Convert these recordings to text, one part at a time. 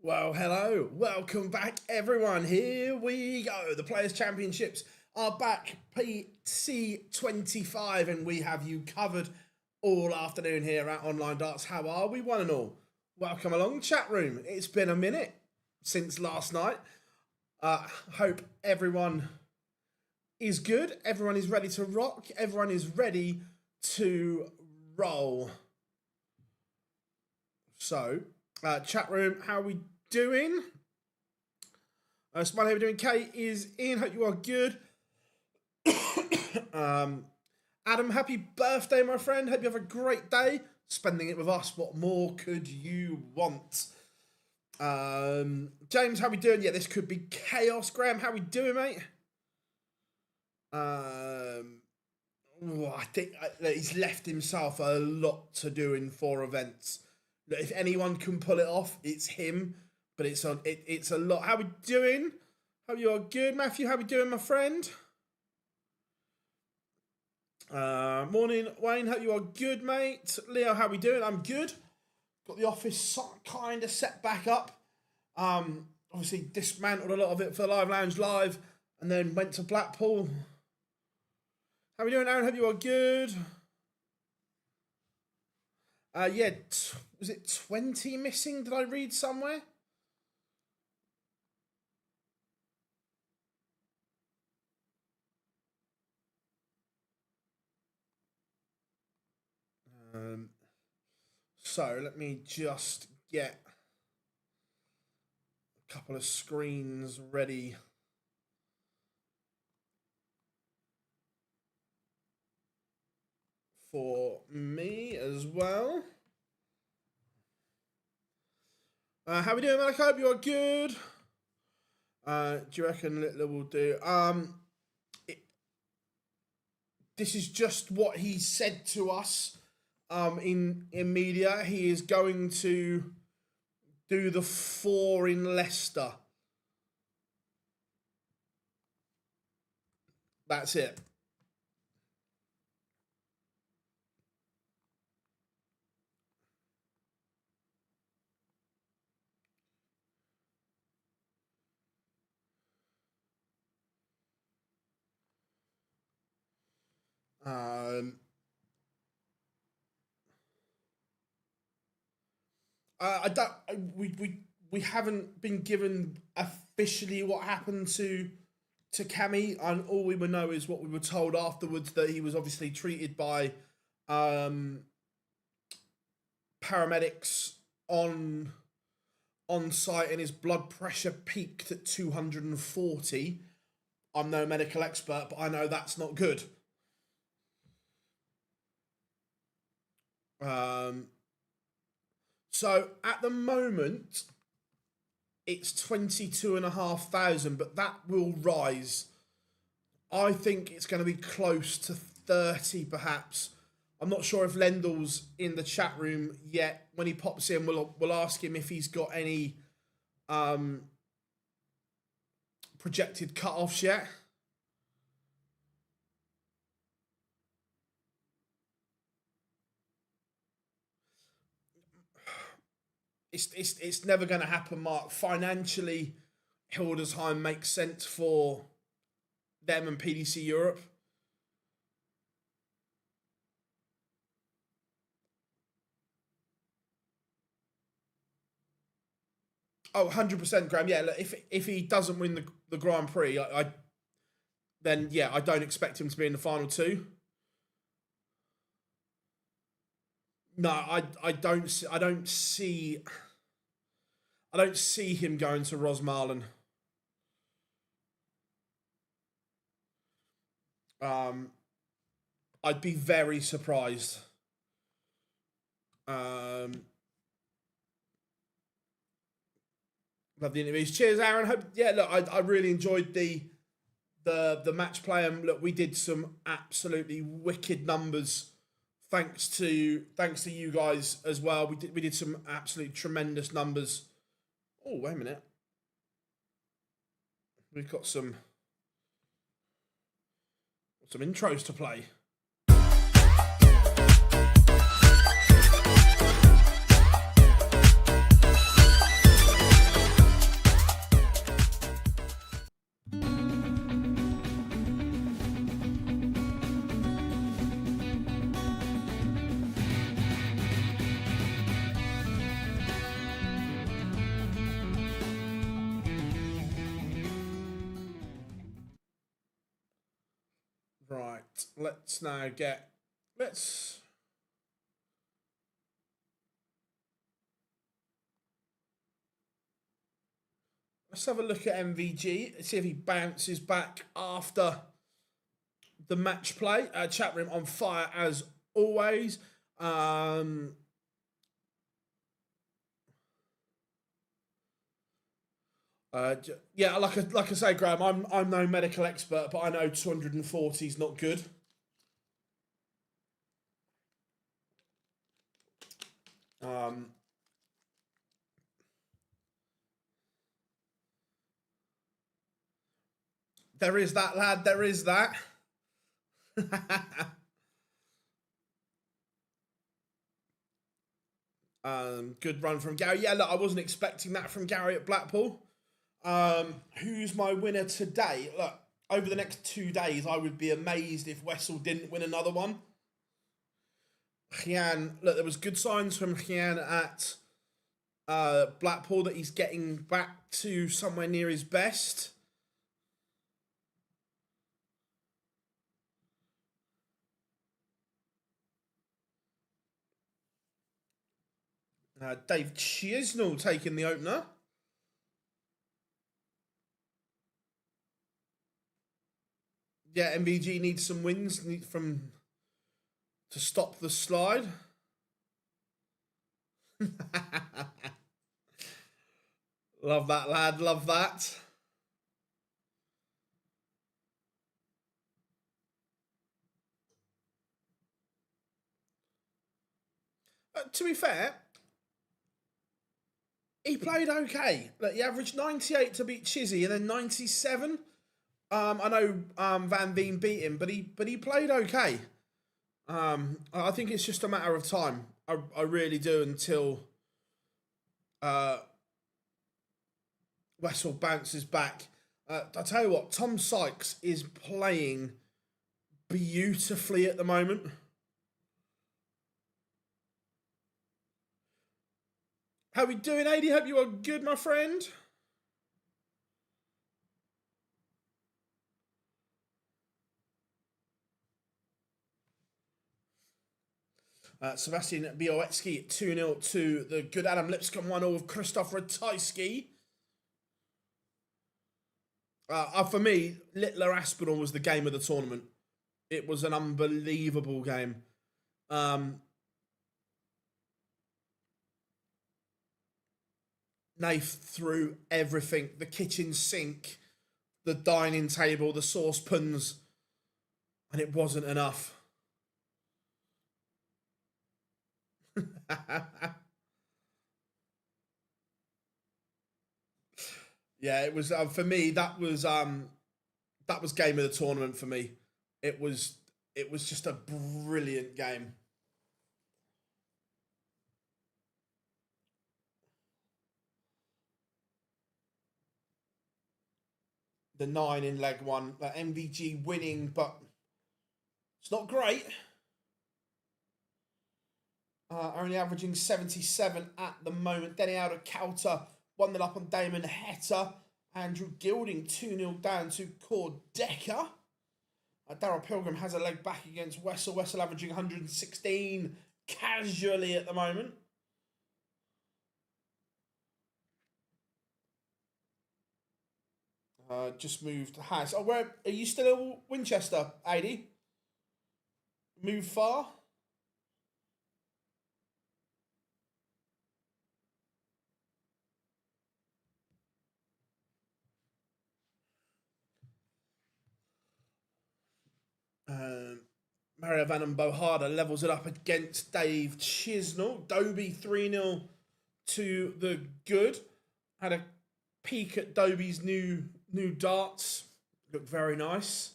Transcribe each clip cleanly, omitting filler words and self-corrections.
Well, hello. Welcome back, everyone. Here we go. The Players' Championships are back, PDC 25, and we have you covered all afternoon here at Online Darts. How are we, one and all? Welcome along, chat room. It's been a minute since last night. Hope everyone is good. Everyone is ready to rock. Everyone is ready to roll. So, chat room, how are we doing? Smiley, how are we doing? Kate is in. Hope you are good. Adam, happy birthday, my friend. Hope you have a great day. Spending it with us. What more could you want? James, how we doing? Yeah, this could be chaos. Graham, how we doing, mate? I think he's left himself a lot to do in 4 events. If anyone can pull it off, it's him. But it's a lot. How we doing? Hope you are good, Matthew. How we doing, my friend? Morning, Wayne. Hope you are good, mate. Leo, how we doing? I'm good. Got the office kind of set back up. Obviously dismantled a lot of it for Live Lounge Live, and then went to Blackpool. How we doing, Aaron? Hope you are good. Yeah, was it 20 missing? Did I read somewhere? So let me just get a couple of screens ready. For me as well. How we doing, Malik? I hope you are good. Do you reckon Littler will do? This is just what he said to us in media. He is going to do the 4 in Leicester. That's it. We haven't been given officially what happened to Cammy, and all we would know is what we were told afterwards, that he was obviously treated by paramedics on site, and his blood pressure peaked at 240. I'm no medical expert, but I know that's not good. So at the moment, it's 22,500, but that will rise. I think it's going to be close to 30, perhaps. I'm not sure if Lendl's in the chat room yet. When he pops in, we'll ask him if he's got any projected cut-offs yet. It's never going to happen, Mark. Financially, Hildesheim makes sense for them and PDC Europe. Oh, 100%, Graham. Yeah, look, if he doesn't win the Grand Prix, then yeah, I don't expect him to be in the final 2. No, I don't see him going to Rosmalen. I'd be very surprised. Love the interviews. Cheers, Aaron. Hope, yeah, look, I really enjoyed the match play, and look, we did some absolutely wicked numbers. Thanks to you guys as well. We did some absolutely tremendous numbers. Oh, wait a minute. We've got some intros to play. let's now get, let's have a look at MVG, see if he bounces back after the match play. Chat room on fire as always. Yeah, like I say, Graham, I'm no medical expert, but I know 240 is not good. There is that, lad. There is that. Good run from Gary. Yeah, look, I wasn't expecting that from Gary at Blackpool. Who's my winner today? Look, over the next 2 days, I would be amazed if Wessel didn't win another one. Hian, look, there was good signs from Hian at Blackpool that he's getting back to somewhere near his best. Dave Chisnell taking the opener. Yeah, MVG needs some wins to stop the slide. Love that, lad. Love that. To be fair, he played okay. Look, he averaged 98 to beat Chizzy and then 97. I know Van Veen beat him, but he played okay. I think it's just a matter of time. I really do, until Wessel bounces back. I tell you what, Tom Sykes is playing beautifully at the moment. How we doing, AD? Hope you are good, my friend. Sebastian Białecki 2-0 to the good Adam Lipscomb, 1-0 with Krzysztof Ratajski. For me, Littler Aspinall was the game of the tournament. It was an unbelievable game. Nath threw everything, the kitchen sink, the dining table, the saucepans, and it wasn't enough. Yeah, it was for me. That was game of the tournament for me. It was just a brilliant game. The 9 in leg one, MVG winning, but it's not great. Only averaging 77 at the moment. Denny out of Calter, 1-0 up on Damon Heta. Andrew Gilding 2-0 down to Cord Decker. Darryl Pilgrim has a leg back against Wessel. Wessel averaging 116 casually at the moment. Just moved to House. Oh, where are you still at Winchester, AD? Move far? Mario Van Bohada levels it up against Dave Chisnell. Dobie 3-0 to the good. Had a peek at Dobie's new darts. Looked very nice.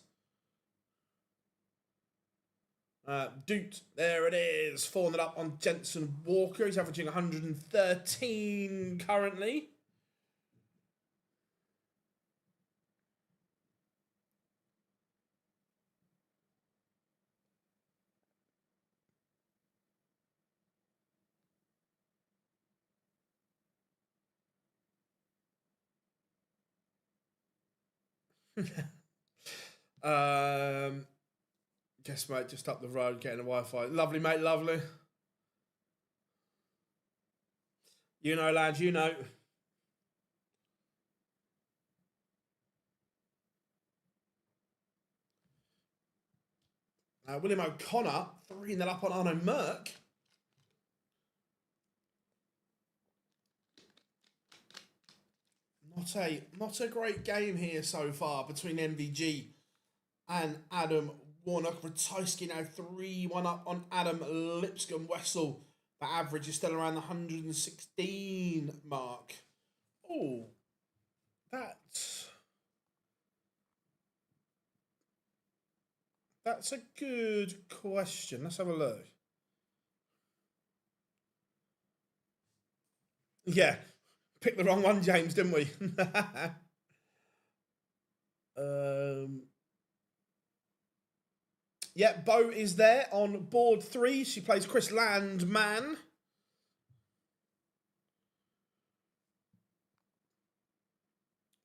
Doot, there it is. 4-0 up on Jensen Walker. He's averaging 113 currently. Yes, mate, just up the road, getting the Wi-Fi. Lovely, mate, lovely. You know, lads, you know. William O'Connor, 3-0 up on Arno Merck. Not a great game here so far between MVG and Adam Warnock. Ratajski now 3-1 up on Adam Lipscomb. Wessel, the average is still around the 116 mark. Oh, that's a good question. Let's have a look. Yeah, picked the wrong one, James, didn't we? Yeah, Bo is there on board 3. She plays Chris Landman.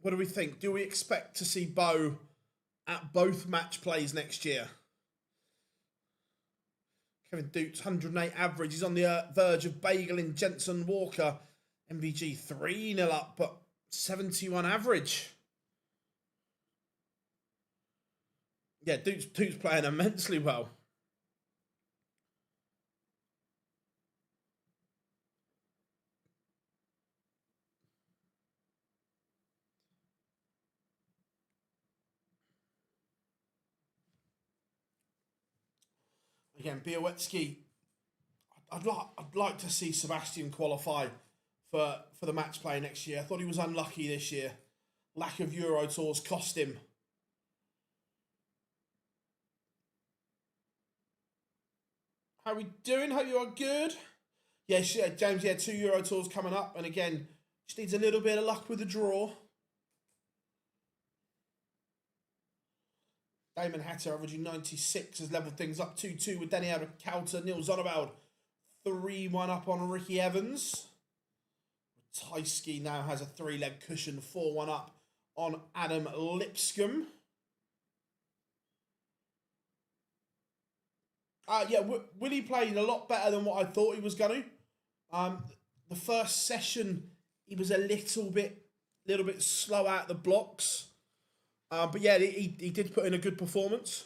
What do we think? Do we expect to see Bo at both match plays next year? Kevin Dukes, 108 average. He's on the verge of bageling Jensen Walker. MVG 3-0 up, but 71 average. Yeah, Dukes playing immensely well. Again, Białecki, I'd like to see Sebastian qualify for the match play next year. I thought he was unlucky this year. Lack of Euro Tours cost him. How are we doing? Hope you are good. Yes, yeah, James, yeah, 2 Euro Tours coming up. And again, just needs a little bit of luck with the draw. Damon Hatter averaging 96 has levelled things up 2-2 with Danny Kauter. Neil Zonneveld 3-1 up on Ricky Evans. Ratajski now has a 3-leg cushion, 4-1 up on Adam Lipscomb. Yeah, Willie played a lot better than what I thought he was going to. The first session, he was a little bit slow out the blocks. But yeah, he did put in a good performance.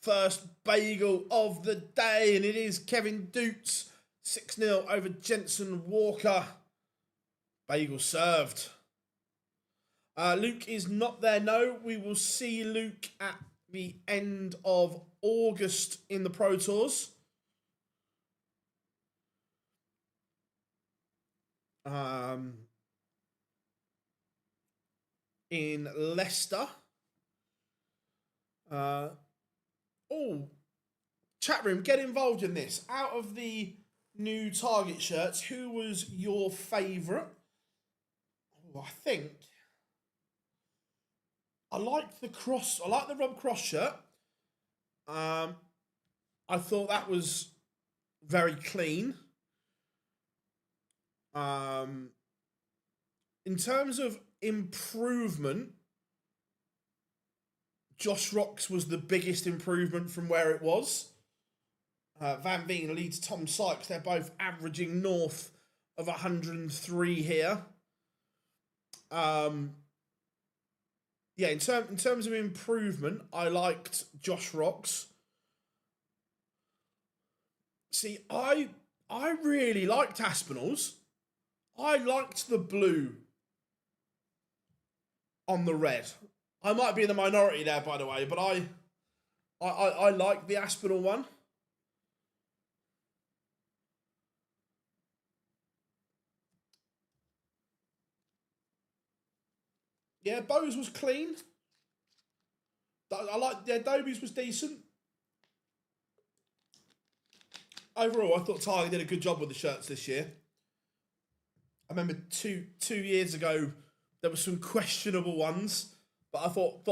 First bagel of the day, and it is Kevin Dukes, 6-0 over Jensen Walker. Bagel served. Luke is not there, no. We will see Luke at the end of August in the Pro Tours. In Leicester. Chat room, get involved in this. Out of the new Target shirts, who was your favourite? I think I like the Rob Cross shirt. I thought that was very clean. In terms of improvement, Josh Rocks was the biggest improvement from where it was. Van Veen leads Tom Sykes. They're both averaging north of 103 here. Yeah, in terms of improvement, I liked Josh Rocks. See, I really liked Aspinall's. I liked the blue on the red. I might be in the minority there, by the way, but I like the Aspinall one. Yeah, Bose was clean. I like Adobe's was decent. Overall, I thought Tiger did a good job with the shirts this year. I remember two years ago there were some questionable ones, but I thought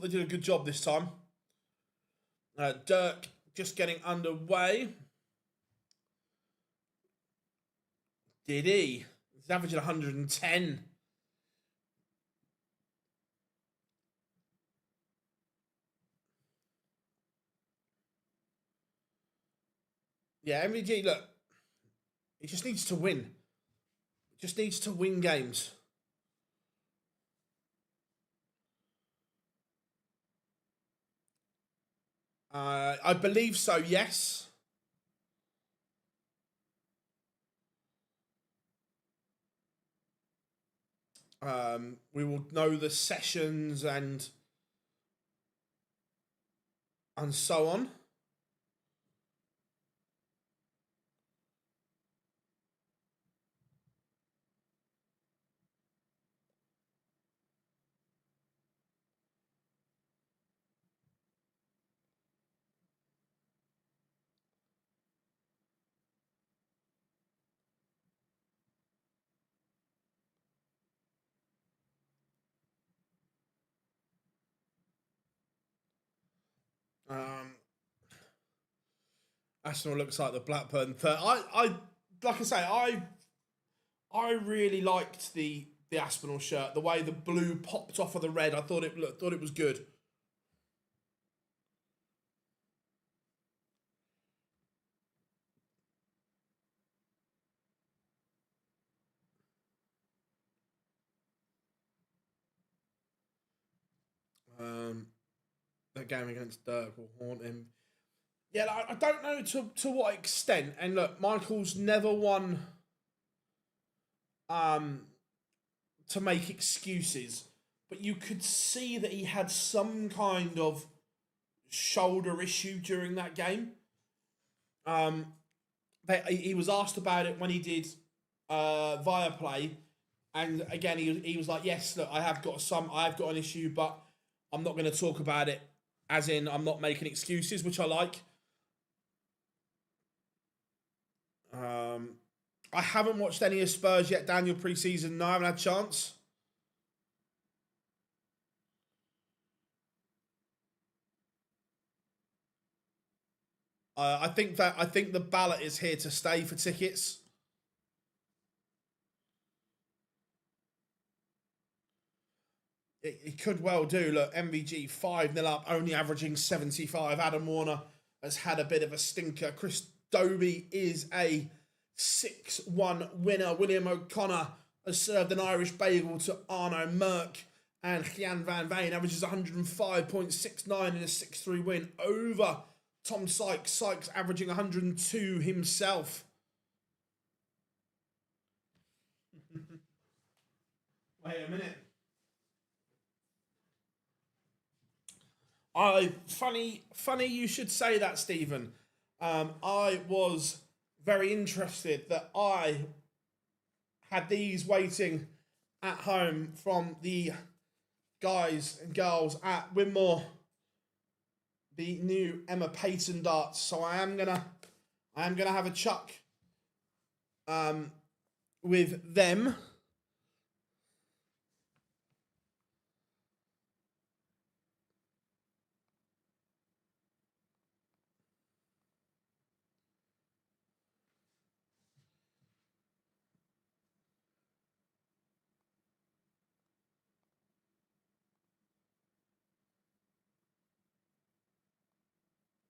they did a good job this time. Dirk just getting underway. Did he? He's averaging 110. Yeah, MVG, look, he just needs to win. Just needs to win games. I believe so, yes. We will know the sessions and so on. Arsenal looks like the Blackburn third. I like I say, I really liked the Aspinall shirt. The way the blue popped off of the red, I thought it was good. That game against Dirk will haunt him. Yeah, I don't know to what extent. And look, Michael's never won to make excuses, but you could see that he had some kind of shoulder issue during that game. He was asked about it when he did Viaplay, and again he was like, "Yes, look, I have got an issue, but I'm not going to talk about it. As in, I'm not making excuses," which I like. I haven't watched any of Spurs yet, Daniel, pre-season. No, I haven't had a chance. I think the ballot is here to stay for tickets. It could well do. Look, MVG 5-0 up, only averaging 75. Adam Warner has had a bit of a stinker. Chris Dobie is a 6-1 winner. William O'Connor has served an Irish bagel to Arno Merck. And Jan van Veen averages 105.69 in a 6-3 win over Tom Sykes. Sykes averaging 102 himself. Wait a minute. Funny you should say that, Stephen. I was very interested that I had these waiting at home from the guys and girls at Winmau, the new Emma Payton darts. So I am gonna have a chuck with them.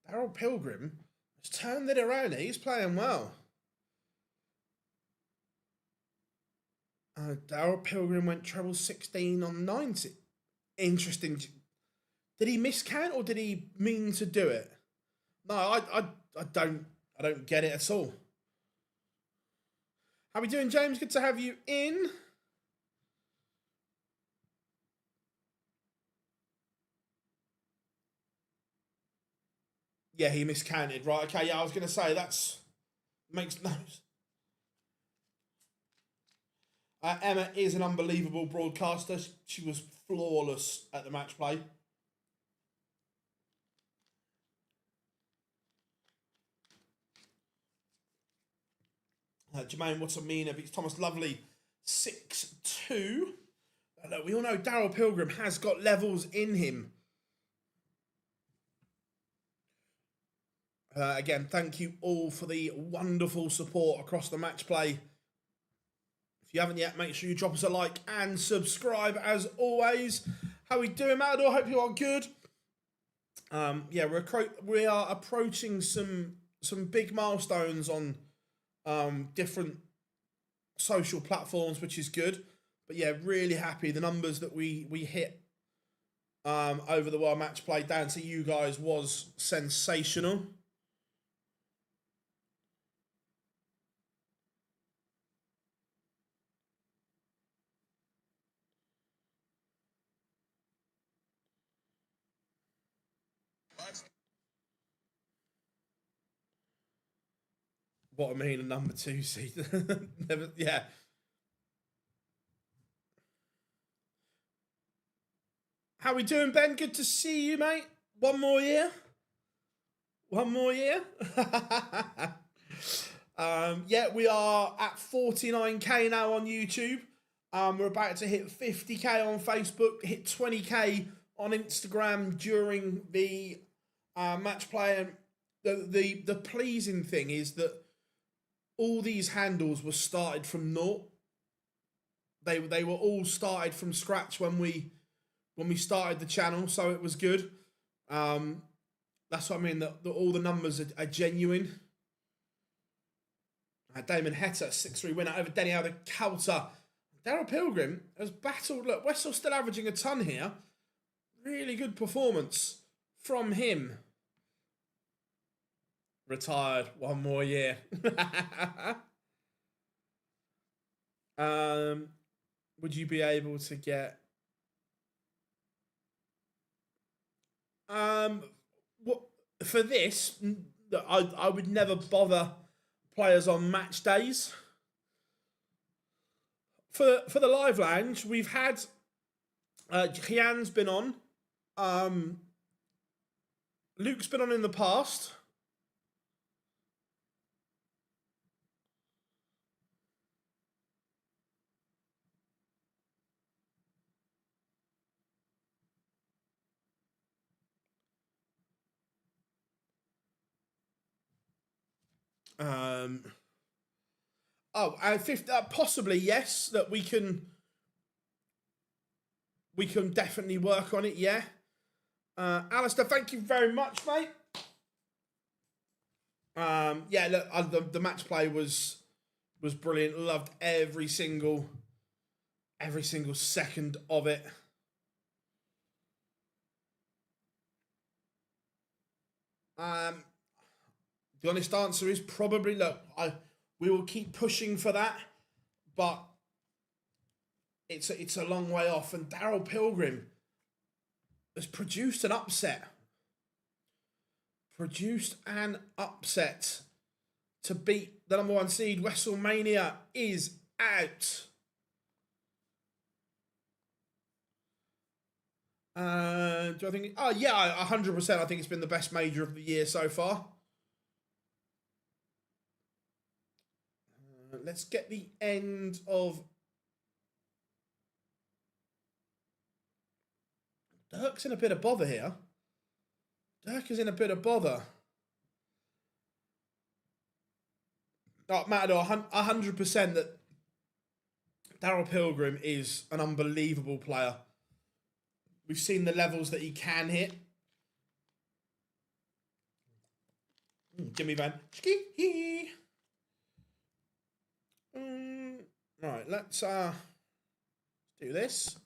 Daryl Pilgrim has turned it around. He's playing well. Daryl Pilgrim went treble 16 on 90. Interesting. Did he miscount or did he mean to do it? No, I don't get it at all. How we doing, James? Good to have you in. Yeah, he miscounted. Right, okay, yeah, I was going to say, that's... makes no... Emma is an unbelievable broadcaster. She was flawless at the match play. Jermaine Watamina beats Thomas Lovely 6-2. We all know Daryl Pilgrim has got levels in him. Again, thank you all for the wonderful support across the match play. If you haven't yet, make sure you drop us a like and subscribe as always. How we doing, Matador? Hope you are good. Yeah, we are approaching some some big milestones on different social platforms, which is good. But yeah, really happy. The numbers that we hit over the World Match Play down to you guys was sensational. What I mean, a number 2 seed. Never, yeah. How we doing, Ben? Good to see you, mate. One more year. One more year. Yeah, we are at 49k now on YouTube. We're about to hit 50k on Facebook, hit 20k on Instagram during the match play. And the pleasing thing is that all these handles were started from naught. They were all started from scratch when we started the channel, so it was good. That's what I mean, that all the numbers are genuine. Damon Hetta, 6-3 winner over Denny out of Calta. Daryl Pilgrim has battled. Look, we're still averaging a ton here. Really good performance from him. Retired, one more year. Would you be able to get what for this? I would never bother players on match days. For the live lounge, we've had Jian's been on. Luke's been on in the past. And fifth, possibly yes, that we can definitely work on it. Yeah, Alistair, thank you very much, mate. Yeah, look, the match play was brilliant. Loved every single second of it. The honest answer is probably, look, we will keep pushing for that, but it's a long way off. And Daryl Pilgrim has produced an upset. To beat the number 1 seed. WrestleMania is out. Do I think? Oh yeah, 100%. I think it's been the best major of the year so far. Let's get the end of. Dirk's in a bit of bother here. Dirk is in a bit of bother. Oh, Matador, 100% that Daryl Pilgrim is an unbelievable player. We've seen the levels that he can hit. Jimmy Van. Right, let's do this.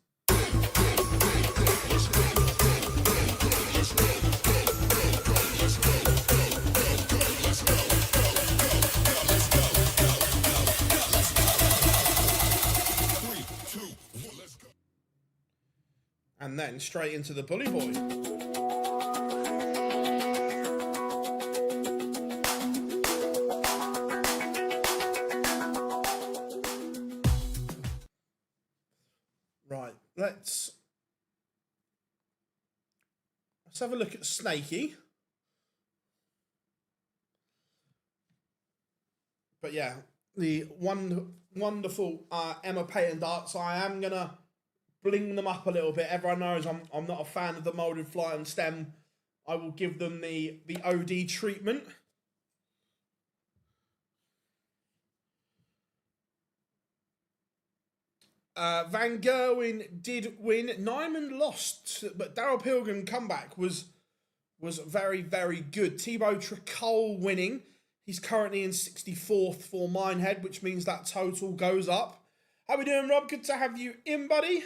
And then straight into the bully boy. Right, let's have a look at Snakey. But yeah, the wonderful Emma Payton darts. I am gonna bling them up a little bit. Everyone knows I'm not a fan of the molded fly and stem. I will give them the OD treatment. Van Gerwen did win. Nyman lost, but Daryl Pilgrim comeback was was very, very good. Thibaut Tricol winning. He's currently in 64th for Minehead, which means that total goes up. How we doing, Rob? Good to have you in, buddy.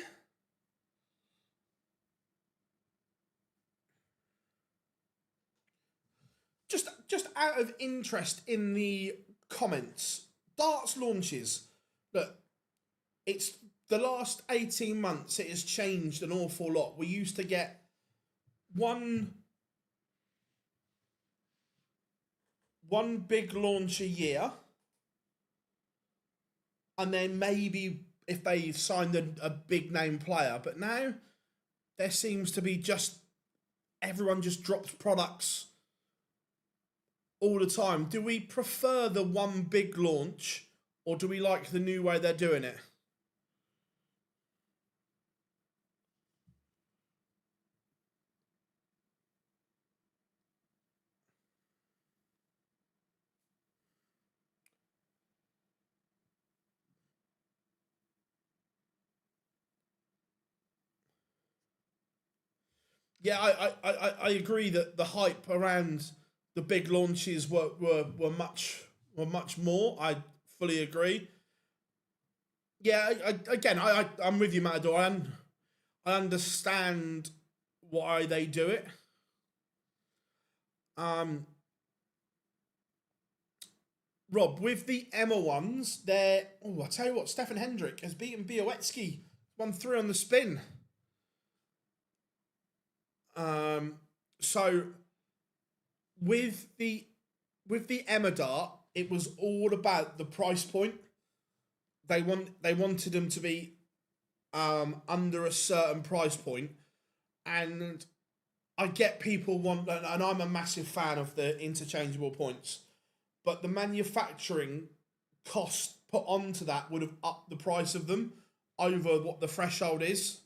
Just out of interest in the comments, darts launches. Look, it's the last 18 months, it has changed an awful lot. We used to get one big launch a year, and then maybe if they signed a big name player. But now there seems to be just everyone just drops products all the time. Do we prefer the one big launch, or do we like the new way they're doing it? Yeah, I agree that the hype around the big launches were much more. I fully agree. Yeah, I'm with you, Matador. I understand why they do it. Rob, with the Emma ones, they're... Oh, I tell you what, Stefan Hendrick has beaten Białecki 1-3 on the spin. So with the Emma dart, it was all about the price point. They wanted them to be under a certain price point, and I get people want, and I'm a massive fan of the interchangeable points, but the manufacturing cost put onto that would have upped the price of them over what the threshold is.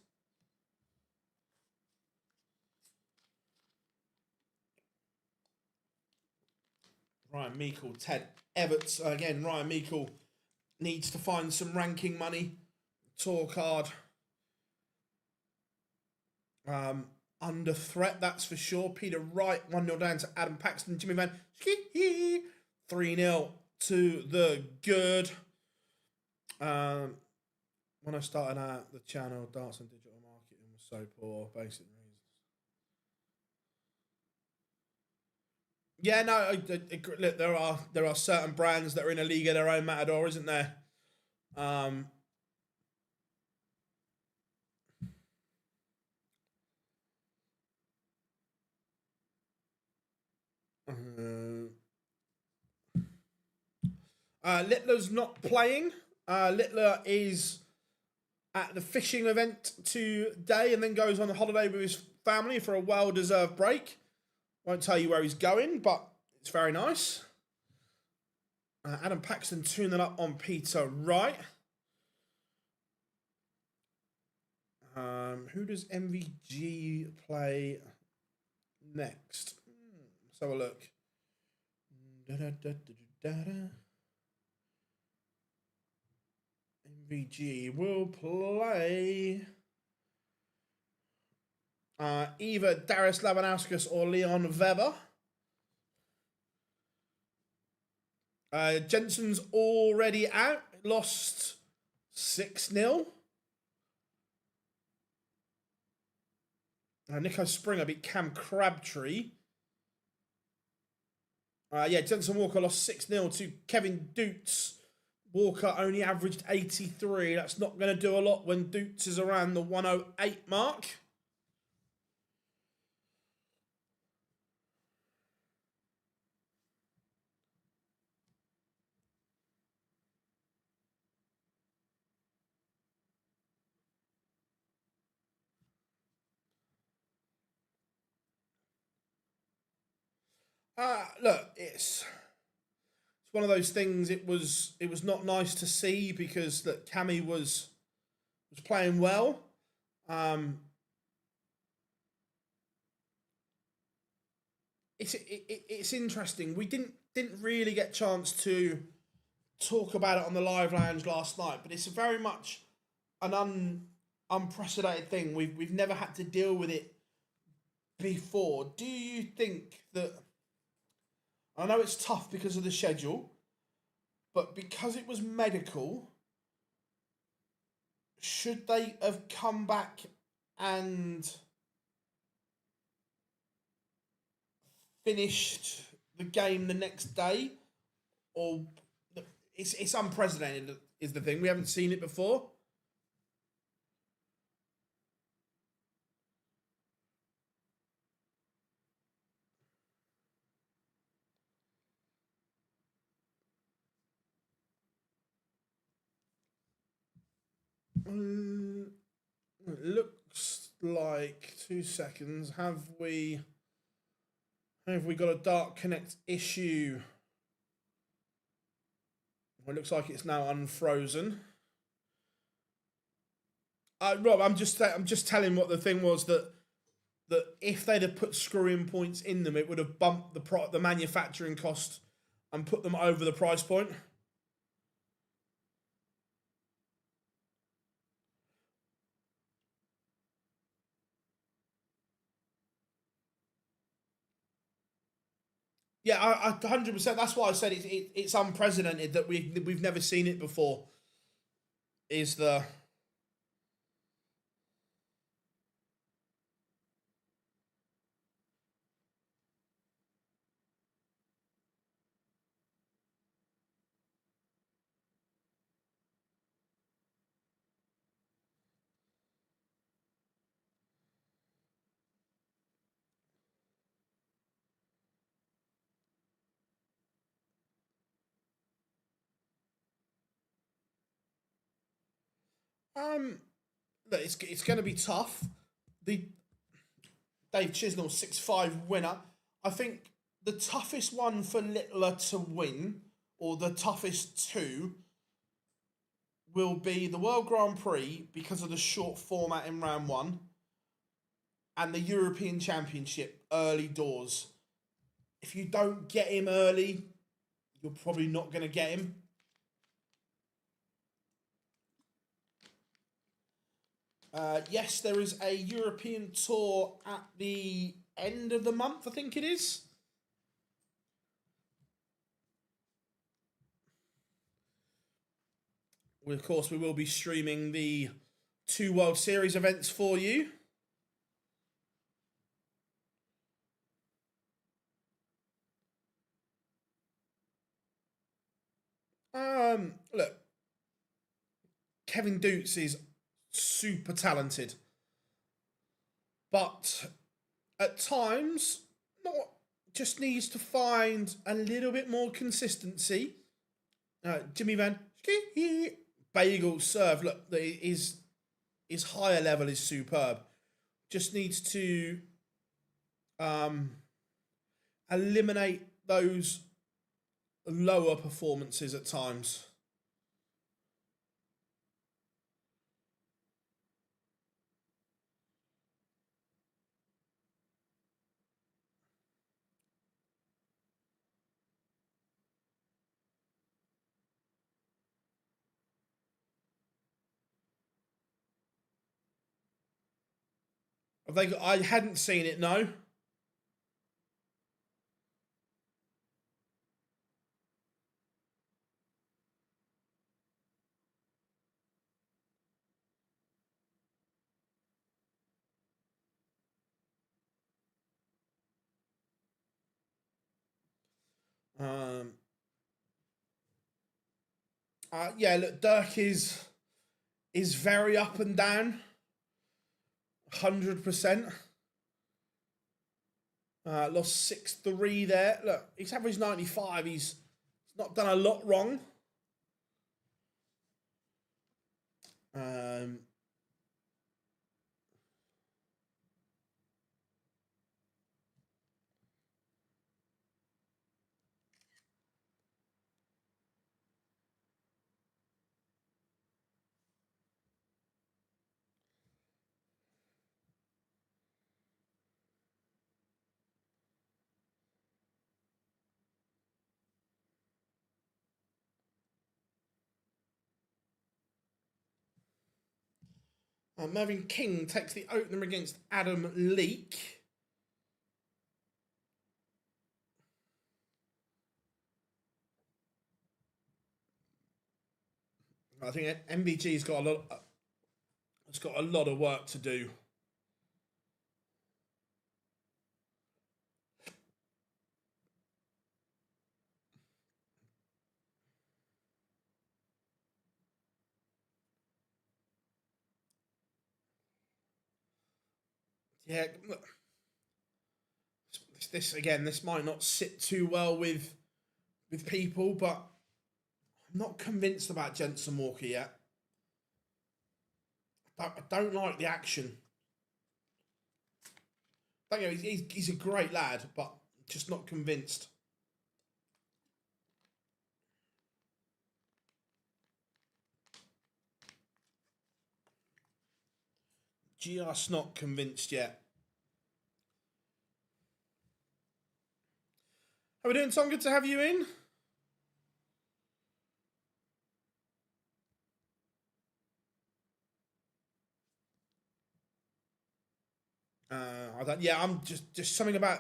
Ryan Meikle, Ted Everts again. Ryan Meikle needs to find some ranking money. Talk hard. Under threat, that's for sure. Peter Wright, 1-0 down to Adam Paxton. Jimmy Van 3-0 to the good. When I started out the channel, Darts and Digital Marketing was so poor, basic reasons. Yeah, no, look, there are certain brands that are in a league of their own, Matador, isn't there? Littler's not playing. Littler is at the fishing event today and then goes on a holiday with his family for a well-deserved break. Won't tell you where he's going, but it's very nice. Adam Paxton tuning up on Peter Wright. Who does MVG play next? Let's have a look. MVG will play either Darius Labanauskas or Leon Weber. Jensen's already out, lost 6-0. Nico Springer beat Cam Crabtree. Yeah, Jensen Walker lost 6-0 to Kevin Doots. Walker only averaged 83. That's not going to do a lot when Doots is around the 108 mark. Look, it's one of those things. It was not nice to see because that Cammy was playing well. It's interesting. We didn't really get a chance to talk about it on the live lounge last night, but it's very much an unprecedented thing. We've never had to deal with it before. Do you think that, I know it's tough because of the schedule, but because it was medical, should they have come back and finished the game the next day? Or it's unprecedented is the thing. We haven't seen it before. It looks like 2 seconds. Have we got a dark connect issue? Well, it looks like it's now unfrozen. Rob, I'm just telling what the thing was, that if they'd have put screw-in points in them, it would have bumped the manufacturing cost and put them over the price point. Yeah, I 100%. That's why I said it's unprecedented, that we've never seen it before. Is the look, it's going to be tough. The Dave Chisnell 6-5 winner. I think the toughest one for Littler to win, or the toughest two, will be the World Grand Prix because of the short format in round one, and the European Championship early doors. If you don't get him early, you're probably not going to get him. Yes, there is a European tour at the end of the month, I think it is. Of course, we will be streaming the 2 World Series events for you. Look, Kevin Doots is super talented, but at times, not just needs to find a little bit more consistency. Jimmy Van Bagel serve. Look, his higher level is superb. Just needs to eliminate those lower performances at times. I hadn't seen it, no. Um, yeah, look, Dirk is very up and down, 100%. Lost 6-3 there. Look, he's averaged 95. He's not done a lot wrong. Um, Mervyn King takes the opener against Adam Leake. I think MVG's got a lot. It's got a lot of work to do. Yeah, this again. This might not sit too well with people, but I'm not convinced about Jensen Walker yet. I don't like the action. Don't know, he's a great lad, but just not convinced. Just not convinced yet. How are we doing, Tom? Good to have you in. I'm just something about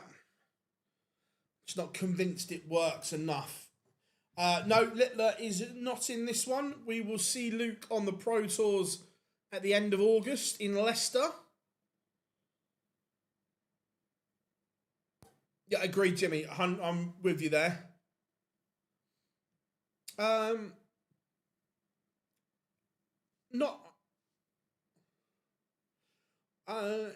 just not convinced it works enough. No, Littler is not in this one. We will see Luke on the Pro Tours at the end of August in Leicester. Yeah, agreed, Jimmy. I'm with you there. Not.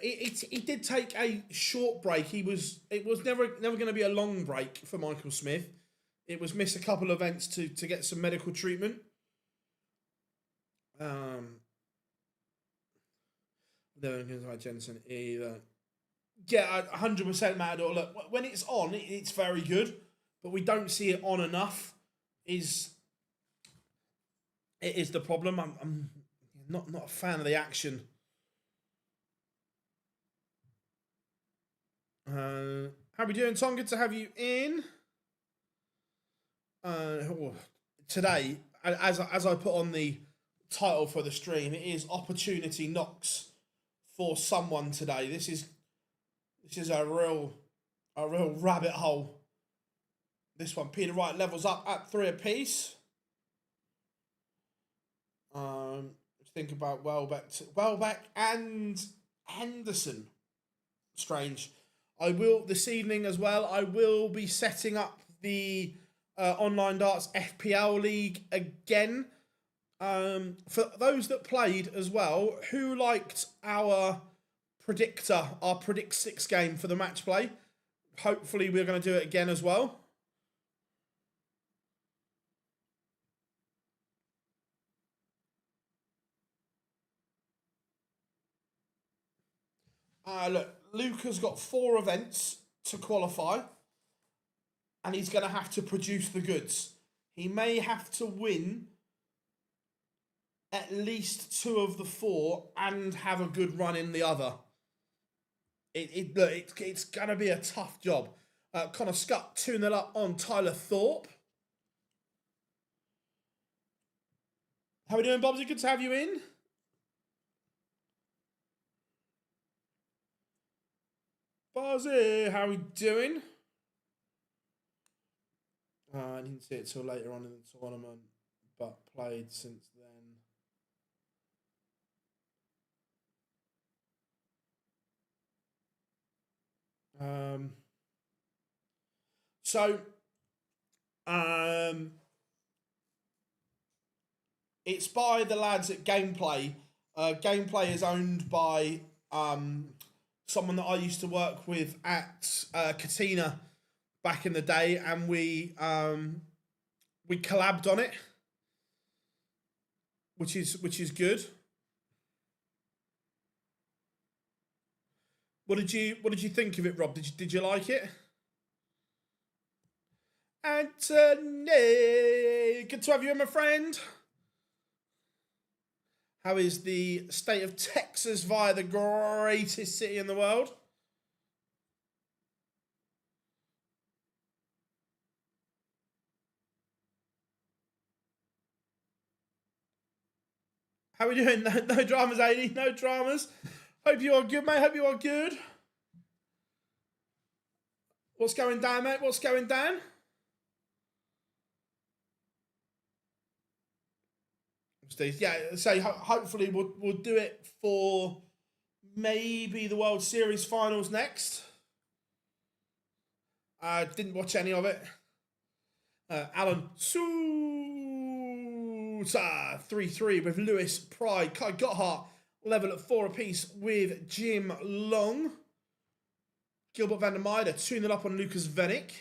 It did take a short break. It was never going to be a long break for Michael Smith. It was miss a couple of events to get some medical treatment. Never going to Jensen either. Yeah, 100% Matador. Look, when it's on, it's very good, but we don't see it on enough. It is the problem. I'm not a fan of the action. How are we doing, Tom? Good to have you in. Today, as I put on the title for the stream, it is opportunity knocks for someone today. This is a real rabbit hole. This one, Peter Wright levels up at 3 apiece. Think about Welbeck and Henderson. Strange. I will this evening as well. I will be setting up the Online Darts FPL League again. For those that played as well, who liked our predictor, our Predict 6 game for the match play? Hopefully we're going to do it again as well. Look, Luca's got 4 events to qualify, and he's going to have to produce the goods. He may have to win at least 2 of the 4 and have a good run in the other. It's going to be a tough job. Connor Scott 2-0 up on Tyler Thorpe. How are we doing, Bobsy? Good to have you in. Bobsy, how are we doing? I didn't see it till later on in the tournament, but played since then. It's by the lads at Gameplay. Gameplay is owned by someone that I used to work with at Katina back in the day, and we collabed on it, which is good. What did you think of it, Rob? Did you like it? Anthony, good to have you, my friend. How is the state of Texas via the greatest city in the world? How are we doing? No dramas, 80. No dramas. Hope you are good, mate. Hope you are good. What's going down, mate? What's going down? Yeah, so hopefully we'll do it for maybe the World Series finals next. Didn't watch any of it. Alan Sousa 3-3 with Lewis, Pride, Kai Gotthard level at 4 apiece with Jim Long. Gilbert van der Meijden 2-0 up on Lucas Vennick.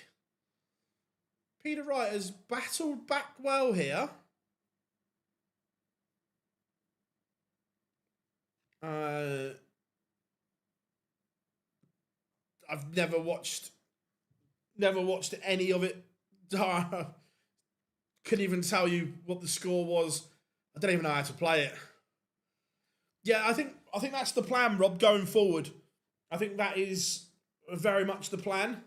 Peter Wright has battled back well here. I've never watched any of it. Couldn't even tell you what the score was. I don't even know how to play it. Yeah, I think that's the plan, Rob, going forward. I think that is very much the plan.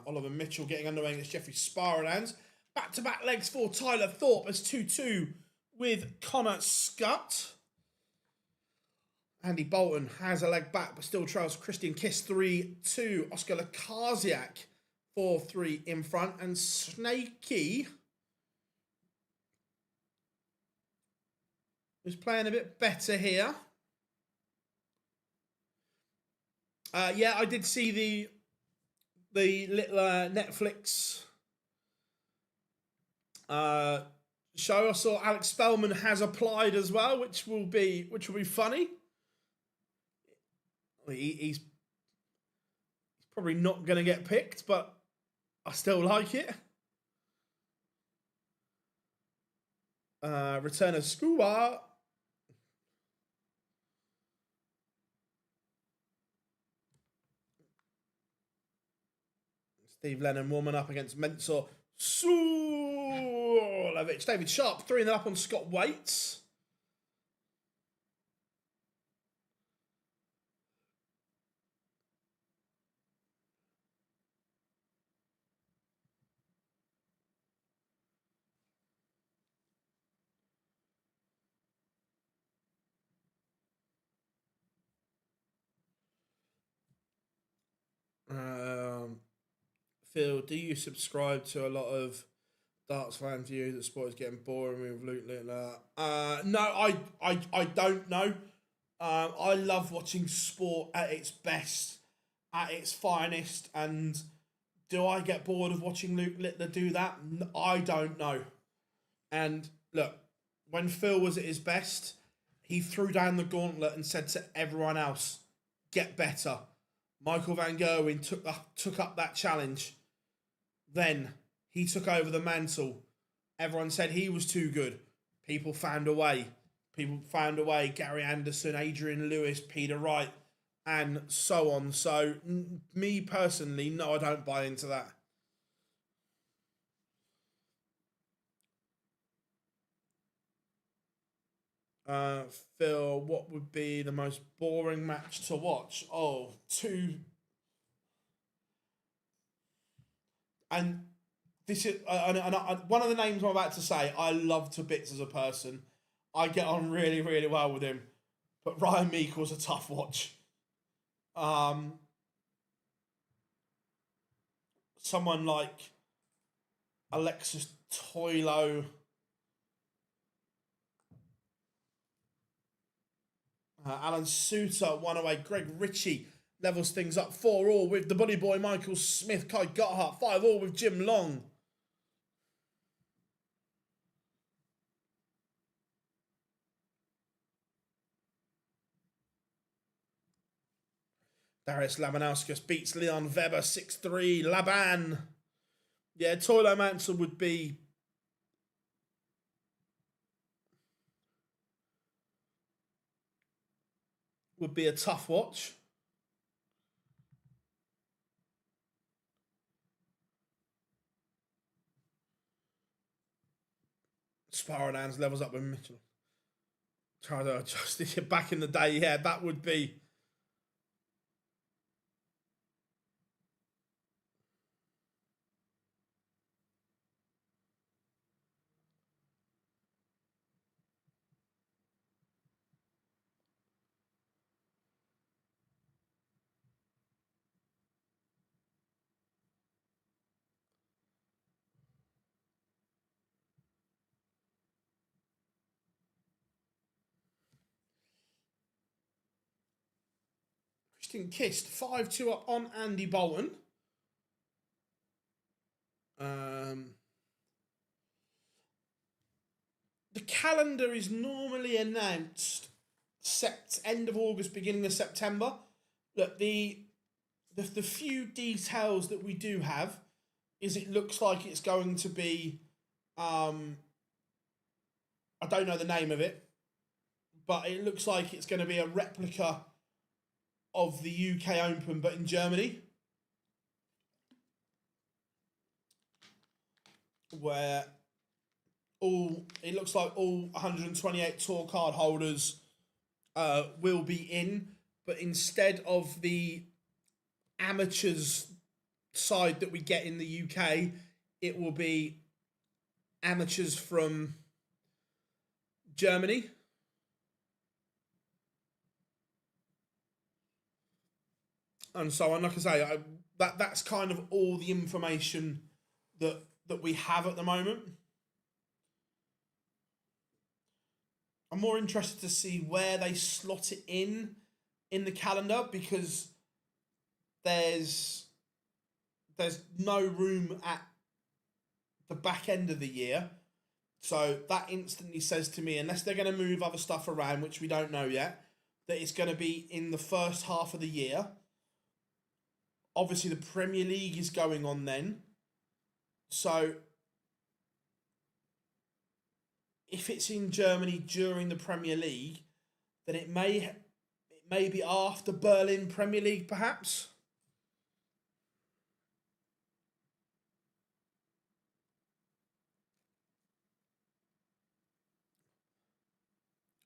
Oliver Mitchell getting underway against Jeffrey Sparrowlands. Back-to-back legs for Tyler Thorpe as 2-2 with Connor Scutt. Andy Bolton has a leg back, but still trails Christian Kiss 3-2. Oscar Lakaziak 4-3 in front. And Snakey is playing a bit better here. Yeah, I did see the little Netflix show. I saw Alex Spellman has applied as well, which will be funny. He's probably not going to get picked, but I still like it. Return of Scuba. Steve Lennon warming up against Mensur Sulovic. David Sharp 3-0 up on Scott Waits. Phil, do you subscribe to a lot of darts fan views that sport is getting boring with Luke Littler? No, I don't know. I love watching sport at its best, at its finest, and do I get bored of watching Luke Littler do that? I don't know. And look, when Phil was at his best, he threw down the gauntlet and said to everyone else, get better. Michael Van Gerwen took up that challenge. Then he took over the mantle. Everyone said he was too good. People found a way. Gary Anderson, Adrian Lewis, Peter Wright, and so on. So, me personally, no, I don't buy into that. Phil, what would be the most boring match to watch? And this is one of the names I'm about to say. I love to bits as a person. I get on really, really well with him. But Ryan Meekel's a tough watch. Someone like Alexis Toilo. Alan Suter, 1away. Greg Ritchie levels things up 4-4 with the Bully Boy Michael Smith. Kai Gotthard 5-5 with Jim Long. Darius Labanauskas beats Leon Weber 6-3. Laban. Yeah, Toilo Mansell would be a tough watch. Sparrowlands levels up with Mitchell. Try to adjust it back in the day. Yeah, that would be. getting kissed 5-2 up on Andy Bolton. The calendar is normally announced end of August, beginning of September. Look, the few details that we do have is it looks like it's going to be, I don't know the name of it, but it looks like it's going to be a replica of the UK Open, but in Germany, where it looks like all 128 tour card holders will be in, but instead of the amateurs side that we get in the UK, it will be amateurs from Germany. And so on, like I say, that's kind of all the information that we have at the moment. I'm more interested to see where they slot it in the calendar, because there's no room at the back end of the year. So that instantly says to me, unless they're going to move other stuff around, which we don't know yet, that it's going to be in the first half of the year. Obviously, the Premier League is going on then. So if it's in Germany during the Premier League, then it may be after Berlin Premier League, perhaps.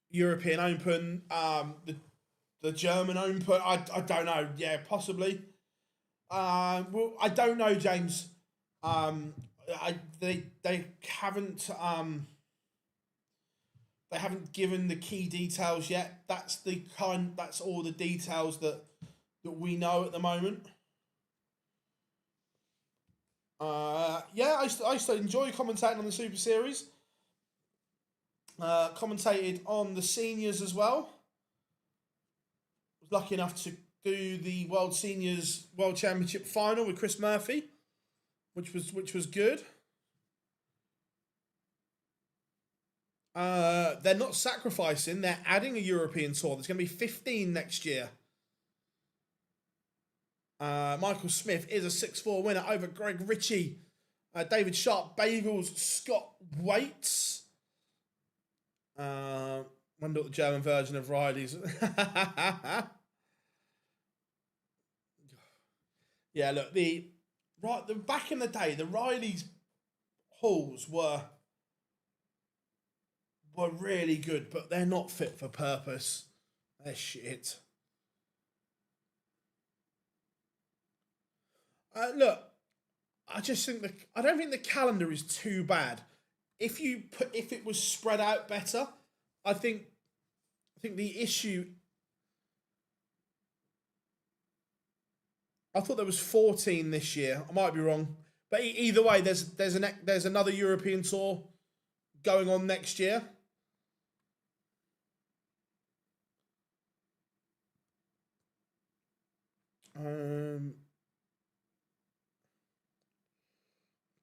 European Open, the German Open, I don't know. Yeah, possibly. Well, I don't know, James. They haven't they haven't given the key details yet. That's all the details that we know at the moment. Yeah, I used to enjoy commentating on the Super Series. Commentated on the seniors as well. Was lucky enough to do the World Seniors World Championship final with Chris Murphy, which was good. They're not sacrificing; they're adding a European tour. There's going to be 15 next year. Michael Smith is a 6-4 winner over Greg Ritchie, David Sharp, Bagels, Scott Waits. Wonder what the German version of Riley's. Yeah, look, the back in the day, the Riley's halls were really good, but they're not fit for purpose. They're shit. Look, I don't think the calendar is too bad. If it was spread out better, I think the issue. I thought there was 14 this year. I might be wrong, but either way, there's another European tour going on next year.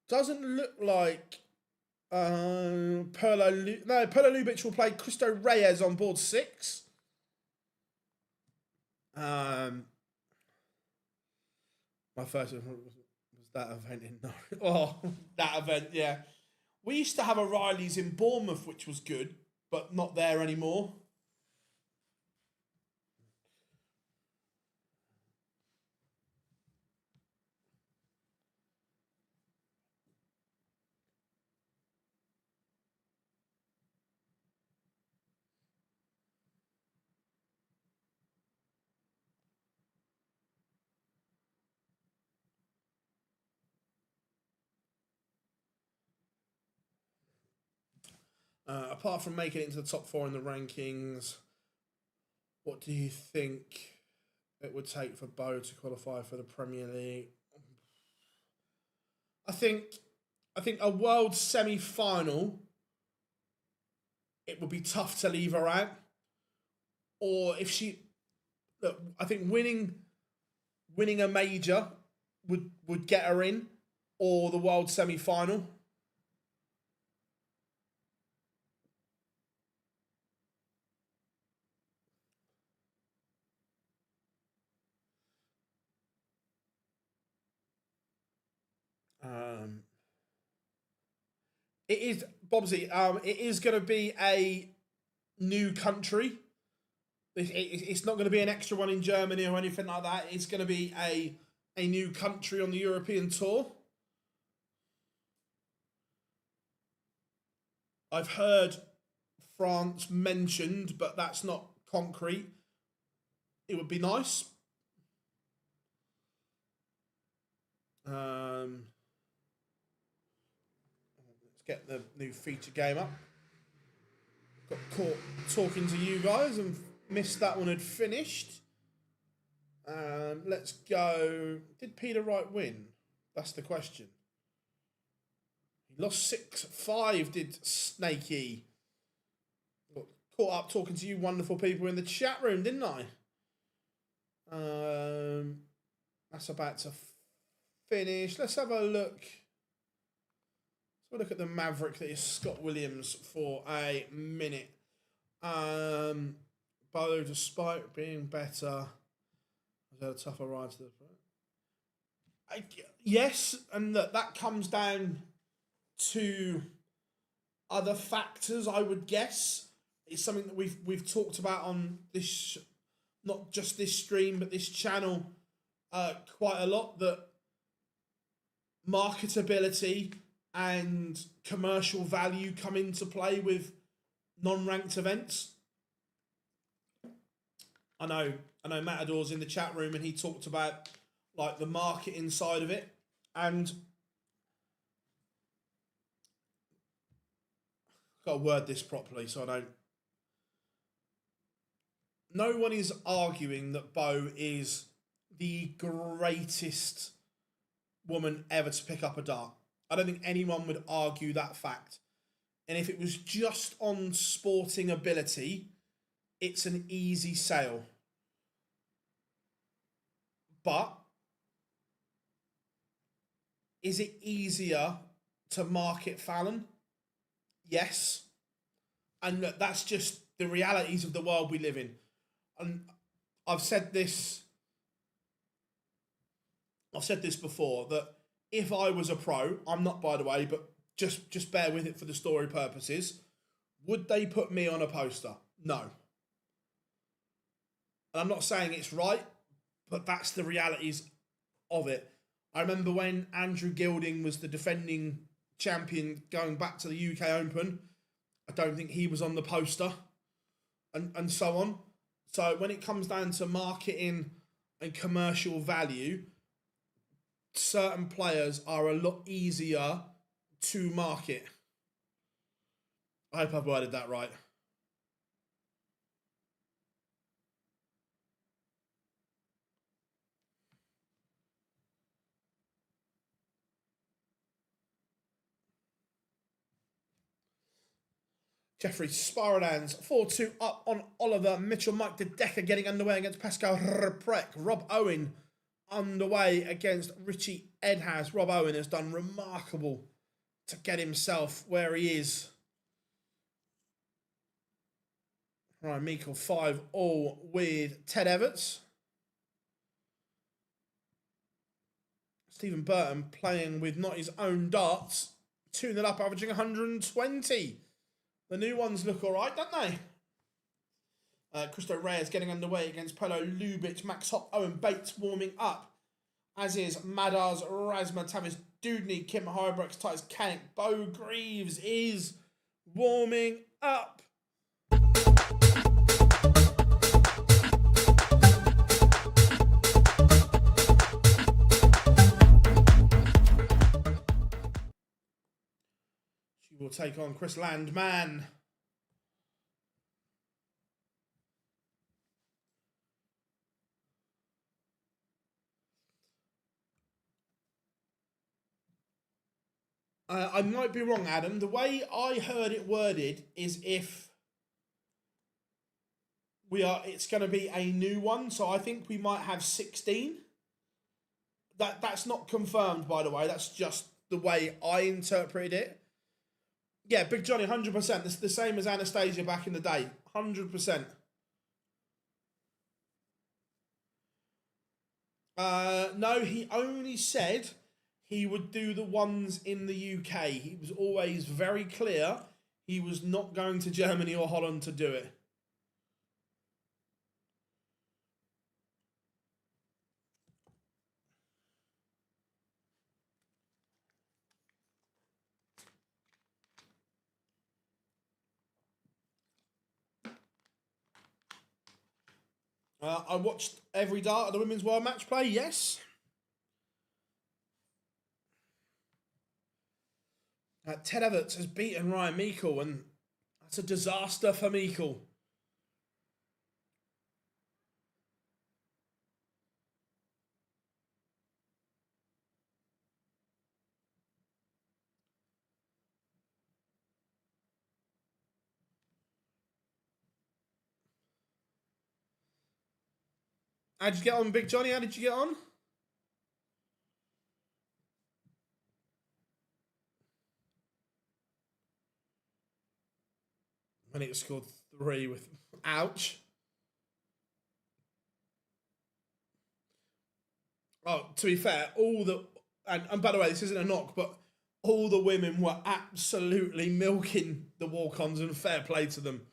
Doesn't look like Perlo Lubic will play Cristo Reyes on board 6. My first was that event in that event, yeah. We used to have a Riley's in Bournemouth, which was good, but not there anymore. Apart from making it into the top 4 in the rankings, what do you think it would take for Bo to qualify for the Premier League? I think a world semi-final, it would be tough to leave her out. Or if she look, I think winning a major would get her in, or the world semi-final. It is, Bobsy, it is going to be a new country. It's not going to be an extra one in Germany or anything like that. It's going to be a new country on the European tour. I've heard France mentioned, but that's not concrete. It would be nice. Let's get the new feature game up. Got caught talking to you guys and missed that one had finished. Let's go. Did Peter Wright win? That's the question. He lost 6-5, did Snakey. Got caught up talking to you wonderful people in the chat room, didn't I? That's about to finish. Let's have a look. Let's have a look at the Maverick that is Scott Williams for a minute. Bo, despite being better, has had a tougher ride to the front. Yes, and look, that comes down to other factors, I would guess. It's something that we've talked about on this, not just this stream, but this channel quite a lot, that marketability and commercial value come into play with non-ranked events. I know Matador's in the chat room and he talked about like the marketing side of it, and I've got to word this properly so I don't. No one is arguing that Bo is the greatest woman ever to pick up a dart. I don't think anyone would argue that fact. And if it was just on sporting ability, it's an easy sale. But is it easier to market Fallon? Yes. And look, that's just the realities of the world we live in. And I've said this before, that if I was a pro, I'm not, by the way, but just bear with it for the story purposes, would they put me on a poster? No. And I'm not saying it's right, but that's the realities of it. I remember when Andrew Gilding was the defending champion going back to the UK Open, I don't think he was on the poster, and so on. So when it comes down to marketing and commercial value, certain players are a lot easier to market. I hope I've worded that right. Jeffrey Sparadans, 4-2 up on Oliver Mitchell. Mike De Decker getting underway against Pascal Reprek. Rob Owen underway against Richie Edhouse. Rob Owen has done remarkable to get himself where he is. Ryan Meikle 5-all with Ted Everts. Stephen Burton playing with not his own darts. 2-0 up, averaging 120. The new ones look all right, don't they? Cristo Reyes getting underway against Polo Lubitsch. Max Hopp, Owen Bates warming up, as is Madars, Razma, Tavis Dudney, Kim Hybrex, Titus Kanek. Bo Greaves is warming up. She will take on Chris Landman. I might be wrong, Adam. The way I heard it worded is if It's going to be a new one, so I think we might have 16. That's not confirmed, by the way. That's just the way I interpreted it. Yeah, Big Johnny, 100%. It's the same as Anastasia back in the day. 100%. No, he only said he would do the ones in the UK. He was always very clear he was not going to Germany or Holland to do it. I watched every dart of the Women's World Match Play, yes. Ted Everts has beaten Ryan Meikle, and that's a disaster for Meikle. How did you get on, Big Johnny? How did you get on? When it scored 3 with... Ouch. Oh, to be fair, all the... And by the way, this isn't a knock, but all the women were absolutely milking the walk-ons, and fair play to them.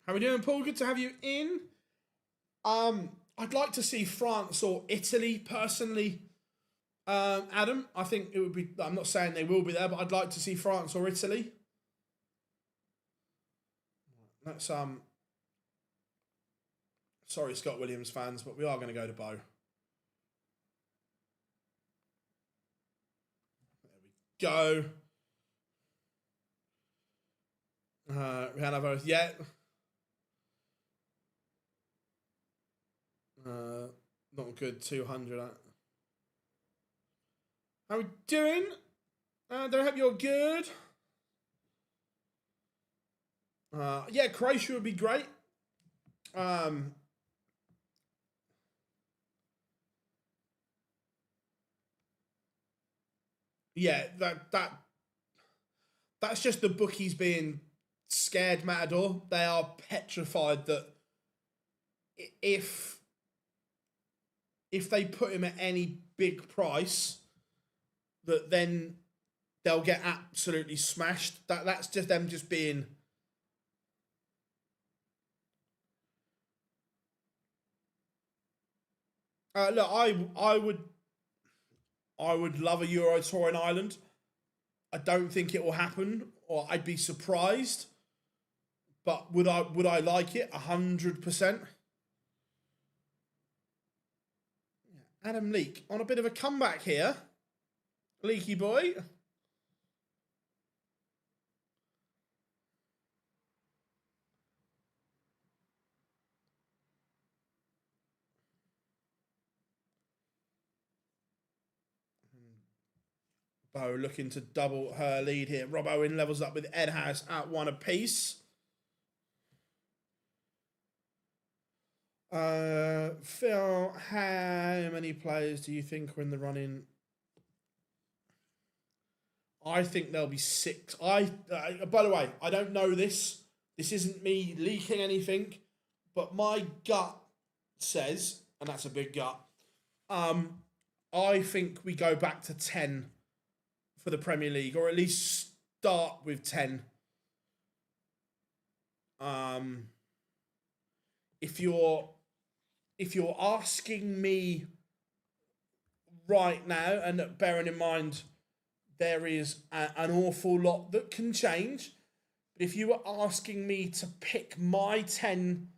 How are we doing, Paul? Good to have you in. I'd like to see France or Italy, personally. Adam, I think it would be... I'm not saying they will be there, but I'd like to see France or Italy. That's... Sorry, Scott Williams fans, but we are going to go to Bo. There we go. Rihanna vote, yeah. Not good, 200. How we doing? Don't hope you're good. Yeah, Croatia would be great. Yeah, that's just the bookies being scared, Matador. They are petrified that if they put him at any big price, that then they'll get absolutely smashed. That's just them just being... Look, I would love a Euro tour in Ireland. I don't think it will happen, or I'd be surprised. But would I like it? 100%. Adam Leake on a bit of a comeback here. Leaky boy. Bo looking to double her lead here. Rob Owen levels up with Ed House at 1 apiece. Phil, how many players do you think are in the running? I think there'll be 6. By the way, I don't know this. This isn't me leaking anything, but my gut says, and that's a big gut, I think we go back to 10 for the Premier League, or at least start with 10. If you're asking me right now, and bearing in mind there is an awful lot that can change, but if you were asking me to pick my 10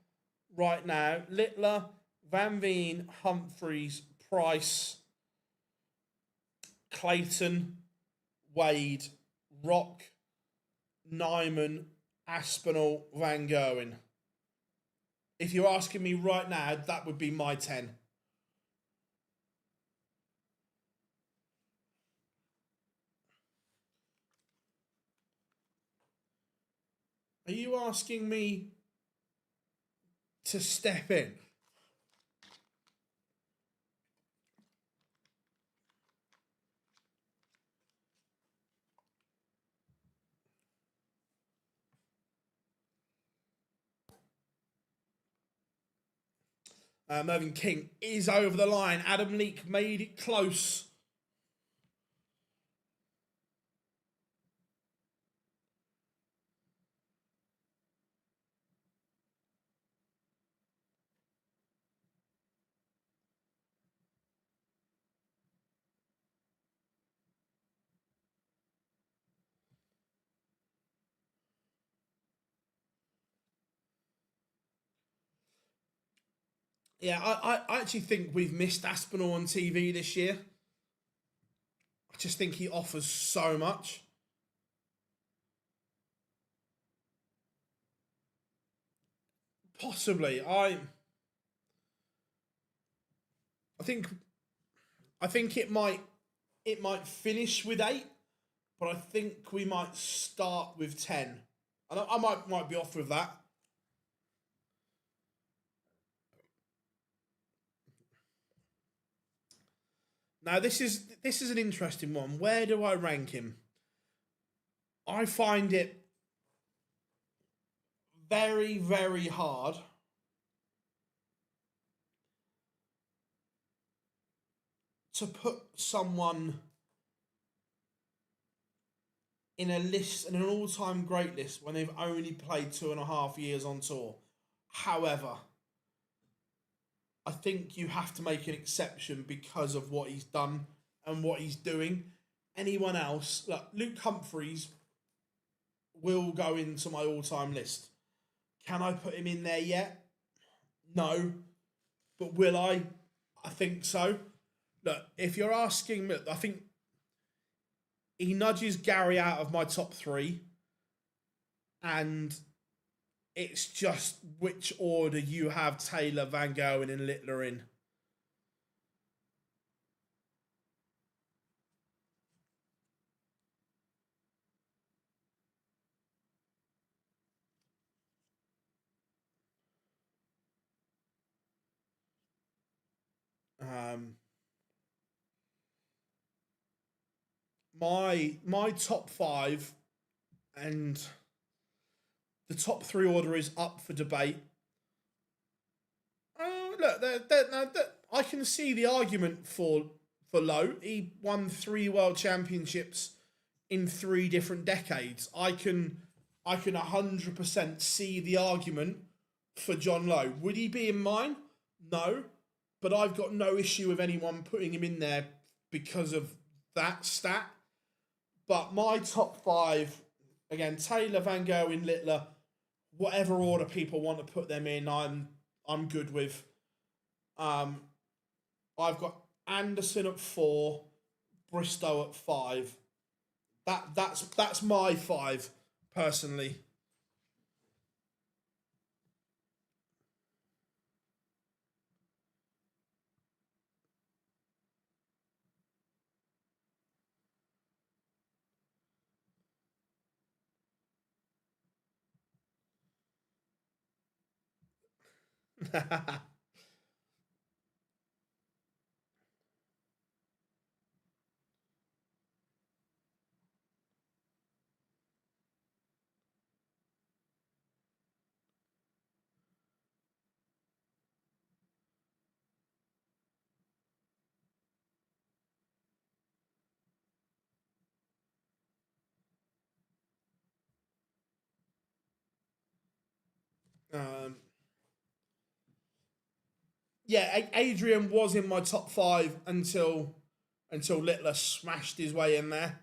right now, Littler, Van Veen, Humphreys, Price, Clayton, Wade, Rock, Nyman, Aspinall, Van Gerwen. If you're asking me right now, that would be my 10. Are you asking me to step in? Mervyn King is over the line. Adam Leake made it close. Yeah, I actually think we've missed Aspinall on TV this year. I just think he offers so much. Possibly. I think it might finish with 8, but I think we might start with 10. And I might be off with that. Now this is an interesting one. Where do I rank him? I find it very, very hard to put someone in a list, in an all-time great list, when they've only played 2.5 years on tour. However, I think you have to make an exception because of what he's done and what he's doing. Anyone else, like Luke Humphries, will go into my all-time list. Can I put him in there yet? No. But will I? I think so. Look, if you're asking me, I think he nudges Gary out of my top 3. And it's just which order you have Taylor, Van Gerwen and Littler in. My top 5 and the top 3 order is up for debate. Look, I can see the argument for Lowe. He won 3 world championships in 3 different decades. I can 100% see the argument for John Lowe. Would he be in mine? No, but I've got no issue with anyone putting him in there because of that stat. But my top 5, again, Taylor, Van Gerwen, Littler, whatever order people want to put them in, I'm good with. I've got Anderson at 4, Bristow at 5. That's my 5 personally. Yeah, Adrian was in my top 5 until Littler smashed his way in there.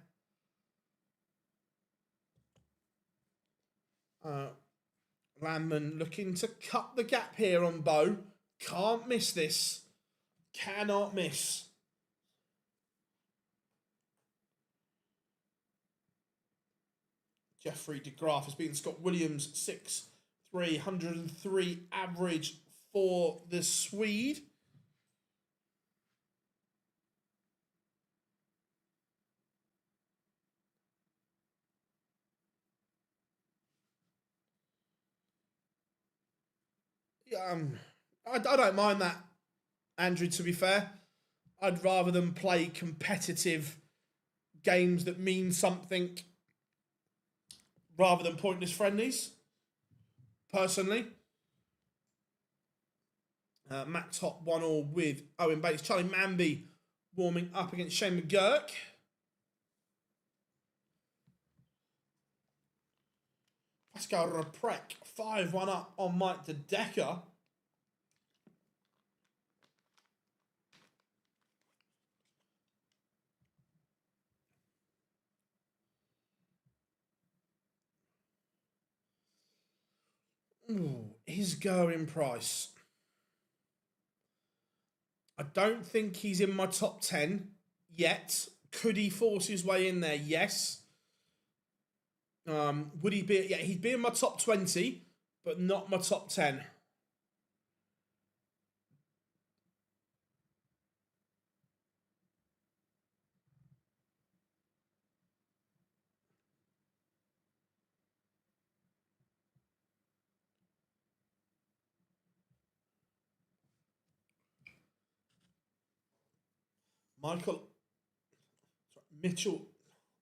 Landman looking to cut the gap here on Bow. Can't miss this. Cannot miss. Jeffrey de Graaf has beaten Scott Williams 6-3, 103 average for the Swede. I don't mind that, Andrew, to be fair. I'd rather than play competitive games that mean something rather than pointless friendlies, personally. Max Hop 1-1 with Owen Bates. Charlie Manby warming up against Shane McGurk. Pascal Reprek 5-1 up on Mike De Decker. Ooh, his going price. I don't think he's in my top 10 yet. Could he force his way in there? Yes. Would he be? Yeah, he'd be in my top 20, but not my top 10.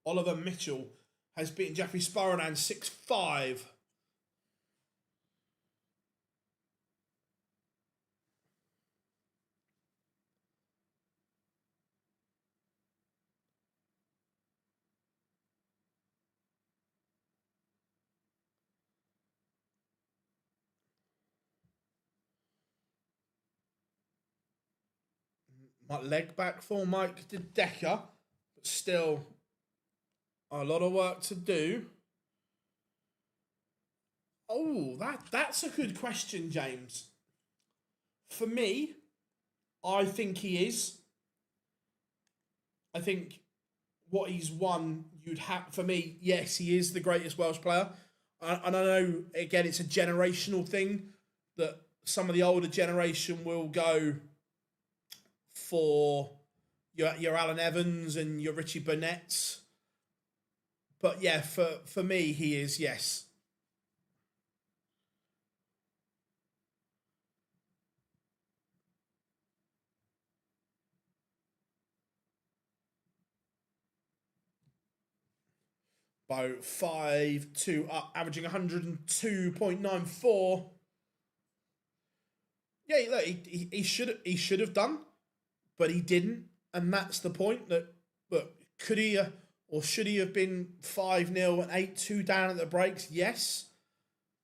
Oliver Mitchell has beaten Jeffrey Sparanan 6-5. My leg back for Mike De Decker, but still a lot of work to do. Oh, that's a good question, James. For me, I think he is. I think what he's won, you'd have, for me, yes, he is the greatest Welsh player. And I know, again, it's a generational thing that some of the older generation will go for your Alan Evans and your Richie Burnett's. But yeah, for me, he is, yes. About 5-2 up, averaging 102.94. Yeah, look, he should have done, but he didn't, and that's the point. That look, could he or should he have been 5-0 and 8-2 down at the breaks? Yes,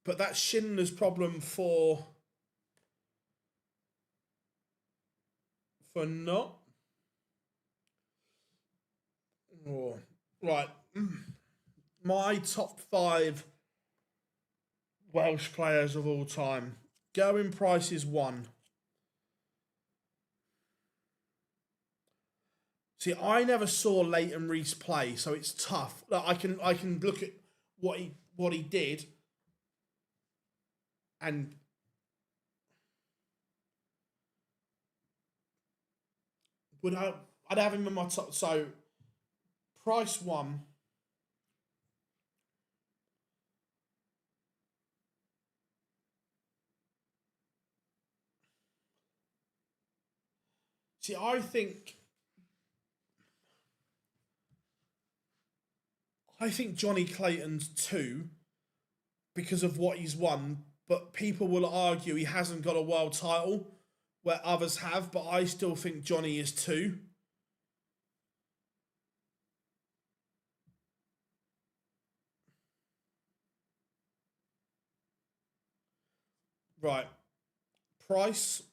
but that's Schindler's problem for not. Oh, right, my top 5 Welsh players of all time. Going price is 1. See, I never saw Leighton Reese play, so it's tough. Like, I can look at what he did, and I'd have him in my top. So price 1. See, I think Johnny Clayton's 2 because of what he's won, but people will argue he hasn't got a world title where others have, but I still think Johnny is 2. Right. Price,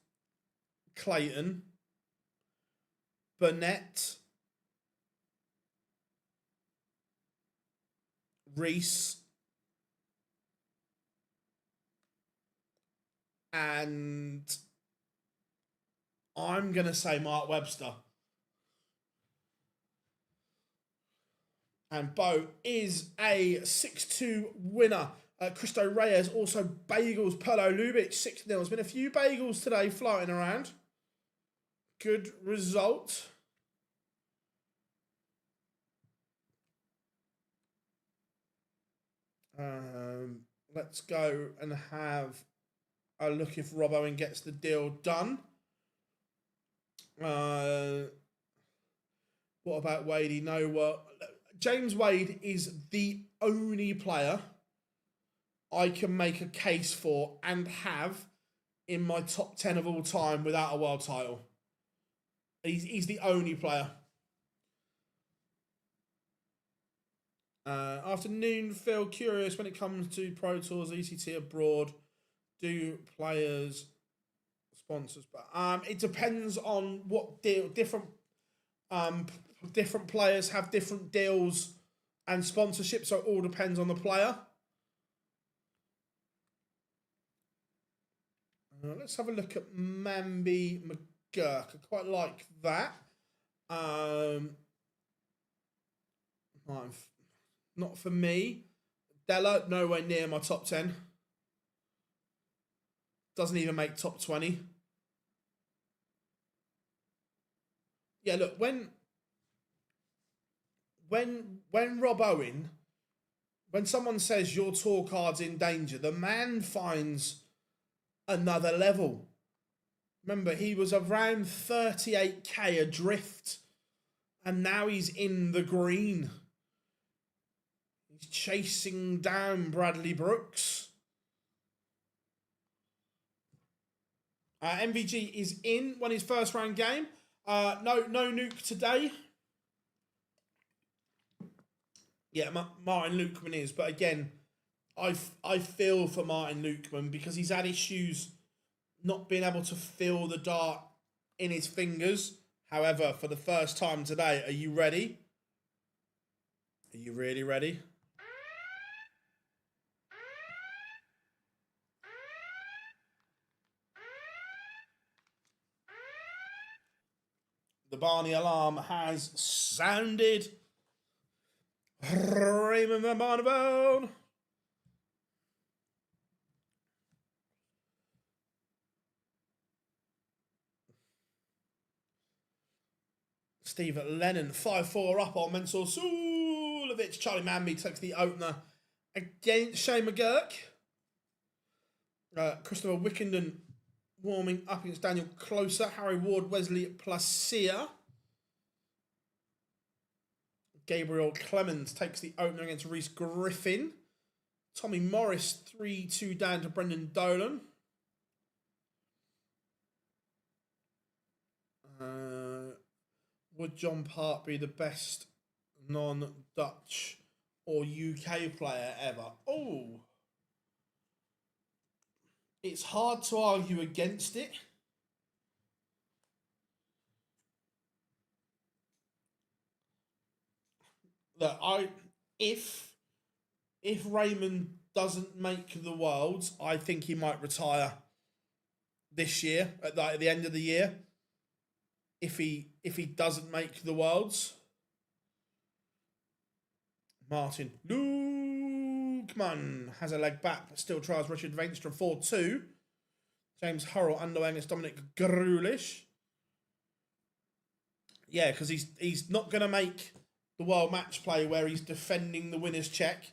Clayton, Burnett, Reese, and I'm going to say Mark Webster. And Bo is a 6-2 winner. Cristo Reyes also bagels Perlo Lubic 6-0. There's been a few bagels today floating around. Good result. Let's go and have a look if Rob Owen gets the deal done. What about Wadey? No, well, James Wade is the only player I can make a case for and have in my top 10 of all time without a world title. He's the only player. Afternoon, Phil. Curious when it comes to Pro Tours, ECT abroad, do players sponsors? But it depends on what deal. Different players have different deals and sponsorships, so it all depends on the player. Let's have a look at Mambi McGurk. I quite like that. Not for me. Della, nowhere near my top 10. Doesn't even make top 20. Yeah, look, when Rob Owen, when someone says your tour card's in danger, the man finds another level. Remember, he was around 38k adrift, and now he's in the green. He's chasing down Bradley Brooks. MVG is in, won his first round game. No nuke today. Yeah, Martin Lukeman is, but again, I feel for Martin Lukeman because he's had issues not being able to feel the dart in his fingers. However, for the first time today, are you ready? Are you really ready? The Barney alarm has sounded. Raymond Van Barneveld. Steve Lennon, 5-4 up on Mensur Sulovic. Charlie Manby takes the opener against Shane McGurk. Christopher Wickenden warming up against Daniel Closer. Harry Ward, Wesley Placia. Gabriel Clemens takes the opener against Reese Griffin. Tommy Morris, 3-2 down to Brendan Dolan. Would John Part be the best non-Dutch or UK player ever? Oh, it's hard to argue against it. That if Raymond doesn't make the Worlds, I think he might retire this year at the end of the year. If he doesn't make the Worlds. Martin Lukeman has a leg back, but still tries Richard Venstra 4-2. James Hurrell underway against Dominic Grulish. Yeah, because he's not going to make the World Match Play where he's defending the winner's check.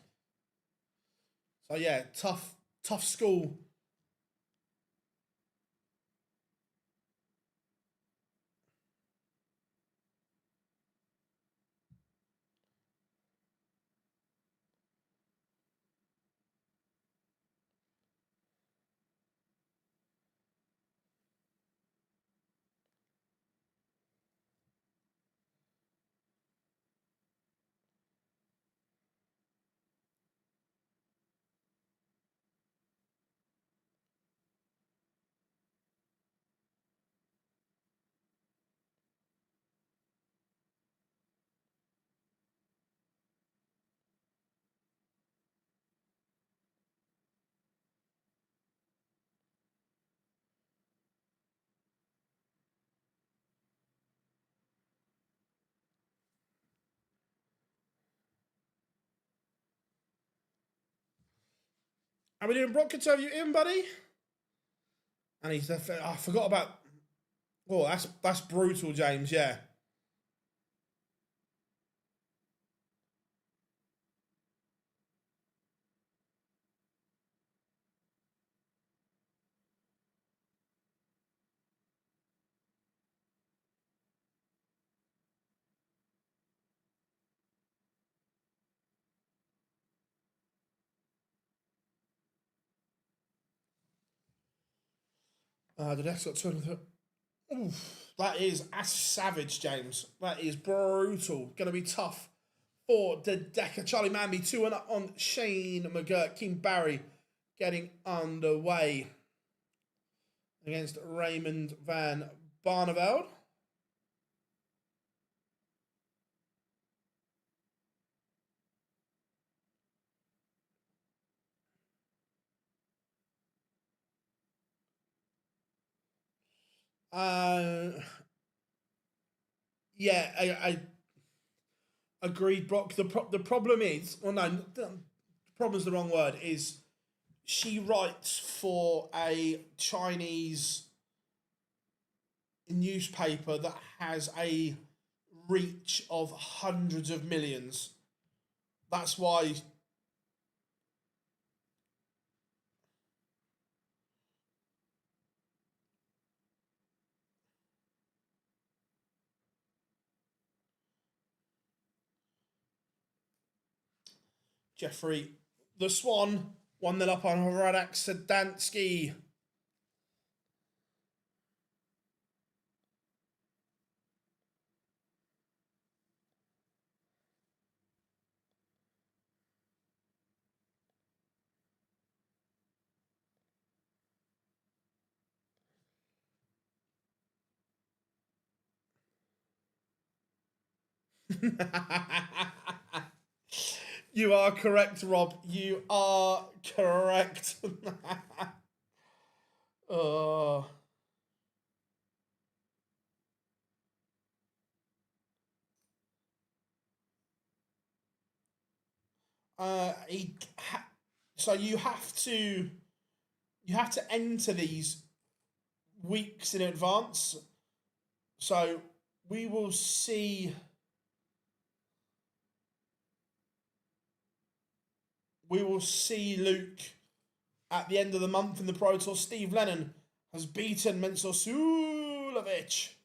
So yeah, tough school. How we doing, Brock? Good to have you in, buddy. And he's I forgot about. Oh, that's brutal, James. Yeah. The next got 200. Oof, that's savage, James. That is brutal. Going to be tough for the Decker. Charlie Manby 2-1 up on Shane McGirt. King Barry getting underway against Raymond van Barneveld. Yeah, I agreed, Brock. The problem is, well, no, the problem's the wrong word. Is she writes for a Chinese newspaper that has a reach of hundreds of millions. That's why. Jeffrey the Swan 1-0 up on Radak Sedansky. You are correct, Rob. You are correct. Oh. So you have to enter these weeks in advance. So we will see. We will see Luke at the end of the month in the Pro Tour. Steve Lennon has beaten Mensur Suljovic.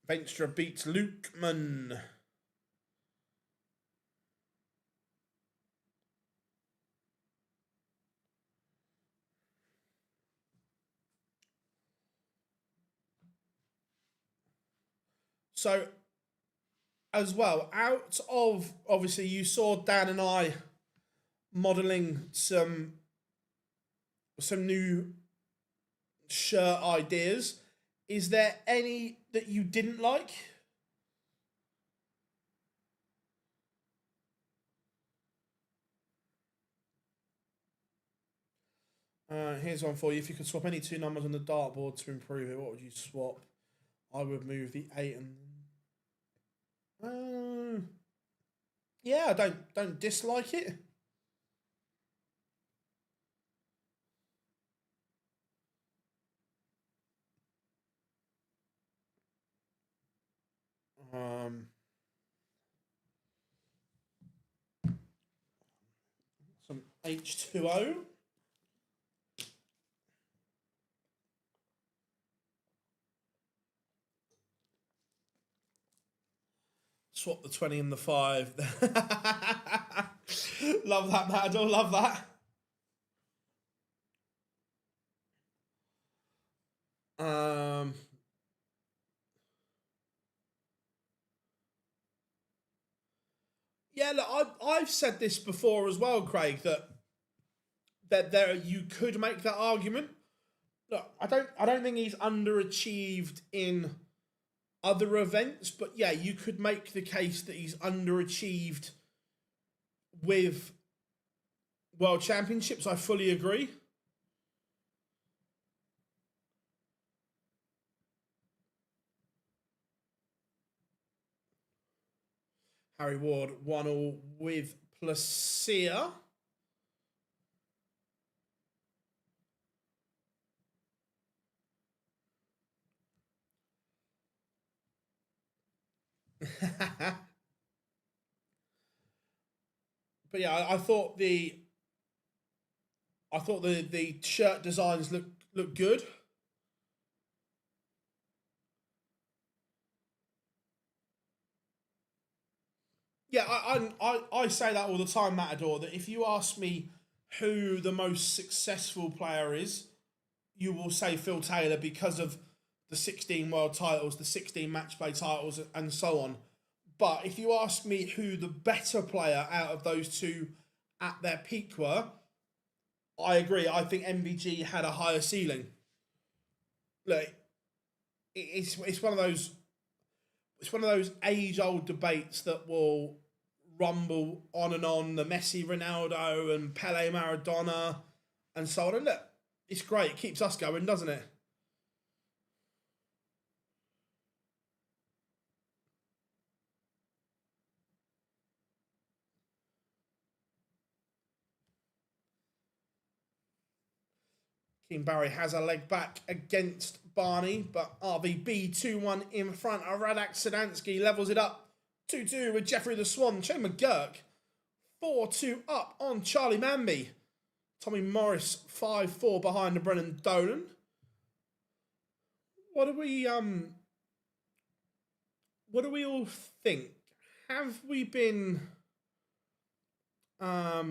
Venstra beats Lukeman. So, as well, out of, obviously, you saw Dan and I modelling some new shirt ideas. Is there any that you didn't like? Here's one for you. If you could swap any two numbers on the dartboard to improve it, what would you swap? I would move the 8 and. Yeah, I don't dislike it. Some H2O. Swap the 20 and the 5. Love that, Matador. Love that. Yeah, look, I've said this before as well, Craig, that there you could make that argument. Look, I don't think he's underachieved in other events, but yeah, you could make the case that he's underachieved with World Championships. I fully agree. Harry Ward 1-1 with Placia. But yeah, I thought the shirt designs look good. Yeah, I say that all the time, Matador, that if you ask me who the most successful player is, you will say Phil Taylor because of the 16 world titles, the 16 match play titles, and so on. But if you ask me who the better player out of those two at their peak were, I agree. I think MVG had a higher ceiling. Look, it's one of those age old debates that will rumble on and on. The Messi, Ronaldo, and Pele, Maradona, and so on. And look, it's great. It keeps us going, doesn't it? King Barry has a leg back against Barney, but RVB 2-1 in front. Radak Sedansky levels it up 2-2 with Jeffrey the Swan. Shane McGurk 4-2 up on Charlie Manby. Tommy Morris 5-4 behind the Brennan Dolan. What do we all think? Have we been a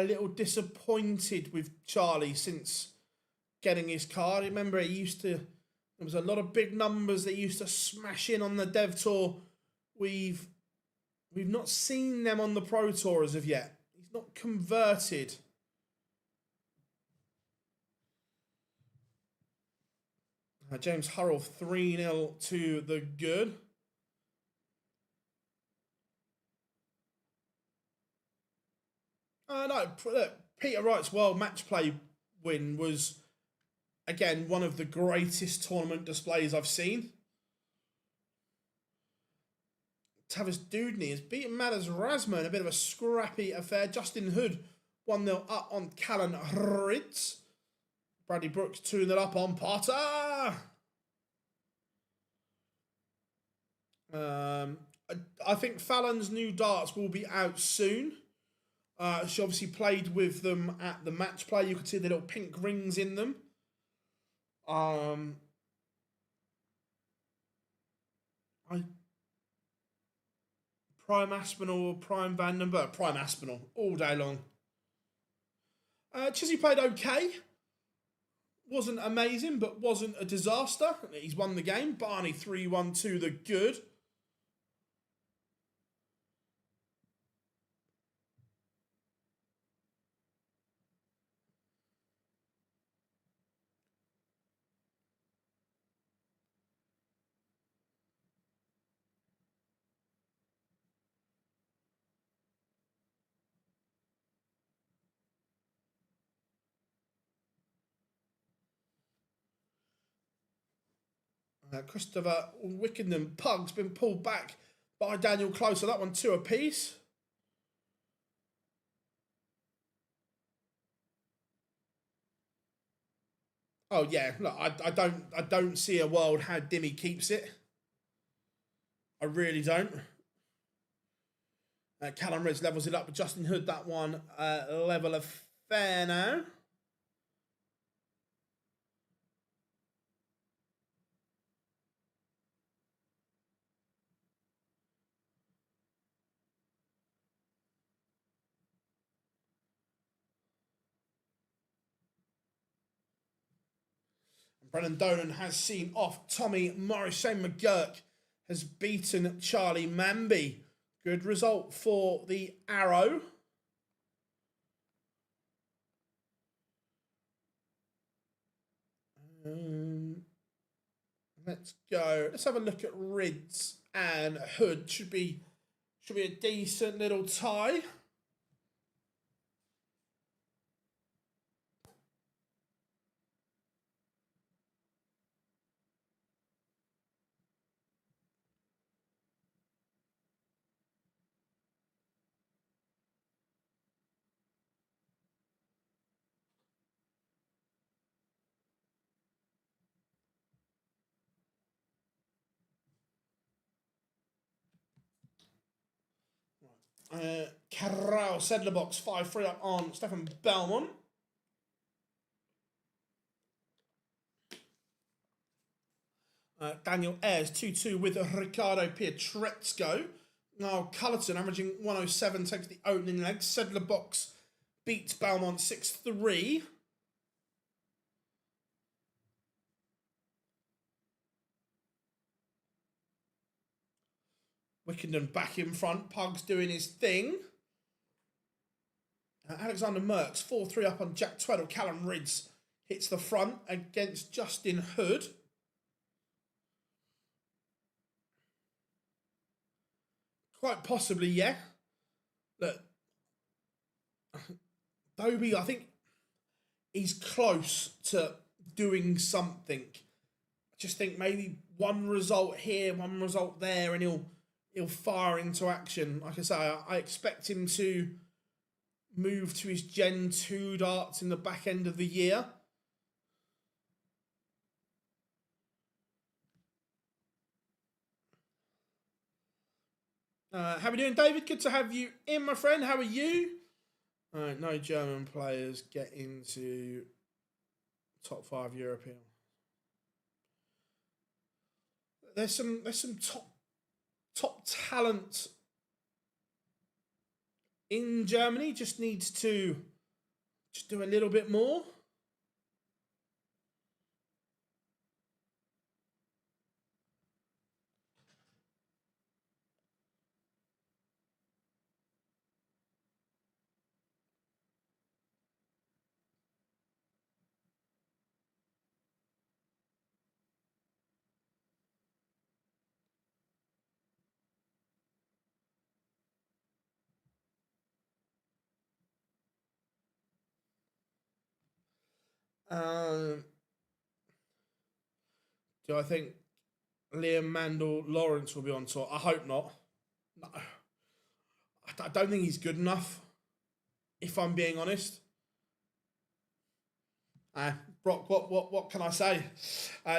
little disappointed with Charlie since getting his card? Remember, there was a lot of big numbers that used to smash in on the Dev Tour. We've not seen them on the Pro Tour as of yet. He's not converted. James Hurrell 3-0 to the good. No, look, Peter Wright's World Match Play win was, again, one of the greatest tournament displays I've seen. Tavis Dudney has beaten Matters Rasma in a bit of a scrappy affair. Justin Hood 1-0 up on Callan Ritz. Bradley Brooks 2-0 up on Potter. I think Fallon's new darts will be out soon. She obviously played with them at the match play. You could see the little pink rings in them. Prime Aspinall, Prime Vandenberg, Prime Aspinall all day long. Chizzy played okay. Wasn't amazing, but wasn't a disaster. He's won the game. Barney 3-1 to the good. Christopher Wickenham Pug's been pulled back by Daniel Closer. That one 2 apiece. Oh yeah, look, I don't see a world how Dimmy keeps it. I really don't. Callum Ritz levels it up with Justin Hood. That one level of fair now. Brennan Dolan has seen off Tommy Morris. Shane McGurk has beaten Charlie Manby. Good result for the Arrow. Let's go. Let's have a look at Rids and Hood. Should be a decent little tie. Carral Sedler box 5-3 up on Stefan Belmont. Daniel Ayres 2-2 with Ricardo Pietrezco. Now Cullerton averaging 107 takes the opening leg. Sedler box beats Belmont 6-3. Wickenden back in front. Pug's doing his thing. Alexander Merckx 4-3 up on Jack Tweddle. Callum Ridds hits the front against Justin Hood. Quite possibly, yeah. Look, Dobie, I think he's close to doing something. I just think maybe one result here, one result there, and he'll fire into action. Like I say, I expect him to move to his Gen 2 darts in the back end of the year. How are we doing, David? Good to have you in, my friend. How are you? No German players get into top 5 European. There's some top talent in Germany. Just needs to just do a little bit more. Do I think Liam Mandel Lawrence will be on tour? I hope not. No. I don't think he's good enough, if I'm being honest. Brock, what can I say?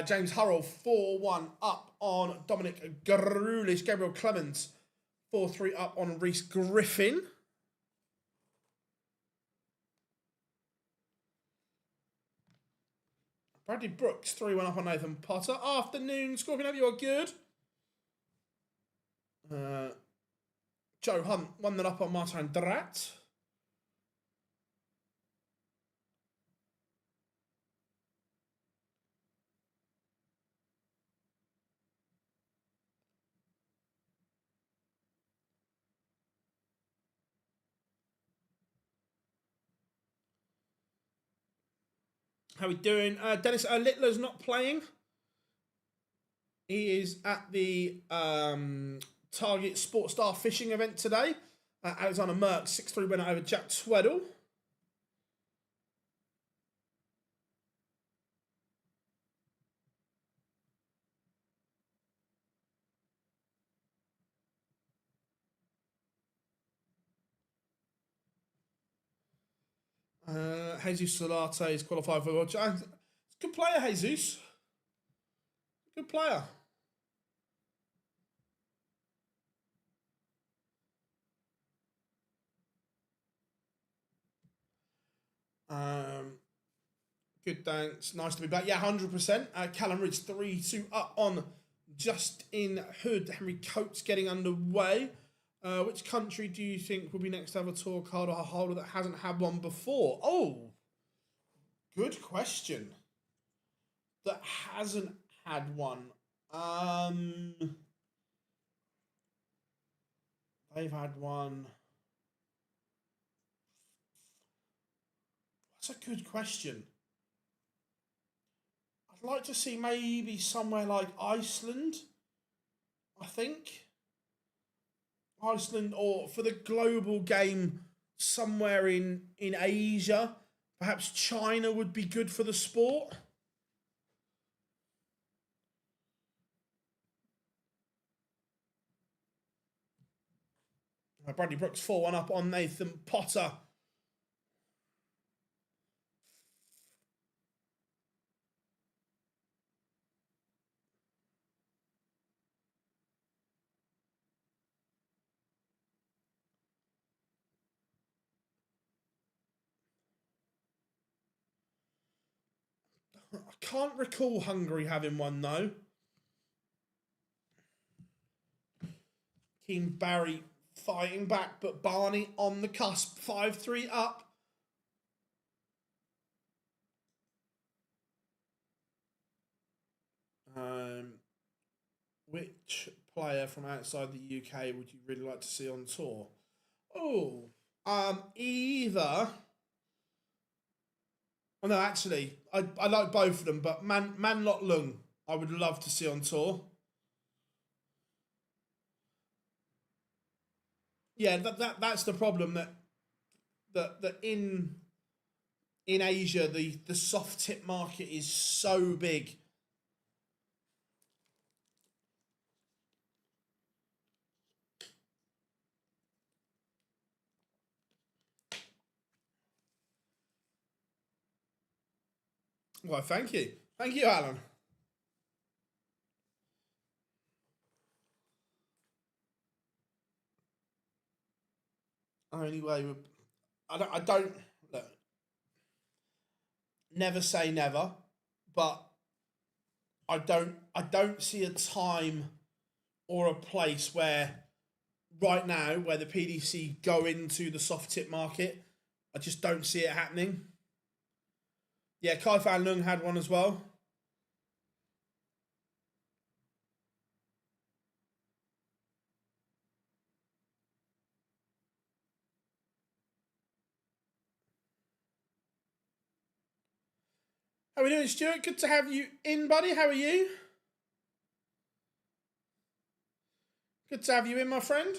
James Hurrell 4-1 up on Dominic Grulish. Gabriel Clemens 4-3 up on Reese Griffin. Bradley Brooks 3-1 up on Nathan Potter. Afternoon, Scorpion, hope you are good. Joe Hunt 1-0 up on Martin Drat. How we doing? Dennis Littler's not playing. He is at the Target Sports Star Fishing event today. Alexander Merckx 6-3 winner over Jack Tweddle. Jesus Solarte is qualified for the World Championship. Good player, Jesus. Good player. Good, thanks. Nice to be back. Yeah, 100%. Callum Ridge 3-2 up on Justin Hood. Henry Coates getting underway. Which country do you think will be next to have a tour card or a holder that hasn't had one before? Oh, good question. That hasn't had one. They've had one. That's a good question. I'd like to see maybe somewhere like Iceland, I think. Iceland, or for the global game, somewhere in Asia. Perhaps China would be good for the sport. Bradley Brooks 4-1 up on Nathan Potter. can't recall Hungary having one, though. Keane Barry fighting back, but Barney on the cusp. 5-3 up. Which player from outside the UK would you really like to see on tour? Oh, either. Oh, no, actually, I like both of them, but Man Lot Lung, I would love to see on tour. Yeah, that's the problem that in Asia the soft tip market is so big. Well, thank you, Alan. Anyway, I don't look, never say never, but I don't see a time or a place where right now where the PDC go into the soft tip market. I just don't see it happening. Yeah, Kai Fan Lung had one as well. How are we doing, Stuart? Good to have you in, buddy. How are you? Good to have you in, my friend.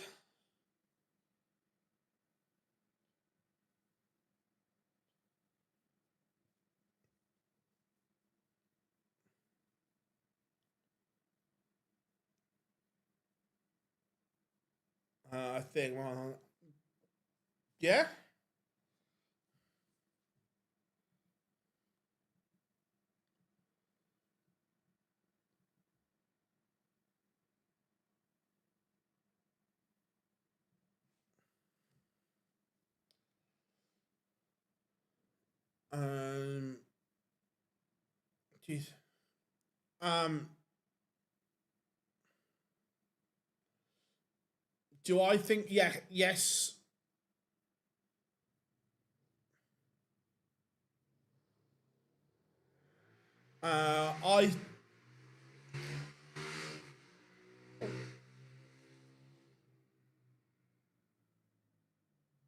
I think, well, yeah. Jeez. Um, do I think? Yeah, yes. I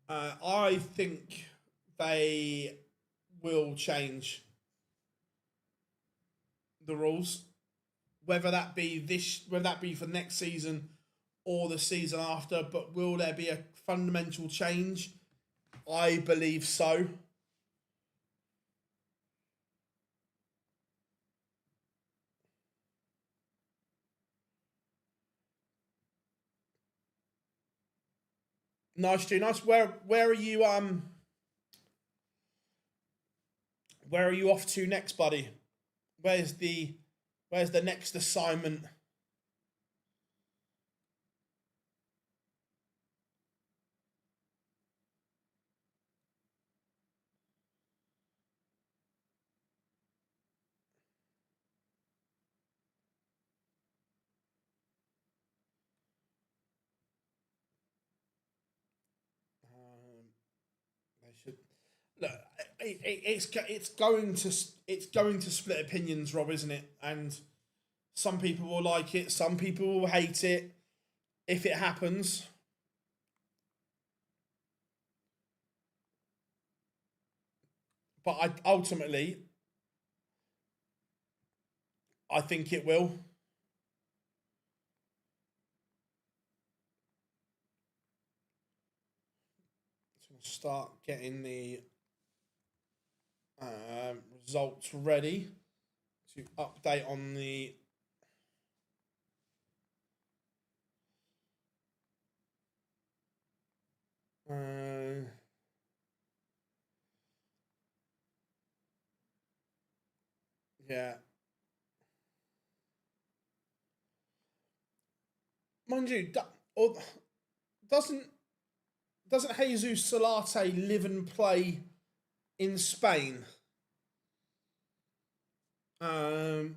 I think they will change the rules, whether that be for next season or the season after. But will there be a fundamental change? I believe so. Nice, Stu. Nice. Where are you? Where are you off to next, buddy? Where's the Where's the next assignment? They should look. It's going to split opinions, Rob, isn't it? And some people will like it, some people will hate it. If it happens, but ultimately, I think it will. Start getting the results ready to update on the yeah. Mind you, doesn't Jesus Solarte live and play in Spain? Charlie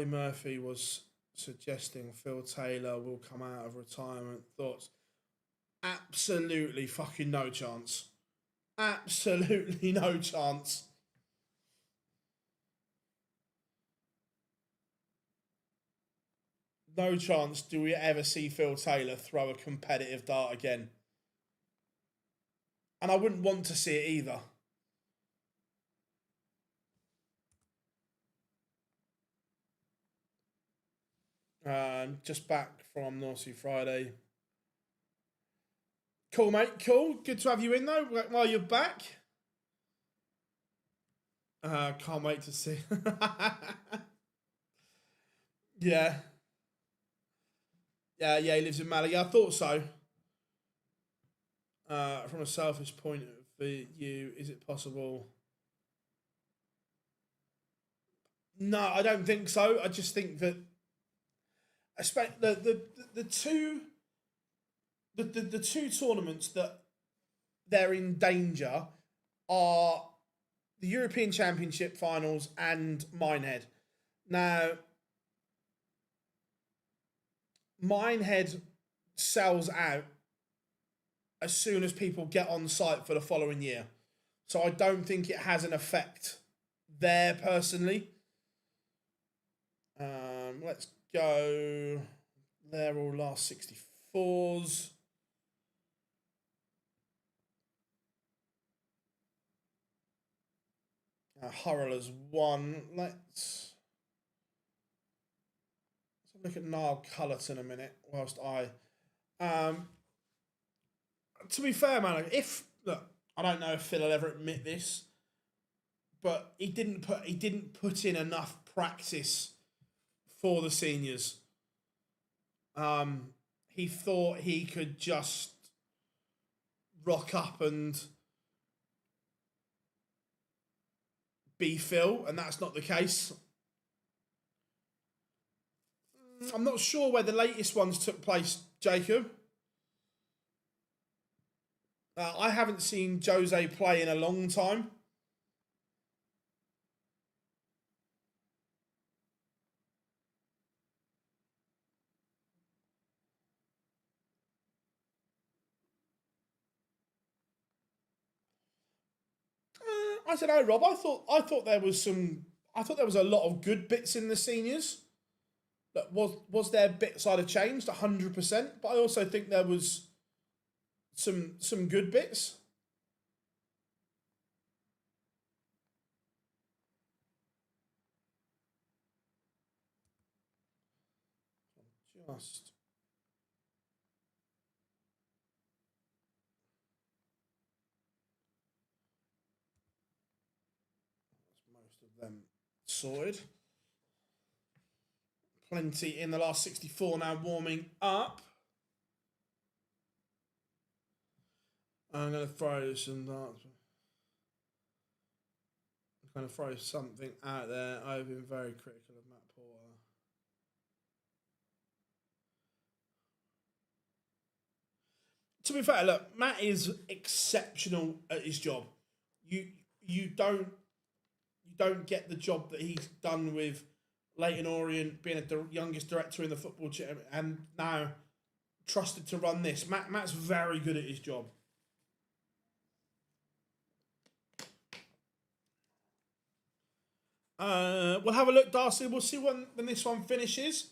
Murphy was suggesting Phil Taylor will come out of retirement. Thoughts? Absolutely fucking no chance. Absolutely no chance. No chance do we ever see Phil Taylor throw a competitive dart again. And I wouldn't want to see it either. Just back from Naughty Friday. Cool, mate. Cool. Good to have you in, though, while you're back. Can't wait to see. Yeah. Yeah, he lives in Malaga. I thought so. From a selfish point of view, is it possible? No, I don't think so. I just think that the two tournaments that they're in danger are the European Championship finals and Minehead. Now, Minehead sells out as soon as people get on site for the following year. So I don't think it has an effect there personally. Let's go. They're all last 64s. Hurrell's won. Let's look at Niall Cullerton a minute whilst I. To be fair, man, look, I don't know if Phil will ever admit this, but he didn't put in enough practice for the seniors. He thought he could just rock up and be Phil, and that's not the case. I'm not sure where the latest ones took place, Jacob. I haven't seen Jose play in a long time. I don't know, Rob. I thought there was a lot of good bits in the seniors. That was there bits I'd have changed 100%, but I also think there was some good bits. Just most of them sorted. Plenty in the last 64 now warming up. I'm going to throw some darts. I'm going to throw something out there. I've been very critical of Matt Porter. To be fair, look, Matt is exceptional at his job. You don't get the job that he's done with Leighton Orient, being the youngest director in the football chair, and now trusted to run this. Matt's very good at his job. We'll have a look, Darcy. We'll see when this one finishes.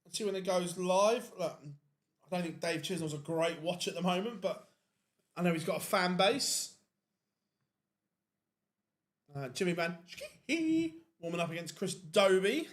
Let's see when it goes live. Look, I don't think Dave Chisnell's a great watch at the moment, but I know he's got a fan base. Jimmy Van warming up against Chris Dobie.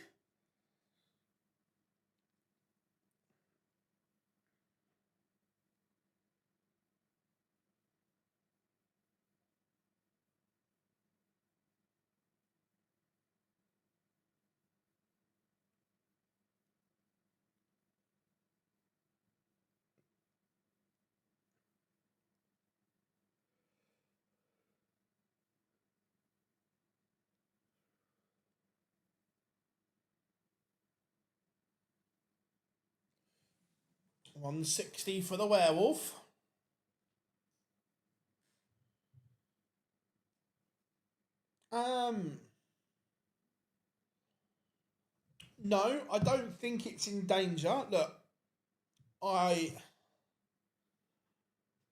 $160 for the werewolf. Um, no, I don't think it's in danger. Look, I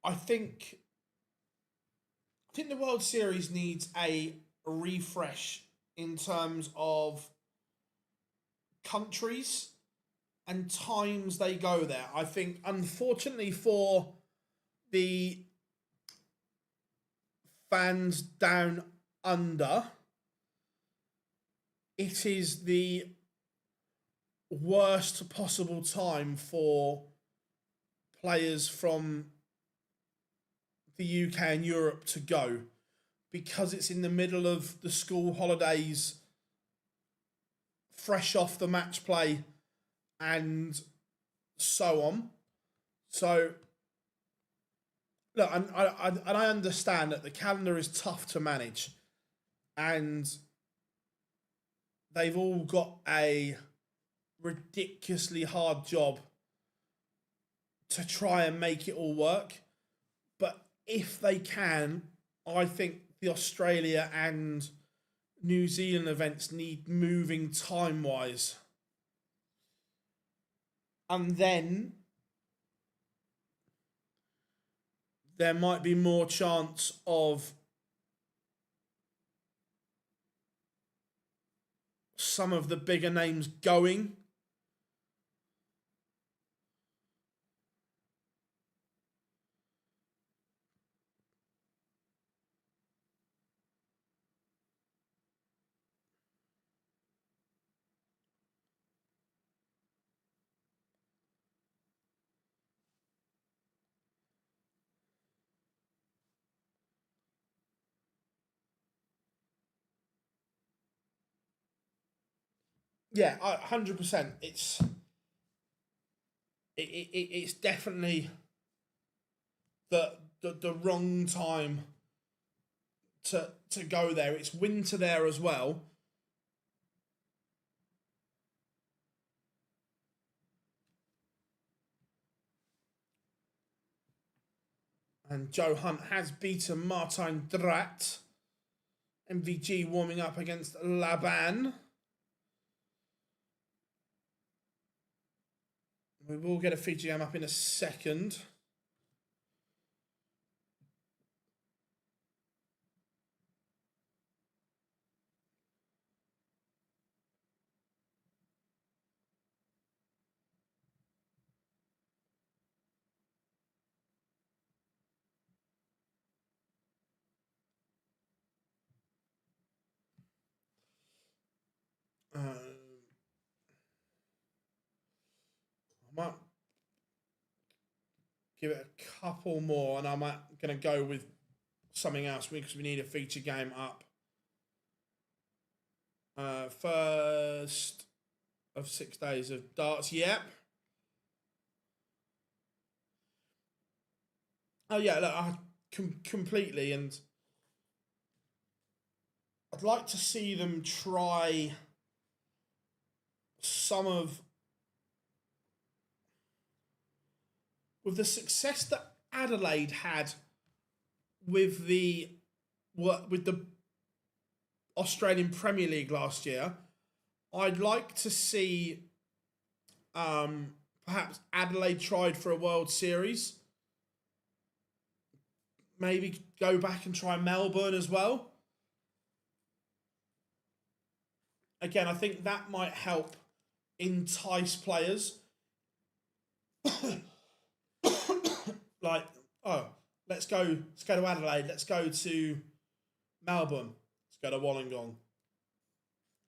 I think I think the World Series needs a refresh in terms of countries and times they go there. I think, unfortunately, for the fans down under, it is the worst possible time for players from the UK and Europe to go, because it's in the middle of the school holidays, fresh off the match play, and so on. So, look, I understand that the calendar is tough to manage, and they've all got a ridiculously hard job to try and make it all work. But if they can, I think the Australia and New Zealand events need moving time wise. And then there might be more chance of some of the bigger names going. Yeah, 100%. It's definitely the wrong time to go there. It's winter there as well. And Joe Hunt has beaten Martin Drat. MVG warming up against Laban. We will get a feature game up in a second. I might give it a couple more, and I'm going to go with something else because we need a feature game up. First of 6 days of darts. Yep. Oh yeah, look, completely, and I'd like to see them try some of, with the success that Adelaide had with the Australian Premier League last year. I'd like to see perhaps Adelaide tried for a World Series. Maybe go back and try Melbourne as well. Again, I think that might help entice players. Like, oh, let's go to Adelaide, let's go to Melbourne, let's go to Wollongong.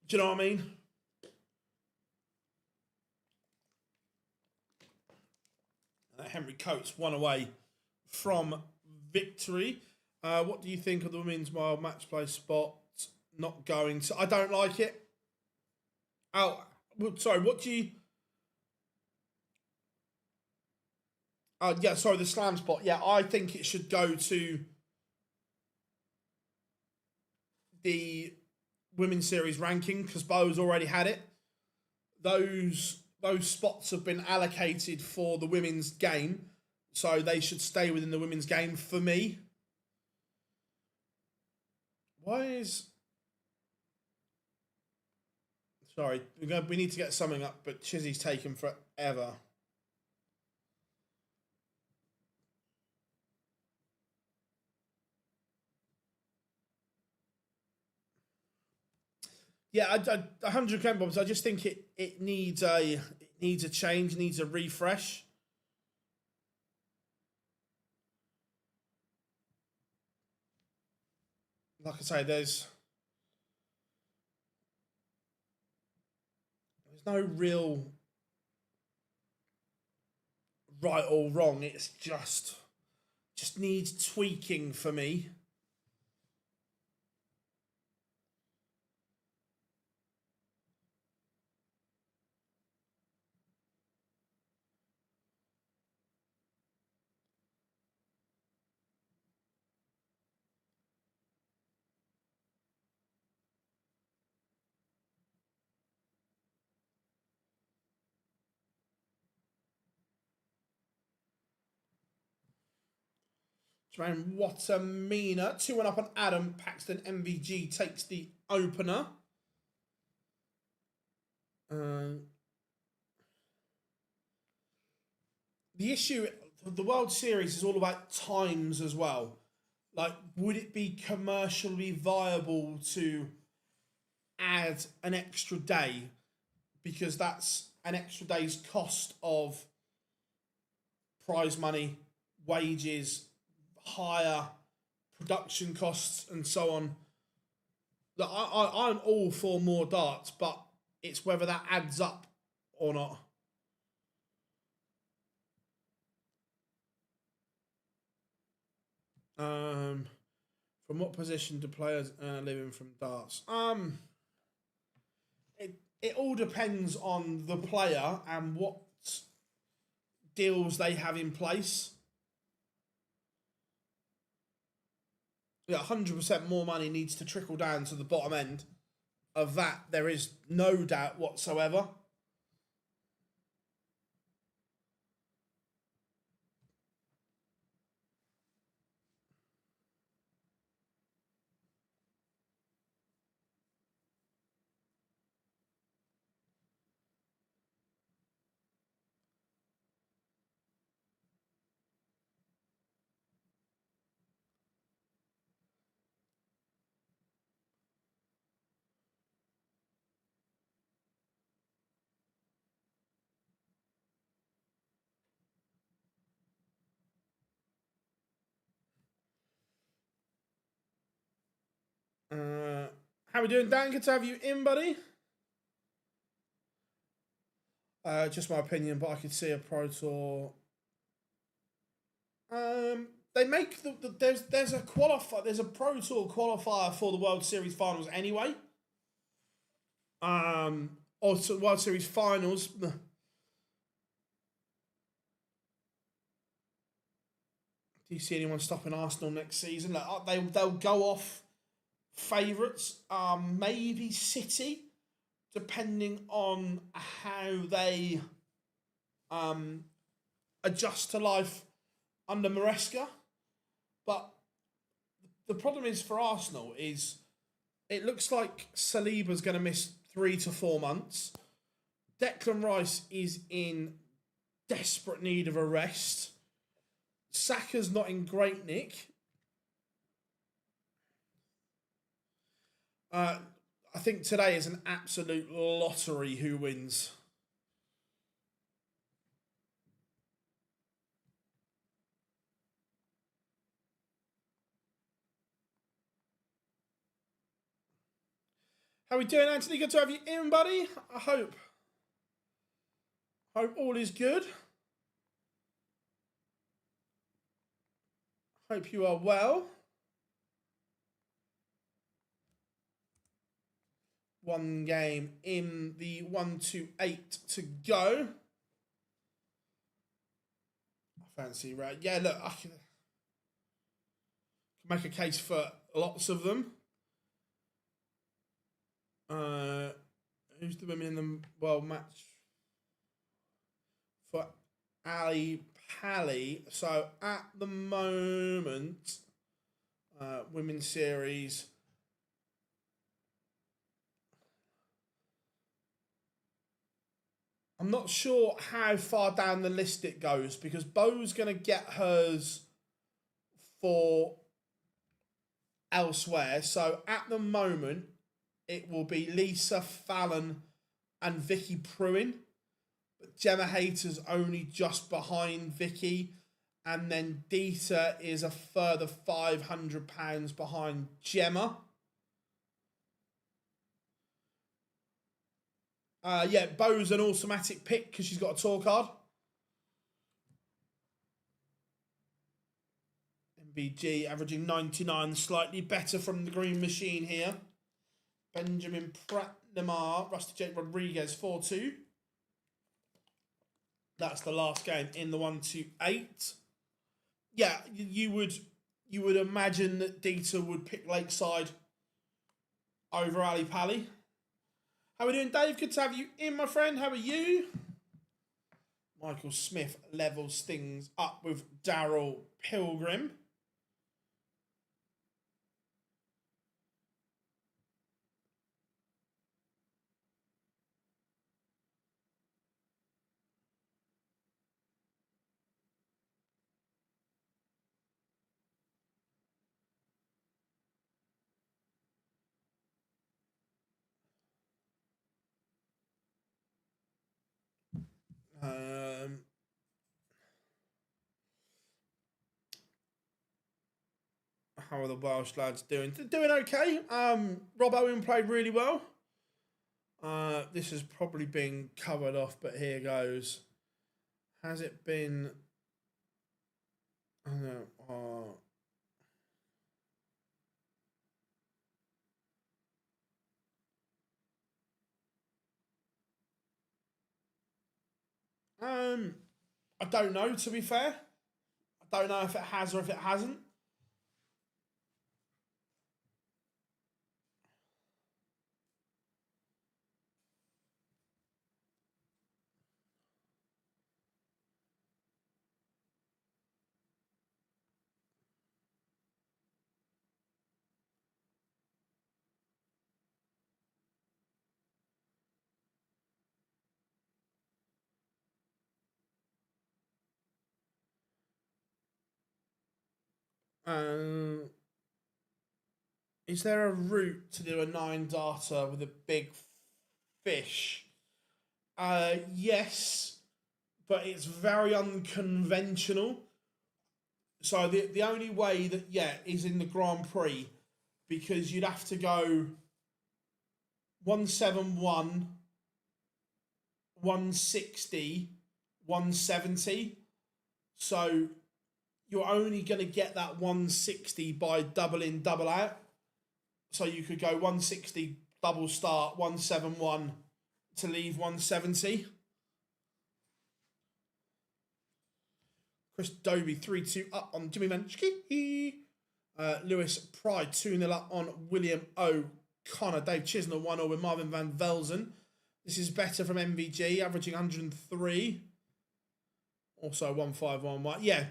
Do you know what I mean? Henry Coates won away from victory. What do you think of the women's wild match play spot not going to? I don't like it. Oh, sorry. What do you? Yeah, sorry. The slam spot. Yeah, I think it should go to the women's series ranking because Bo's already had it. Those spots have been allocated for the women's game, so they should stay within the women's game for me. Why is Sorry, we need to get something up, but Chizzy's taken forever. Yeah, 100 Chem Bombs. I just think it needs a change, needs a refresh. Like I say, there's no real right or wrong. It's just needs tweaking for me. Jermaine Watamina, 2-1 up on Adam. Paxton MVG takes the opener. The issue, the World Series is all about times as well. Like, would it be commercially viable to add an extra day? Because that's an extra day's cost of prize money, wages, higher production costs, and so on. Look, I'm all for more darts, but it's whether that adds up or not. From what position do players earn a living from darts? It all depends on the player and what deals they have in place. Yeah, 100% more money needs to trickle down to the bottom end. Of that, there is no doubt whatsoever. How we doing, Dan? Good to have you in, buddy. Just my opinion, but I could see a Pro Tour. They make there's a Pro Tour qualifier for the World Series finals anyway. Also World Series finals. Do you see anyone stopping Arsenal next season? Like, they'll go off favourites. Maybe City, depending on how they adjust to life under Maresca. But the problem is for Arsenal is it looks like Saliba's going to miss 3 to 4 months. Declan Rice is in desperate need of a rest. Saka's not in great nick. I think today is an absolute lottery who wins. How we doing, Anthony? Good to have you in, buddy. I hope all is good. Hope you are well. One game in the 1-2-8 to go. I fancy, right? Yeah, look, I can make a case for lots of them. Who's the women in the world match for Ali Pally? So at the moment, women's series. I'm not sure how far down the list it goes because Bo's going to get hers for elsewhere. So at the moment, it will be Lisa Fallon and Vicky Pruin. But Gemma Hayter's only just behind Vicky. And then Dieter is a further £500 behind Gemma. Yeah, Bo's an automatic pick because she's got a tour card. MBG averaging 99, slightly better from the green machine here. Benjamin Pratt-Namar, Rusty Jake Rodriguez 4-2. That's the last game in the 1-2-8. Yeah, you would imagine that Dieter would pick Lakeside over Ali Pally. How are we doing, Dave? Good to have you in, my friend. How are you? Michael Smith levels things up with Daryl Pilgrim. How are the Welsh lads doing? They're doing okay. Rob Owen played really well. This has probably been covered off, but here goes. Has it been? I don't know. I don't know, to be fair. I don't know if it has or if it hasn't. Is there a route to do a 9 darter with a big fish? Yes, but it's very unconventional. So the only way that, is in the Grand Prix, because you'd have to go 171, 160, 170. So you're only going to get that 160 by double in, double out. So you could go 160, double start, 171 to leave 170. Chris Dobie 3-2 up on Jimmy Manchke. Lewis Pride 2-0 up on William O'Connor. Dave Chisnell 1-0 with Marvin Van Velzen. This is better from MVG, averaging 103. Also 1-5-1-1. Yeah.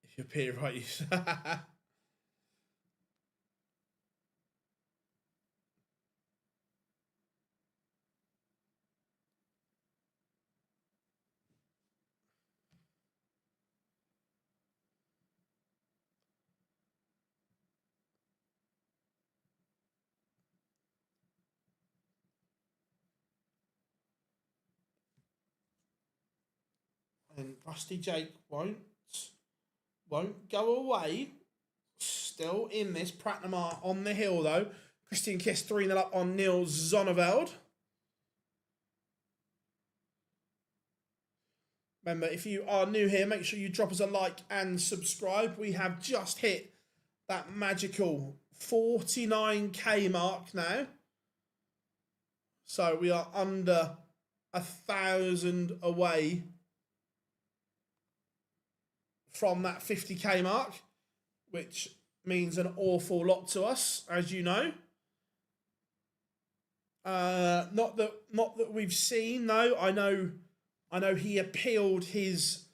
If you appear right, you and Rusty Jake won't go away. Still in this. Prattnamar on the hill, though. Christian Kiss 3-0 up on Neil Zonneveld. Remember, if you are new here, make sure you drop us a like and subscribe. We have just hit that magical 49k mark now. So we are under 1,000 away from that 50k mark, which means an awful lot to us, as you know. Not that we've seen, though. I know he appealed his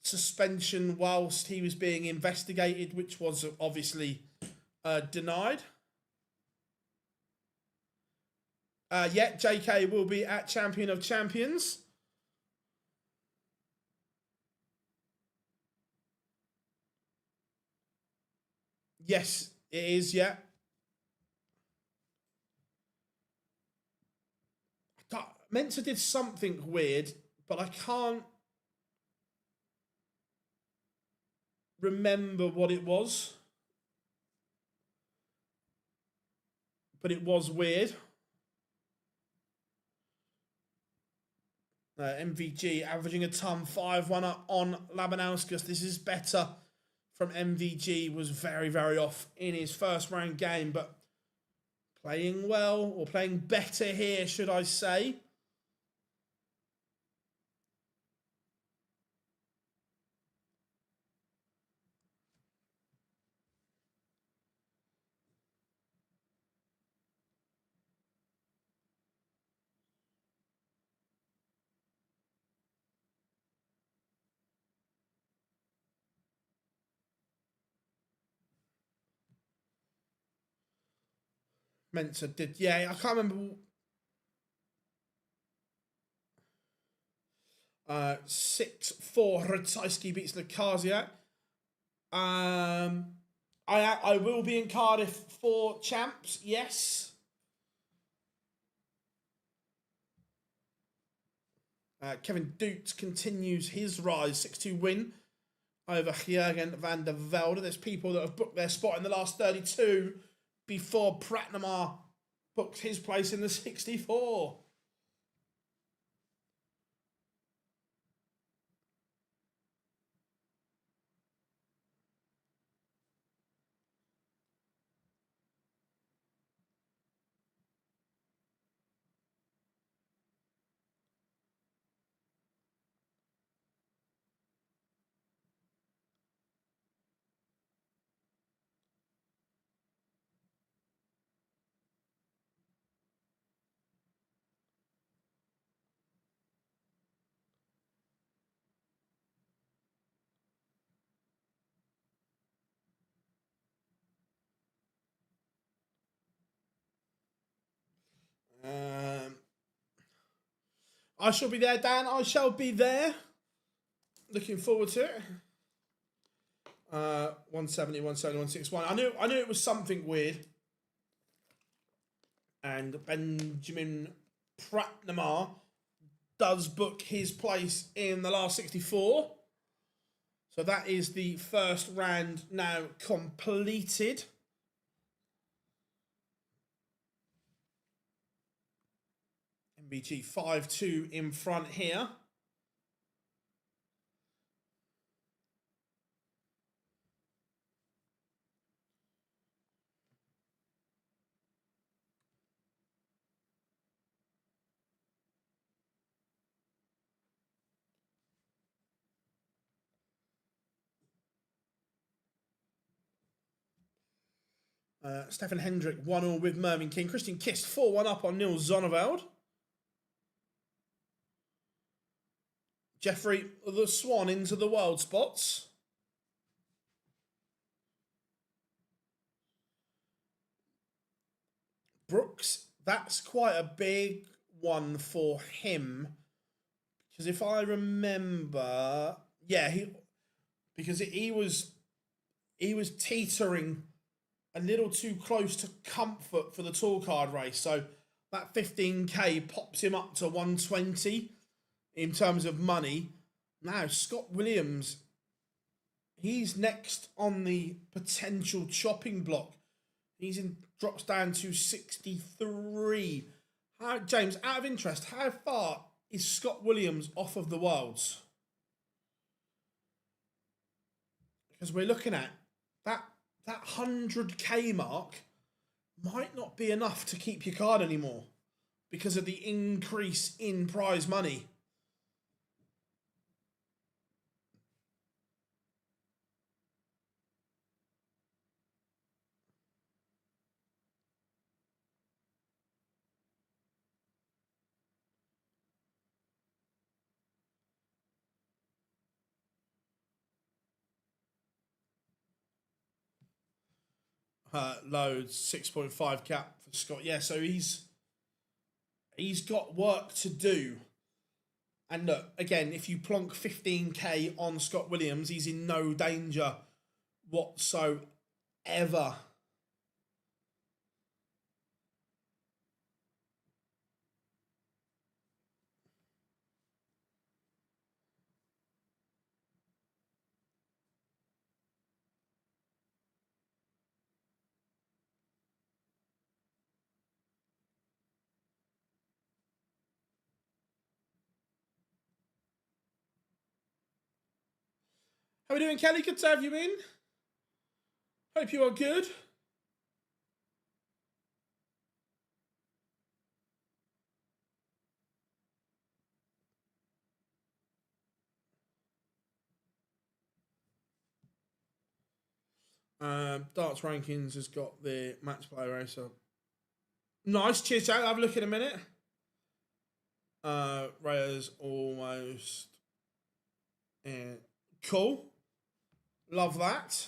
suspension whilst he was being investigated, which was obviously denied. Yeah, JK will be at Champion of Champions. Yes, it is, yeah. Mensa did something weird, but I can't remember what it was. But it was weird. MVG averaging a ton, 5-1 up on Labanauskas. This is better from MVG. Was very, very off in his first round game, but playing well, or playing better here, should I say. Mensa did, yeah, I can't remember. 6-4, Ratajski beats Lukasiak. I will be in Cardiff for champs, yes. Kevin Doot continues his rise, 6-2 win over Jurgen van der Velde. There's people that have booked their spot in the last 32 before Pratnamar booked his place in the 64. I shall be there, Dan. I shall be there. Looking forward to it. 170, 170, 161. I knew it was something weird. And Benjamin Pratnamar does book his place in the last 64. So that is the first round now completed. MBG 5-2 in front here. Stefan Hendrick 1-1 with Mervyn King. Christian Kist 4-1 up on Niels Zonneveld. Jeffrey the Swan into the world spots. Brooks, that's quite a big one for him. Because if I remember, yeah, he was teetering a little too close to comfort for the tour card race. So that 15k pops him up to 120 in terms of money. Now, Scott Williams, he's next on the potential chopping block. Drops down to 63. James, out of interest, how far is Scott Williams off of the Worlds? Because we're looking at that 100k mark might not be enough to keep your card anymore because of the increase in prize money. Loads, 6.5 cap for Scott. Yeah, so he's He's got work to do. And look, again, if you plonk 15k on Scott Williams, he's in no danger whatsoever. How are we doing, Kelly? Good to have you in. Hope you are good. Darts Rankings has got the match play racer. Nice, cheers, chat. Have a look in a minute. Raya's almost in. Cool. Love that.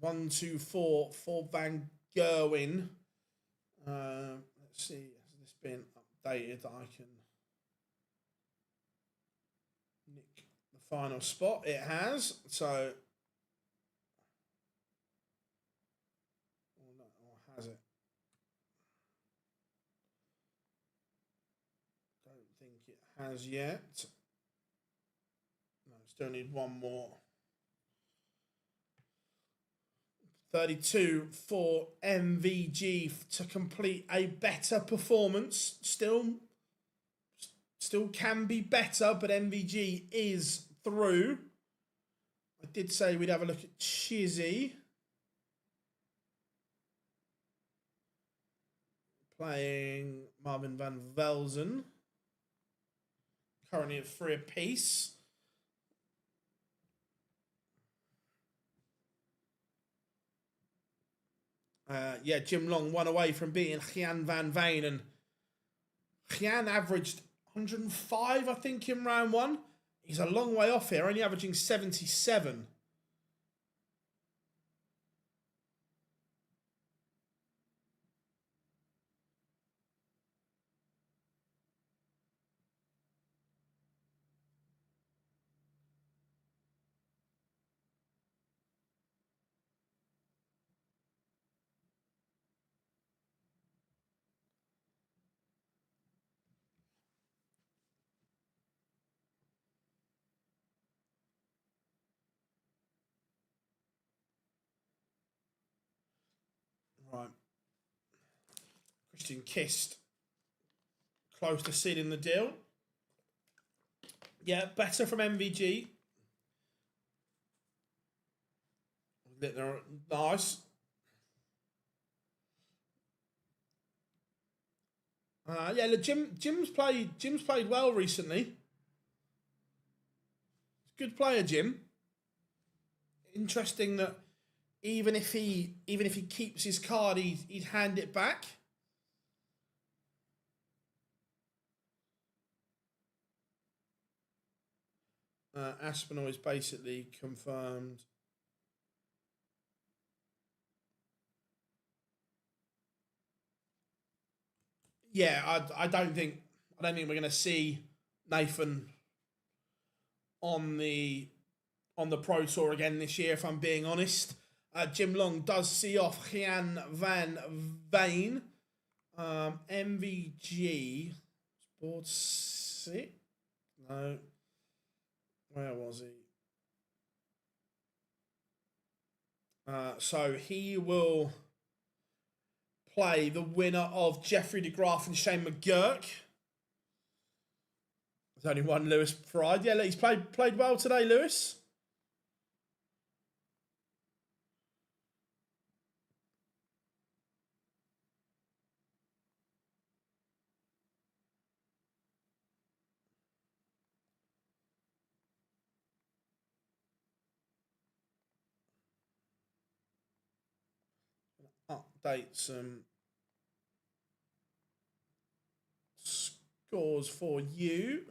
1, 2, 4 for Van Gerwen. Let's see, has this been updated that I can nick the final spot? It has. So, or has it? Don't think it has yet. No, still need one more. 32 for MVG to complete a better performance. Still can be better, but MVG is through. I did say we'd have a look at Chizzy. Playing Marvin van Velzen. Currently at 3 apiece. Yeah, Jim Long 1 away from beating Gian van Veen, and Gian averaged 105, I think, in round 1. He's a long way off here, only averaging 77. Right. Christian Kist close to sealing the deal. Yeah, better from MVG. Nice. Yeah, look, Jim's played well recently. Good player, Jim. Interesting that even if he keeps his card, he'd hand it back. Aspinall is basically confirmed. Yeah, I don't think we're going to see Nathan on the Pro Tour again this year, if I'm being honest. Jim Long does see off Gian van Veen. MVG board 6. No, where was he? So he will play the winner of Jeffrey de Graaf and Shane McGurk. There's only one Lewis Pride. Yeah, he's played well today, Lewis. Update some scores for you.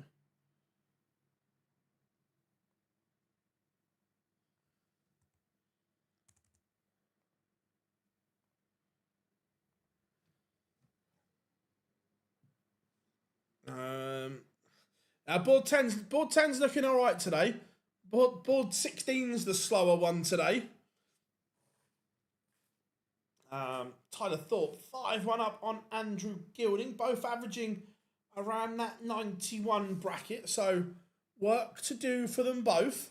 Board 10's looking all right today. Board 16's the slower one today. Tyler Thorpe, 5-1 up on Andrew Gilding, both averaging around that 91 bracket. So work to do for them both.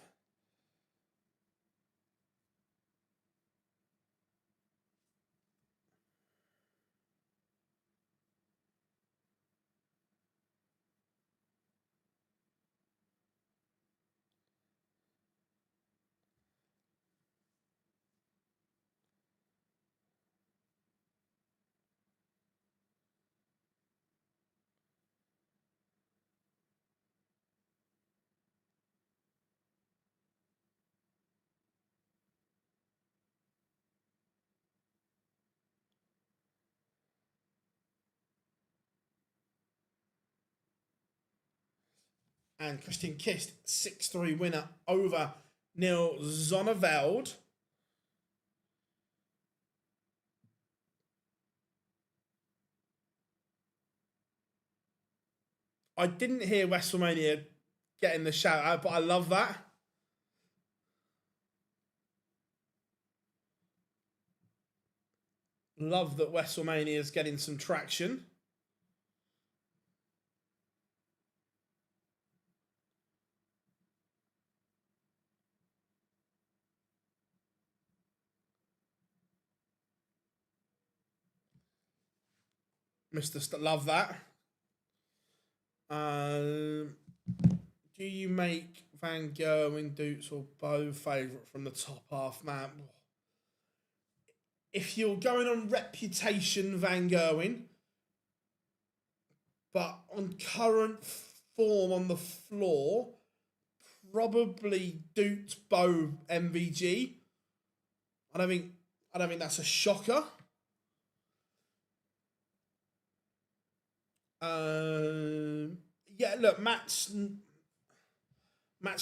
And Christian Kist, 6-3 winner over Neil Zonneveld. I didn't hear WrestleMania getting the shout out, but I love that. Love that WrestleMania is getting some traction. Love that. Do you make Van Gogh and Dukes or Bo favourite from the top half, man? If you're going on reputation, Van Gerwen, but on current form on the floor, probably Dukes, Bo, MVG. I don't think that's a shocker. Yeah, look, Matt's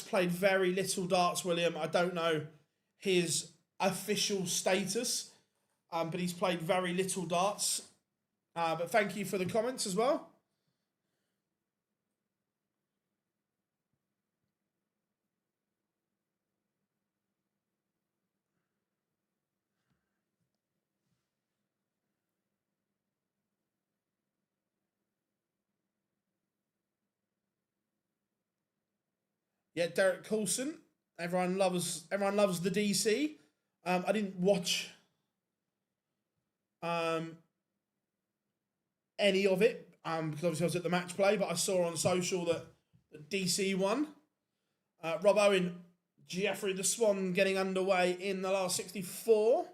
played very little darts, William. I don't know his official status, but he's played very little darts. But thank you for the comments as well. Yeah, Derek Coulson. Everyone loves the DC. I didn't watch any of it because obviously I was at the match play, but I saw on social that DC won. Rob Owen, Jeffrey the Swan getting underway in the last 64.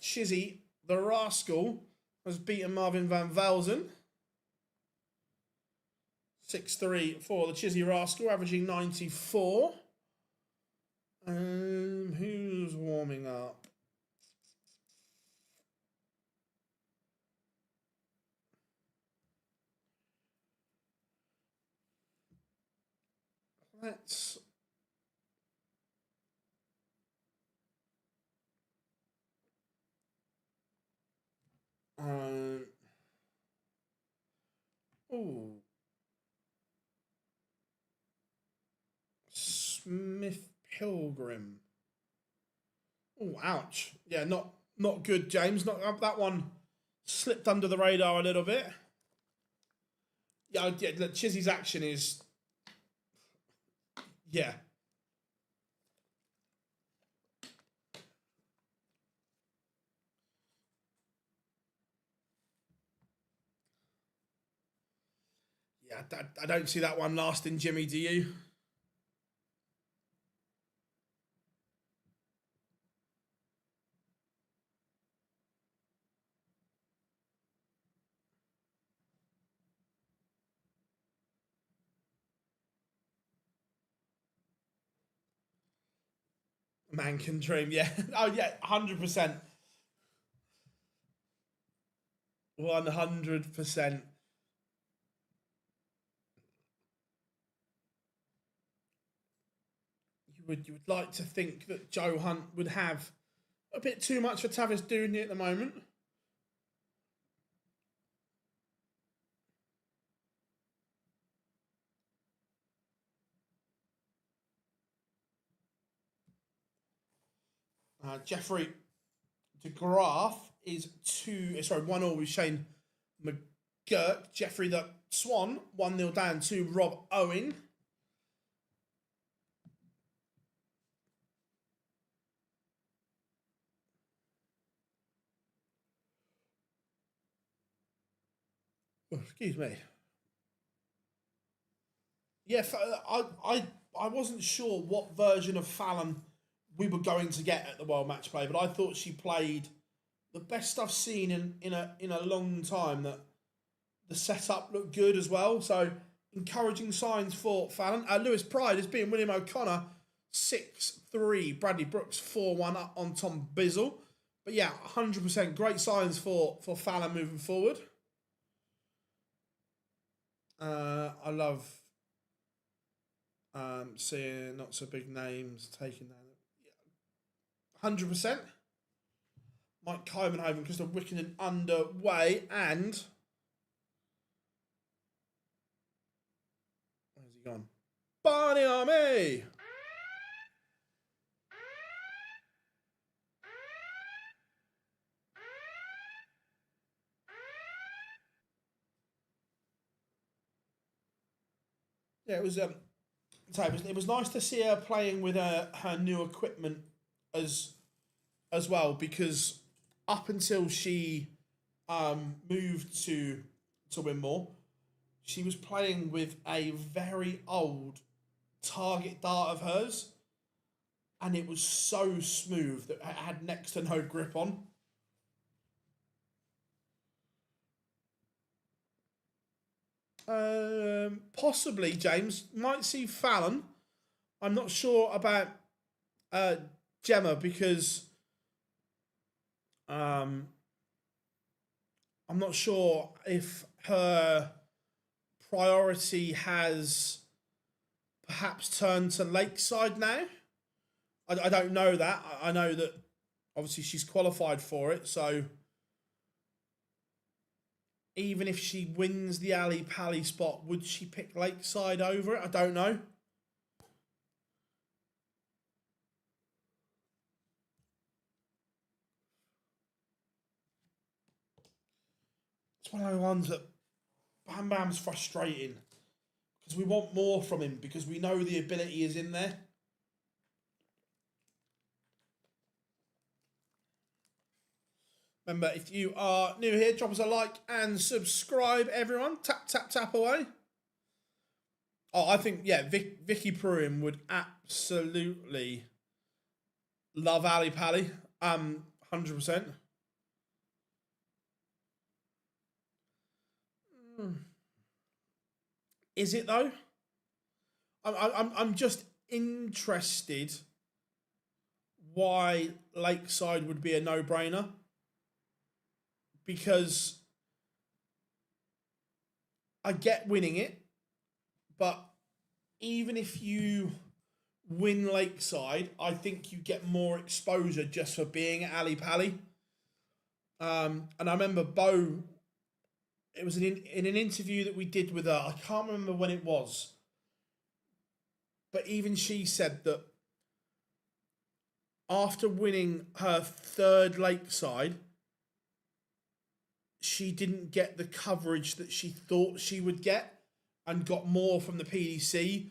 Chizzy the Rascal has beaten Marvin Van Velzen. 6-3 for the Chizzy Rascal, averaging 94. Who's warming up? Let's... Smith Pilgrim. Oh, ouch. Yeah, not good, James. Not that one slipped under the radar a little bit. Yeah, Chizzy's action is... Yeah. Yeah, I don't see that one lasting, Jimmy, do you? Man can dream, yeah. Oh, yeah, 100%. 100%. You you would like to think that Joe Hunt would have a bit too much for Tavis Dooney at the moment. Jeffrey DeGraff is 1-1 with Shane McGurk. Jeffrey the Swan, 1-0 down to Rob Owen. Oh, excuse me. Yeah, I wasn't sure what version of Fallon we were going to get at the World Match Play, but I thought she played the best I've seen in a long time. That the setup looked good as well, so encouraging signs for Fallon. Lewis Pride is beating William O'Connor 6-3. Bradley Brooks 4-1 up on Tom Bizzle. But yeah, 100% great signs for Fallon moving forward. I love seeing not so big names taking that. 100%. Mike Kyvenhoven, Crystal Wickenden underway, and where's he gone? Barney Army. Yeah, it was nice to see her playing with her new equipment as well, because up until she moved to Winmau, she was playing with a very old target dart of hers, and it was so smooth that it had next to no grip on. Possibly, James. Might see Fallon. I'm not sure about Gemma, because I'm not sure if her priority has perhaps turned to Lakeside now. I don't know that. I know that obviously she's qualified for it, so even if she wins the Ali Pally spot, would she pick Lakeside over it? I don't know. It's one of the ones that Bam Bam's frustrating, because we want more from him, because we know the ability is in there. Remember, if you are new here, drop us a like and subscribe, everyone. Tap, tap, tap away. Oh, I think, yeah, Vicky Pruitt would absolutely love Ali Pally. 100%. Is it though? I'm just interested why Lakeside would be a no-brainer, because I get winning it, but even if you win Lakeside, I think you get more exposure just for being at Ali Pally. And I remember Bo, it was in an interview that we did with her, I can't remember when it was, but even she said that after winning her third Lakeside, she didn't get the coverage that she thought she would get, and got more from the PDC.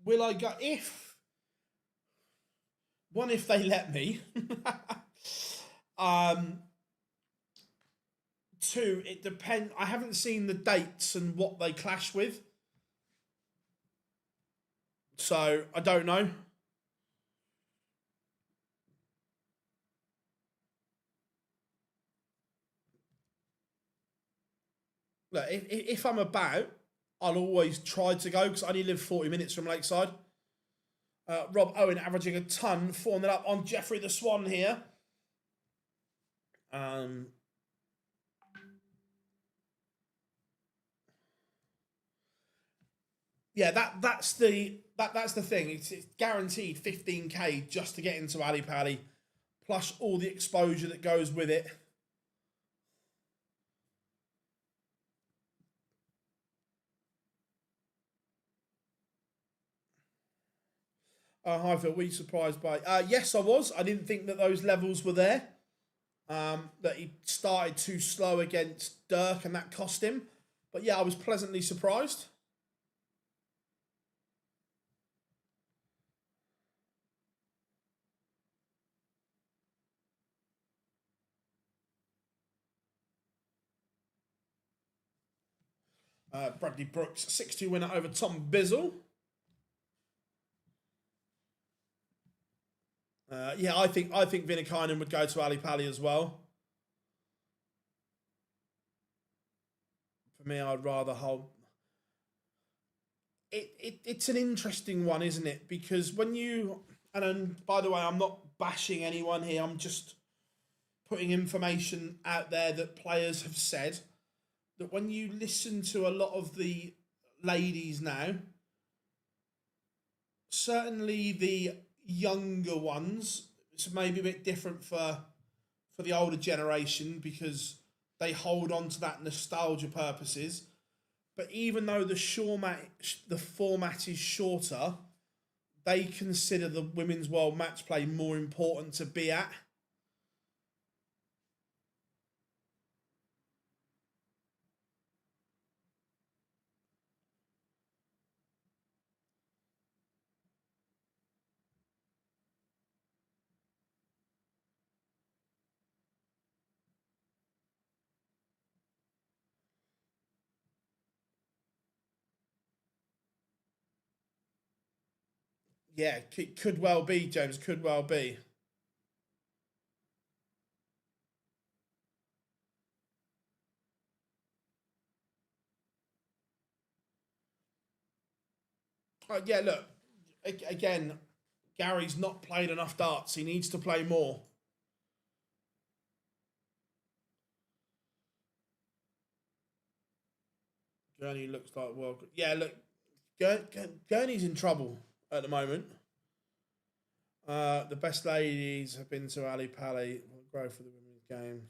Will I go if they let me? Two, it depends. I haven't seen the dates and what they clash with, so I don't know. look, if I'm about, I'll always try to go because I only live 40 minutes from Lakeside. Rob Owen averaging a ton, 4-0 up on Jeffrey the Swan here. Yeah, that's the thing. It's guaranteed 15k just to get into Ali Pally, plus all the exposure that goes with it. Hi Phil, were you surprised by? Yes, I was. I didn't think that those levels were there. That he started too slow against Dirk and that cost him. But yeah, I was pleasantly surprised. Bradley Brooks, 6-2 winner over Tom Bizzle. Yeah, I think Vinakainen would go to Ali Pally as well. For me, I'd rather hold. It's an interesting one, isn't it? Because when you and by the way, I'm not bashing anyone here. I'm just putting information out there that players have said that when you listen to a lot of the ladies now, certainly the younger ones, it's maybe a bit different for the older generation because they hold on to that nostalgia purposes. But even though the format is shorter, they consider the Women's World Match Play more important to be at. Yeah, could well be, James. Could well be. Yeah, look, again, Gary's not played enough darts. He needs to play more. Gurney looks like well. Yeah, look, Gurney's in trouble at the moment. The best ladies have been to Ali Pally. Grow for the women's games.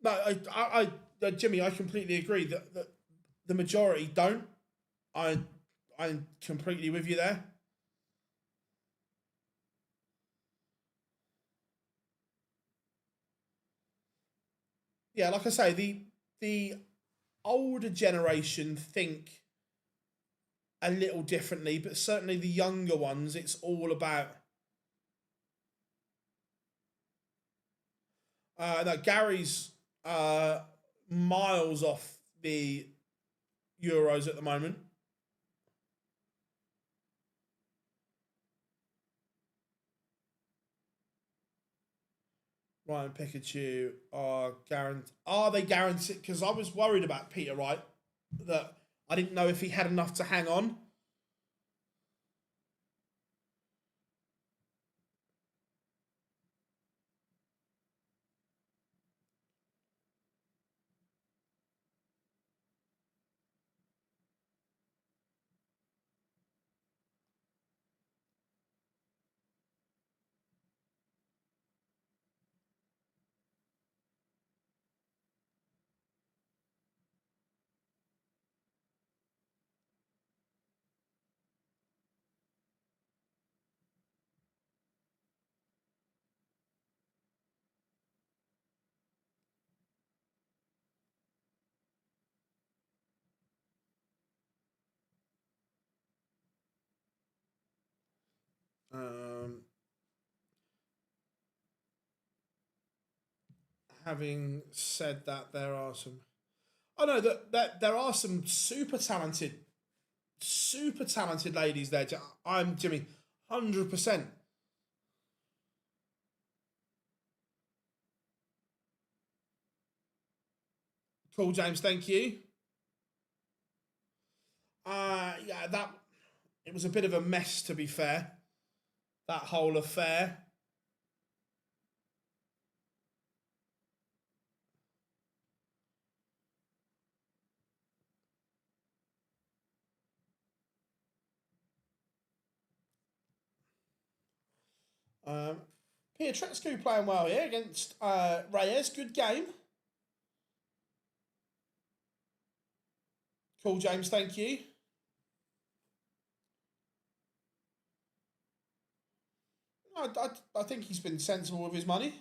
No, Jimmy, I completely agree that the majority don't. I'm completely with you there. Yeah, like I say, the older generation think a little differently, but certainly the younger ones, it's all about. No, Gary's miles off the Euros at the moment. Ryan Pikachu are they guaranteed? Because I was worried about Peter Wright that I didn't know if he had enough to hang on. Um, Having said that, there are some. I know that there are some super talented ladies there. I'm Jimmy, 100%. Cool, James. Thank you. Yeah, that it was a bit of a mess, to be fair. That whole affair. Pietreczko playing well here against Reyes. Good game. Cool, James. Thank you. I think he's been sensible with his money.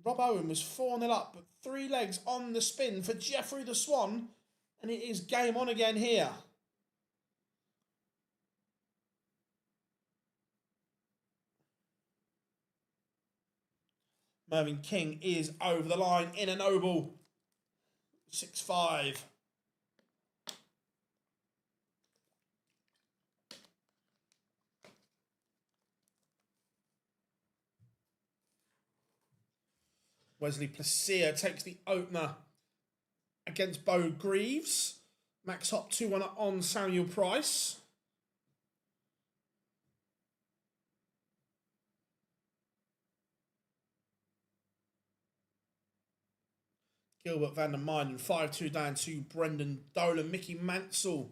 Rob Owen was 4-0 up, but 3 legs on the spin for Jeffrey the Swan, and it is game on again here. Mervyn King is over the line in a noble 6-5. Wesley Placia takes the opener against Bo Greaves. Max Hop 2-1 on Samuel Price. Gilbert van der Meijden 5-2 down to Brendan Dolan. Mickey Mansell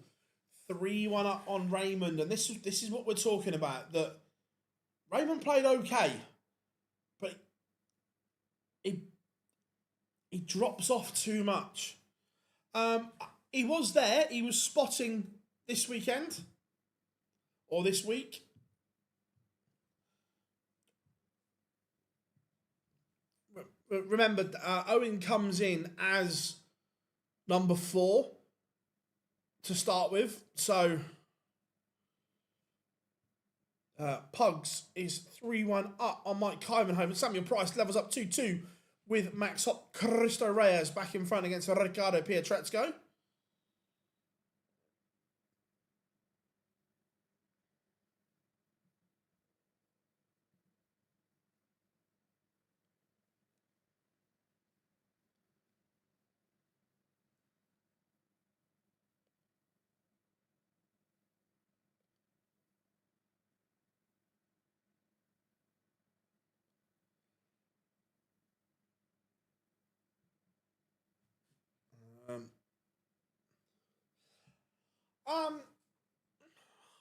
3-1 up on Raymond. And this is what we're talking about. That Raymond played okay, but he drops off too much. He was there. He was spotting this weekend or this week. Remember, Owen comes in as number 4 to start with. So Pugs is 3-1 up on Mike Kyvenhome. And Samuel Price levels up 2-2 with Max Hop. Cristo Reyes back in front against Ricardo Pietreczko.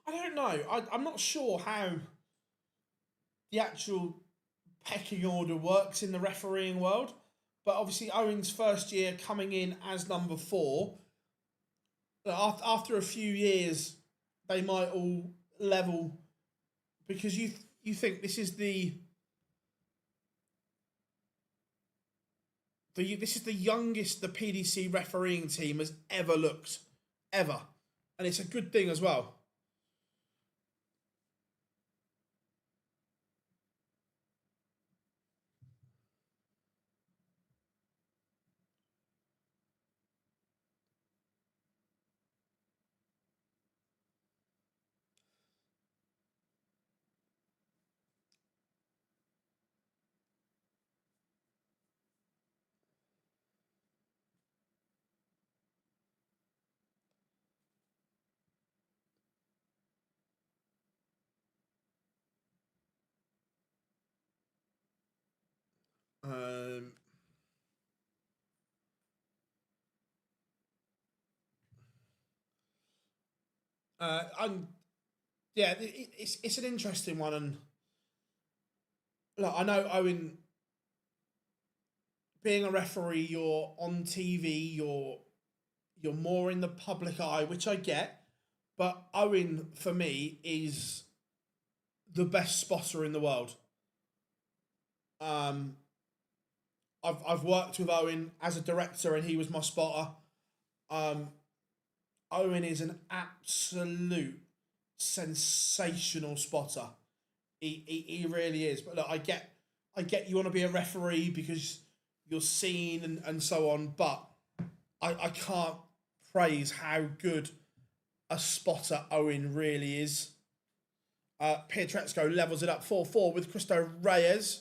I don't know. I'm not sure how the actual pecking order works in the refereeing world, but obviously Owen's first year coming in as number 4. After a few years, they might all level because you think this is the youngest the PDC refereeing team has ever looked, ever, and it's a good thing as well. It's an interesting one, and look, I know Owen, being a referee, you're on TV, you're more in the public eye, which I get, but Owen for me is the best spotter in the world. I've worked with Owen as a director, and he was my spotter. Owen is an absolute sensational spotter. He really is. But look, I get you want to be a referee because you're seen and so on, but I can't praise how good a spotter Owen really is. Pietreczko levels it up 4-4 with Cristo Reyes.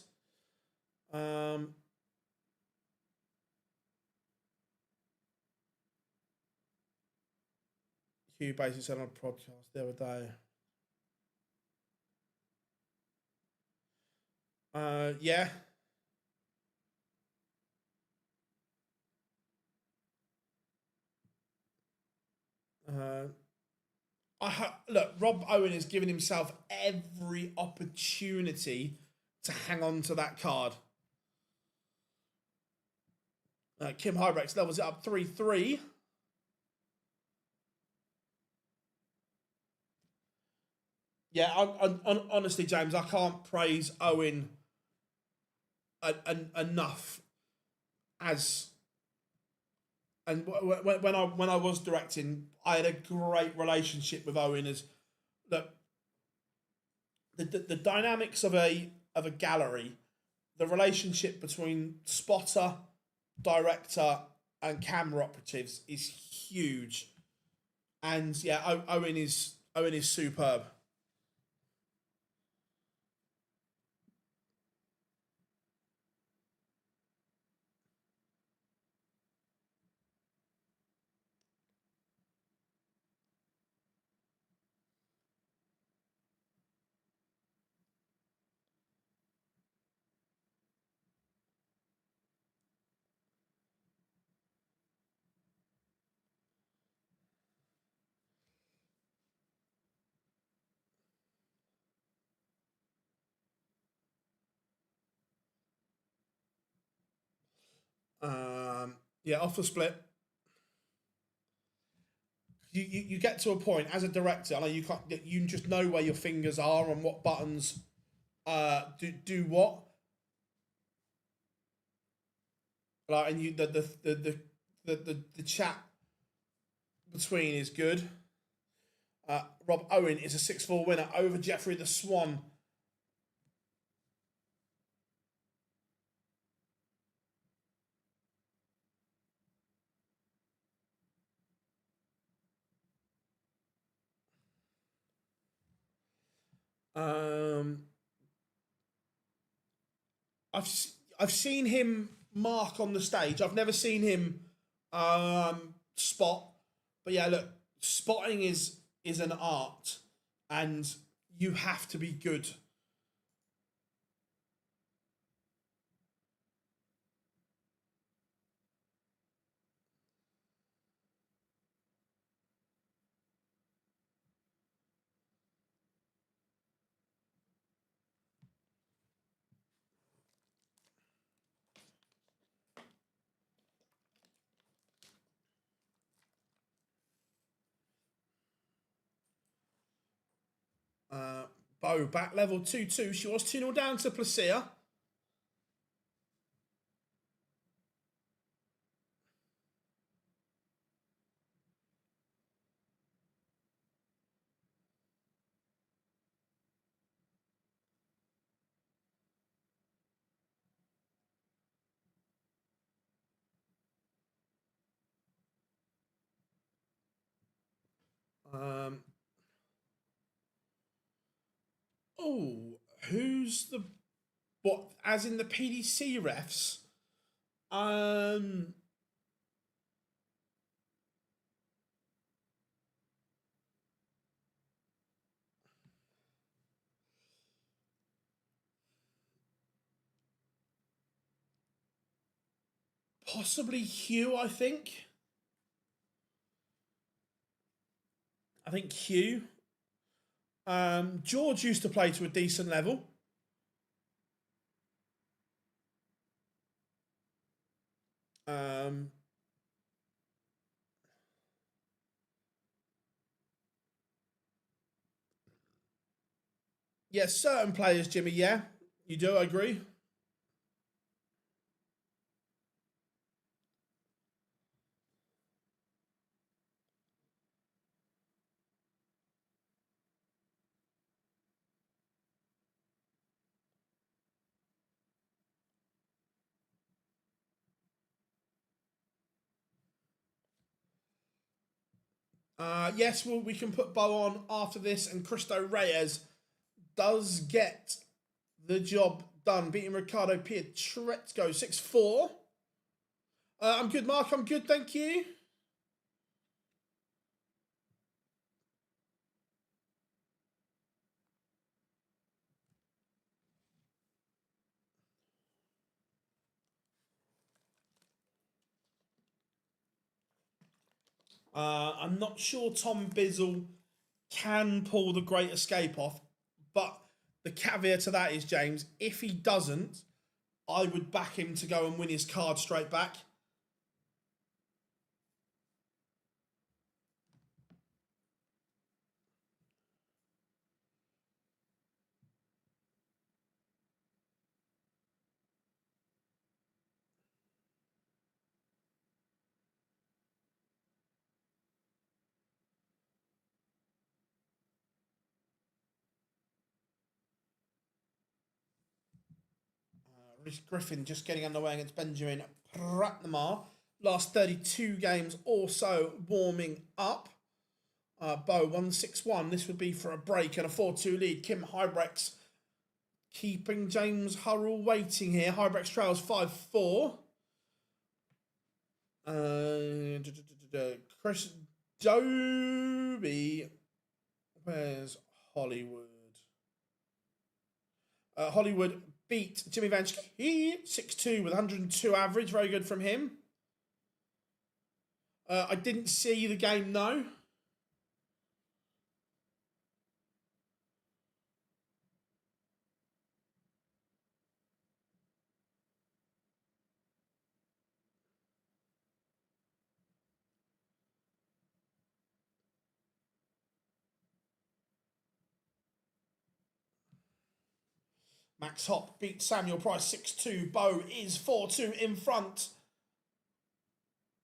Q basically said on a podcast the other day. Yeah. Look, Rob Owen has given himself every opportunity to hang on to that card. Kim Hybrex levels it up 3-3. Yeah, honestly, James, I can't praise Owen enough as. And when I was directing, I had a great relationship with Owen. As look, the dynamics of a gallery, the relationship between spotter, director, and camera operatives is huge. And yeah, Owen is superb. Yeah, off the split. You get to a point as a director. I know you can't. You just know where your fingers are and what buttons do what. Like, and you the chat between is good. Rob Owen is a 6-4 winner over Jeffrey the Swan. Um, I've I've seen him mark on the stage. I've never seen him spot. But yeah, look, spotting is an art, and you have to be good. Bo back level 2-2. She was 2-0 down to Placia. Um, oh, who's the what? As in the PDC refs? Um, Possibly Hugh. I think Hugh. George used to play to a decent level. Um, yeah, certain players, Jimmy. Yeah, you do. I agree. Yes, well, we can put Bo on after this, and Cristo Reyes does get the job done, beating Ricardo Pietrezco 6-4. I'm good, Mark. I'm good, thank you. I'm not sure Tom Bizzle can pull the Great Escape off, but the caveat to that is, James, if he doesn't, I would back him to go and win his card straight back. Rhys Griffin just getting underway against Benjamin Pratnamar. Last 32 games also warming up. Bo 161. This would be for a break and a 4-2 lead. Kim Hybrex keeping James Hurrell waiting here. Hybrex trails 5-4. Chris Doby. Where's Hollywood? Hollywood beat Jimmy Vanschke 6-2 with 102 average. Very good from him. I didn't see the game, no. Max Hopp beat Samuel Price 6-2. Bo is 4-2 in front.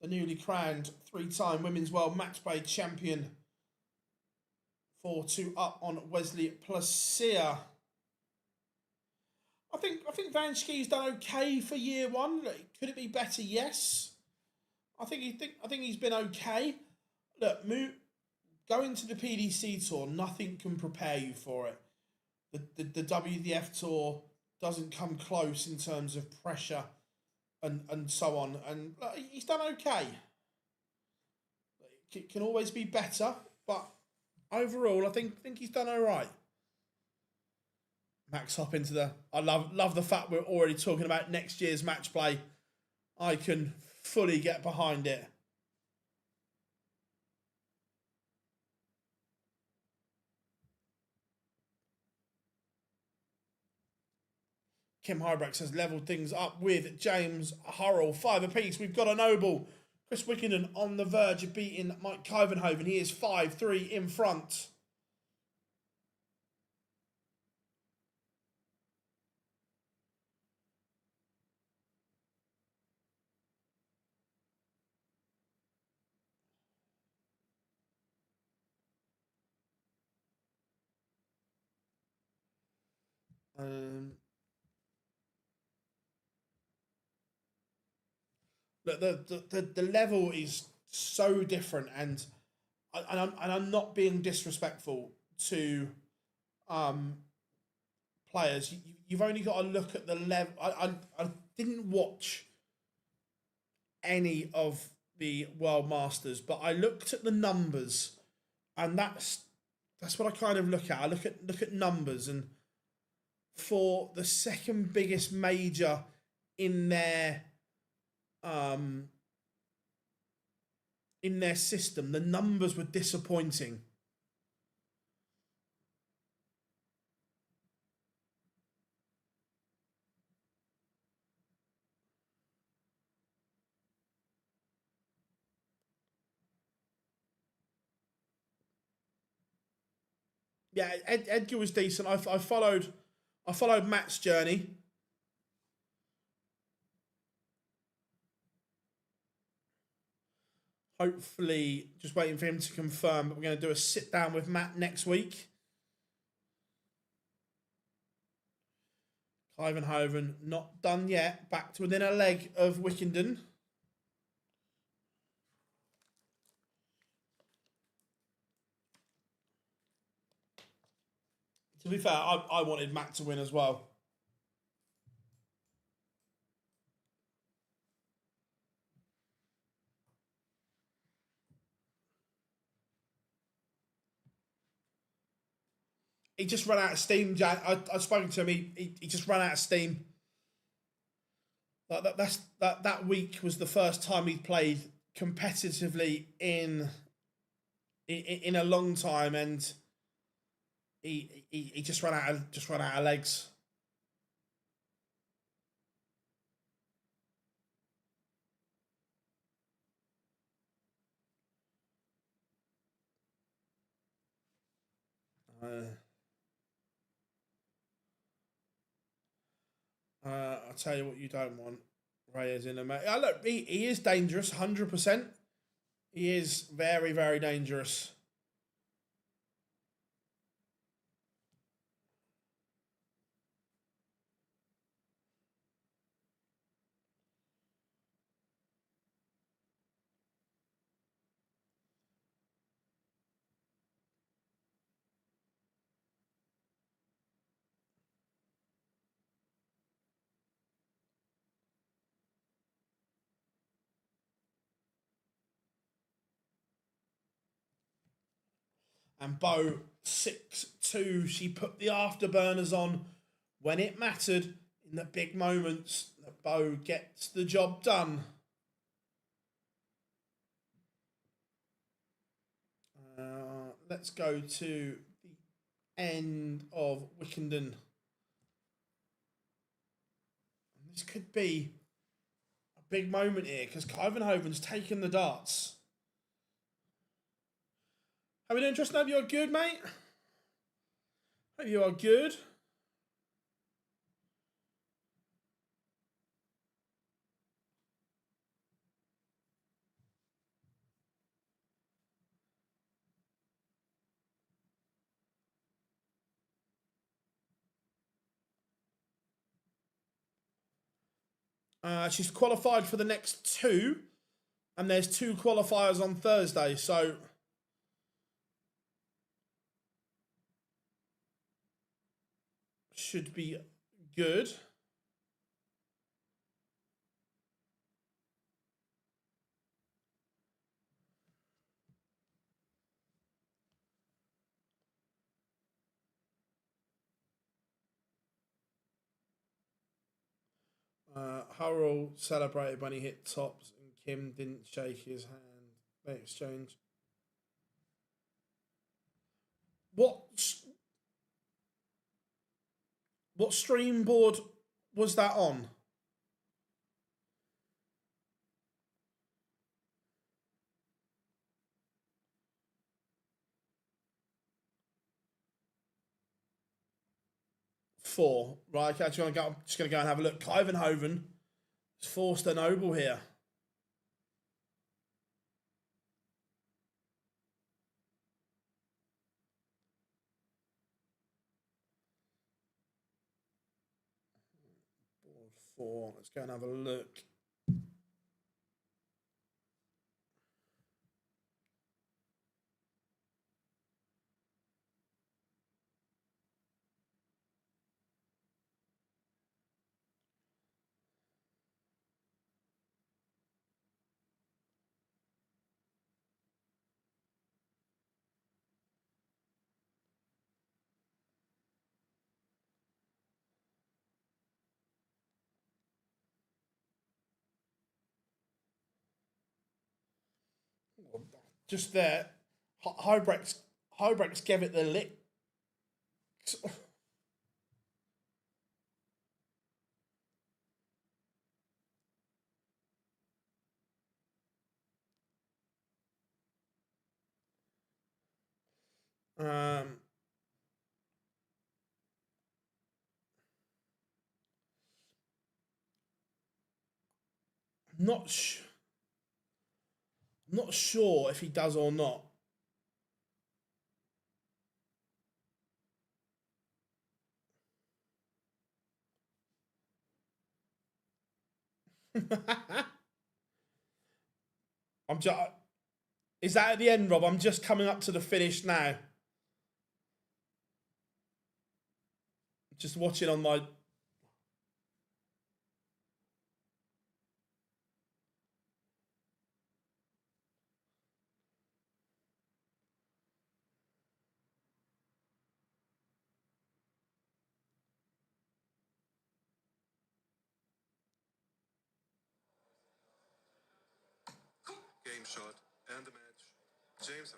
The newly crowned three-time Women's World Match Play champion. 4-2 up on Wesley Placia. I think Vanschke's done okay for year one. Could it be better? Yes. I think he's been okay. Look, going to the PDC tour, nothing can prepare you for it. The WDF tour doesn't come close in terms of pressure and so on. And he's done okay. It can always be better, but overall, I think he's done all right. Max Hop into the... I love the fact we're already talking about next year's match play. I can fully get behind it. Kim Hybrex has levelled things up with James Hurrell. 5 apiece. We've got a Noble. Chris Wickenden on the verge of beating Mike Kivenhoven. He is 5-3 in front. The level is so different, and I'm not being disrespectful to players. You've only got to look at the level. I didn't watch any of the World Masters, but I looked at the numbers, and that's what I kind of look at. I look at numbers, and for the second biggest major in their system, the numbers were disappointing. Yeah, Edgar was decent. I followed Matt's journey. Hopefully, just waiting for him to confirm. But we're going to do a sit down with Matt next week. Kivenhoven not done yet. Back to within a leg of Wickenden. To be fair, I wanted Matt to win as well. He just ran out of steam, Jack. I've spoken to him. He just ran out of steam. That week was the first time he'd played competitively in a long time, and he just ran out of legs. I'll tell you what you don't want. Reyes in a match. Look, he is dangerous, 100%. He is very, very dangerous. And Bo 6-2. She put the afterburners on when it mattered in the big moments. That Bo gets the job done. Let's go to the end of Wickenden. This could be a big moment here because Kyvenhoven's taken the darts. How are we doing, Tristan? Hope you're good, mate. Hope you are good. She's qualified for the next two, and there's two qualifiers on Thursday, so should be good. Harold celebrated when he hit tops, and Kim didn't shake his hand. They exchange. What stream board was that on? Four. Right, okay, I'm just gonna go and have a look. Kyvenhoven has forced a noble here. Board four. Let's go and have a look. Just there, Hybrex gave it the lick. Um, not not sure if he does or not. I'm just. Is that at the end, Rob? I'm just coming up to the finish now. Just watching on my. shot and the match, James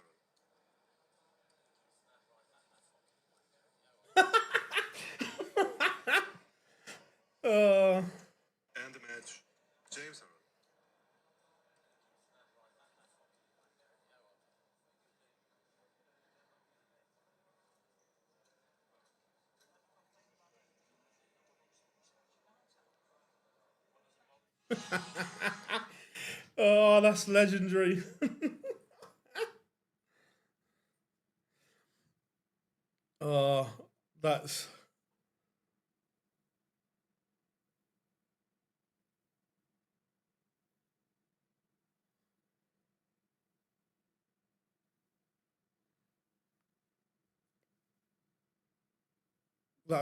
Harrell. And the match, James Harrell. Oh, that's legendary. Oh, that's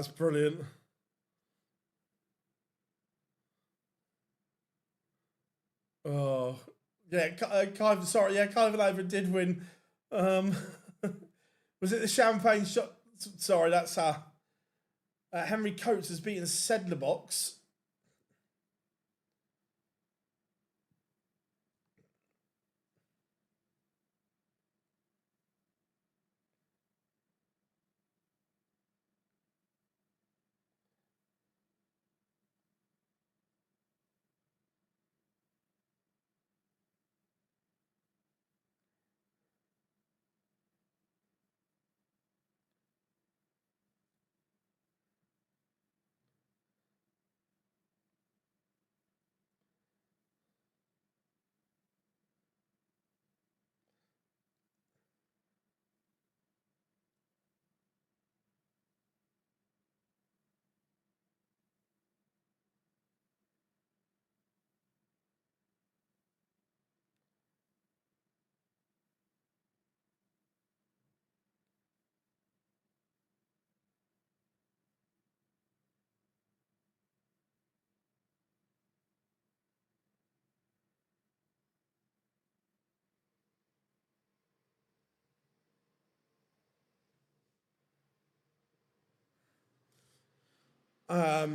brilliant. Oh, yeah, sorry, yeah, Kyvan Over did win. Um, was it the champagne shot? Sorry, that's Henry Coates has beaten Sedlerbox. I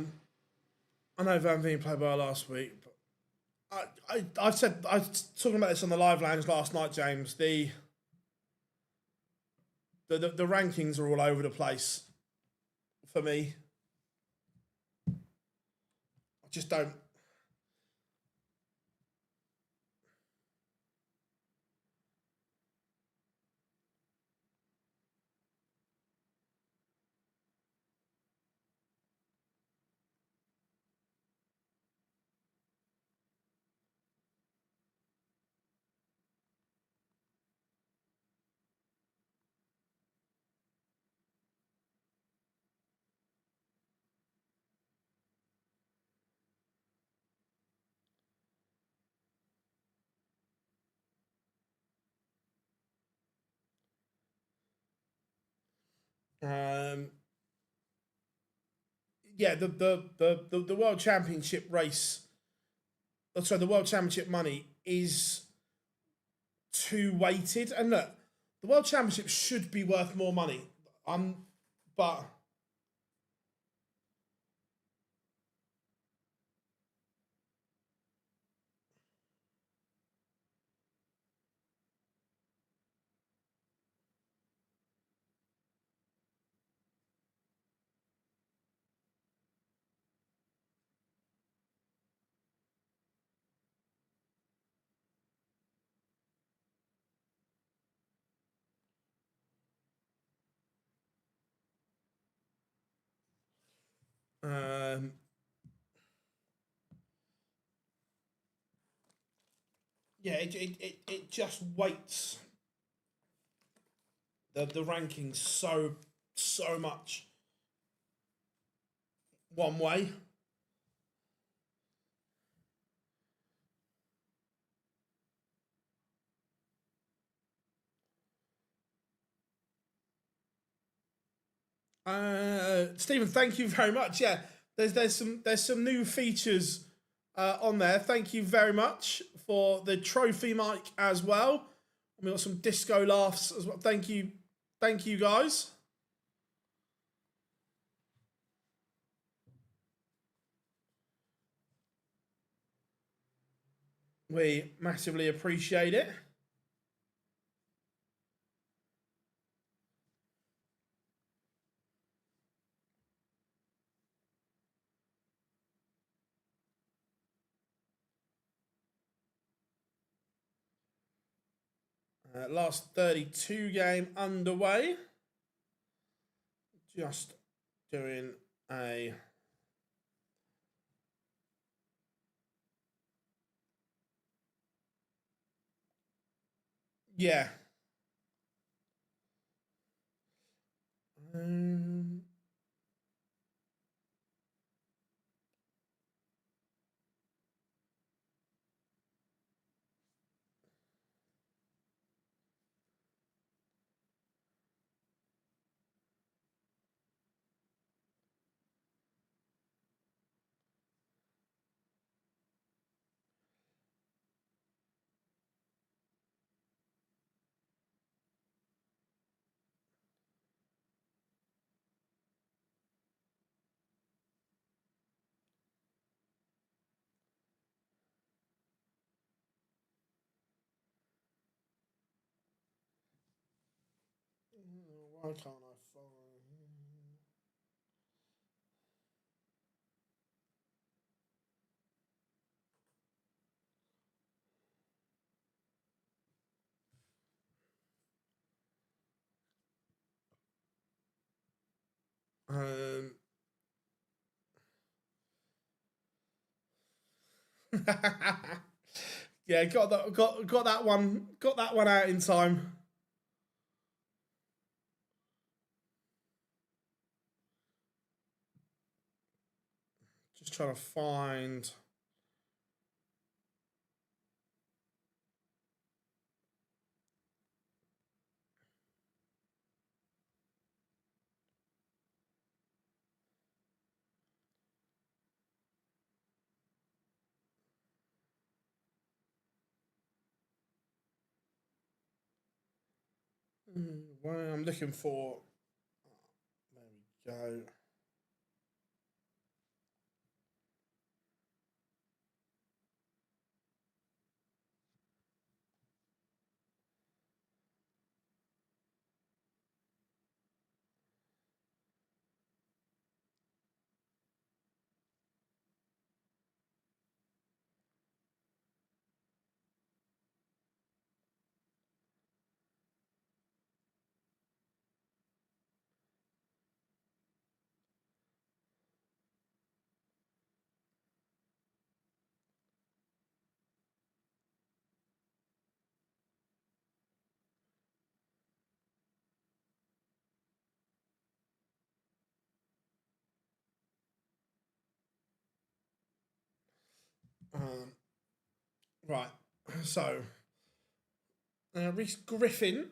know Van Veen played well last week, but I was talking about this on the live lounge last night, James. The rankings are all over the place for me. I just don't. Um, yeah, the World Championship race. Sorry, the World Championship money is too weighted, and look, the World Championship should be worth more money. But um, yeah, it just weights the rankings so much one way. Stephen, thank you very much. Yeah, there's some new features on there. Thank you very much for the trophy mic as well. We got some disco laughs as well. Thank you guys. We massively appreciate it. Last 32 game underway. Just doing a... Yeah. Why can't I find... Yeah, got that one out in time. Just trying to find... Well, I'm looking for... There we go. Right, so Reece Griffin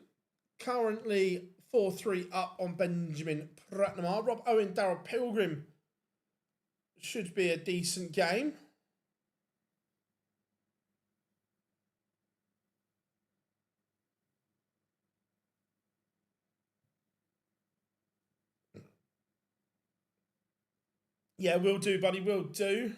currently 4-3 up on Benjamin Pratnamar. Rob Owen, Darryl Pilgrim should be a decent game. Yeah, will do, buddy, will do.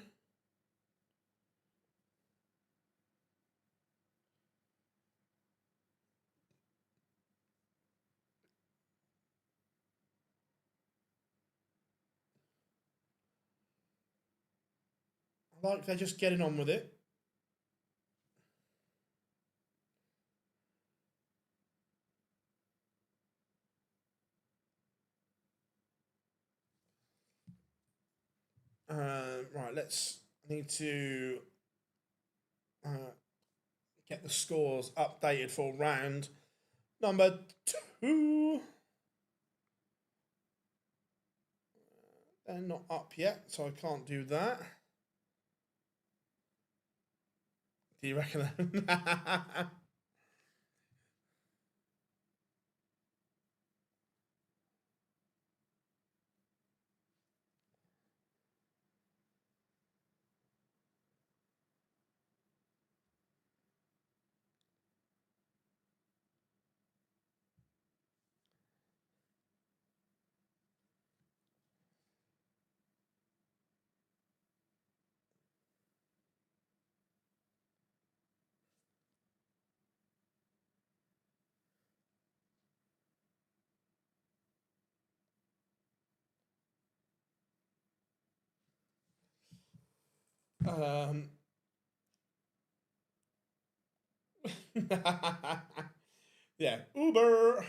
I like they're just getting on with it. Right, I need to get the scores updated for round number 2. They're not up yet, so I can't do that. Do you reckon? Yeah, Uber.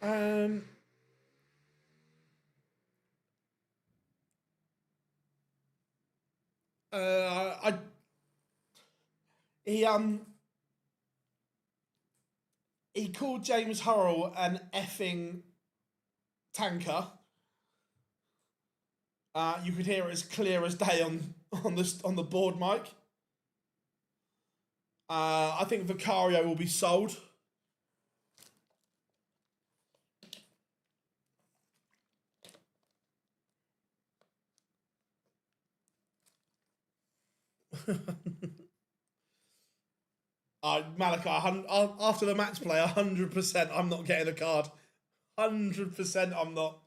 Um, I he he called James Hurrell an effing tanker. You could hear it as clear as day on the board mic. I think Vicario will be sold. Malachi, after the match play, 100%, I'm not getting a card. 100%, I'm not.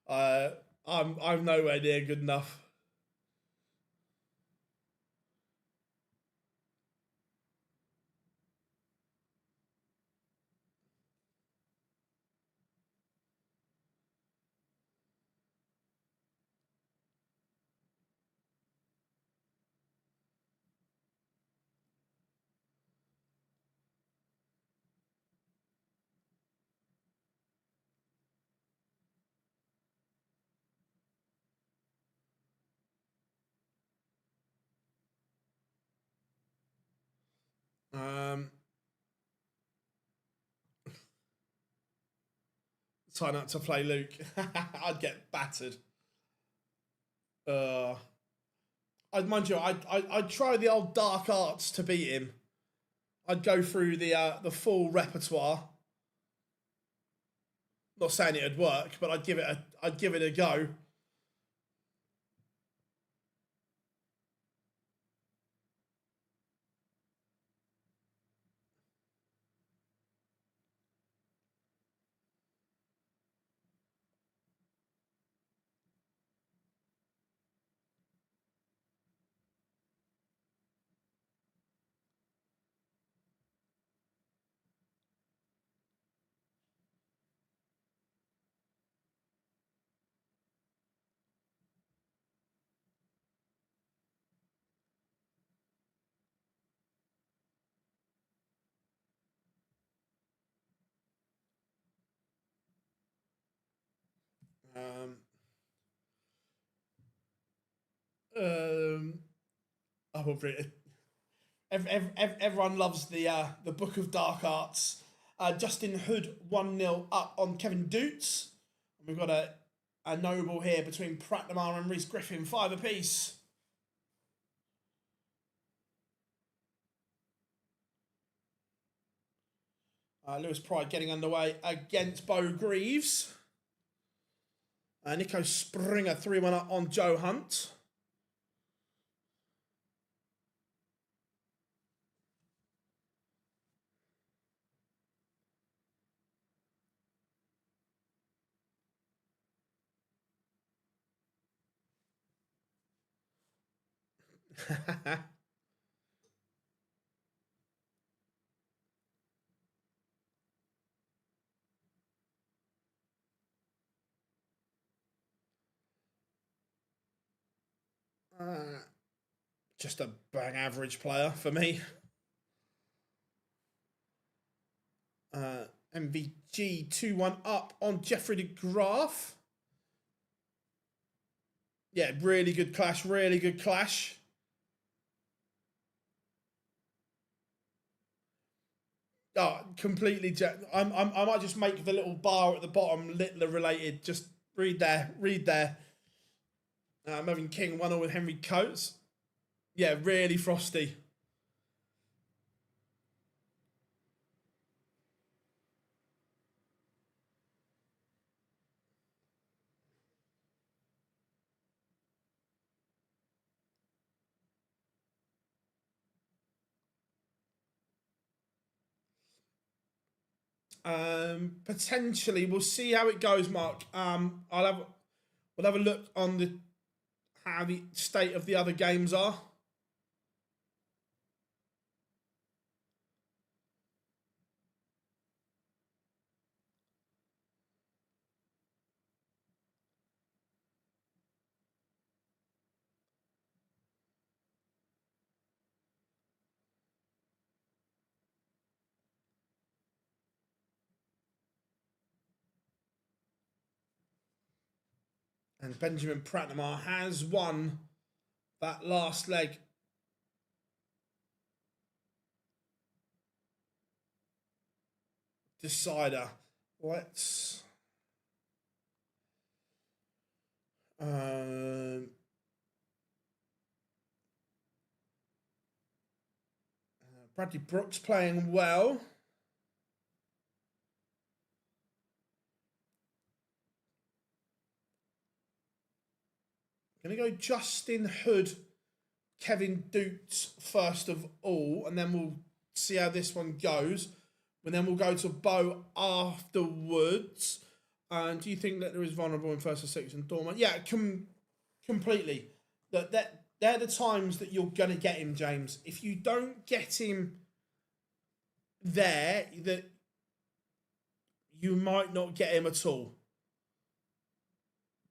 uh, I'm nowhere near good enough. Um, Try not to play Luke. I'd get battered. Mind you, I'd try the old dark arts to beat him. I'd go through the full repertoire. Not saying it'd work, but I'd give it a go. Um, um, I will bring it. Everyone loves the Book of Dark Arts. Justin Hood 1-0 up on Kevin Doots. We've got a noble here between Pratnamar and Reese Griffin, 5 apiece. Lewis Pride getting underway against Bo Greaves. Nico Springer 3-1 up on Joe Hunt. Just a bang average player for me. MVG 2-1 up on Jeffrey de Graaf. Yeah, really good clash, really good clash. Oh, completely. I might just make the little bar at the bottom Littler related. Just read there, read there. Mervyn King 1-0 with Henry Coates. Yeah, really frosty. Potentially, we'll see how it goes, Mark. We'll have a look on how the state of the other games are. And Benjamin Pratnamar has won that last leg. Decider. Let's. Bradley Brooks playing well. Going to go Justin Hood, Kevin Dukes first of all, and then we'll see how this one goes. And then we'll go to Bo afterwards. And do you think that there is vulnerable in first or six and Dorman? Yeah, completely. They're the times that you're going to get him, James. If you don't get him there, that you might not get him at all.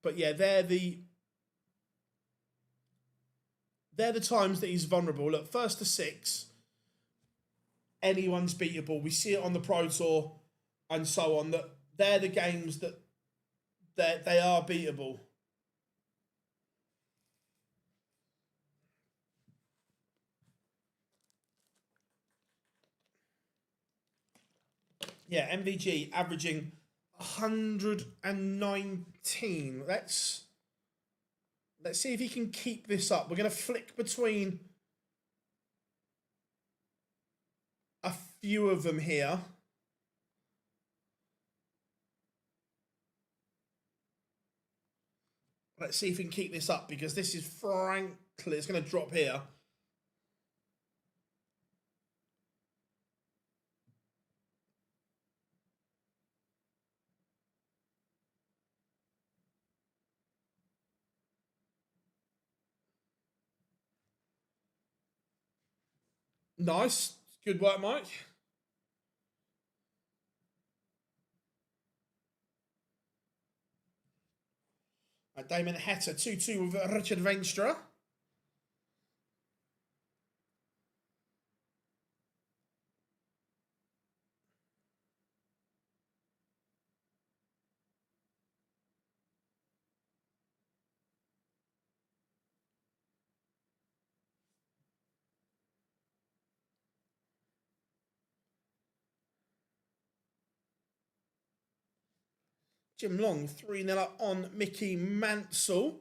But yeah, they're the times that he's vulnerable. Look, first to six, anyone's beatable. We see it on the Pro Tour and so on. That they're the games that they are beatable. Yeah, MVG averaging 119. Let's see if he can keep this up. We're going to flick between a few of them here. Let's see if we can keep this up, because this is frankly, it's going to drop here. Nice. Good work, Mike. Damon Hetta, 2-2 with Richard Venstra. Jim Long, 3-0 up on Mickey Mansell.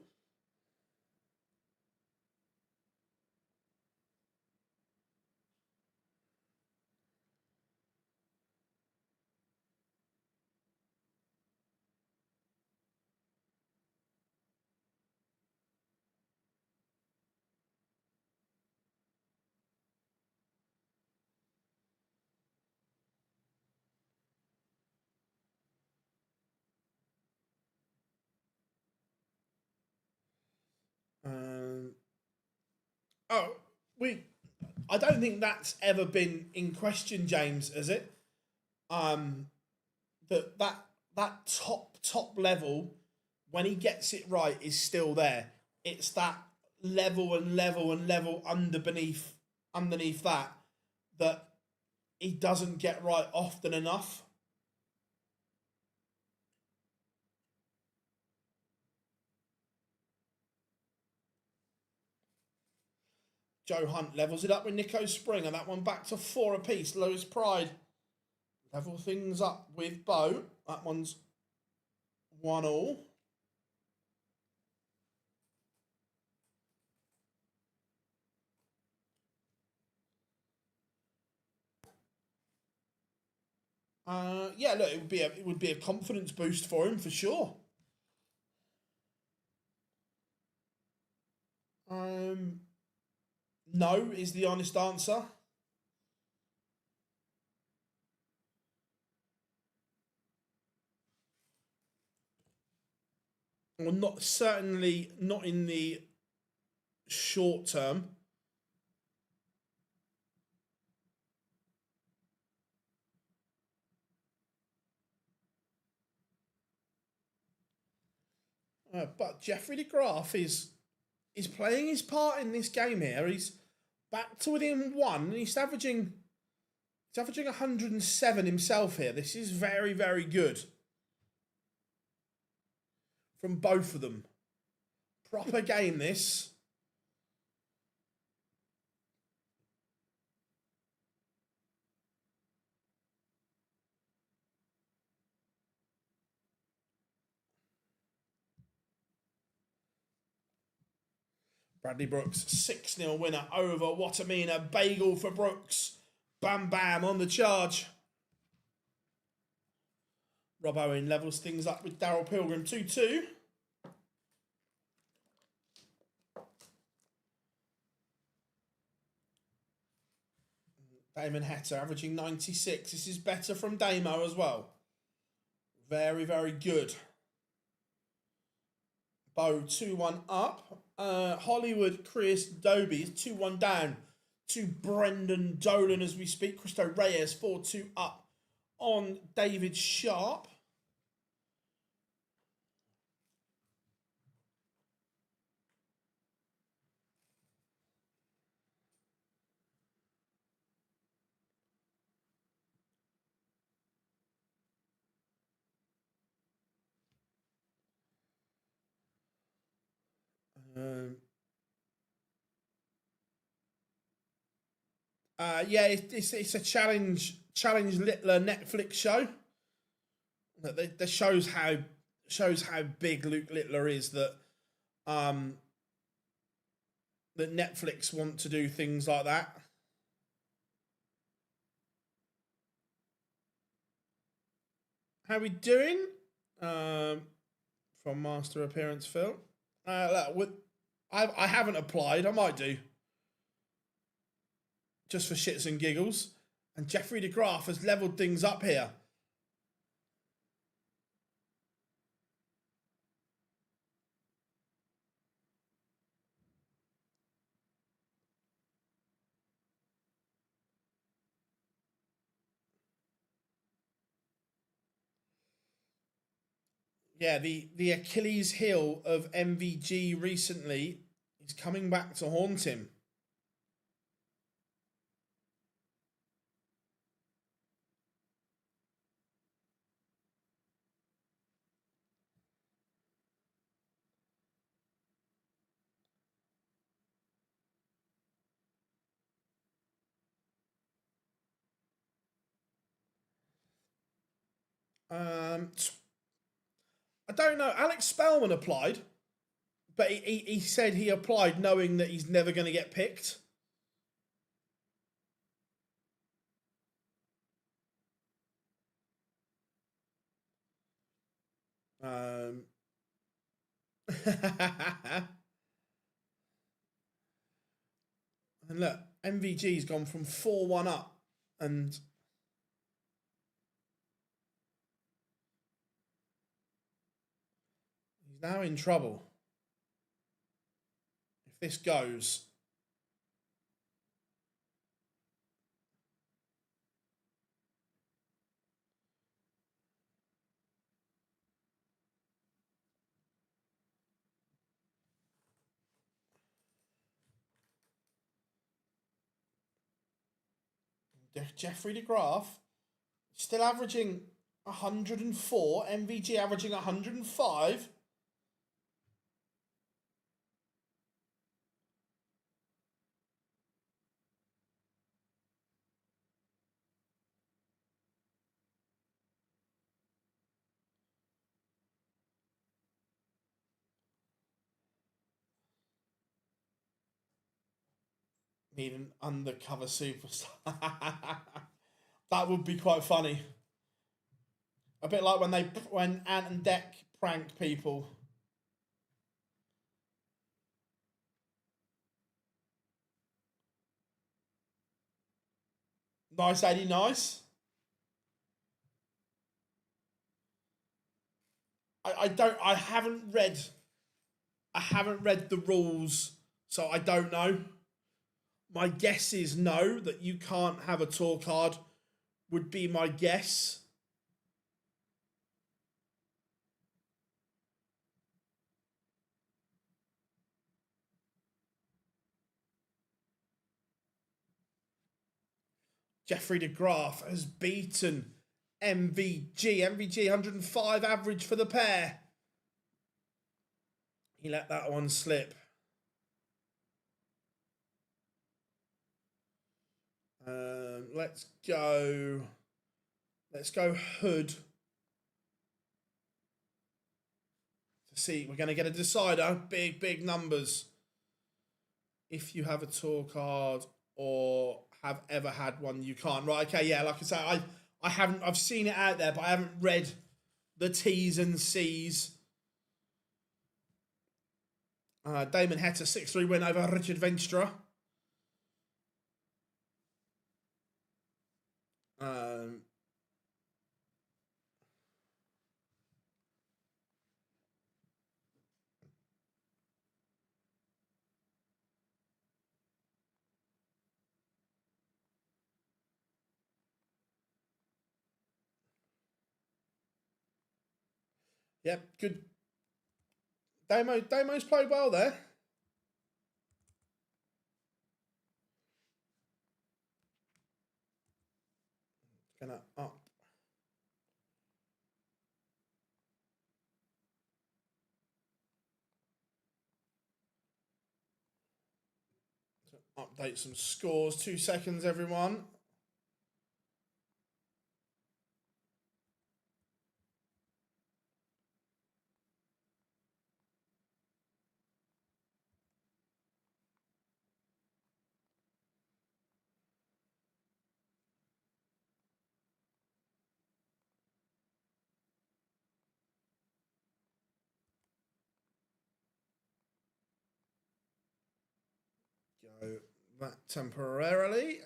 I don't think that's ever been in question, James, has it? That top level, when he gets it right, is still there. It's that level underneath that he doesn't get right often enough. Joe Hunt levels it up with Nico Springer. That one back to 4 apiece. Lewis Pride level things up with Bo. That one's 1-1. Yeah, look, it would be a confidence boost for him for sure. No is the honest answer. Well, certainly not in the short term. But Jeffrey de Graaf is playing his part in this game here. He's back to within 1, and he's averaging 107 himself here. This is very, very good from both of them. Proper game, this. Bradley Brooks, 6-0 winner over Watamina. Bagel for Brooks. Bam, bam on the charge. Rob Owen levels things up with Daryl Pilgrim, 2-2. Damon Hector averaging 96. This is better from Damo as well. Very, very good. Bo 2-1 up. Hollywood Chris Doby is 2-1 down to Brendan Dolan as we speak. Cristo Reyes 4-2 up on David Sharp. Yeah, it's a challenge Littler Netflix show that shows how big Luke Littler is, that that Netflix want to do things like that. How we doing? From Master Appearance Phil. Look, I haven't applied. I might do. Just for shits and giggles. And Jeffrey de Graaf has levelled things up here. Yeah, the Achilles heel of MVG recently is coming back to haunt him. I don't know. Alex Spellman applied, but he said he applied knowing that he's never going to get picked. And look, MVG's gone from 4-1 up, and he's now in trouble. If this goes. Jeffrey de Graaf still averaging 104. MVG averaging 105. Need an undercover superstar. That would be quite funny. A bit like when Ant and Dec prank people. Nice, 80, nice. I haven't read the rules, so I don't know. My guess is no, that you can't have a tour card would be my guess. Jeffrey de Graaf has beaten MVG. MVG 105 average for the pair. He let that one slip. Let's go Hood. To see, we're going to get a decider. Big numbers. If you have a tour card or have ever had one, you can't. Right, okay, yeah, like I say, I've seen it out there, but I haven't read the T's and C's. Damon Heta, 6-3 win over Richard Venstra. Yep, good. Damo's played well there. Gonna up. Update some scores. 2 seconds, everyone. Go that temporarily.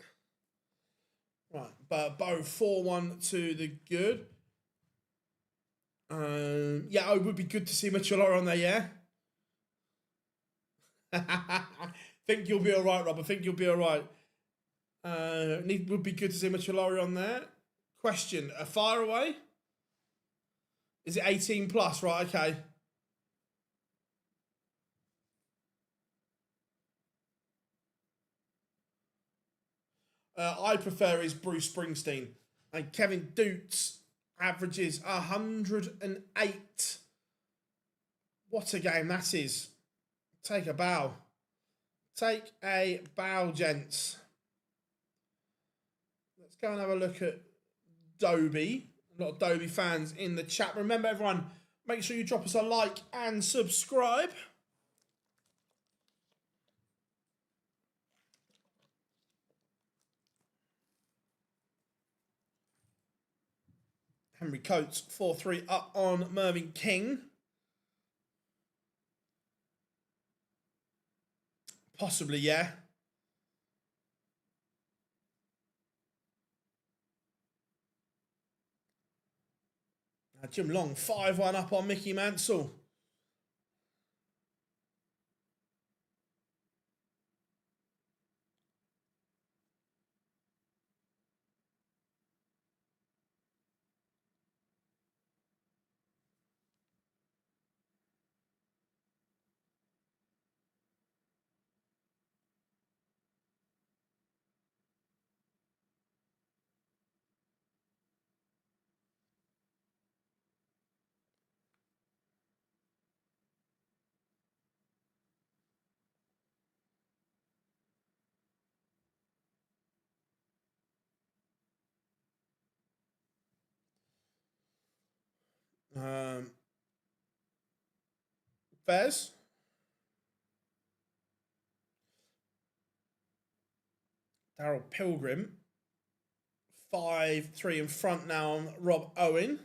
Right, but Bo 4-1 to the good. Yeah, it would be good to see Mitchell on there, yeah? Think you'll be all right, Rob. I think you'll be all right. Would be good to see Mitchell on there. Question, a fire away? Is it 18 plus? Right, okay. I prefer is Bruce Springsteen. And Kevin Doots averages 108. What a game that is. Take a bow. Take a bow, gents. Let's go and have a look at Dobie. A lot of Dobie fans in the chat. Remember, everyone, make sure you drop us a like and subscribe. Henry Coates, 4-3 up on Mervyn King. Possibly, yeah. Jim Long, 5-1 up on Mickey Mansell. Fez. Daryl Pilgrim. 5-3 in front now on Rob Owen.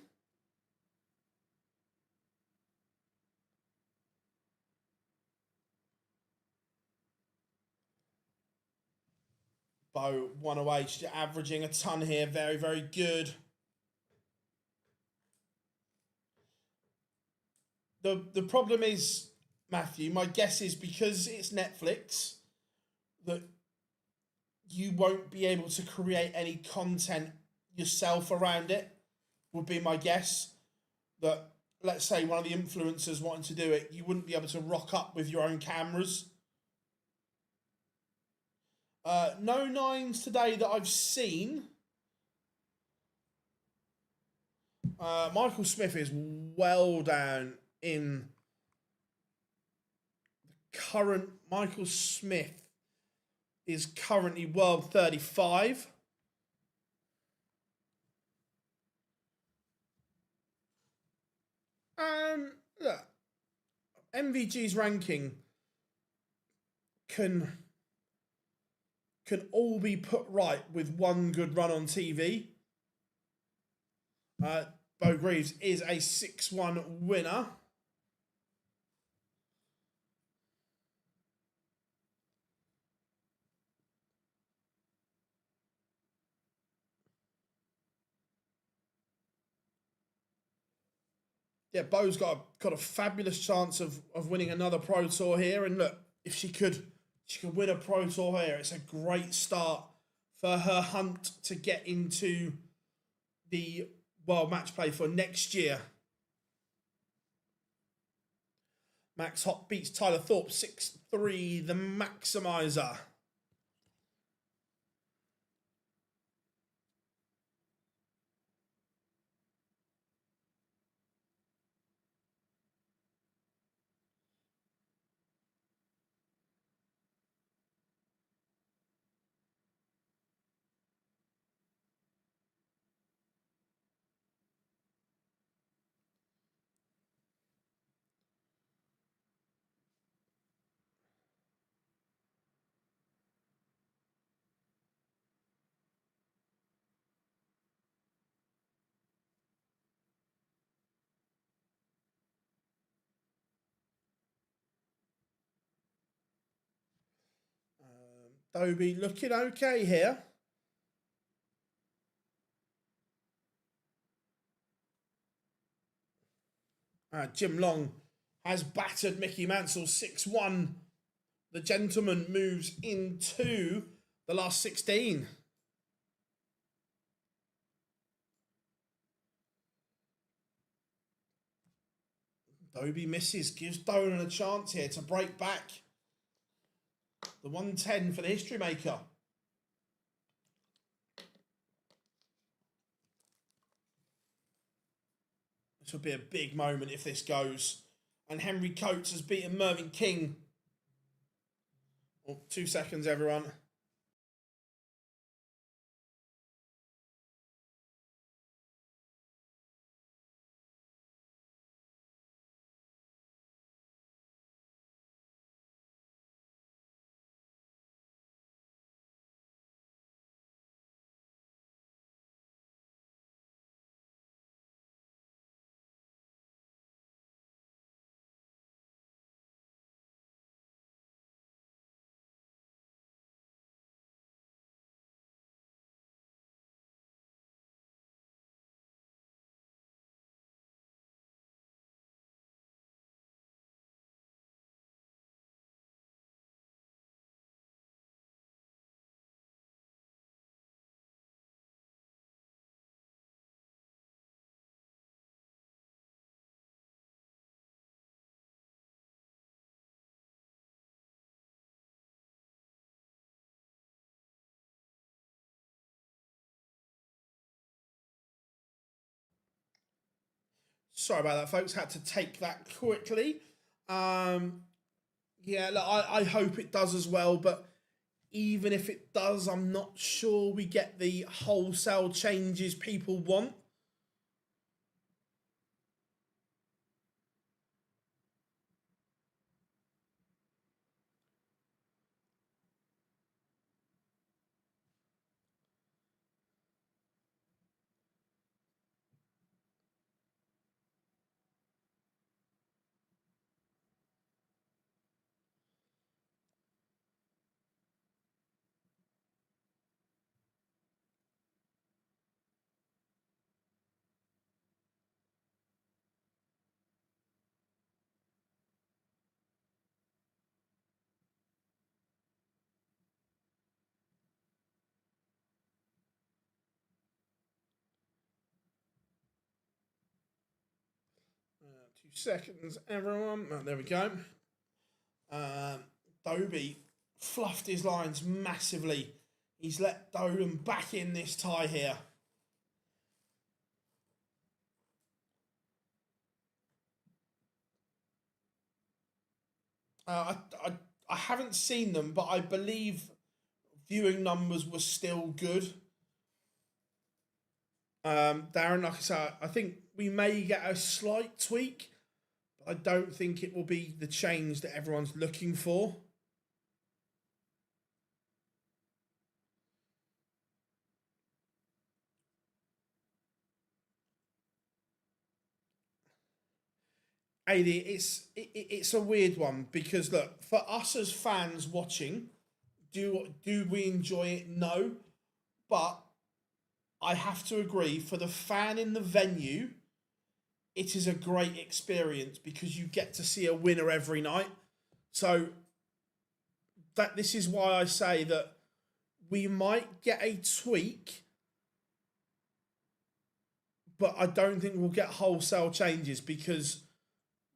Bo 1 away, she's averaging a ton here. Very, very good. The problem is, Matthew, my guess is because it's Netflix, that you won't be able to create any content yourself around it, would be my guess. That, let's say one of the influencers wanted to do it, you wouldn't be able to rock up with your own cameras. No nines today that I've seen. Michael Smith is well down in the current. Michael Smith is currently world 35. Look, MVG's ranking can all be put right with one good run on TV. Bo Greaves is a 6-1 winner. Yeah, Bo's got a fabulous chance of winning another Pro Tour here. And look, if she could win a Pro Tour here, it's a great start for her hunt to get into the World Match Play for next year. Max Hop beats Tyler Thorpe 6-3, the Maximizer. Dobie looking okay here. Jim Long has battered Mickey Mansell 6-1. The gentleman moves into the last 16. Dobie misses, gives Dolan a chance here to break back. The 110 for the history maker. This would be a big moment if this goes. And Henry Coates has beaten Mervyn King. Oh, 2 seconds, everyone. Sorry about that, folks. Had to take that quickly. Yeah, look, I hope it does as well, but even if it does, I'm not sure we get the wholesale changes people want. 2 seconds, everyone. Oh, there we go. Dobie fluffed his lines massively. He's let Dolan back in this tie here. I haven't seen them, but I believe viewing numbers were still good. Darren, like I said, I think we may get a slight tweak, but I don't think it will be the change that everyone's looking for. AD, it's a weird one because look, for us as fans watching, do we enjoy it? No, but I have to agree, for the fan in the venue, it is a great experience because you get to see a winner every night. So this is why I say that we might get a tweak, but I don't think we'll get wholesale changes because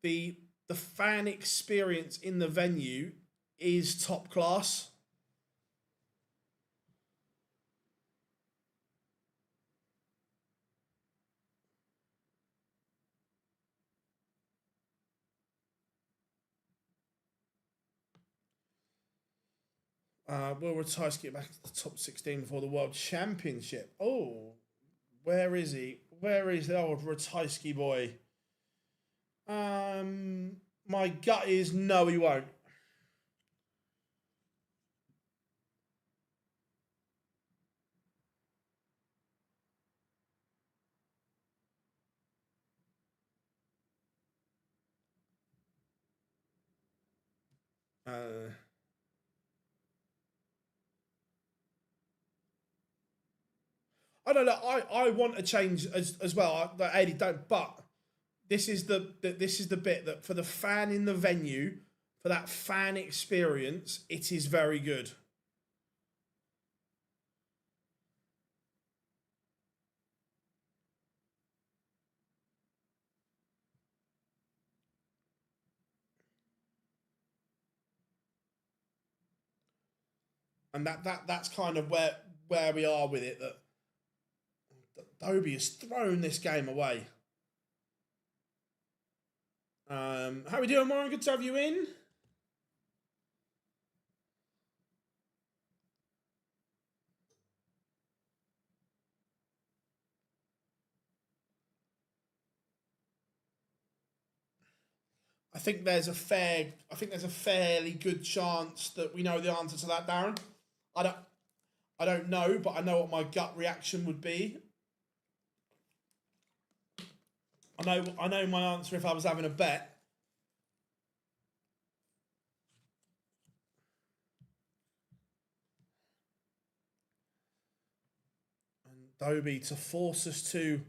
the fan experience in the venue is top class. Will Ratajski get back to the top 16 before the World Championship? Oh, where is he? Where is the old Ratajski boy? My gut is no, he won't. I don't know. I want a change as well. I don't. But this is the bit that for the fan in the venue, for that fan experience, it is very good. And that's kind of where we are with it. That Dobie has thrown this game away. How are we doing, Warren? Good to have you in. I think there's a fairly good chance that we know the answer to that, Darren. I don't know, but I know what my gut reaction would be. I know my answer if I was having a bet. And Dobie to force us to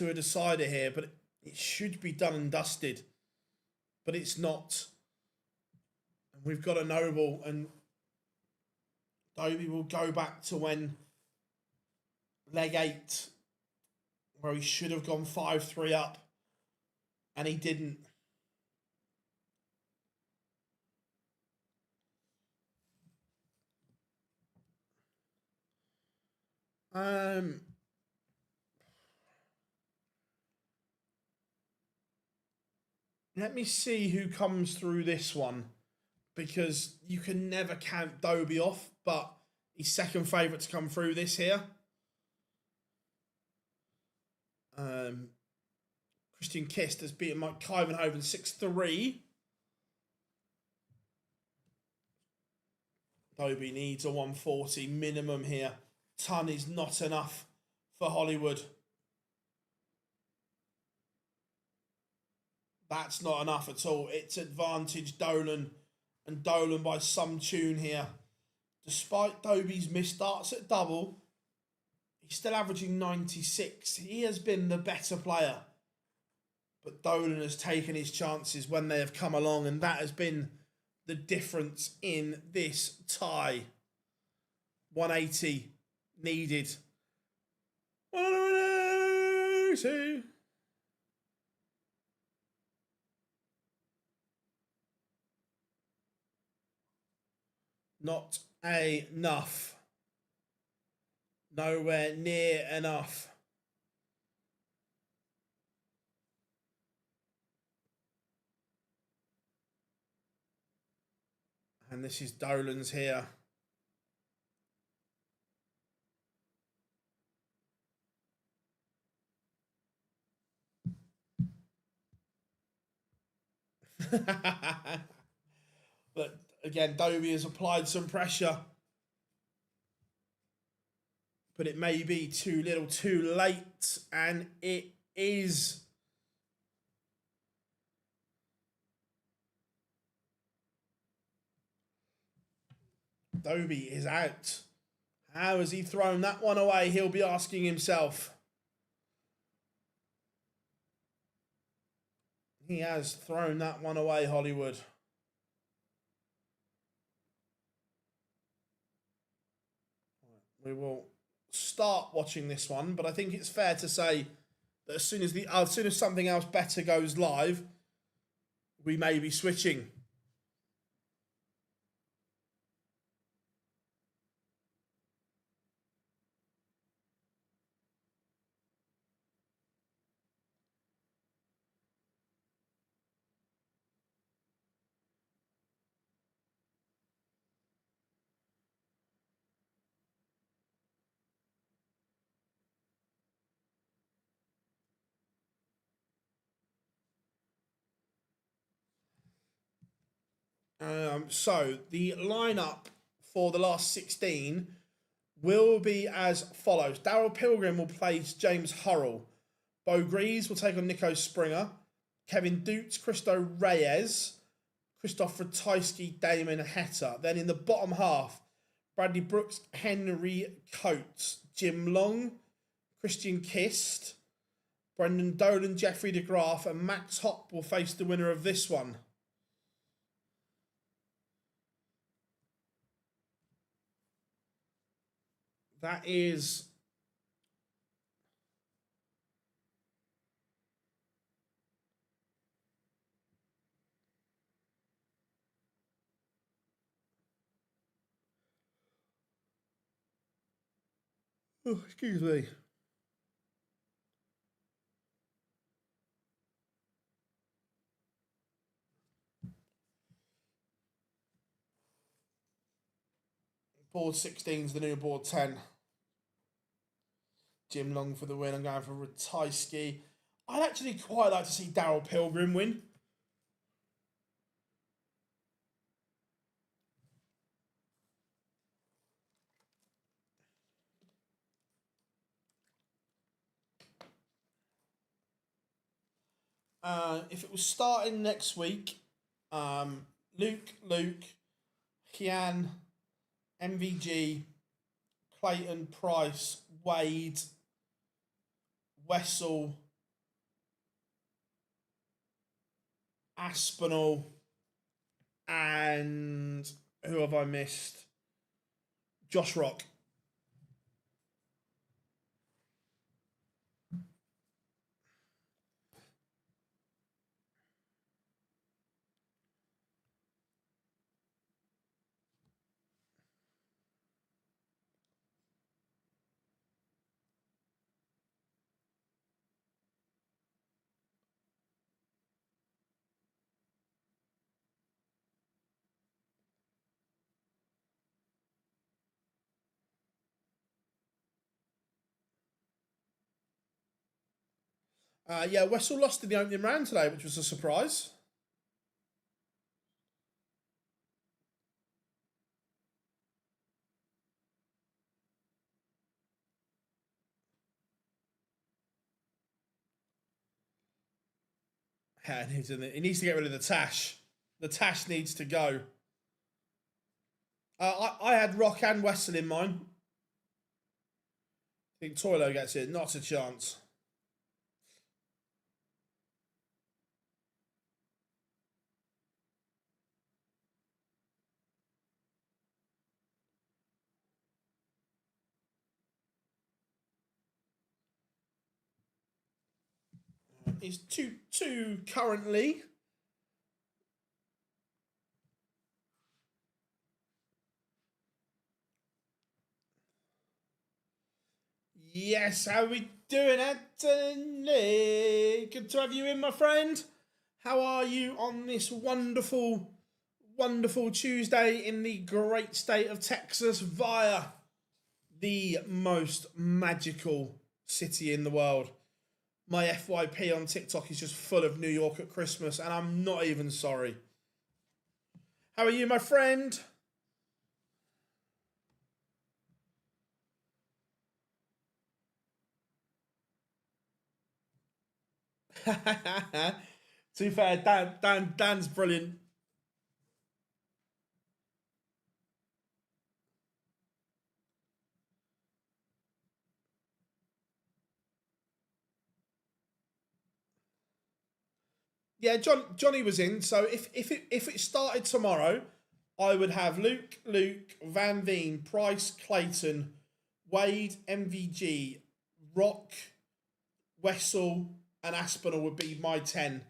a decider here, but it should be done and dusted. But it's not. And we've got a noble, and Dobie will go back to when leg 8, where he should have gone 5-3 up, and he didn't. Let me see who comes through this one, because you can never count Dobie off, but he's second favourite to come through this here. Christian Kist has beaten Mike Kyvenhoven 6-3. Dobie needs a 140 minimum here. Ton is not enough for Hollywood. That's not enough at all. It's advantage Dolan, and Dolan by some tune here. Despite Dobie's misstarts at double, he's still averaging 96. He has been the better player. But Dolan has taken his chances when they have come along, and that has been the difference in this tie. 180 needed. 180. Not enough. Nowhere near enough. And this is Dolan's here. But again, Dobie has applied some pressure. But it may be too little too late. And it is. Dobie is out. How has he thrown that one away? He'll be asking himself. He has thrown that one away, Hollywood. We will start watching this one, but I think it's fair to say that as soon as something else better goes live, we may be switching. So the lineup for the last 16 will be as follows. Daryl Pilgrim will play James Hurrell. Bo Greaves will take on Nico Springer. Kevin Dutz, Christo Reyes, Christoph Ratajski, Damon Hetta. Then in the bottom half, Bradley Brooks, Henry Coates, Jim Long, Christian Kist, Brendan Dolan, Jeffrey DeGraff, and Max Hopp will face the winner of this one. That is excuse me. Board 16 is the new board 10. Jim Long for the win. I'm going for Ratajski. I'd actually quite like to see Daryl Pilgrim win. If it was starting next week, Luke, Kian, MVG, Clayton, Price, Wade, Wessel, Aspinall, and who have I missed? Josh Rock. Yeah, Wessel lost in the opening round today, which was a surprise. Yeah, he needs to get rid of the Tash. The Tash needs to go. I had Rock and Wessel in mine. I think Toilo gets it. Not a chance. He's 2-2 currently. Yes, how we doing, Anthony? Good to have you in, my friend. How are you on this wonderful, wonderful Tuesday in the great state of Texas via the most magical city in the world? My FYP on TikTok is just full of New York at Christmas, and I'm not even sorry. How are you, my friend? To be fair, Dan's brilliant. Yeah, Johnny was in. So if it started tomorrow, I would have Luke, Van Veen, Price, Clayton, Wade, MVG, Rock, Wessel, and Aspinall would be my 10.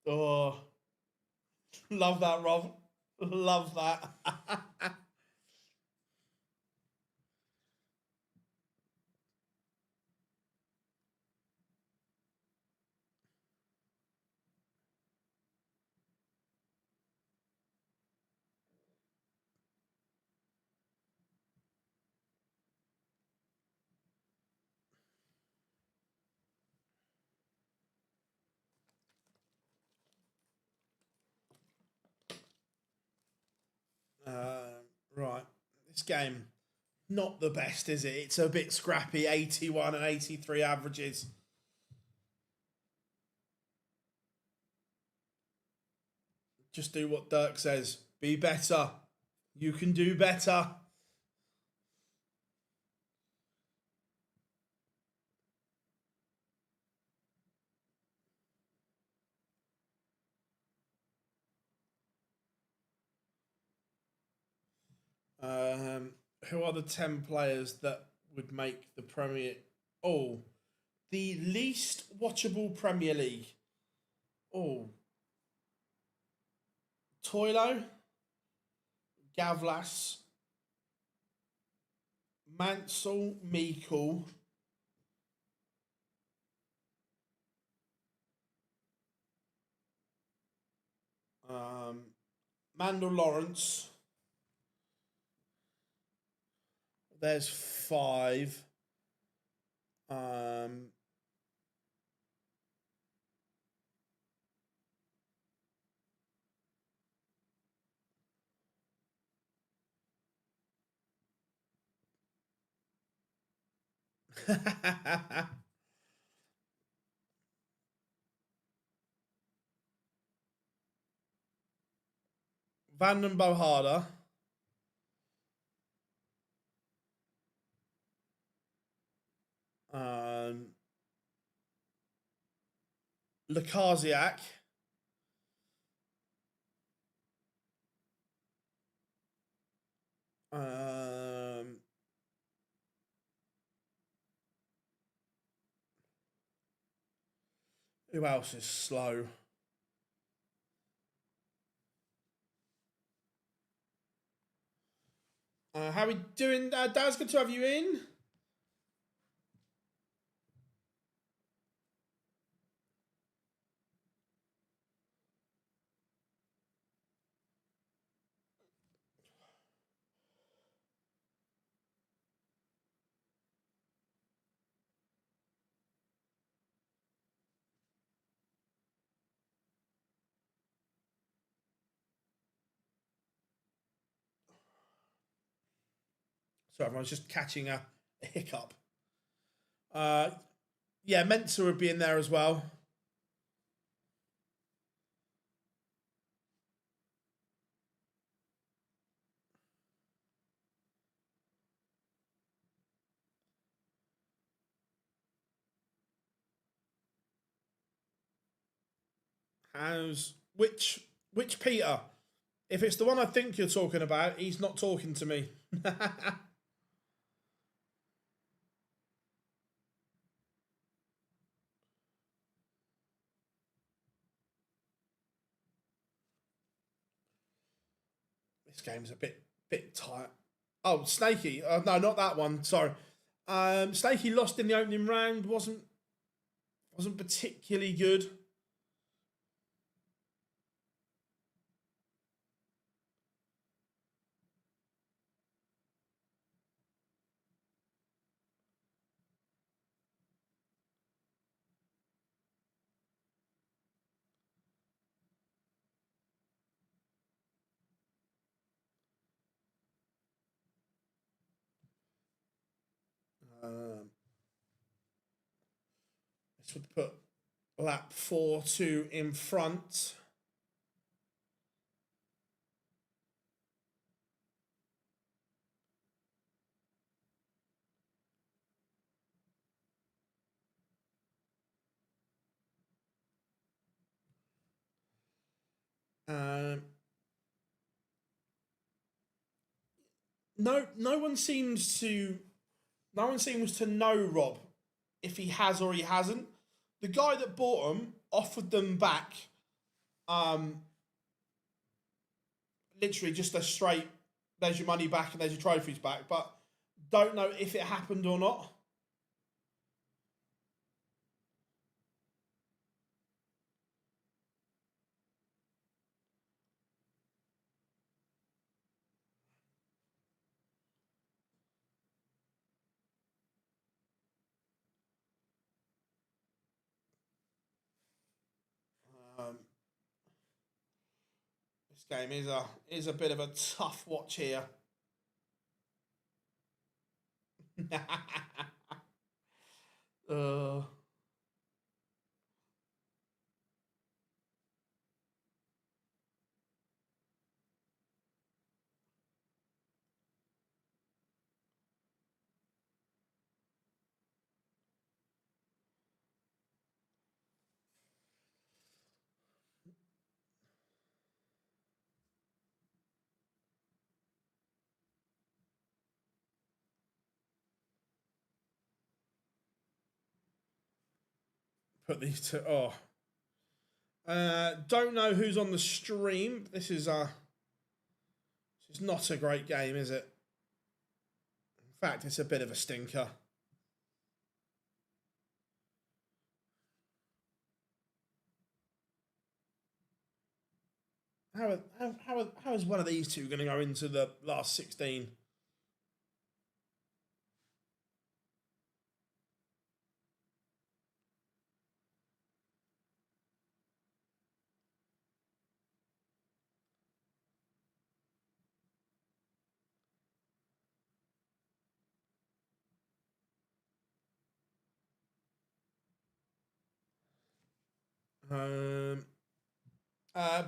Oh, love that, Rob. Love that. Right, this game not the best, is it? It's a bit scrappy. 81 and 83 averages. Just do what Dirk says. Be better. You can do better. Who are the 10 players that would make the Premier? Oh, the least watchable Premier League. Oh, Toilo, Gavlas, Mansell, Meikle, um, Mandel Lawrence. There's 5. Um, Vanden Bohada. Um, Lakaziak. Um, who else is slow? How we doing, Daz? Good to have you in. Sorry, everyone's just catching a hiccup. Yeah, Mensa would be in there as well. How's which Peter? If it's the one I think you're talking about, he's not talking to me. This game's a bit tight. Oh, Snakey. No, not that one. Sorry. Snakey lost in the opening round. Wasn't particularly good. This would put lap 4-2 in front. No one seems to know Rob if he has or he hasn't. The guy that bought them offered them back, literally just a straight, there's your money back and there's your trophies back, but don't know if it happened or not. This game is a bit of a tough watch here. uh, put these two. Oh, don't know who's on the stream. This is not a great game, is it? In fact, it's a bit of a stinker. How is one of these two going to go into the last 16?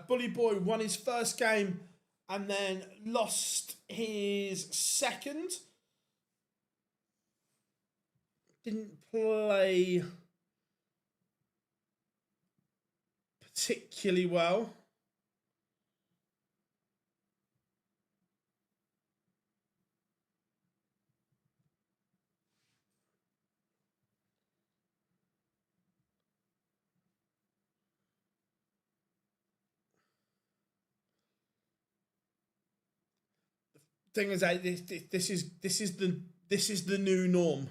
Bully Boy won his first game and then lost his second. Didn't play particularly well. Thing is, this is the new norm.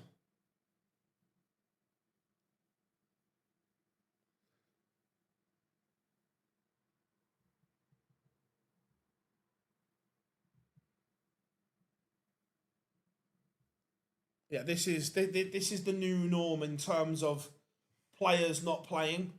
Yeah, this is the new norm in terms of players not playing.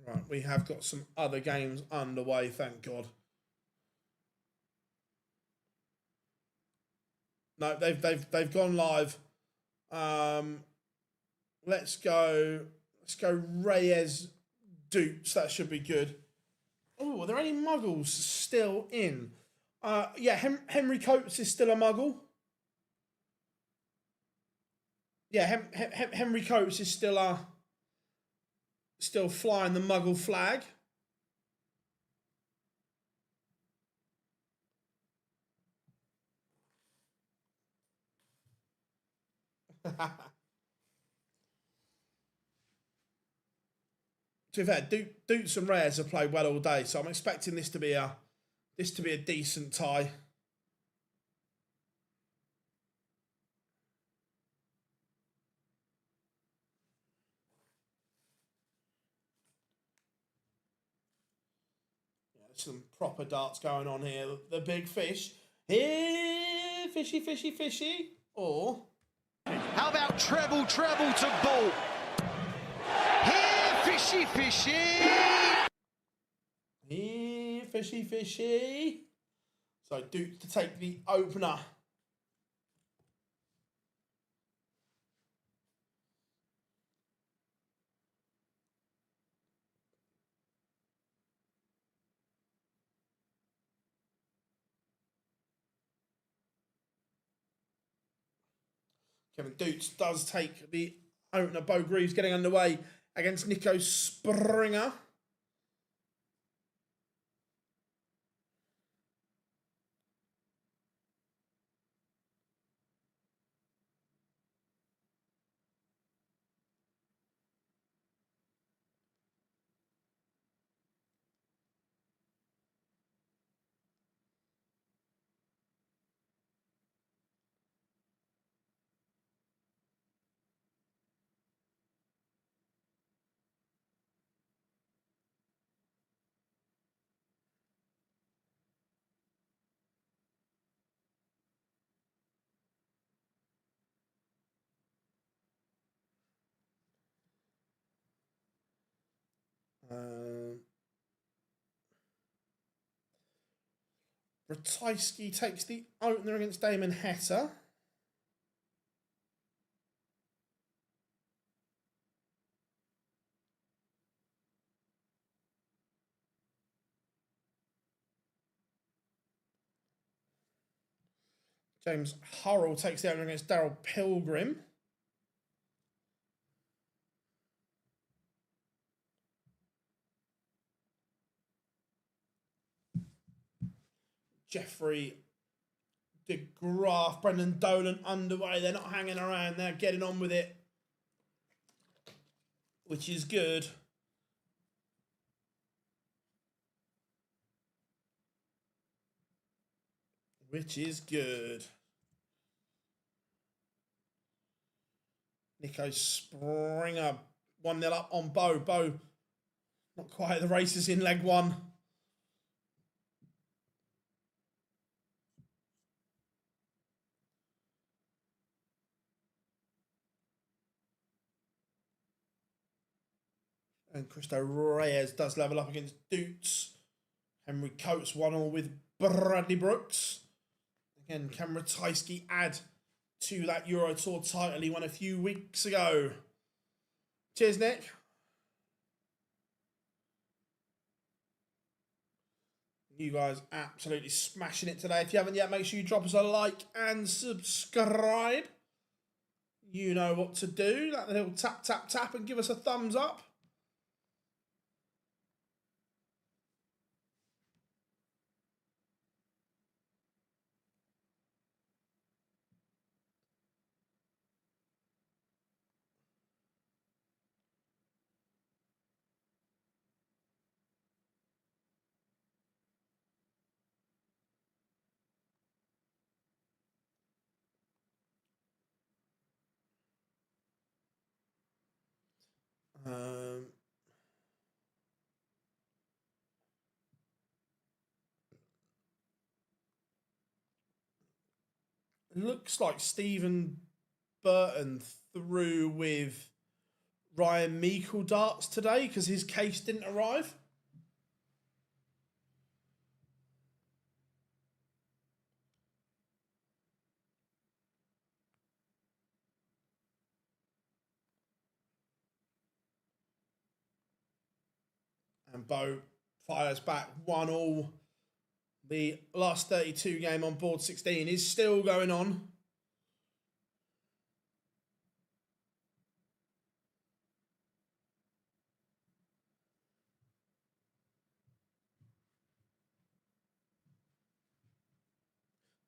Right, we have got some other games underway, thank God. No, they've gone live. Let's go Reyes Dupes. That should be good. Oh, are there any muggles still in? Yeah, Henry Coates is still a muggle. Yeah, Henry Coates is still flying the muggle flag. To be fair, Doots and Rares have played well all day, so I'm expecting this to be a decent tie. Some proper darts going on here. The big fish. Here, fishy, fishy, fishy. Or... How about treble, treble to ball? Here, fishy, fishy. Here, fishy, fishy. So Duke to take the opener. Kevin Doots does take the opener. Bo Greaves getting underway against Nico Springer. Ratajski takes the opener against Damon Heta. James Hurrell takes the opener against Daryl Pilgrim. Jeffrey DeGraff, Brendan Dolan underway. They're not hanging around. They're getting on with it, which is good. Which is good. Nico Springer 1-0 up on Bo. Bo not quite at the races in leg one. And Cristo Reyes does level up against Doots. Henry Coates 1-1 with Bradley Brooks. Again, can Ratajski add to that Euro Tour title he won a few weeks ago? Cheers, Nick. You guys absolutely smashing it today. If you haven't yet, make sure you drop us a like and subscribe. You know what to do. That little tap, tap, tap and give us a thumbs up. Looks like Stephen Burton threw with Ryan Meikle darts today because his case didn't arrive. And Bo fires back 1-1. The last 32 game on board 16 is still going on.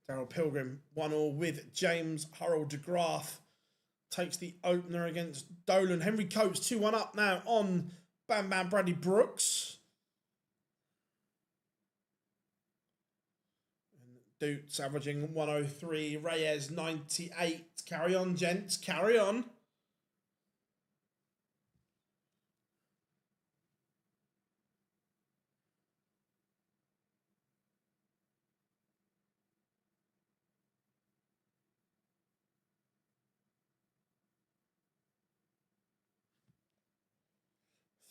Daryl Pilgrim 1-1 with James Harold DeGraff takes the opener against Dolan. Henry Coates 2-1 up now on Bam Bam Bradley Brooks. And Dutes averaging 103. Reyes 98. Carry on, gents. Carry on.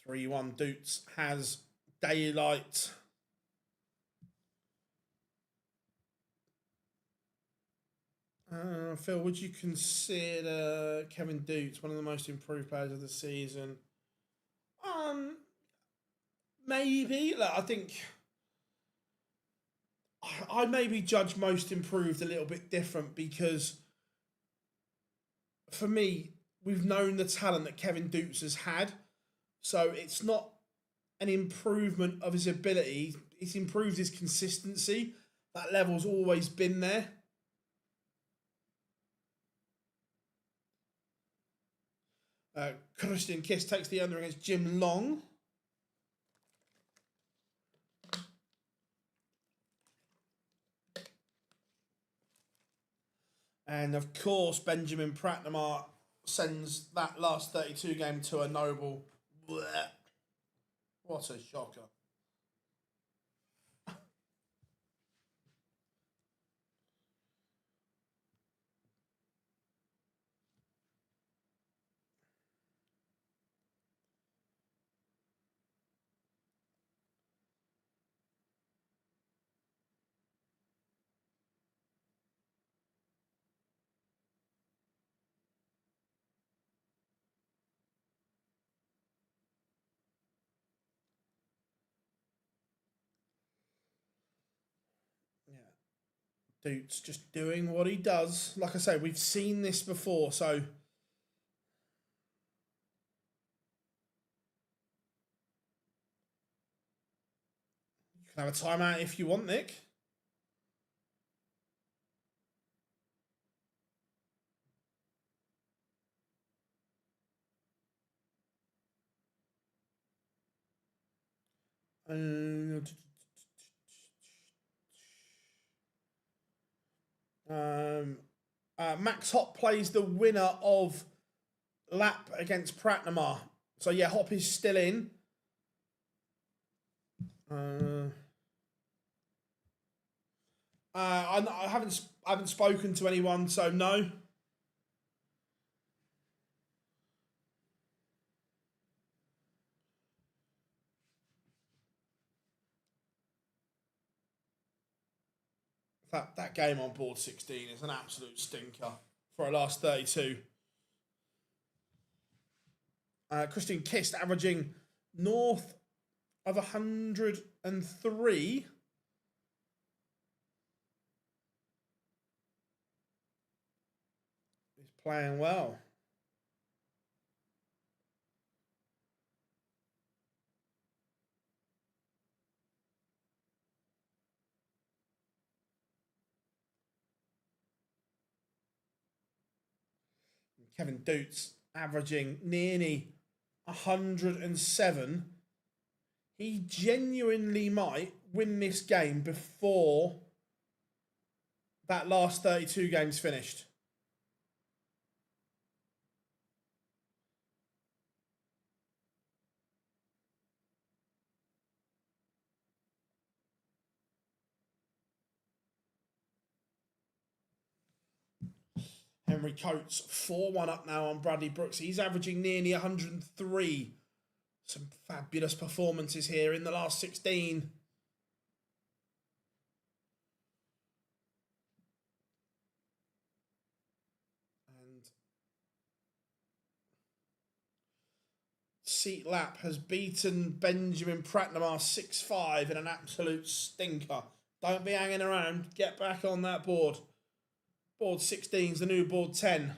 Three-one Dutes has daylight. Phil, would you consider Kevin Dutes one of the most improved players of the season? Maybe. Like, I think I maybe judge most improved a little bit different because for me, we've known the talent that Kevin Dutes has had. So it's not an improvement of his ability. It's improved his consistency. That level's always been there. Christian Kiss takes the under against Jim Long. And of course, Benjamin Pratnamar sends that last 32 game to a noble. Blech. What a shocker. Dude's just doing what he does. Like I say, we've seen this before, so you can have a timeout if you want, Nick. Max Hop plays the winner of lap against Pratnamar. So yeah, Hop is still in. I haven't spoken to anyone, so no. That game on board 16 is an absolute stinker for a last 32. Christian Kist averaging north of 103. He's playing well. Kevin Dutes averaging nearly 107. He genuinely might win this game before that last 32 games finished. Henry Coates 4-1 up now on Bradley Brooks. He's averaging nearly 103. Some fabulous performances here in the last 16. And Seat Lap has beaten Benjamin Pratnamar 6-5 in an absolute stinker. Don't be hanging around. Get back on that board. Board 16 is the new board 10.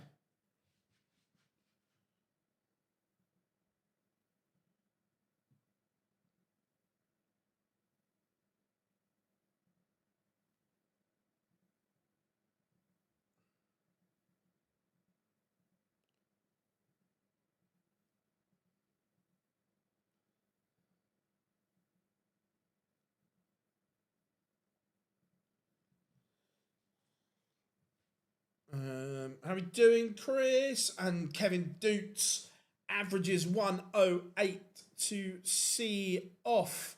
we doing, Chris? And Kevin Doots averages 108 to see off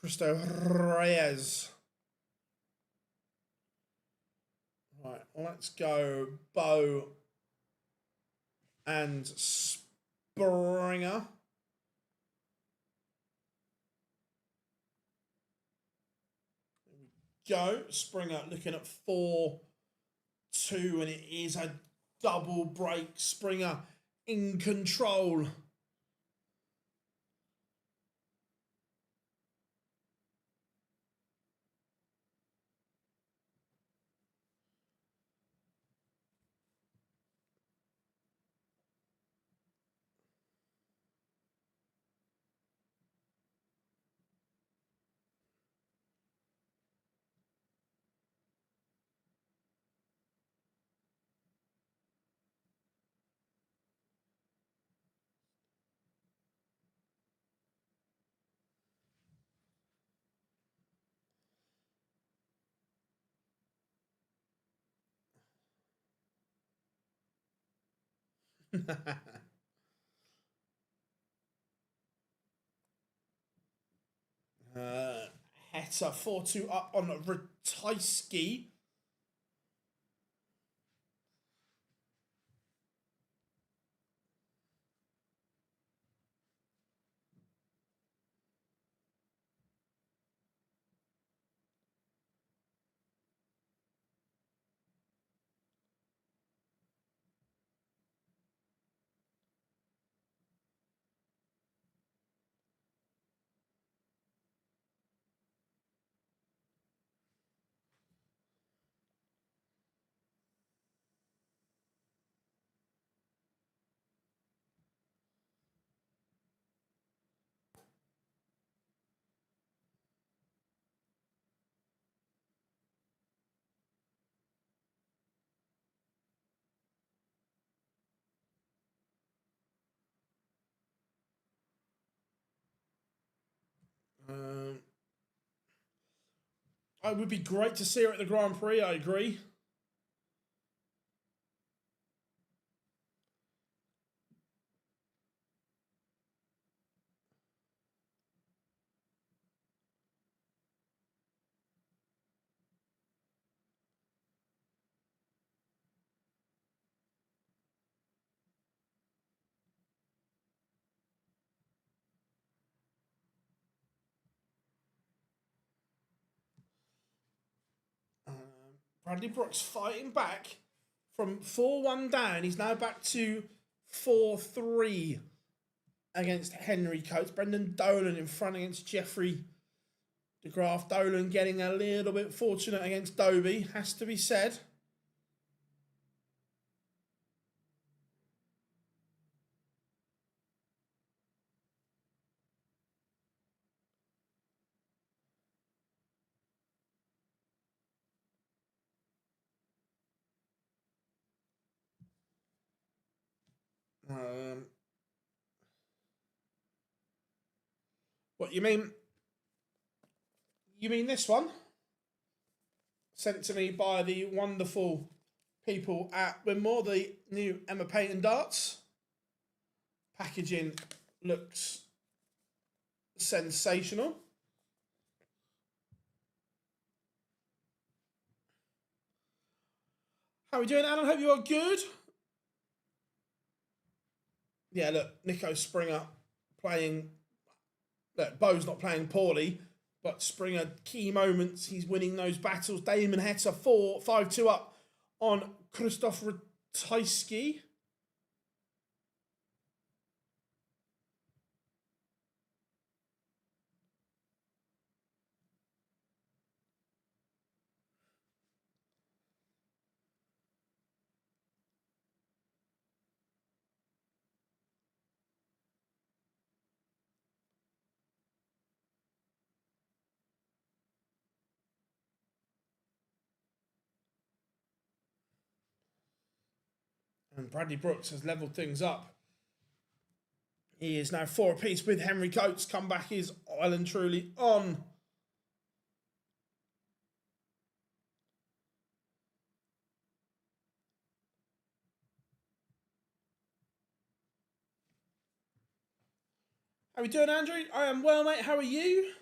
Cristo Reyes. Right, let's go Bo and Springer. Go. Springer looking at 4-2, and it is a double break. Springer in control. Heta 4-2 up on Ratajski. It would be great to see her at the Grand Prix, I agree. Bradley Brooks fighting back from 4-1 down. He's now back to 4-3 against Henry Coates. Brendan Dolan in front against Jeffrey DeGraff. Dolan getting a little bit fortunate against Doby, has to be said. What you mean? You mean this one? Sent to me by the wonderful people at Winmau, the new Emma Payton darts. Packaging looks sensational. How are we doing, Alan? Hope you are good. Yeah, look, Nico Springer playing. Look, Bo's not playing poorly, but Springer, key moments, he's winning those battles. Damon Heta 5-2 up on Krzysztof Ratajski. And Bradley Brooks has levelled things up. He is now 4 apiece with Henry Coates. Comeback is well and truly on. How we doing, Andrew? I am well, mate. How are you?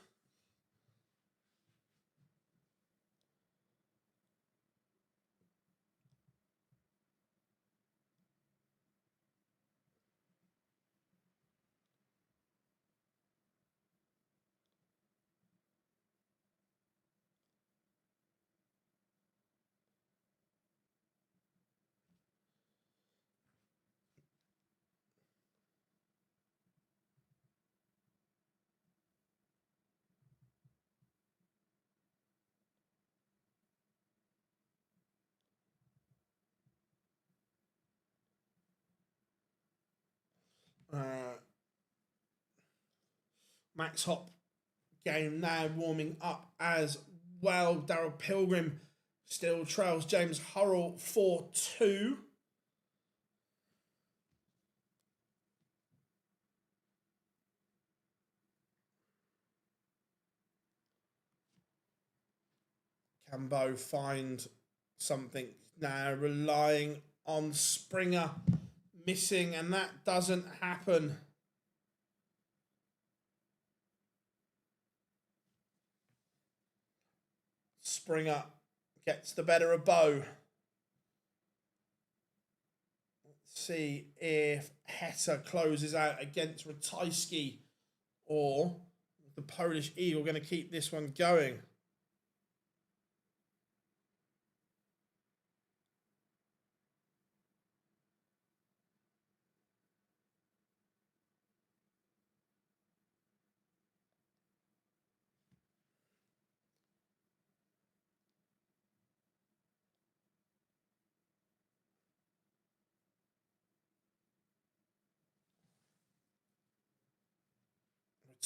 Max Hop game now warming up as well. Daryl Pilgrim still trails James Hurrell 4-2. Cambo find something now, relying on Springer missing, and that doesn't happen. Springer gets the better of Bow. Let's see if Heta closes out against Ratajski, or the Polish Eagle going to keep this one going.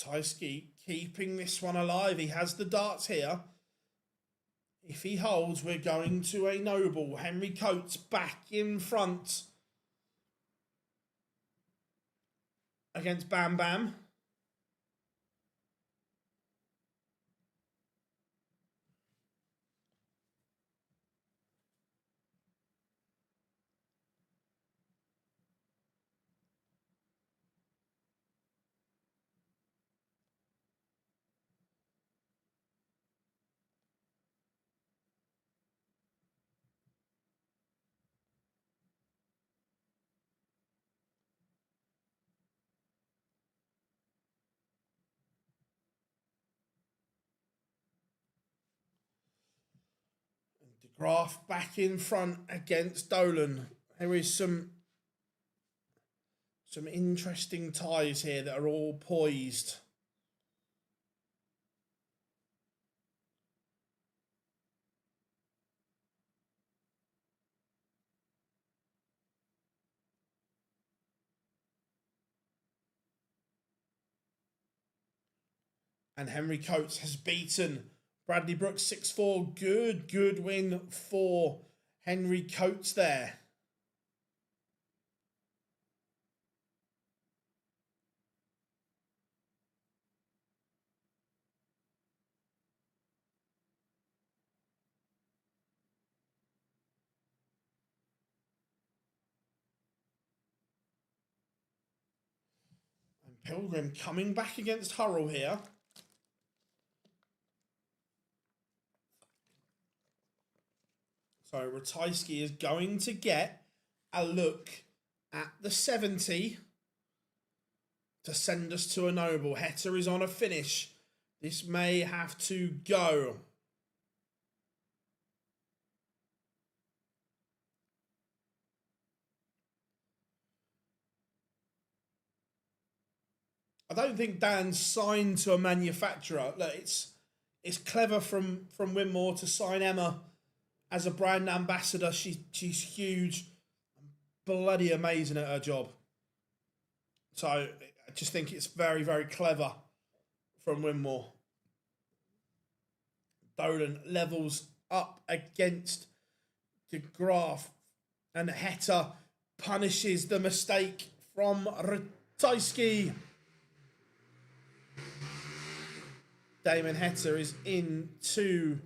Ratajski keeping this one alive. He has the darts here. If he holds, we're going to a noble. Henry Coates back in front against Bam Bam. De Graaf back in front against Dolan. There is some interesting ties here that are all poised. And Henry Coates has beaten Bradley Brooks 6-4. Good win for Henry Coates there. And Pilgrim coming back against Hurrell here. So Ratajski is going to get a look at the 70 to send us to a noble. Heta is on a finish. This may have to go. I don't think Dan's signed to a manufacturer. Look, it's clever from Winmau to sign Emma as a brand ambassador. She's huge, bloody amazing at her job. So I just think it's very, very clever from Winmau. Dolan levels up against De Graaf, and Heta punishes the mistake from Ratajski. Damon Heta is into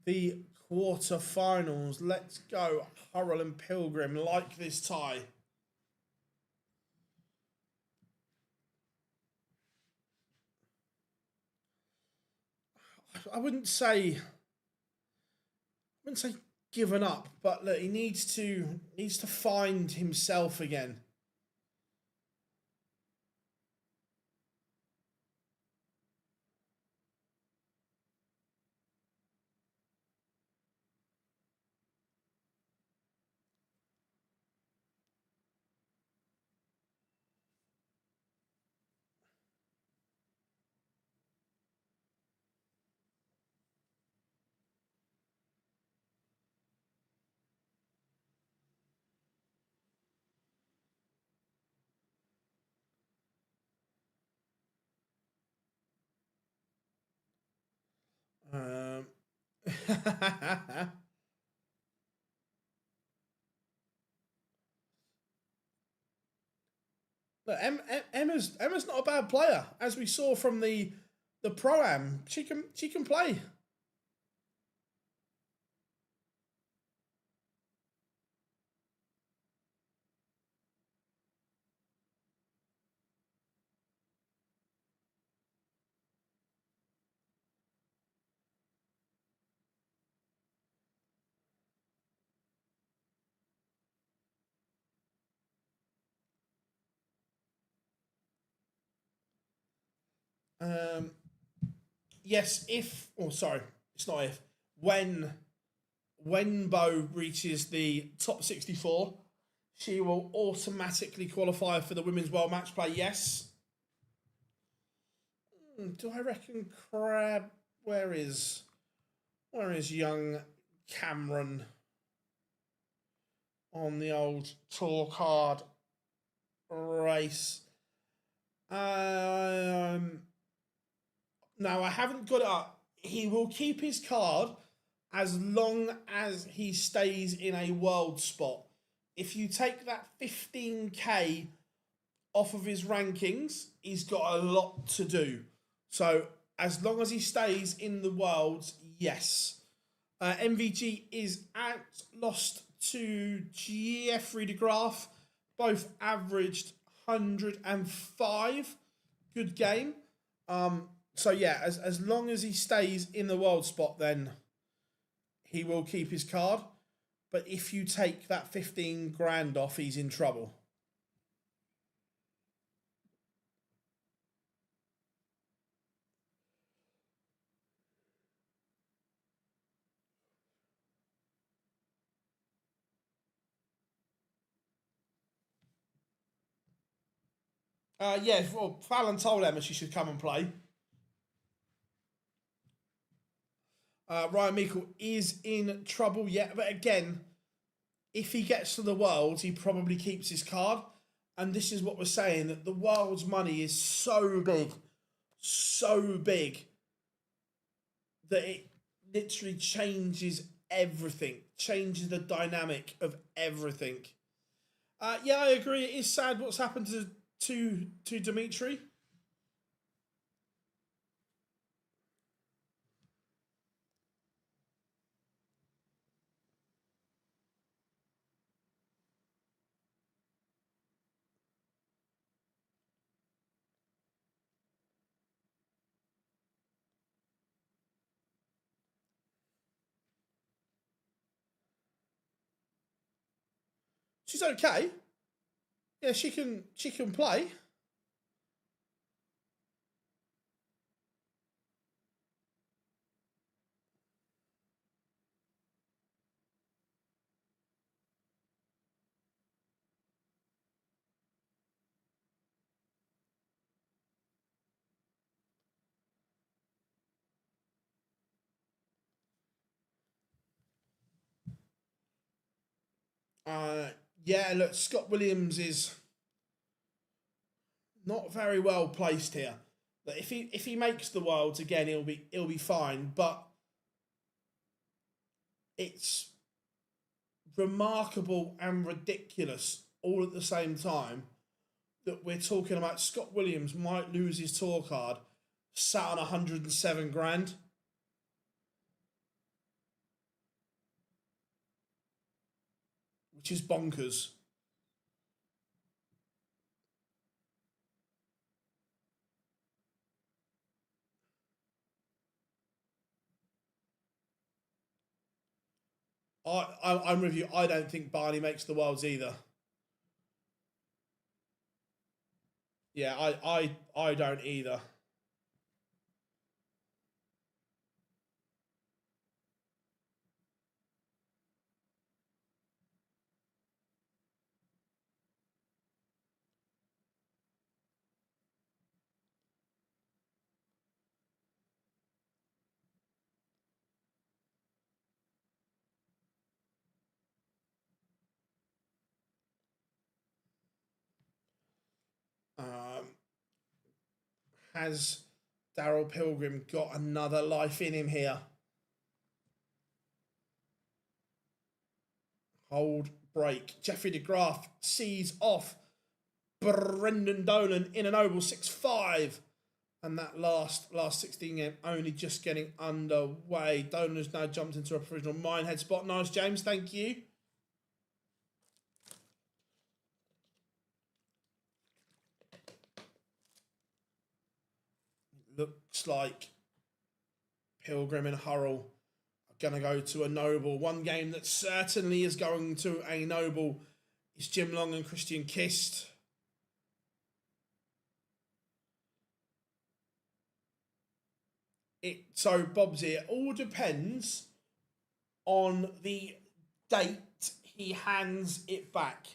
the quarterfinals. Let's go. Hurrell and Pilgrim like this tie. I wouldn't say given up, but look, he needs to find himself again. Um, Look, Emma's not a bad player, as we saw from the pro-am. She can play. Um, yes, sorry, it's not if. When Bo reaches the top 64, she will automatically qualify for the Women's World Match Play. Yes. Do I reckon Crab? Where is young Cameron on the old tour card race? No, I haven't got it up. He will keep his card as long as he stays in a world spot. If you take that 15k off of his rankings, he's got a lot to do. So as long as he stays in the worlds, yes. MVG is out, lost to Jeffrey de Graaf. Both averaged 105. Good game. So yeah, as long as he stays in the world spot, then he will keep his card. But if you take that 15 grand off, he's in trouble. Yeah, well, Fallon told Emma she should come and play. Ryan Meikle is in trouble yet, but again, if he gets to the Worlds, he probably keeps his card. And this is what we're saying, that the World's money is so big, that it literally changes everything, changes the dynamic of everything. Yeah, I agree. It is sad what's happened to Dimitri. She's okay. Yeah, she can play. Uh, yeah, look, Scott Williams is not very well placed here. But if he makes the Worlds again, he'll be fine. But it's remarkable and ridiculous all at the same time that we're talking about Scott Williams might lose his tour card, sat on 107 grand. Which is bonkers. I'm with you. I don't think Barney makes the Worlds either. Yeah, I don't either. Has Daryl Pilgrim got another life in him here? Hold, break. Jeffrey DeGraff sees off Brendan Dolan in an oval 6-5. And that last 16 game only just getting underway. Dolan has now jumped into a provisional Minehead spot. Nice, James. Thank you. Looks like Pilgrim and Hurrell are going to go to a Noble. One game that certainly is going to a Noble is Jim Long and Christian Kist. So, Bobsy, it all depends on the date he hands it back.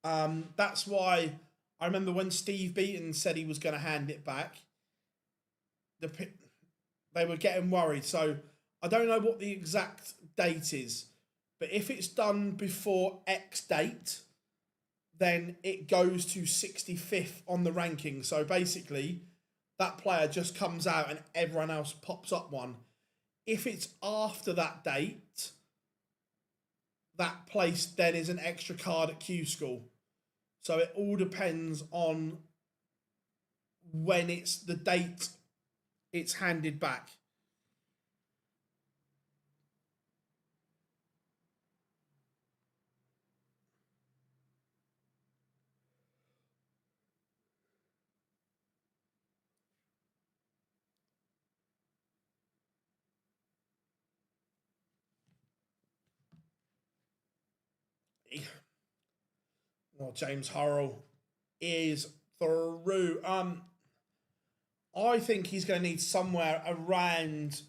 That's why I remember when Steve Beaton said he was going to hand it back, they were getting worried. So I don't know what the exact date is, but if it's done before X date, then it goes to 65th on the ranking. So basically, that player just comes out and everyone else pops up one. If it's after that date, that place then is an extra card at Q School. So it all depends on when it's the date it's handed back. Well, James Hurrell is through. I think he's going to need somewhere around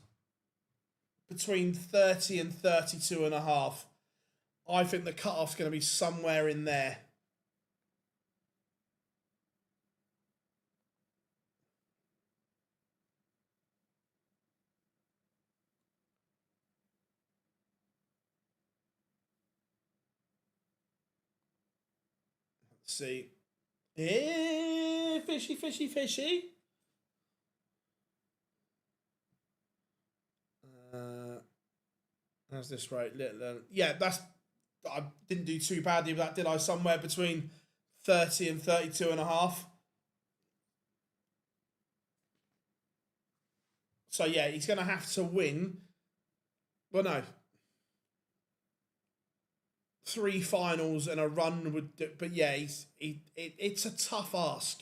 between 30 and 32 and a half. I think the cutoff's going to be somewhere in there. Let's see. Fishy, fishy, fishy. How's this right? Yeah, I didn't do too badly with that, did I? Somewhere between 30 and 32 and a half. So yeah, he's going to have to win. Well, no. 3 finals and a run would do, but yeah, it's a tough ask.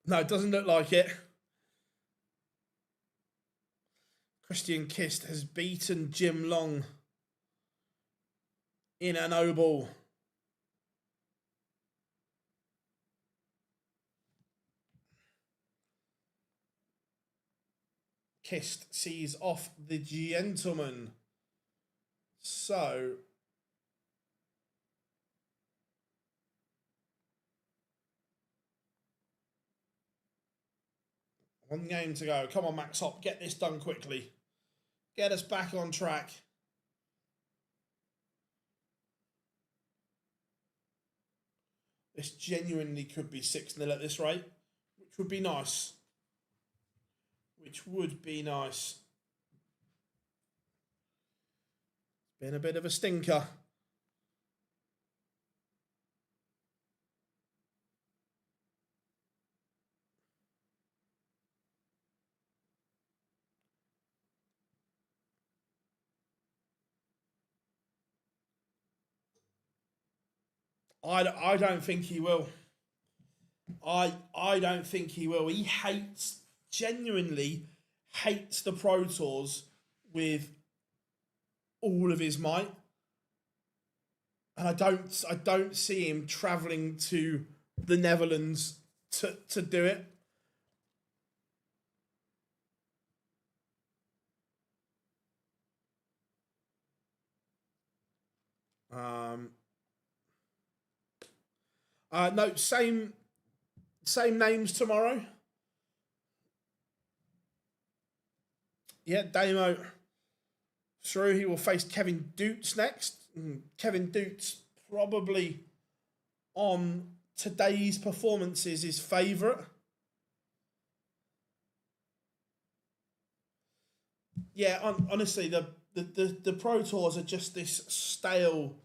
No, it doesn't look like it. Christian Kist has beaten Jim Long in an oval. Kist sees off the gentleman. So one game to go. Come on, Max Hop, get this done quickly. Get us back on track. This genuinely could be 6-0 at this rate, which would be nice. Which would be nice. Been a bit of a stinker. I don't think he will. I don't think he will. He genuinely hates the Pro Tours with all of his might. And I don't see him travelling to the Netherlands to do it. No, same names tomorrow. Yeah, Damo through. He will face Kevin Dutz next. Kevin Dutz probably on today's performances his favourite. Yeah, honestly, the Pro Tours are just this stale,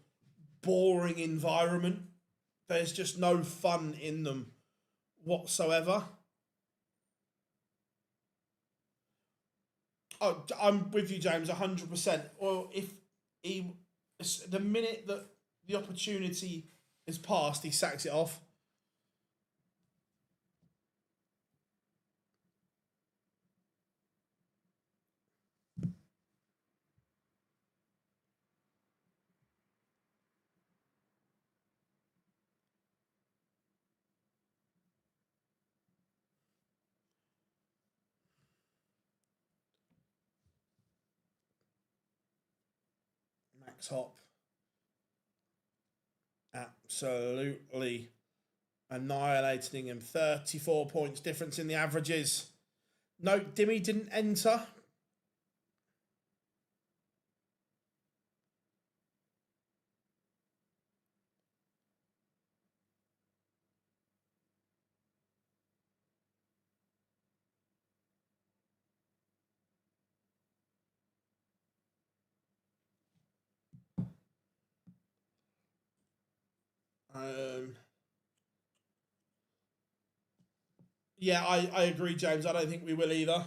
boring environment. There's just no fun in them whatsoever. Oh, I'm with you, James, 100%. Well, if the minute that the opportunity is passed, he sacks it off. Max Hop absolutely annihilating him. 34 points difference in the averages. No, Dimmy didn't enter. Yeah, I agree, James. I don't think we will either.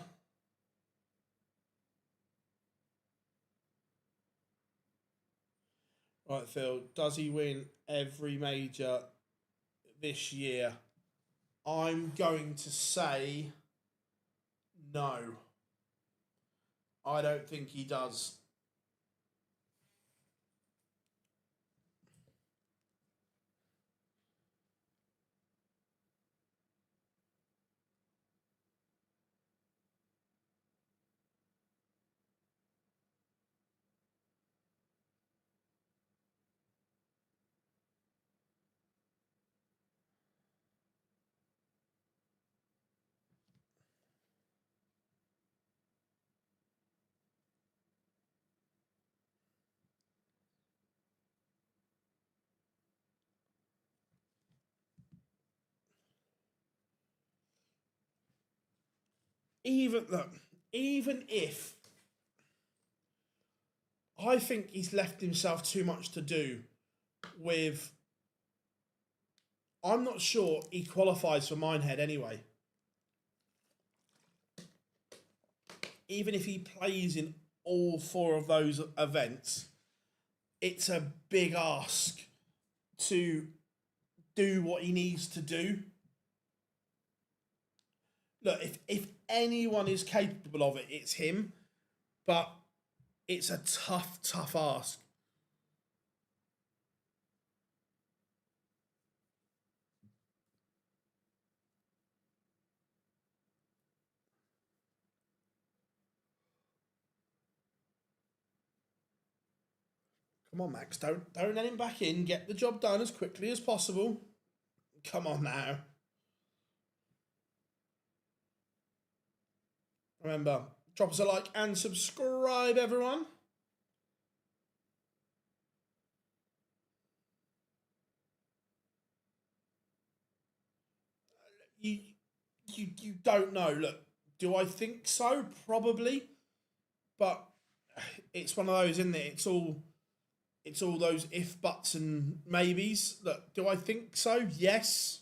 Right, Phil. Does he win every major this year? I'm going to say no. I don't think he does. Even if I think he's left himself too much to do with, I'm not sure he qualifies for Minehead anyway. Even if he plays in all 4 of those events, it's a big ask to do what he needs to do. Look, if anyone is capable of it, it's him. But it's a tough ask. Come on, Max. Don't let him back in. Get the job done as quickly as possible. Come on now. Remember, drop us a like and subscribe, everyone. You don't know. Look, do I think so? Probably. But it's one of those, isn't it? It's all those if, buts, and maybes. Look, do I think so? Yes.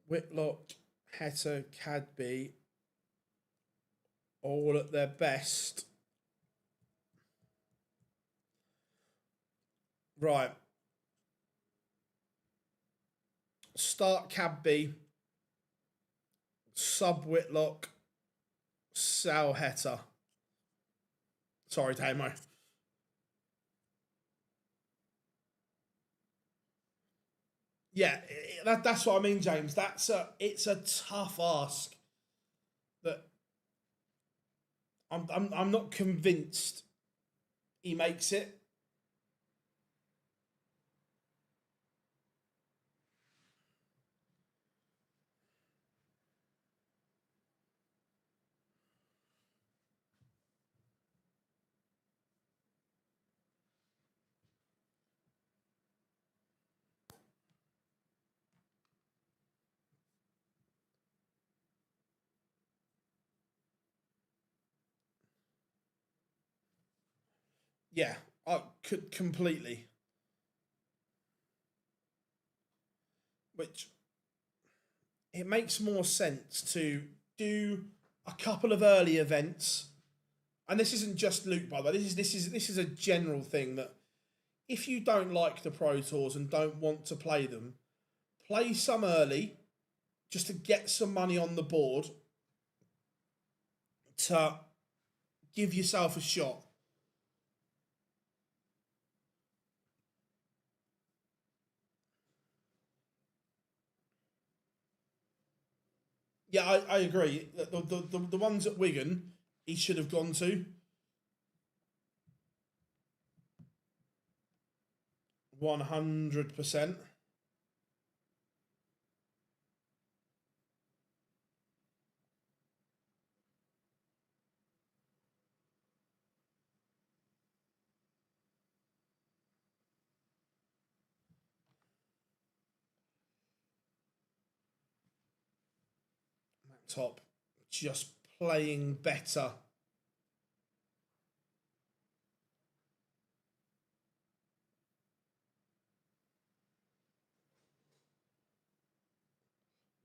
Whitlock, Heta, Cadby, all at their best. Right. Start Cadby, sub Whitlock, Sal Heta. Sorry, Damo. Yeah, that's what I mean, James. It's a tough ask. That I'm not convinced he makes it. Yeah, I could completely. Which it makes more sense to do a couple of early events, and this isn't just Luke, by the way. This is a general thing that if you don't like the Pro Tours and don't want to play them, play some early just to get some money on the board to give yourself a shot. Yeah, I agree. The ones at Wigan, he should have gone to. 100%. Top, just playing better.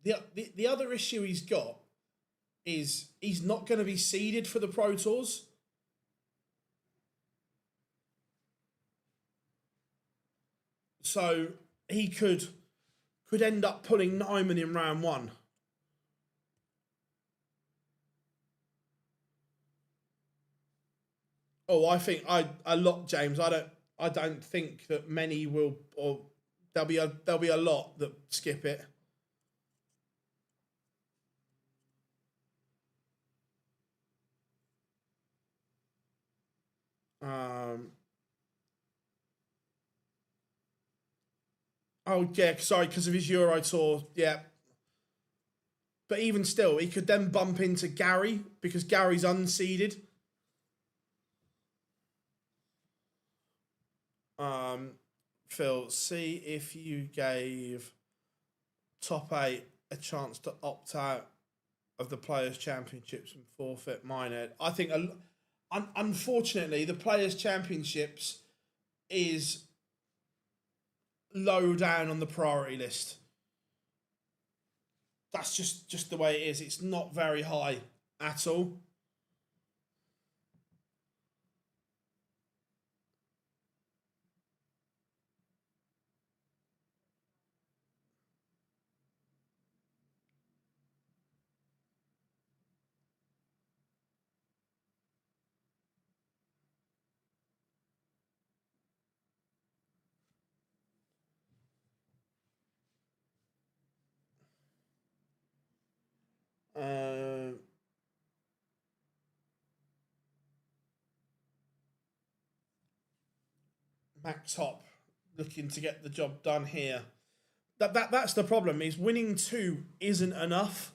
The other issue he's got is he's not going to be seeded for the Pro Tours. So he could end up pulling Nyman in round one. Oh, I think a lot, James. I don't think that many will, or there'll be a lot that skip it. Oh yeah, sorry, because of his Euro tour. Yeah, but even still, he could then bump into Gary because Gary's unseeded. Phil, see if you gave top eight a chance to opt out of the Players' Championships and forfeit minor. I think, unfortunately, the Players' Championships is low down on the priority list. That's just the way it is. It's not very high at all. Uh, Max Hop looking to get the job done here. That's the problem. Is winning two isn't enough.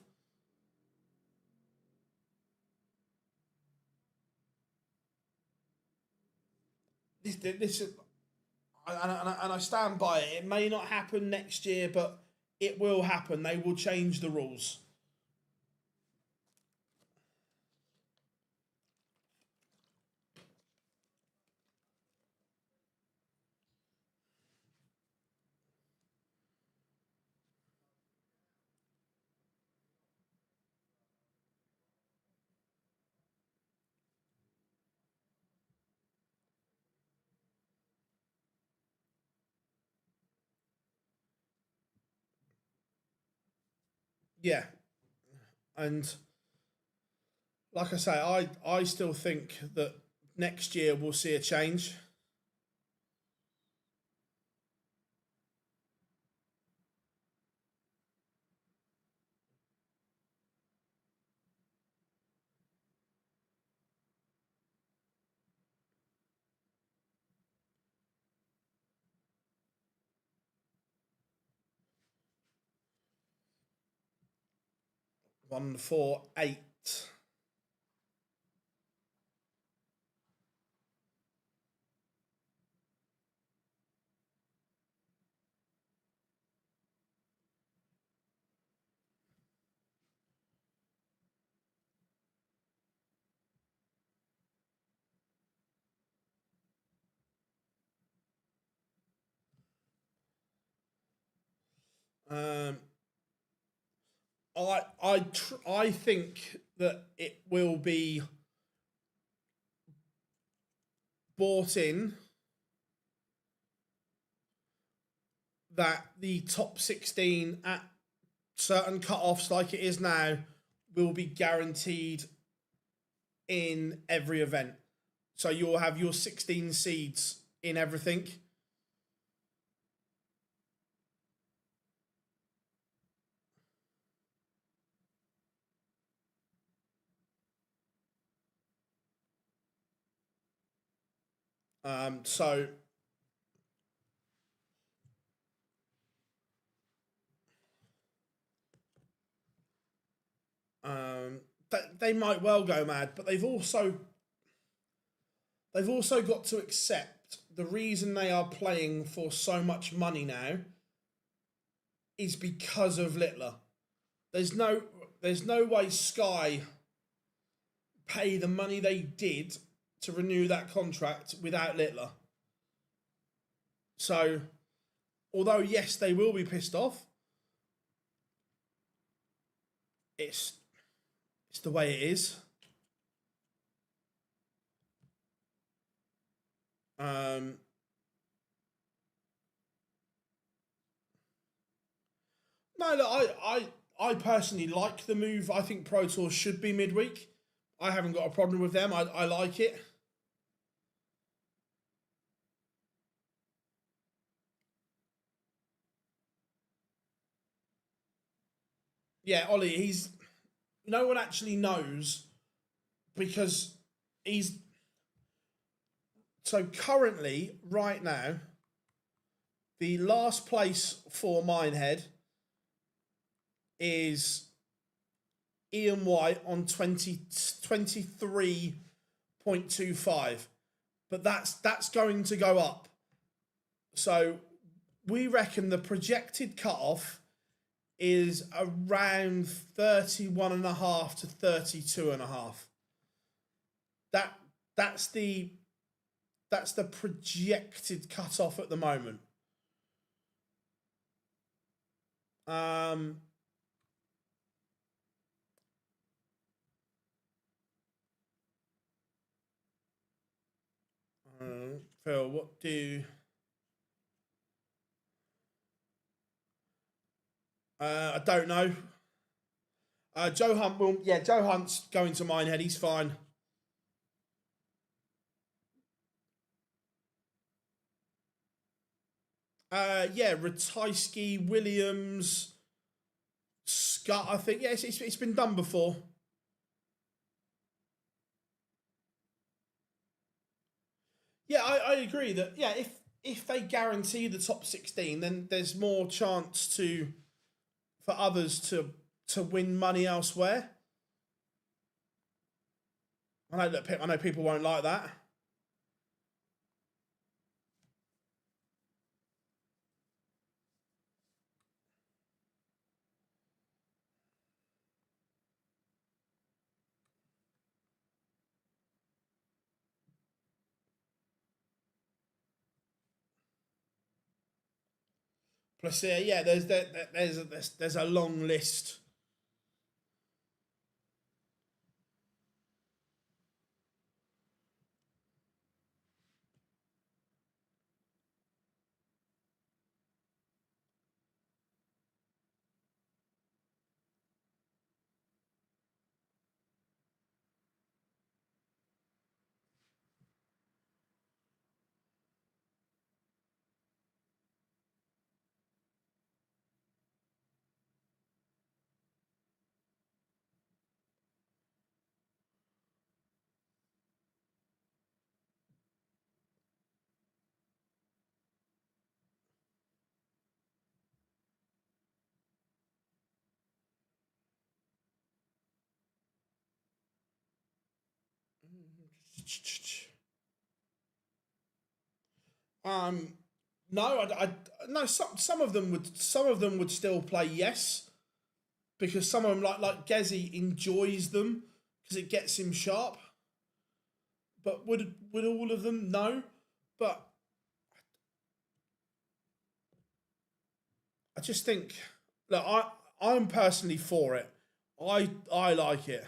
This and I stand by it. It may not happen next year, but it will happen. They will change the rules. Yeah, and like I say, I still think that next year we'll see a change. One, four, eight. Um, I think that it will be bought in that the top 16 at certain cut-offs like it is now will be guaranteed in every event. So you'll have your 16 seeds in everything. So they might well go mad, but they've also got to accept the reason they are playing for so much money now is because of Littler. There's no way Sky pay the money they did to renew that contract without Littler. So, although yes, they will be pissed off, it's the way it is. No, look, I personally like the move. I think Pro Tour should be midweek. I haven't got a problem with them. I like it. Yeah, Ollie, he's no one actually knows because he's so currently right now the last place for Minehead is Ian White on 23.25, but that's going to go up. So we reckon the projected cutoff is around 31.5 to 32.5. That's the projected cutoff at the moment. Phil, what do I don't know. Joe Hunt will. Yeah, Joe Hunt's going to Minehead. He's fine. Yeah, Ratajski, Williams, Scott. I think yes, it's been done before. Yeah, I agree that yeah, if they guarantee the top 16, then there's more chance for others to win money elsewhere. I know people won't like that. Plus, yeah, there's a long list. No, no. Some of them would still play yes, because some of them like Gezi enjoys them because it gets him sharp. But would all of them? No. But I just think, look, I'm personally for it. I like it.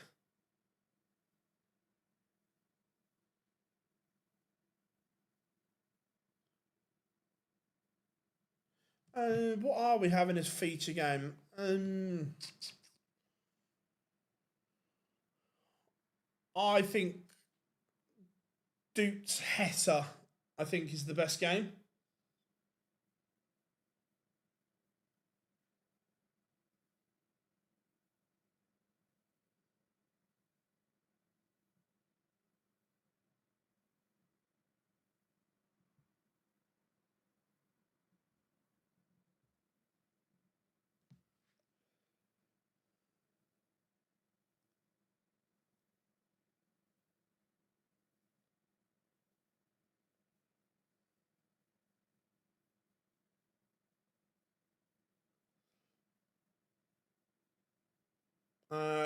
What are we having as feature game? I think Duke's Hetta, I think, is the best game.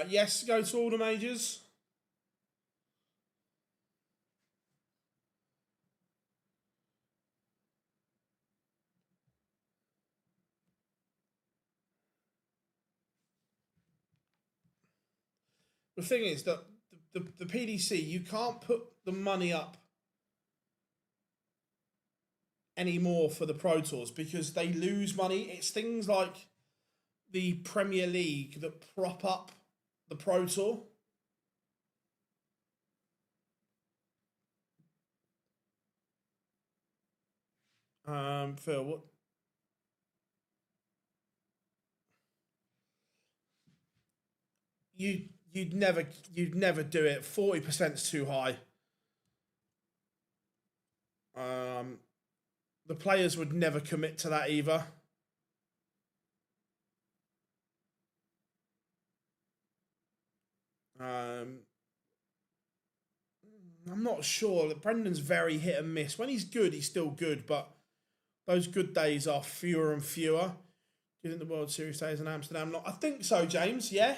Yes, go to all the majors. The thing is that the PDC, you can't put the money up anymore for the Pro Tours because they lose money. It's things like the Premier League that prop up the Pro Tour. Phil, what? You'd never do it. 40% is too high. The players would never commit to that either. I'm not sure. Brendan's very hit and miss. When he's good, he's still good, but those good days are fewer and fewer. Do you think the World Series stays in Amsterdam? I think so, James. Yeah.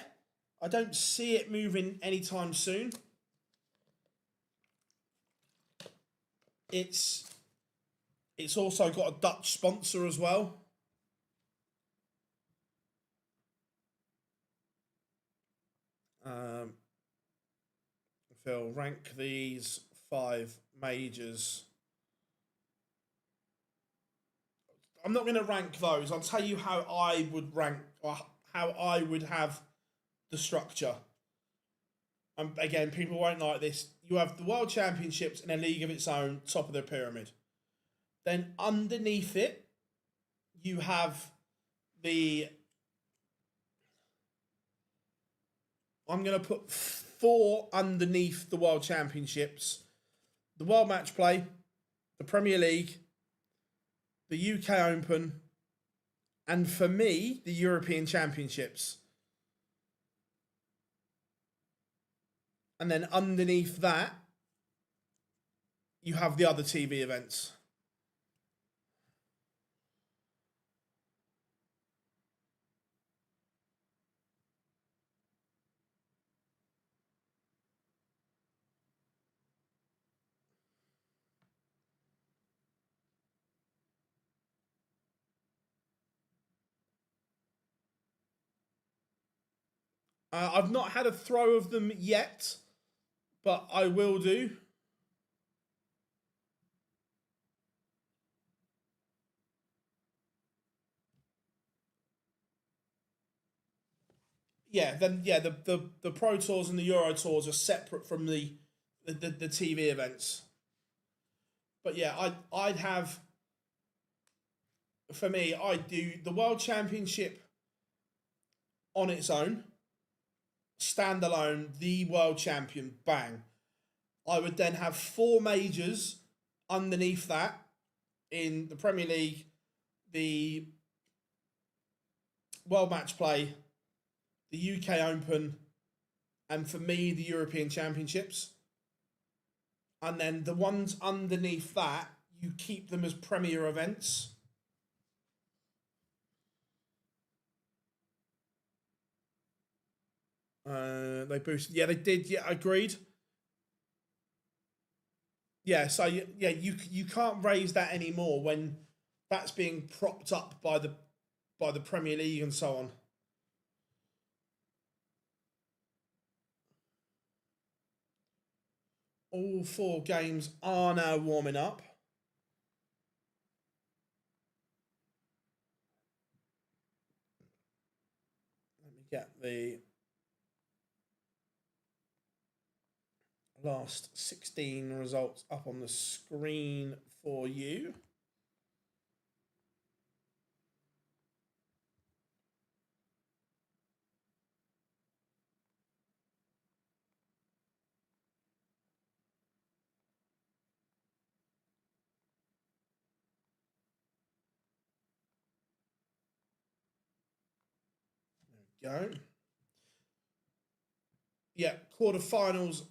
I don't see it moving anytime soon. It's also got a Dutch sponsor as well. Phil, rank these 5 majors. I'm not going to rank those. I'll tell you how I would rank, or how I would have the structure. Again, people won't like this. You have the World Championships in a league of its own, top of the pyramid. Then underneath it, you have the... I'm going to put 4 underneath the World Championships. The World Match Play, the Premier League, the UK Open, and for me, the European Championships. And then underneath that, you have the other TV events. I've not had a throw of them yet, but I will do. Yeah, then the Pro Tours and the Euro Tours are separate from the TV events. But yeah, I'd have, for me, I'd do the World Championship on its own, standalone, the World Champion, bang. I would then have 4 majors underneath that in the Premier League, the World Match Play, the UK Open, and for me, the European Championships. And then the ones underneath that, you keep them as premier events. They boosted. Yeah, they did. Yeah, agreed. Yeah, so yeah, you can't raise that anymore when that's being propped up by the Premier League and so on. All 4 games are now warming up. Let me get the last 16 results up on the screen for you. There we go. Yeah, quarterfinals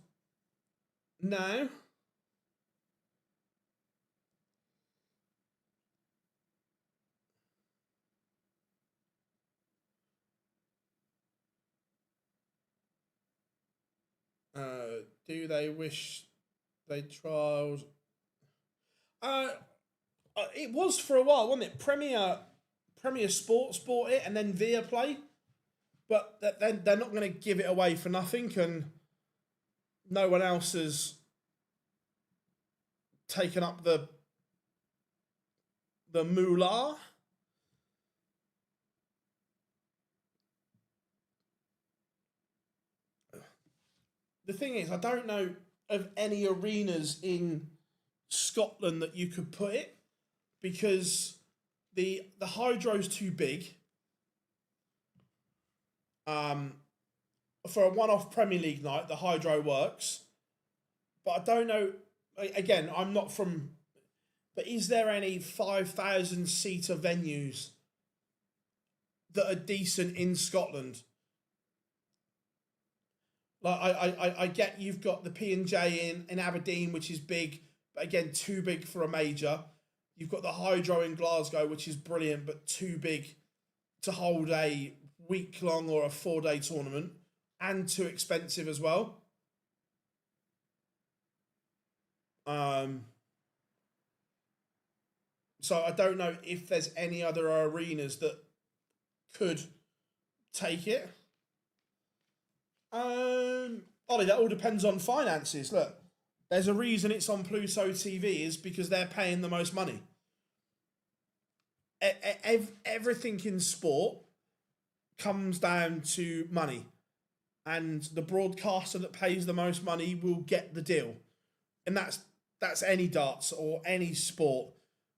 now. Do they wish they trialed? It was for a while, wasn't it? Premier Sports bought it, and then Viaplay, but then they're not going to give it away for nothing, and no one else has taken up the moolah. The thing is, I don't know of any arenas in Scotland that you could put it, because the hydro's too big. For a one-off Premier League night, the hydro works, but I don't know. Again, I'm not from, but is there any 5,000 seater venues that are decent in Scotland? Like I get you've got the P&J in Aberdeen, which is big, but again too big for a major. You've got the Hydro in Glasgow, which is brilliant, but too big to hold a week-long or a 4-day tournament, and too expensive as well. So I don't know if there's any other arenas that could take it. Ollie, that all depends on finances. Look, there's a reason it's on Pluto TV, is because they're paying the most money. Everything in sport comes down to money, and the broadcaster that pays the most money will get the deal, and that's any darts or any sport.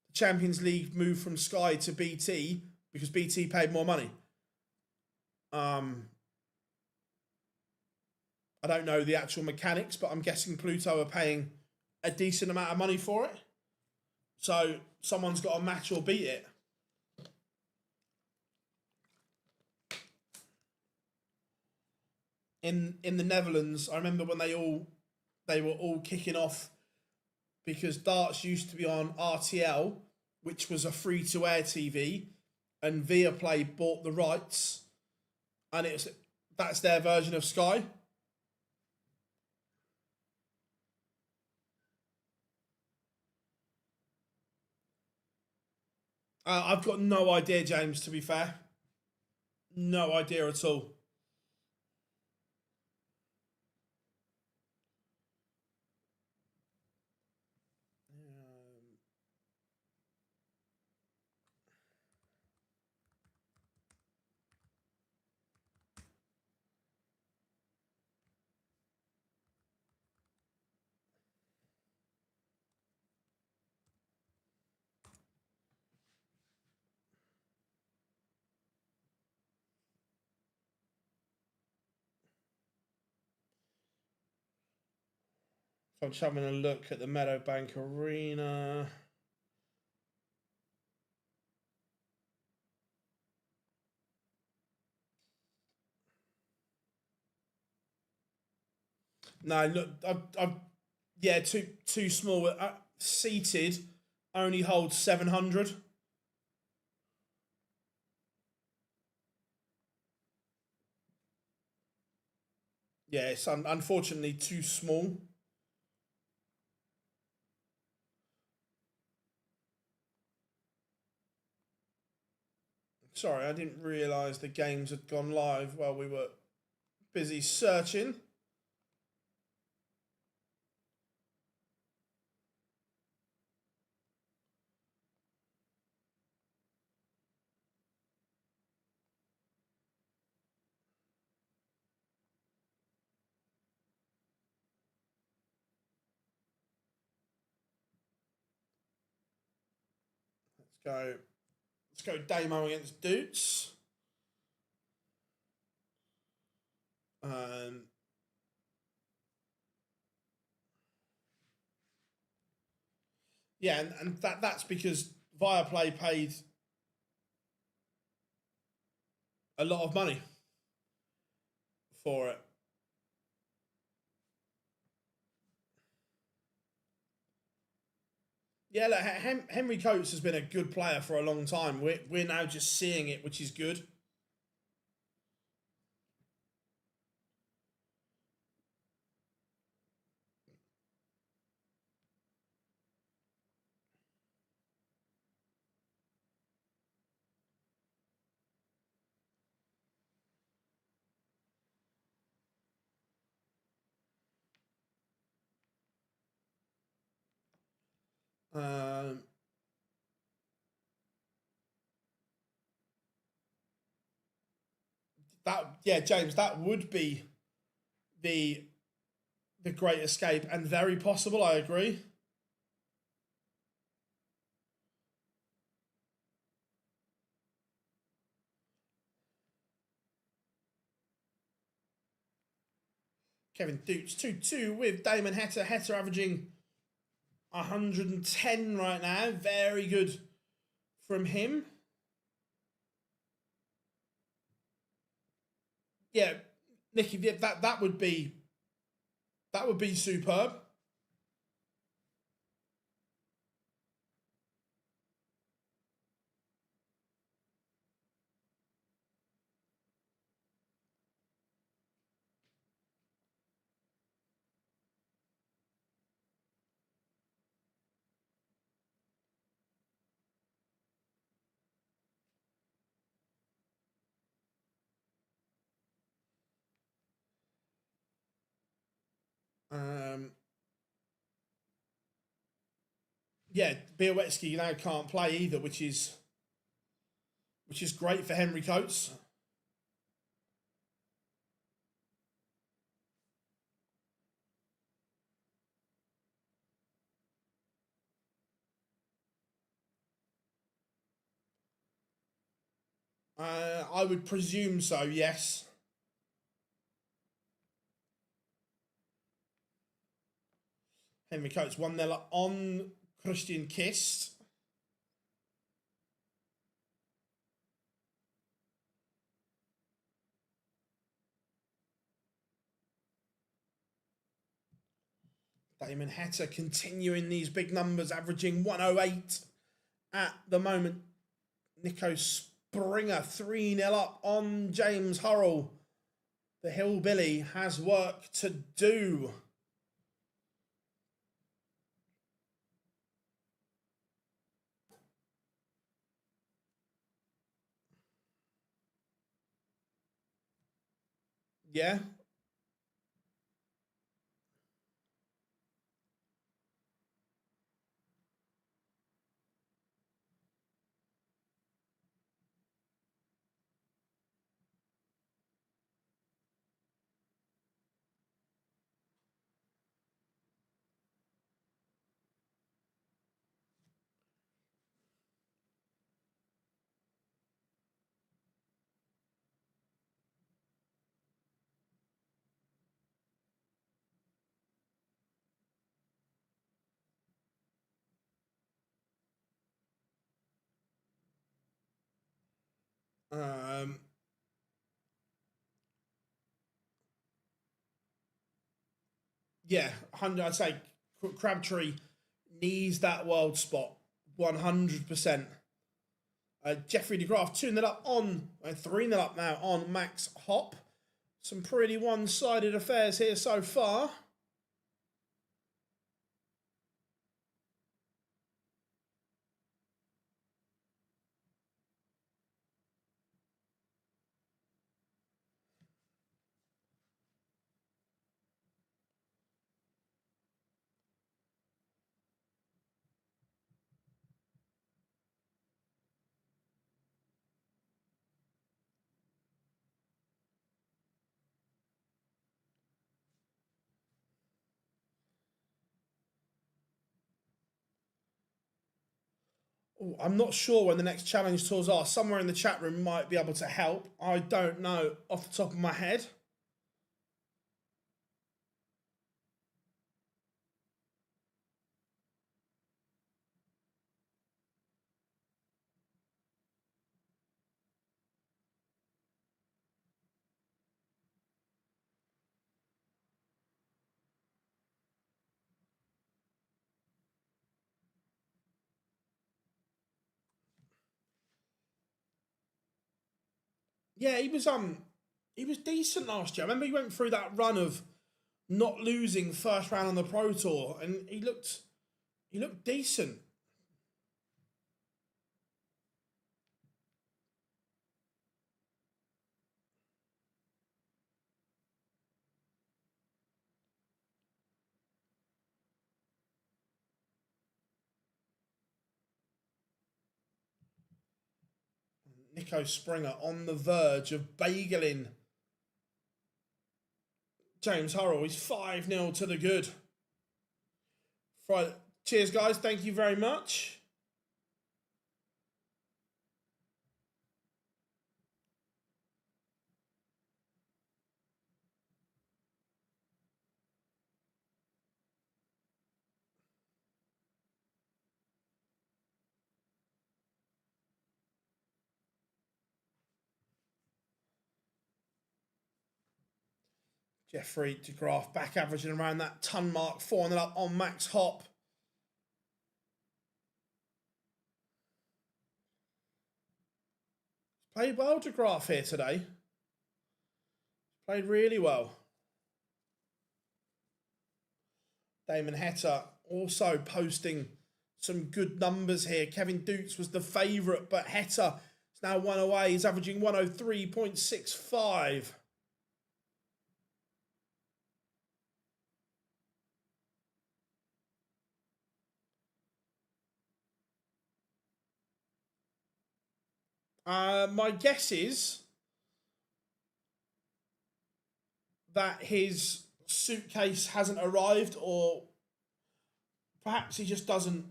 The Champions League moved from Sky to BT because BT paid more money. I don't know the actual mechanics, but I'm guessing Pluto are paying a decent amount of money for it. So someone's got to match or beat it. In the Netherlands, I remember when they were all kicking off, because darts used to be on RTL, which was a free-to-air TV, and Viaplay bought the rights, and that's their version of Sky. I've got no idea, James, to be fair. No idea at all. So I'm just having a look at the Meadowbank Arena. No, look, Yeah, too small. Seated only holds 700. Yeah, it's unfortunately too small. Sorry, I didn't realise the games had gone live while we were busy searching. Let's go Damo against Doots. Um, yeah, and that's because Viaplay paid a lot of money for it. Yeah, look, Henry Coates has been a good player for a long time. We're now just seeing it, which is good. Um, James, that would be the the Great Escape and very possible. I agree. Kevin Doots 2-2 with Damon Heta. Heta averaging 110 right now. Very good from him. Yeah, Nicky, that would be superb. Um, yeah, Białecki now can't play either, which is great for Henry Coates. I would presume so. Yes. Henry Coates 1-0 on Christian Kist. Damon Heta continuing these big numbers, averaging 108 at the moment. Nico Springer 3-0 up on James Hurrell. The Hillbilly has work to do. Yeah. Um, yeah, 100. I'd say Crabtree needs that world spot 100%. Jeffrey DeGraff 2-0 up on, 3-0 up now on Max Hop. Some pretty one-sided affairs here so far. Ooh, I'm not sure when the next challenge tours are. Somewhere in the chat room might be able to help. I don't know off the top of my head. Yeah, he was decent last year. I remember he went through that run of not losing first round on the Pro Tour, and he looked decent. Nico Springer on the verge of bageling James Hurrell. He's 5-0 to the good. Right. Cheers, guys. Thank you very much. Jeffrey DeGraff back averaging around that ton mark, 4-0 up on Max Hop. Played well, DeGraff here today. Played really well. Damon Heta also posting some good numbers here. Kevin Dukes was the favourite, but Heta is now one away. He's averaging 103.65. My guess is that his suitcase hasn't arrived, or perhaps he just doesn't.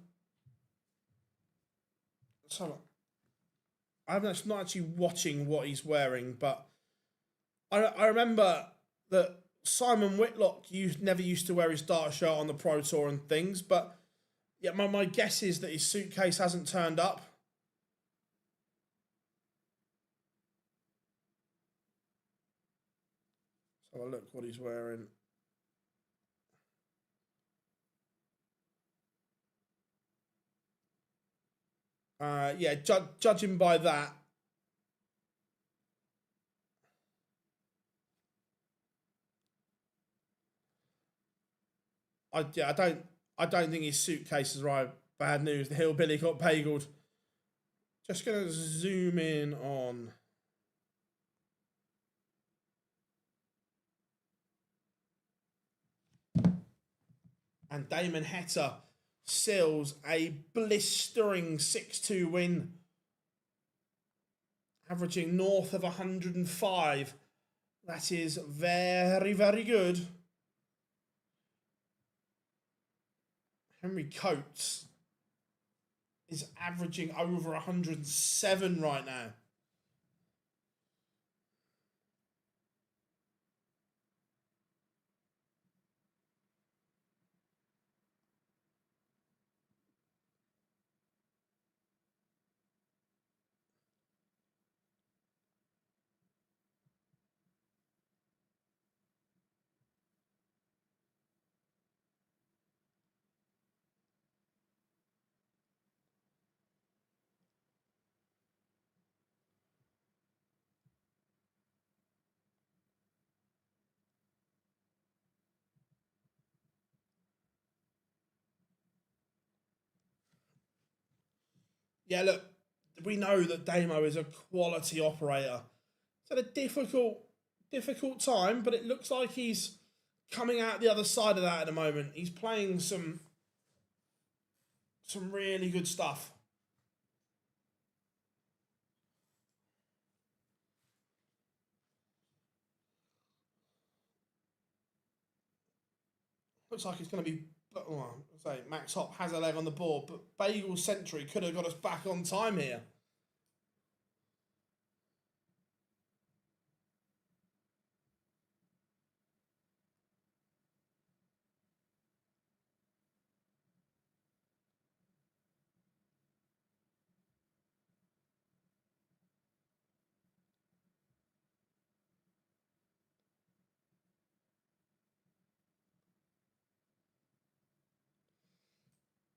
So I'm not actually watching what he's wearing, but I remember that Simon Whitlock never used to wear his starter shirt on the Pro Tour and things, but yeah, my guess is that his suitcase hasn't turned up. So I'll look what he's wearing. Yeah, judging by that, I don't think his suitcase has arrived. Bad news. The hillbilly got bageled. Just gonna zoom in on. And Damon Heta seals a blistering 6-2 win, averaging north of 105. That is very, very good. Henry Coates is averaging over 107 right now. Yeah, look, we know that Damo is a quality operator. It's had a difficult time, but it looks like he's coming out the other side of that at the moment. He's playing some really good stuff. Looks like it's going to be. Oh, say Max Hop has a leg on the board, but Bagel Century could have got us back on time here.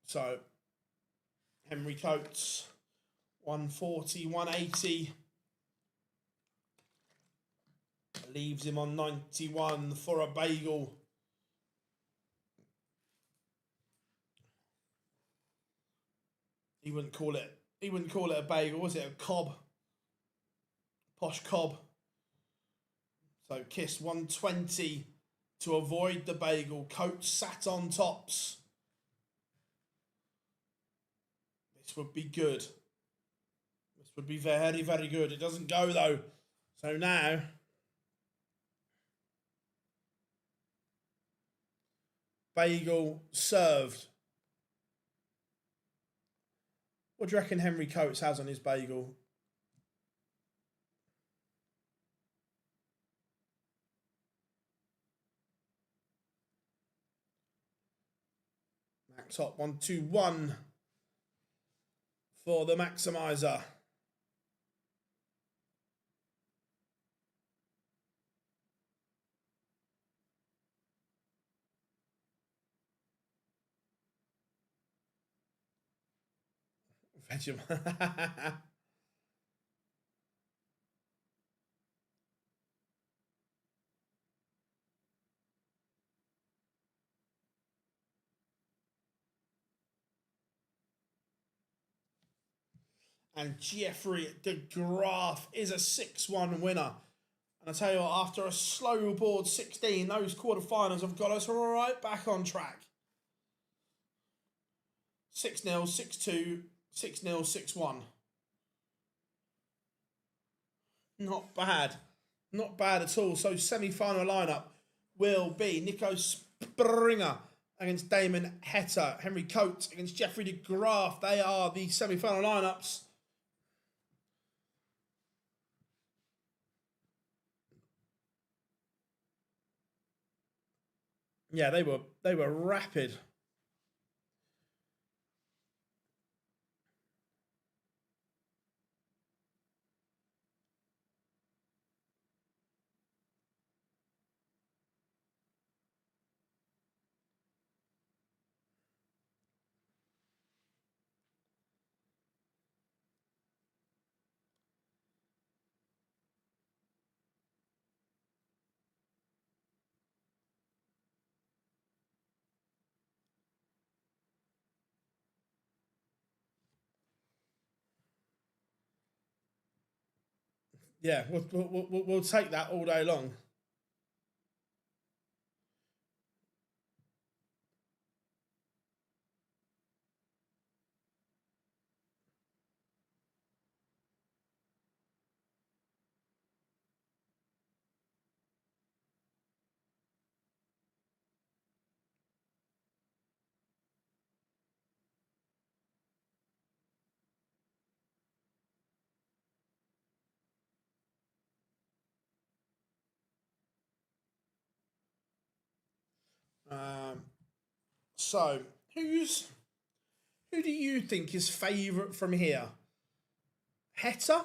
So, Henry Coates, 140, 180. Leaves him on 91 for a bagel. He wouldn't call it a bagel, was it? A cob. Posh cob. So Kiss 120 to avoid the bagel. Coates sat on tops. This would be good. This would be very, very good. It doesn't go though. So now bagel served. What do you reckon Henry Coates has on his bagel? Max Hop 121 for the maximizer. Vegemite. And Jeffrey de Graaf is a 6-1 winner. And I tell you what, after a slow board 16, those quarterfinals have got us right back on track. 6-0, 6-2, 6-0, 6-1. Not bad. Not bad at all. So semi-final lineup will be Nico Springer against Damon Hetta. Henry Coates against Jeffrey de Graaf. They are the semi-final lineups. Yeah, they were rapid. Yeah, we'll take that all day long. So who do you think is favourite from here? Hetta?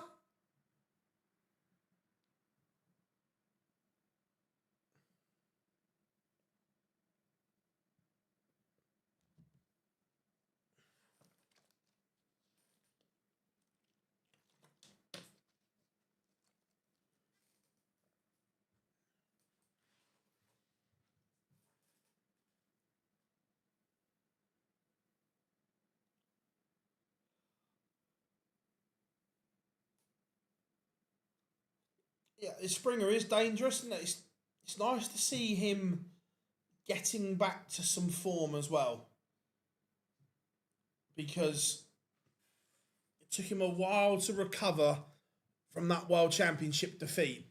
Yeah, Springer is dangerous, and it's nice to see him getting back to some form as well, because it took him a while to recover from that World Championship defeat.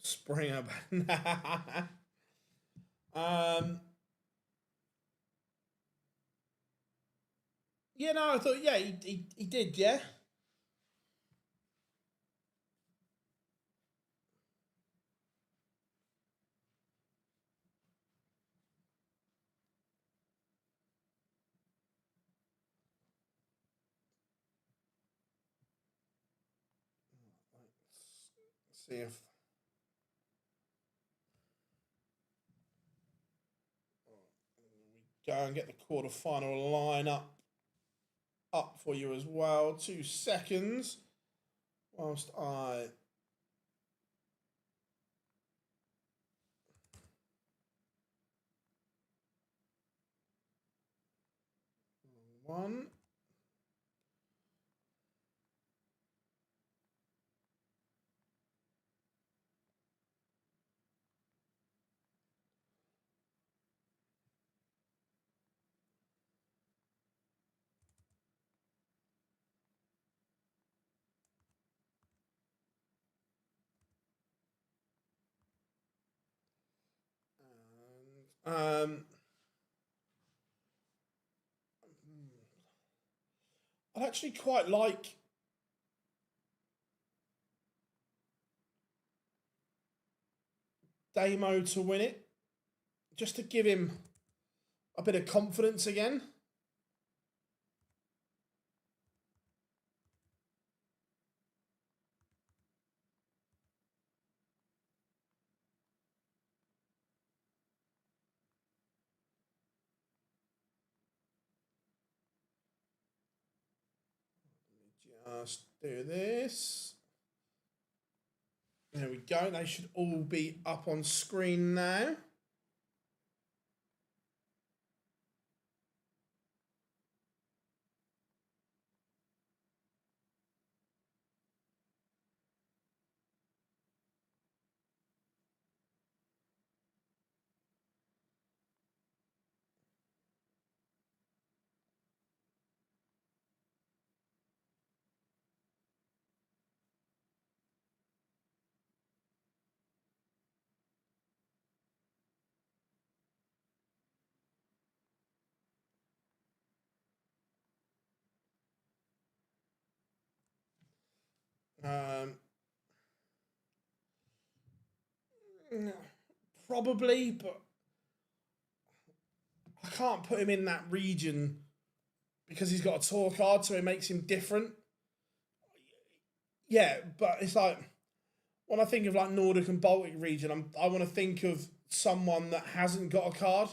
Springer. um, yeah, no, I thought, yeah, he did, yeah. Let's see if we go and get the quarterfinal lineup up for you as well. 2 seconds whilst I one. And, I'd actually quite like Damo to win it, just to give him a bit of confidence again. Just do this. There we go. They should all be up on screen now. Um, Probably, but I can't put him in that region because he's got a tour card, so it makes him different. Yeah, but it's like when I think of like Nordic and Baltic region, I want to think of someone that hasn't got a card.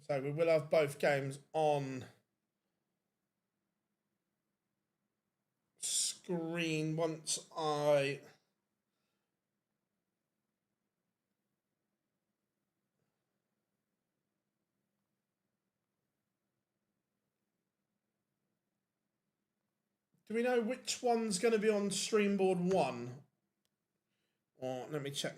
So we will have both games on screen once I... Do we know which one's going to be on Streamboard 1? Or let me check.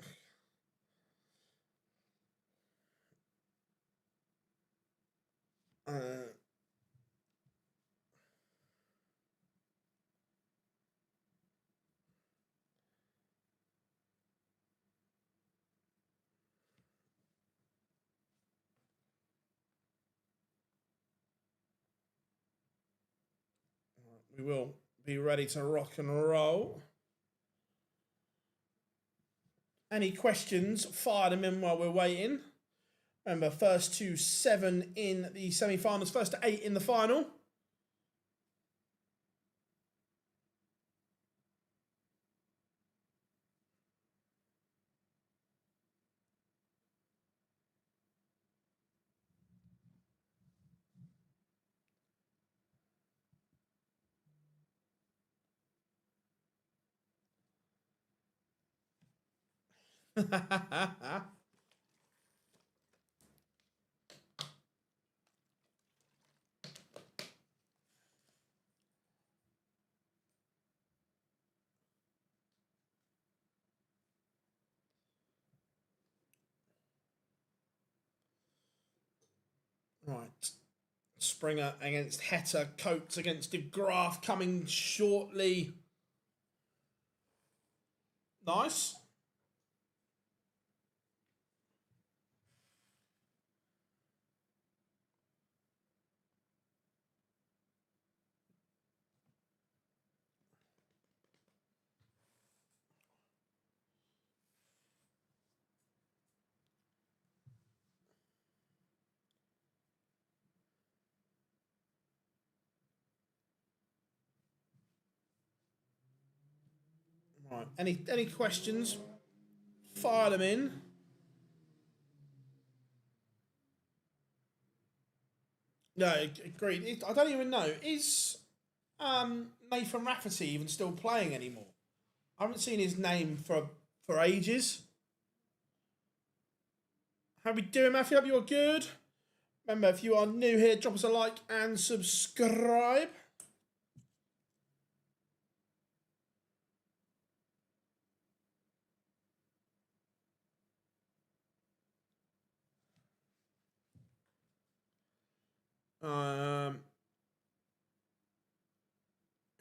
We will be ready to rock and roll. Any questions, fire them in while we're waiting. Remember, first to 7 in the semi-finals, first to 8 in the final. Right. Springer against Heta. Coates against De Graaf coming shortly. Nice. Right. Any questions? Fire them in. No, agreed. I don't even know. Is Nathan Rafferty even still playing anymore? I haven't seen his name for ages. How we doing, Matthew? Hope you're good. Remember, if you are new here, drop us a like and subscribe.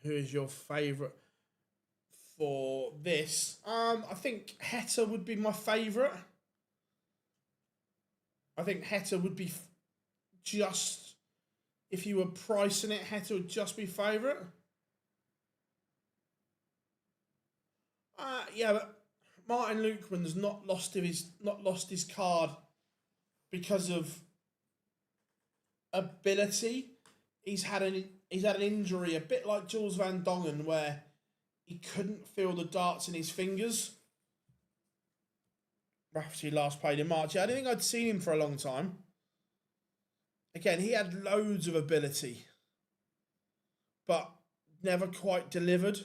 Who is your favourite for this? I think Heta would be my favourite. I think Heta would be just, if you were pricing it, Heta would just be favourite. Yeah, but Martin Lukeman's not lost his card because of ability. He's had an injury, a bit like Jules Van Dongen, where he couldn't feel the darts in his fingers. Rafferty last played in March. Yeah, I didn't think I'd seen him for a long time. Again, he had loads of ability, but never quite delivered.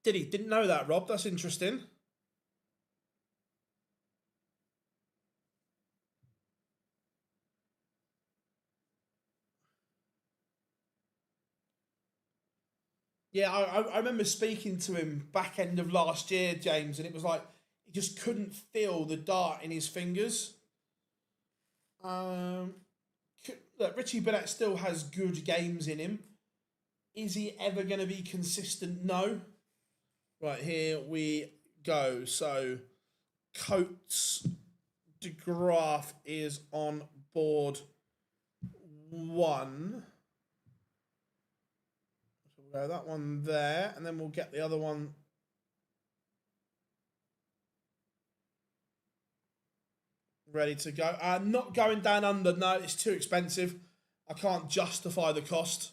Did he? Didn't know that, Rob. That's interesting. Yeah, I remember speaking to him back end of last year, James, and it was like he just couldn't feel the dart in his fingers. Look, Richie Bennett still has good games in him. Is he ever going to be consistent? No. Right, here we go. So, Coates de Graaf is on board 1. So we'll go that one there, and then we'll get the other one. Ready to go. Not going down under. No, it's too expensive. I can't justify the cost.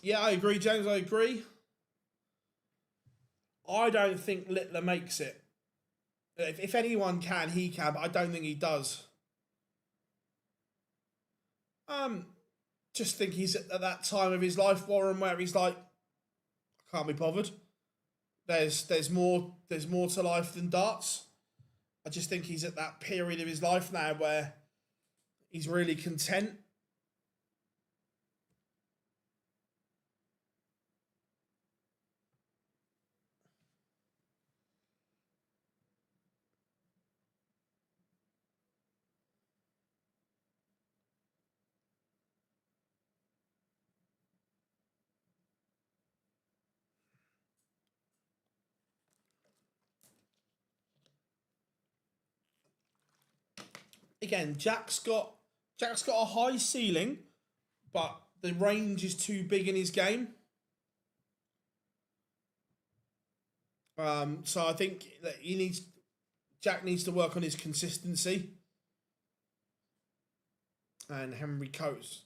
Yeah, I agree, James. I agree. I don't think Littler makes it. If anyone can, he can, but I don't think he does. Just think he's at that time of his life, Warren, where he's like, I can't be bothered. There's more to life than darts. I just think he's at that period of his life now where he's really content. Again, Jack's got a high ceiling, but the range is too big in his game. So I think that Jack needs to work on his consistency. And Henry Coates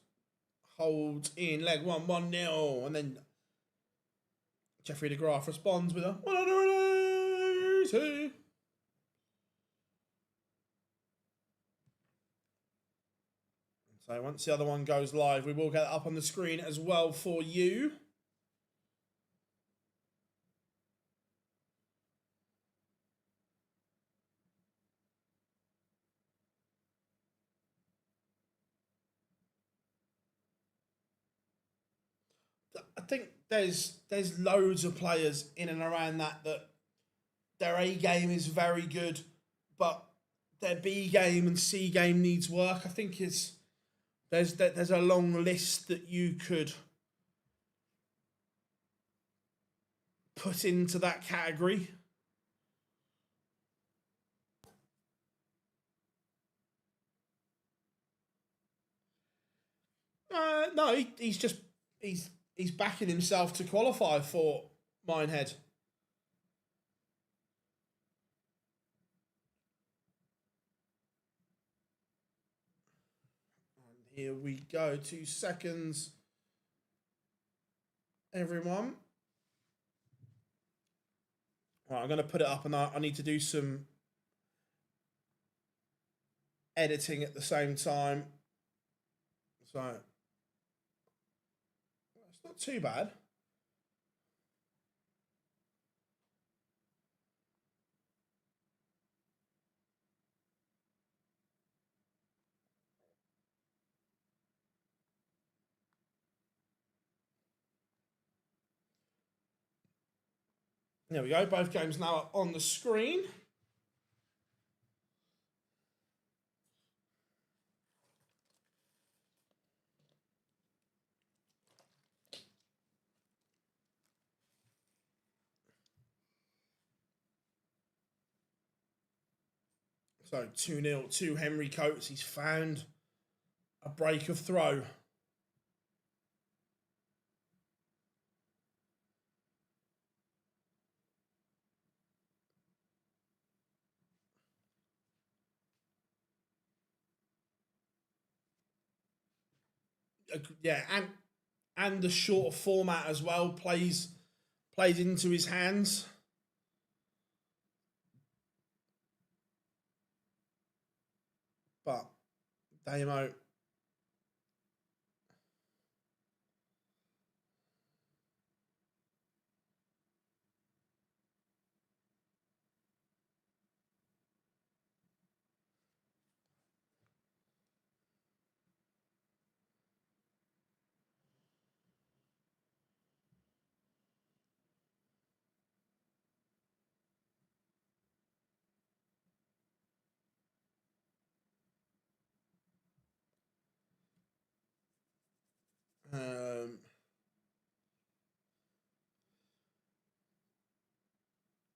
holds in leg 1-1-0, and then Jeffrey de Graaf responds with a 180. So once the other one goes live, we will get it up on the screen as well for you. I think there's loads of players in and around that their A game is very good, but their B game and C game needs work. I think there's a long list that you could put into that category. No, he's backing himself to qualify for Minehead. And here we go, 2 seconds. Everyone. Right, I'm going to put it up, and I need to do some editing at the same time. So it's not too bad. There we go. Both games now on the screen. So 2-0 to Henry Coates. He's found a break of throw. Yeah, and the short format as well plays into his hands. But Damo.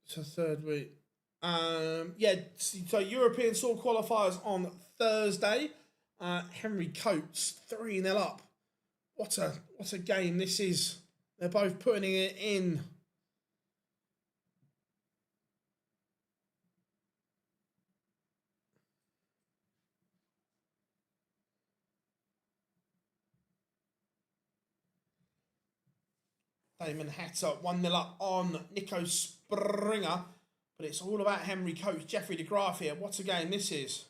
So third week. Yeah, so European Tour qualifiers on Thursday. Henry Coates 3-0 up. What a game this is. They're both putting it in. Damon Hatter 1-0 up on Nico Springer. But it's all about Henry Coates, Jeffrey de Graaf here. What a game this is.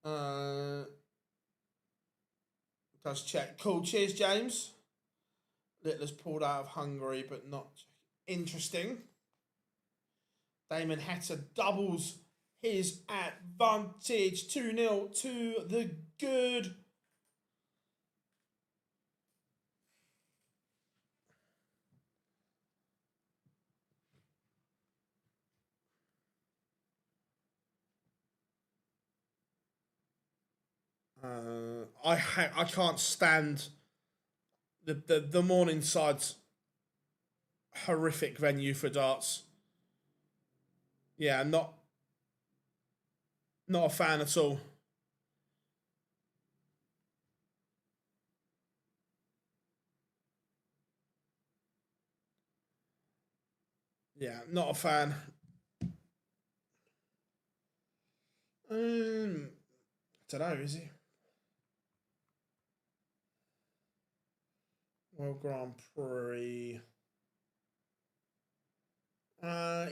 Does check. Cool. Cheers, James. Littler's pulled out of Hungary, but not interesting. Damon Hatter doubles his advantage. 2-0 to the good. I can't stand the Morningside's horrific venue for darts. Yeah, not a fan at all. Yeah, not a fan. I don't know, is he? World Grand Prix.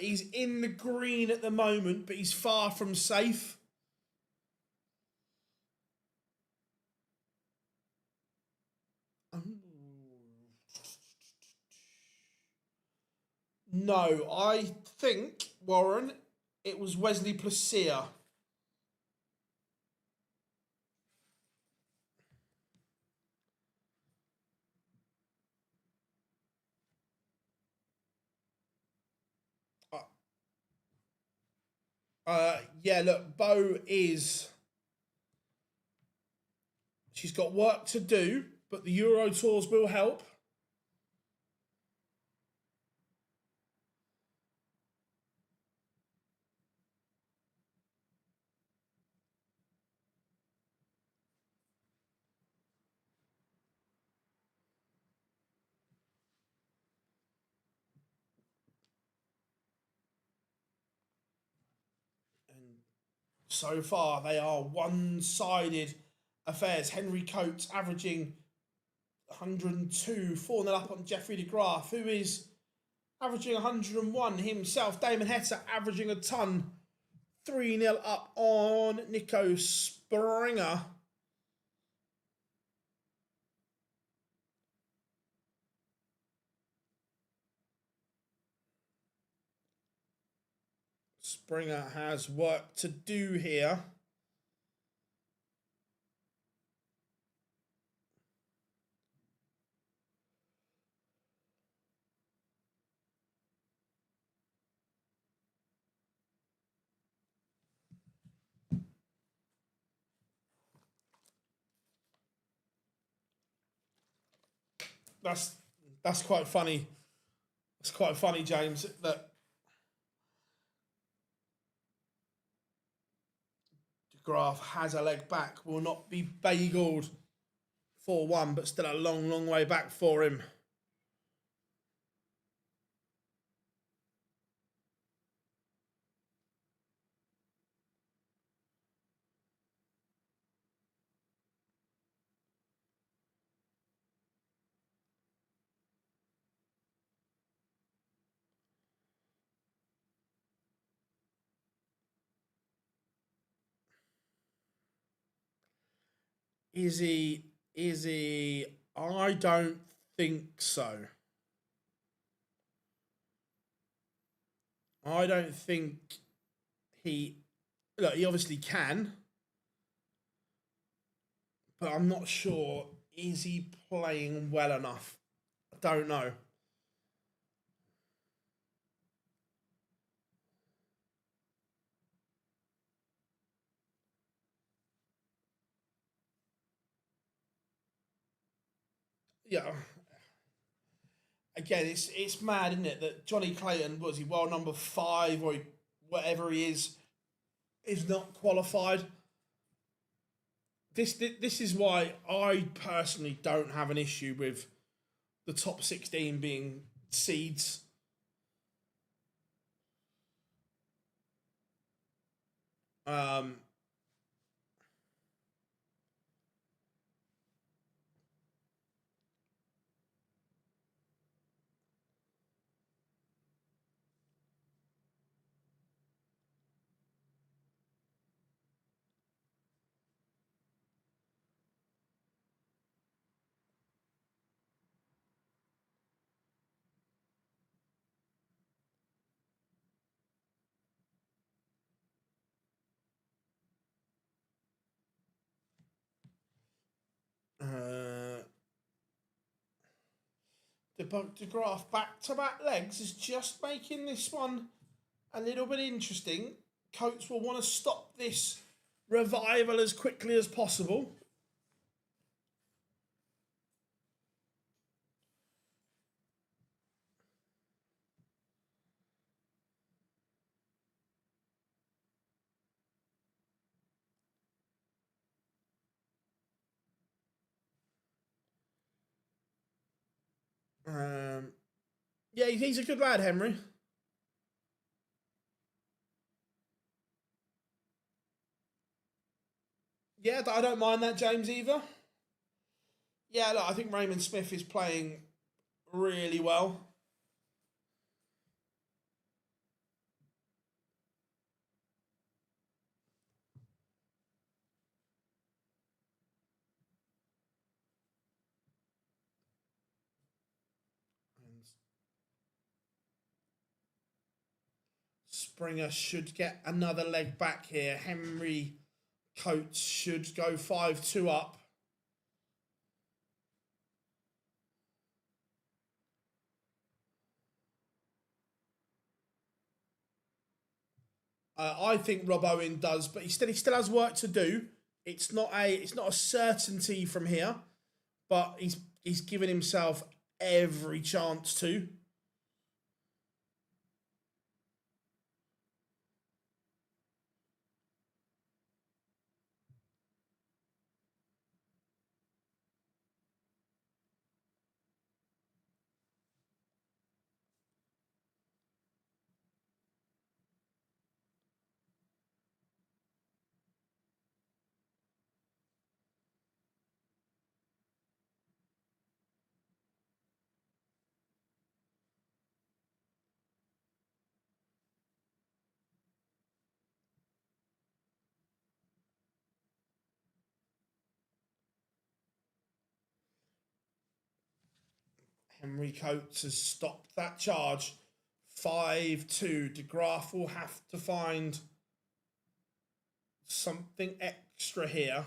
He's in the green at the moment, but he's far from safe. No, I think, Warren, it was Wesley Placia. Yeah, look, Bo is... She's got work to do, but the Euro Tours will help. And so far, they are one-sided affairs. Henry Coates averaging 102, 4-0 up on Jeffrey de Graaf, who is averaging 101 himself. Damon Hatter averaging a ton, 3-0 up on Nico Springer. Springer has work to do here. That's quite funny. It's quite funny, James, that de Graaf has a leg back, will not be bageled 4-1, but still a long, long way back for him. Is he? Is he? I don't think so. I don't think he... Look, he obviously can, but I'm not sure. Is he playing well enough? I don't know. Yeah. Again, it's mad, isn't it, that Johnny Clayton, was he world number 5 or whatever he is not qualified. This is why I personally don't have an issue with the top 16 being seeds. but de Graaf back-to-back legs is just making this one a little bit interesting. Coates will want to stop this revival as quickly as possible. Yeah, he's a good lad, Henry. Yeah, I don't mind that, James, either. Yeah, look, I think Raymond Smith is playing really well. And Springer should get another leg back here. Henry Coates should go 5-2 up. I think Rob Owen does, but he still has work to do. It's not a certainty from here, but he's given himself every chance to. Henry Coates has stopped that charge. 5-2. De Graaf will have to find something extra here.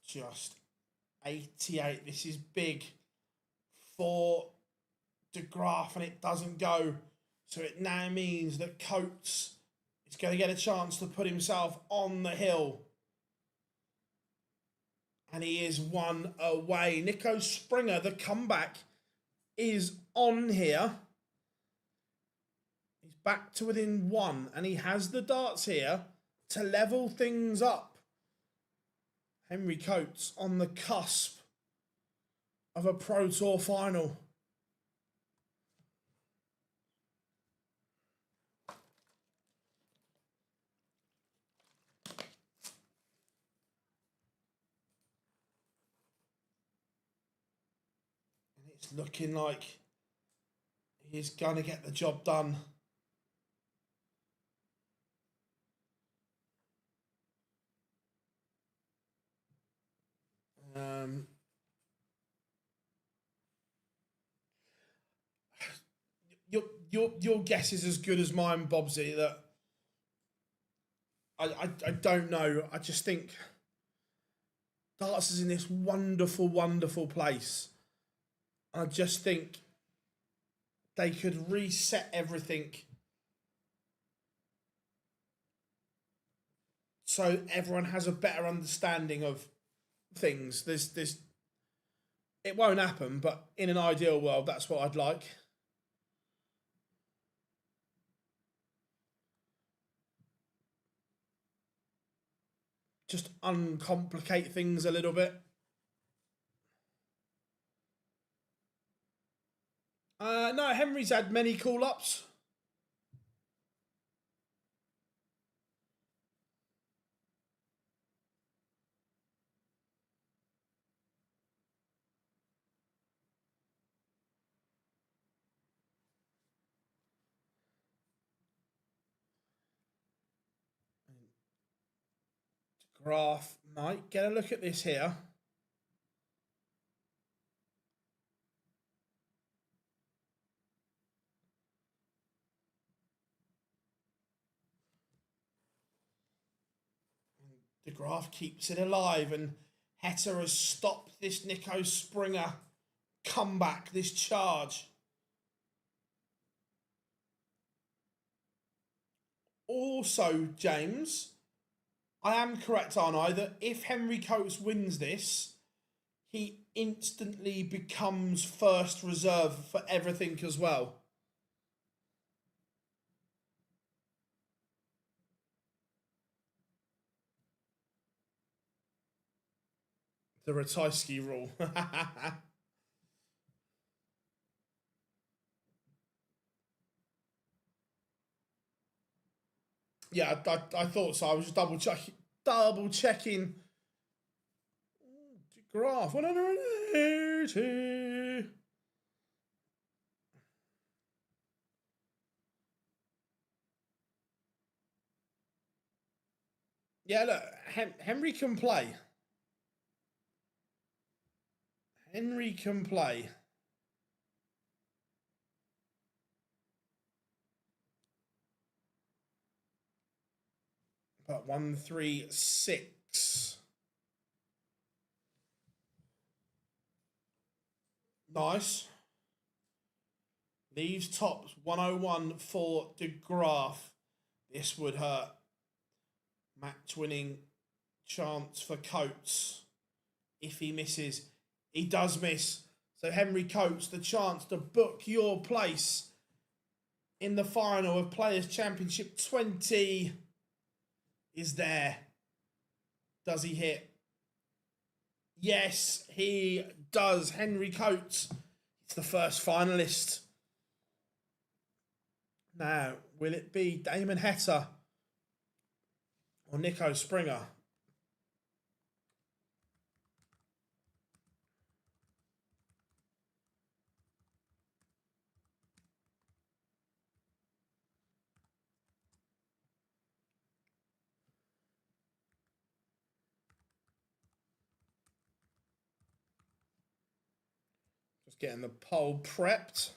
Just 88. This is big for De Graaf, and it doesn't go. So it now means that Coates is going to get a chance to put himself on the hill. And he is one away. Nico Springer, the comeback, is on here. He's back to within one, and he has the darts here to level things up. Henry Coates on the cusp of a Pro Tour final. And it's looking like he's going to get the job done. Your guess is as good as mine, Bobsy. That I don't know. I just think darts is in this wonderful, wonderful place. I just think they could reset everything so everyone has a better understanding of things. There's it won't happen, but in an ideal world, that's what I'd like. Just uncomplicate things a little bit. No, Henry's had many call-ups. Graf might get a look at this here. De Graaf keeps it alive, and Heta has stopped this Nico Springer comeback, this charge. Also, James, I am correct, aren't I, that if Henry Coates wins this, he instantly becomes first reserve for everything as well. The Ratajski rule. Yeah, I thought so. I was just double checking. Graph 180. Yeah, look, Henry can play. Henry can play. But 136. Nice. Leaves tops 101 for De Graaf. This would hurt. Match winning chance for Coates. If he misses, he does miss. So Henry Coates, the chance to book your place in the final of Players' Championship 20 is there. Does he hit? Yes, he does. Henry Coates, it's the first finalist. Now, will it be Damon Heta or Nico Springer? Just getting the poll prepped.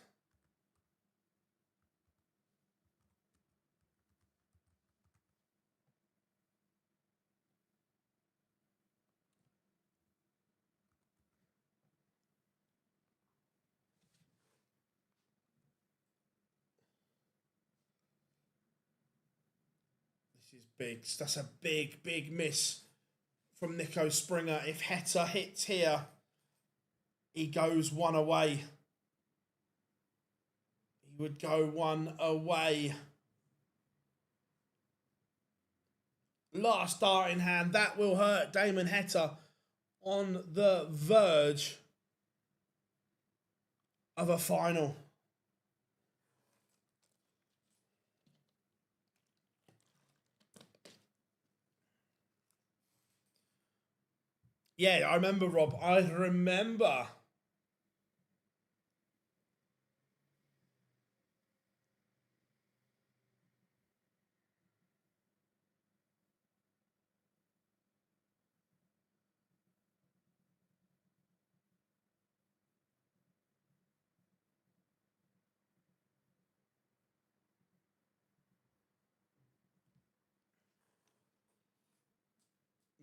This is big. That's a big, big miss from Nico Springer. If Heta hits here, he goes one away. He would go one away. Last start in hand. That will hurt Damon Heta on the verge of a final. Yeah, I remember, Rob. I remember.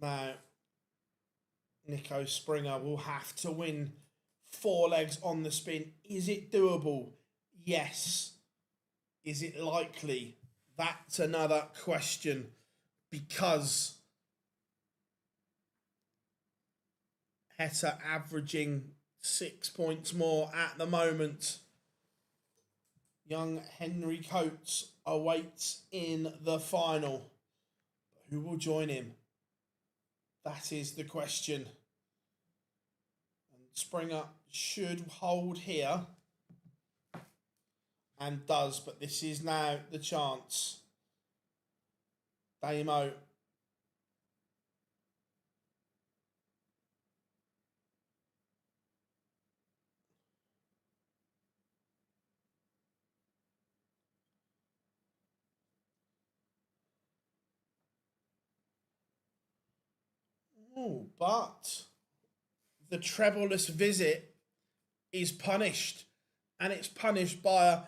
Now, Nico Springer will have to win 4 legs on the spin. Is it doable? Yes. Is it likely? That's another question, because Heta averaging 6 points more at the moment. Young Henry Coates awaits in the final. Who will join him? That is the question. And Springer should hold here. And does, but this is now the chance. Damo. Oh, but the trebleless visit is punished. And it's punished by a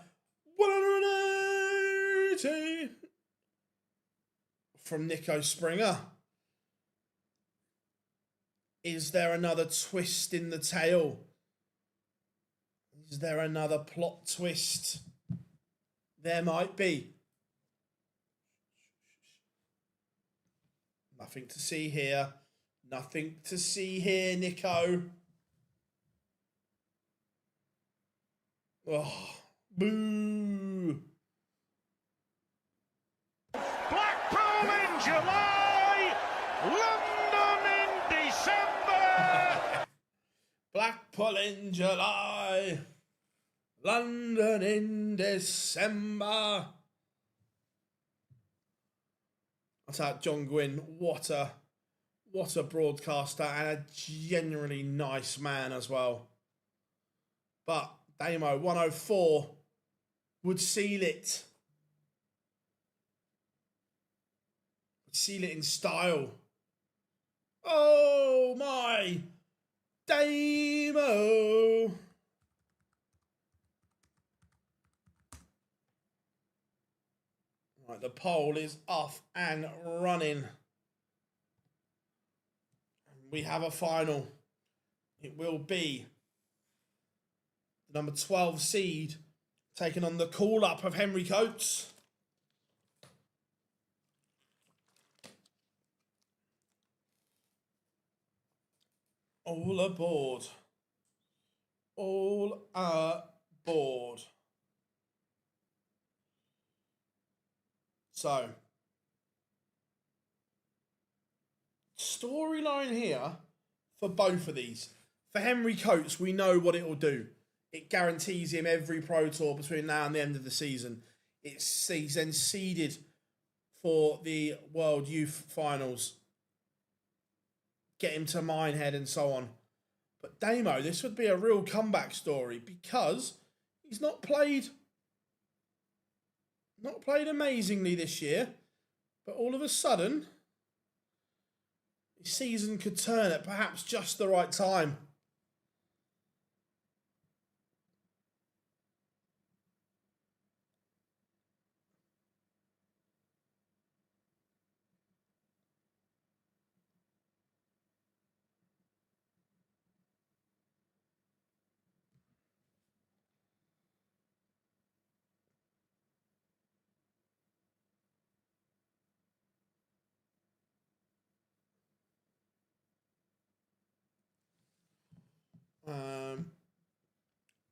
180 from Nico Springer. Is there another twist in the tale? Is there another plot twist? There might be. Nothing to see here. Nothing to see here, Nico. Oh, boo. Blackpool in July, London in December. Blackpool in July, London in December. That's out John Gwynn. What a broadcaster and a genuinely nice man as well. But Damo 104 would seal it. Seal it in style. Oh my Damo. Right, the poll is off and running. We have a final. It will be the number 12 seed taking on the call-up of Henry Coates. All aboard. All aboard. So, storyline here for both of these. For Henry Coates, we know what it will do. It guarantees him every Pro Tour between now and the end of the season. He's then seeded for the World Youth Finals. Get him to Minehead and so on. But Damo, this would be a real comeback story because he's not played amazingly this year. But all of a sudden, his season could turn at perhaps just the right time.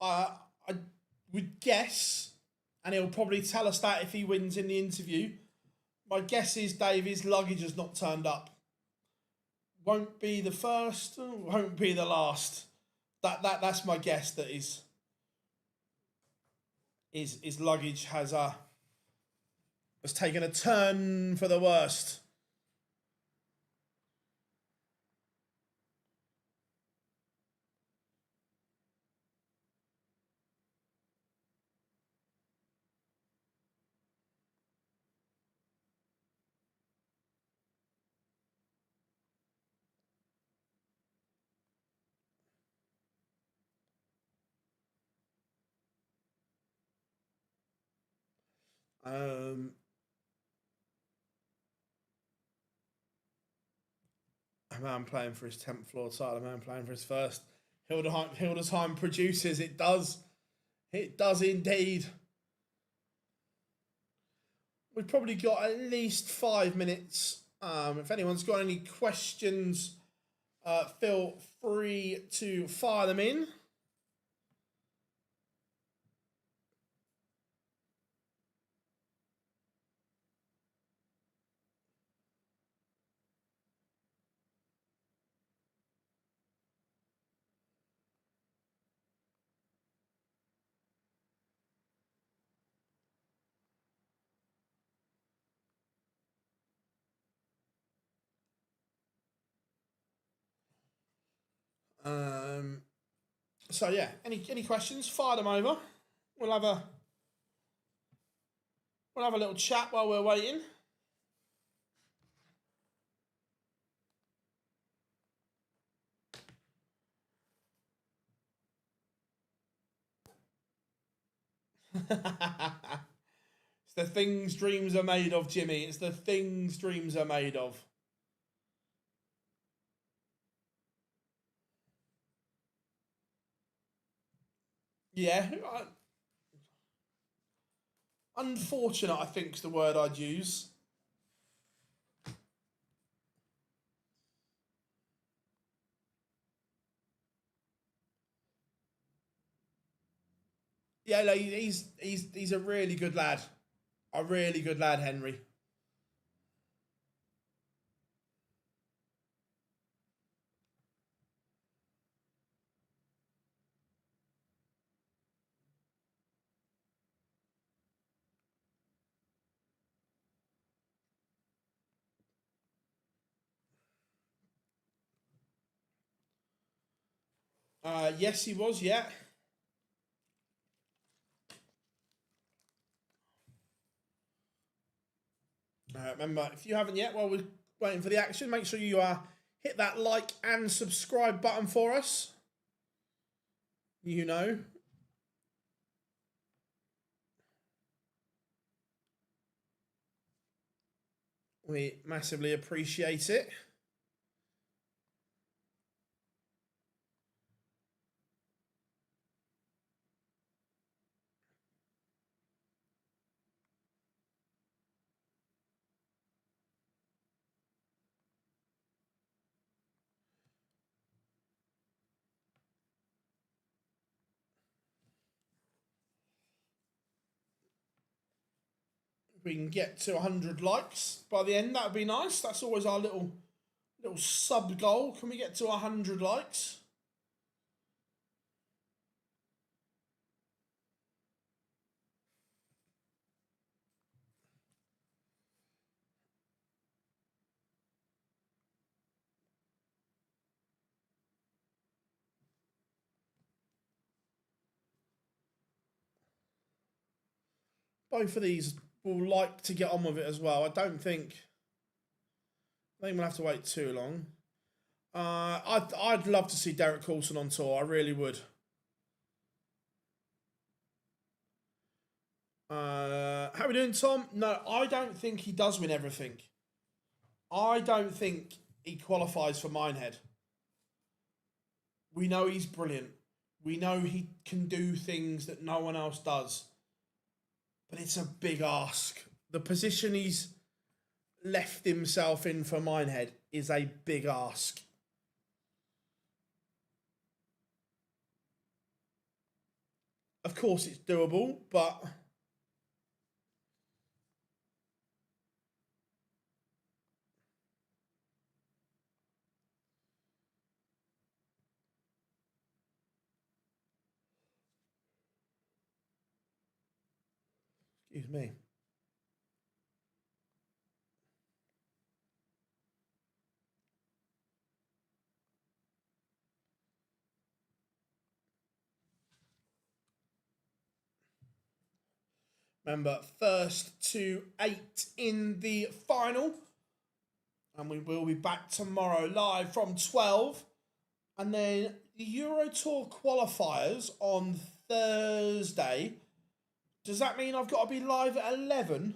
I would guess, and he'll probably tell us that if he wins in the interview. My guess is, Dave, his luggage has not turned up. Won't be the first, won't be the last. That's my guess. That his luggage has taken a turn for the worst. A man playing for his 10th floor title, a man playing for his first. Hildesheim produces. It does indeed. We've probably got at least 5 minutes. If anyone's got any questions, feel free to fire them in. So yeah, any questions? Fire them over. We'll have a little chat while we're waiting. It's the things dreams are made of, Jimmy. It's the things dreams are made of. Yeah. Unfortunate, I think, is the word I'd use. Yeah, like, he's a really good lad. A really good lad, Henry. Yes, he was, yeah. Remember, if you haven't yet, while we're waiting for the action, make sure you hit that like and subscribe button for us. You know. We massively appreciate it. If we can get to 100 likes by the end, that would be nice. That's always our little sub goal. Can we get to 100 likes? Both of these will like to get on with it as well. I think we'll have to wait too long. I'd love to see Derek Coulson on tour. I really would. How are we doing, Tom? No, I don't think he does win everything. I don't think he qualifies for Minehead. We know he's brilliant. We know he can do things that no one else does. But it's a big ask. The position he's left himself in for Minehead is a big ask. Of course, it's doable, but excuse me. Remember, first to 8 in the final. And we will be back tomorrow live from 12. And then the Euro Tour qualifiers on Thursday. Does that mean I've got to be live at 11?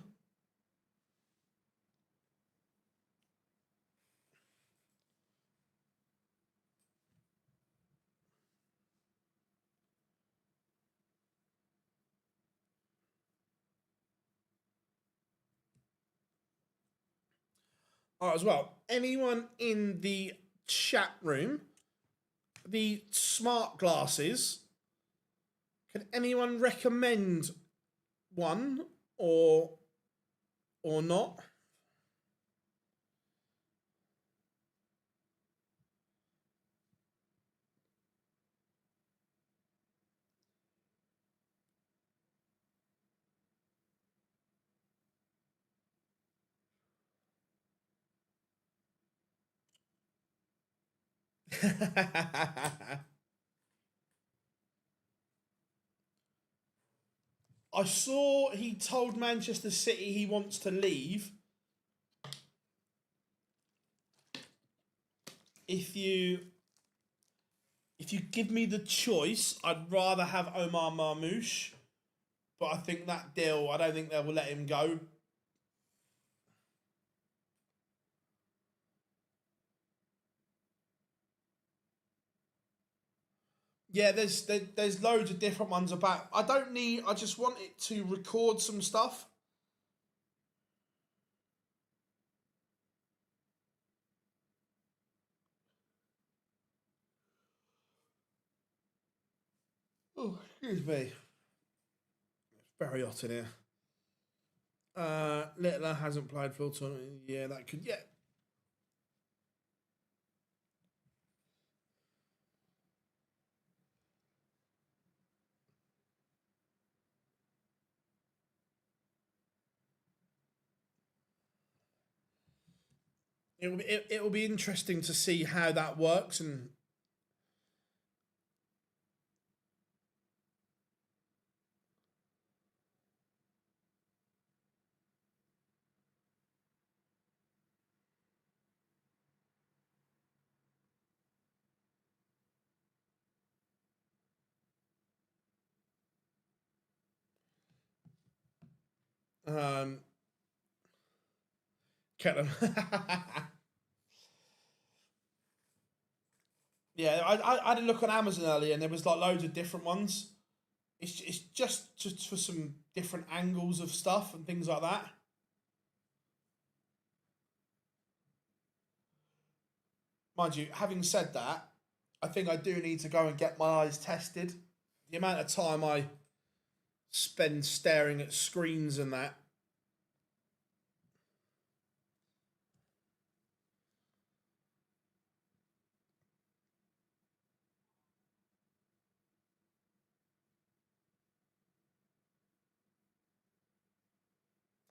All right, as well. Anyone in the chat room, the smart glasses, can anyone recommend one or not? I saw he told Manchester City he wants to leave. If you give me the choice, I'd rather have Omar Marmoush, but I think that deal, I don't think they will let him go. Yeah, there's loads of different ones about. I just want it to record some stuff. Oh, excuse me. It's very hot in here. Littler hasn't played full tournament. Yeah, that could. Yeah. It will be interesting to see how that works and. Kettle. Yeah, I had a look on Amazon earlier and there was like loads of different ones. It's just for some different angles of stuff and things like that. Mind you, having said that, I think I do need to go and get my eyes tested. The amount of time I spend staring at screens and that.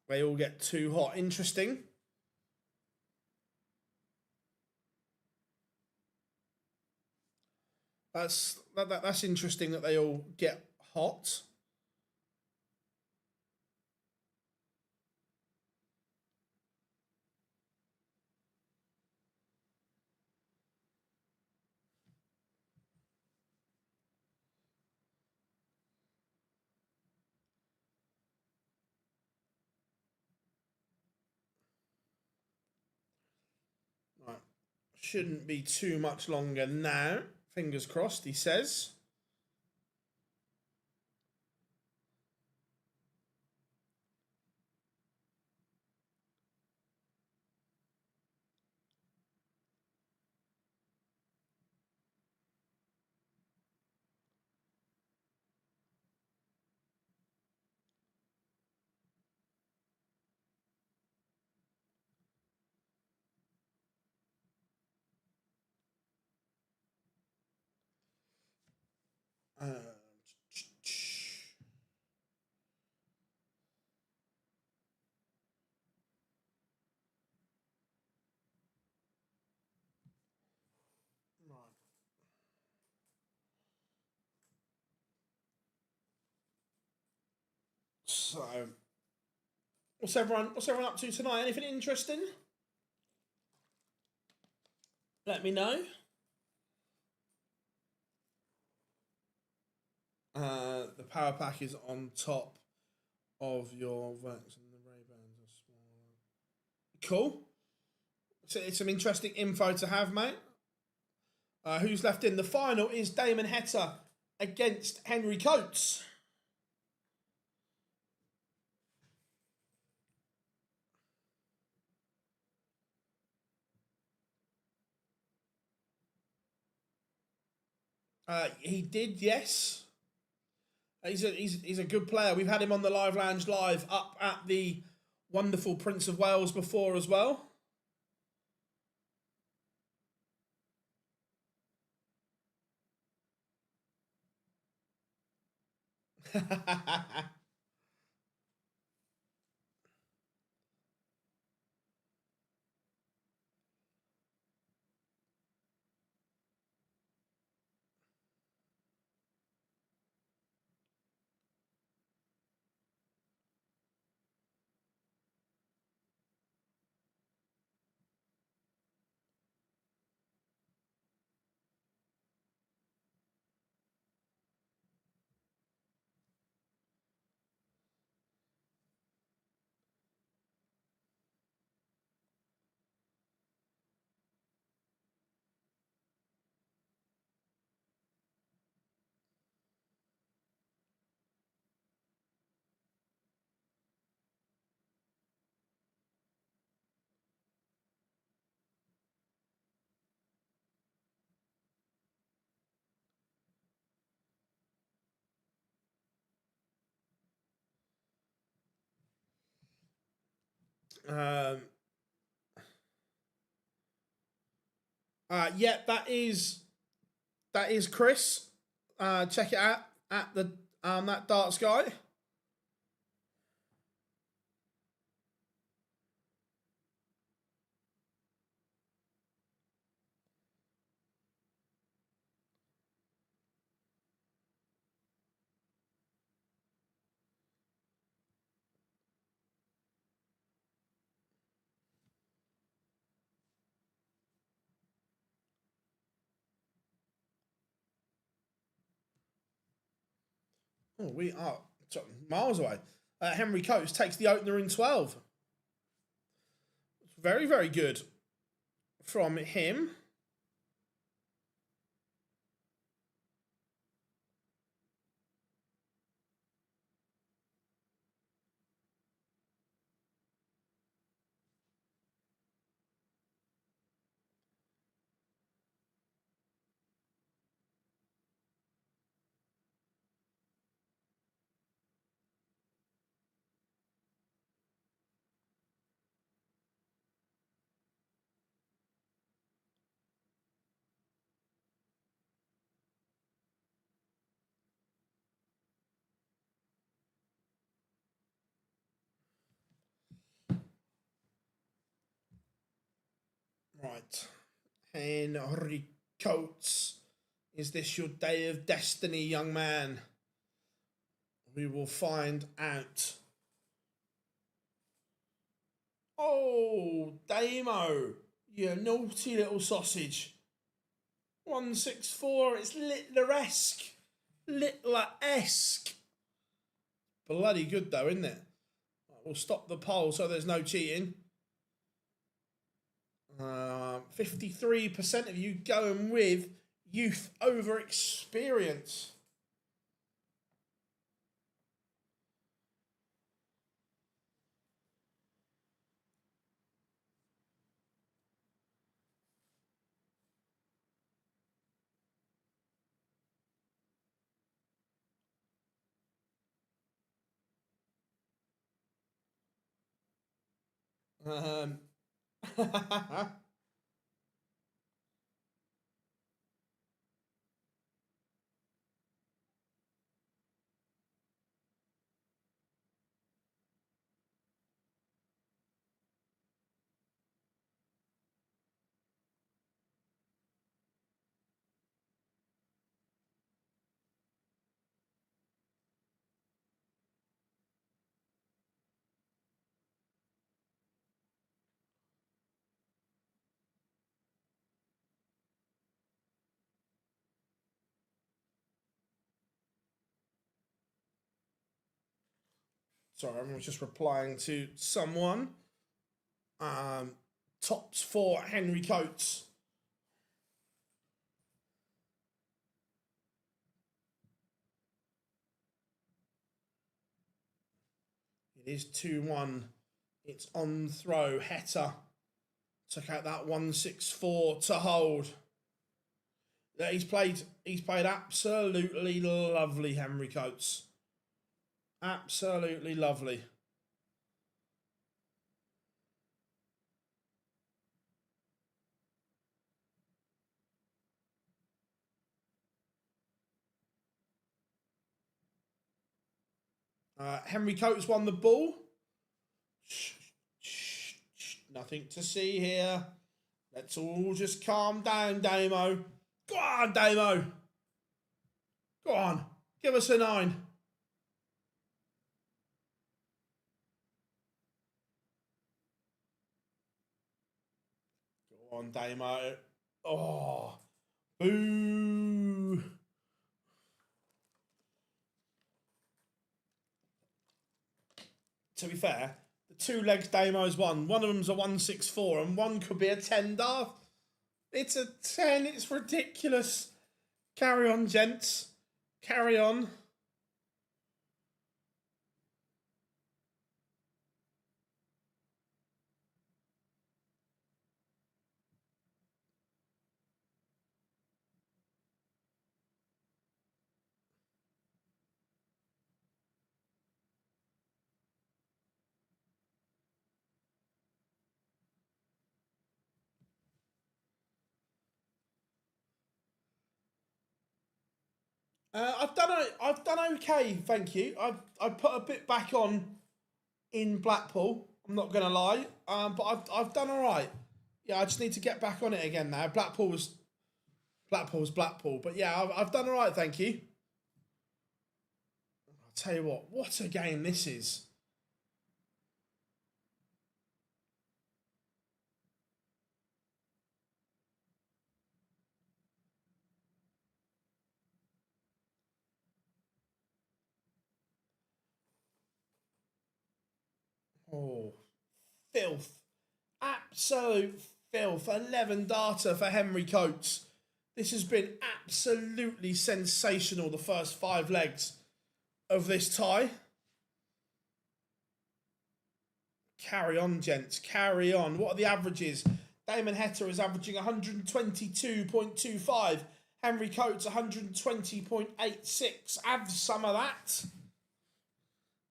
They all get too hot. Interesting. That's interesting that they all get hot. Right. Shouldn't be too much longer now. Fingers crossed, he says. Uh, right. So, what's everyone up to tonight? Anything interesting? Let me know. The power pack is on top of your Vex and the Ray-Bans are smaller. Cool. So it's some interesting info to have, mate. Who's left in the final is Damon Heta against Henry Coates. He did, yes. He's a good player. We've had him on the Live Lounge Live up at the wonderful Prince of Wales before as well. Um, yeah, that is Chris. Check it out at the that darts guy. Oh, we are miles away. Henry Coates takes the opener in 12. Very, very good from him. Right. Henry Coates. Is this your day of destiny, young man? We will find out. Oh, Damo, you naughty little sausage. 164, it's Littler-esque. Littler-esque. Bloody good though, isn't it? We'll stop the poll so there's no cheating. 53% of you going with youth over experience. Sorry, I was just replying to someone. Tops for Henry Coates. It is 2-1. It's on throw. Heta took out that 164 to hold. Yeah, he's played absolutely lovely, Henry Coates. Absolutely lovely. Henry Coates won the ball. Nothing to see here. Let's all just calm down, Damo. Go on, Damo. Go on. Give us a 9. Go on, Damo. Oh. Boo. To be fair, the 2 legs Damo's won. One of them's a 164 and one could be a 10 daft. It's a 10. It's ridiculous. Carry on, gents. Carry on. I've done okay, thank you. I've put a bit back on in Blackpool. I'm not gonna lie, but I've done all right. Yeah, I just need to get back on it again now. Blackpool's Blackpool, but yeah, I've done all right, thank you. I'll tell you what a game this is. Oh, filth. Absolute filth. 11 data for Henry Coates. This has been absolutely sensational, the first 5 legs of this tie. Carry on, gents. Carry on. What are the averages? Damon Heta is averaging 122.25. Henry Coates 120.86. Have some of that.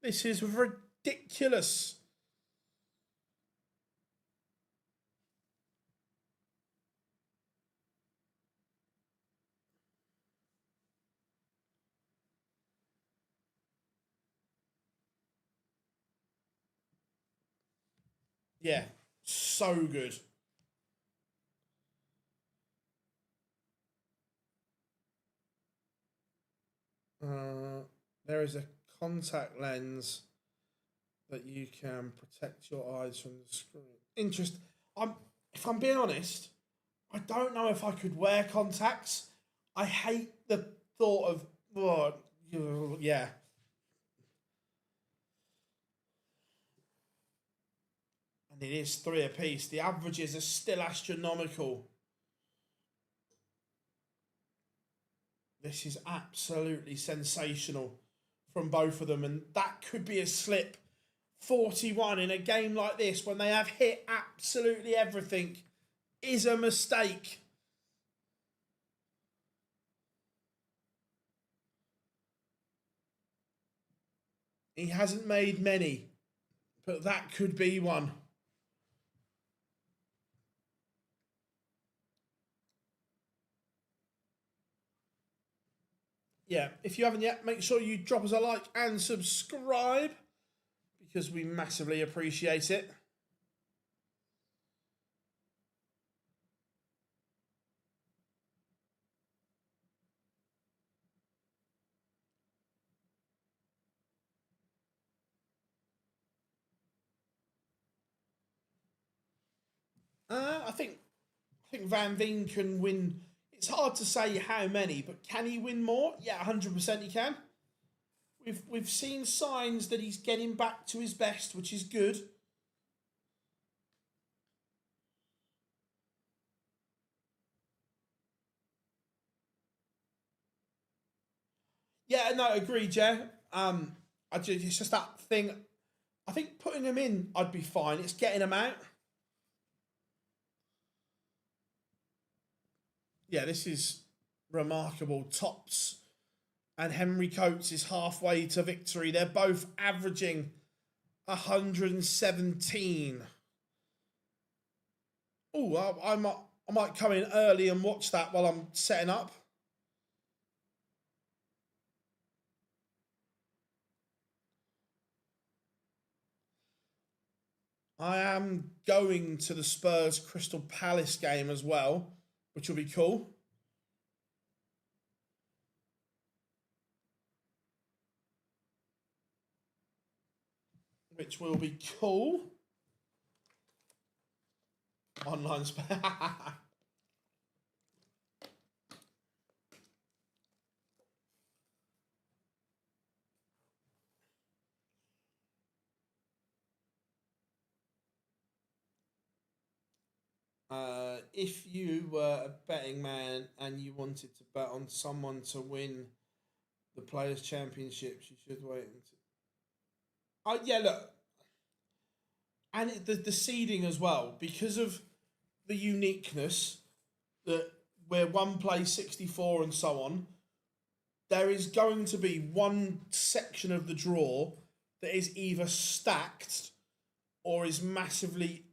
This is ridiculous. Yeah, so good. There is a contact lens that you can protect your eyes from the screen. If I'm being honest, I don't know if I could wear contacts. I hate the thought of, oh, yeah. And it is 3 apiece. The averages are still astronomical. This is absolutely sensational from both of them. And that could be a slip. 41 in a game like this when they have hit absolutely everything is a mistake. He hasn't made many, but that could be one. Yeah, if you haven't yet, make sure you drop us a like and subscribe because we massively appreciate it. I think Van Veen can win. It's hard to say how many, but can he win more? Yeah, 100% he can. We've seen signs that he's getting back to his best, which is good. Yeah, no, agreed, yeah. It's just that thing. I think putting him in, I'd be fine. It's getting him out. Yeah, this is remarkable. Tops and Henry Coates is halfway to victory. They're both averaging 117. Oh, I might come in early and watch that while I'm setting up. I am going to the Spurs Crystal Palace game as well, which will be cool. Which will be cool. Online spam. If you were a betting man and you wanted to bet on someone to win the Players' Championships, you should wait until. Yeah, look, and the seeding as well, because of the uniqueness that where one plays 64 and so on. There is going to be one section of the draw that is either stacked or is massively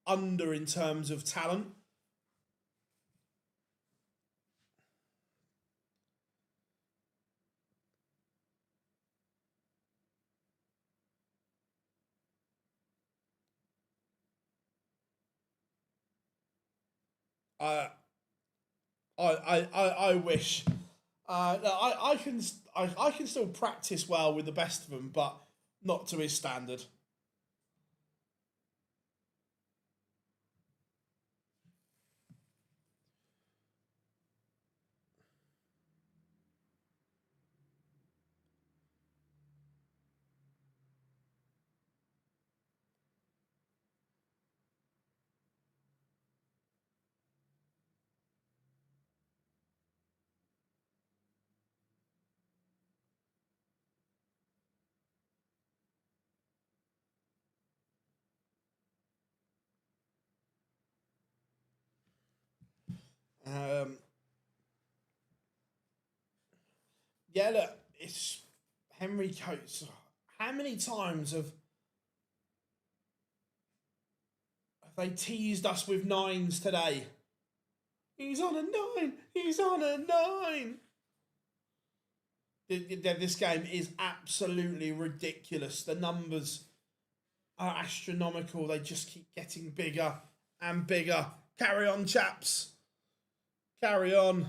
under in terms of talent. I I wish. I can still practice well with the best of them, but not to his standard. Um, yeah, look, it's Henry Coates. How many times have they teased us with nines today? He's on a nine. He's on a nine. This game is absolutely ridiculous. The numbers are astronomical. They just keep getting bigger and bigger. Carry on, chaps. Carry on.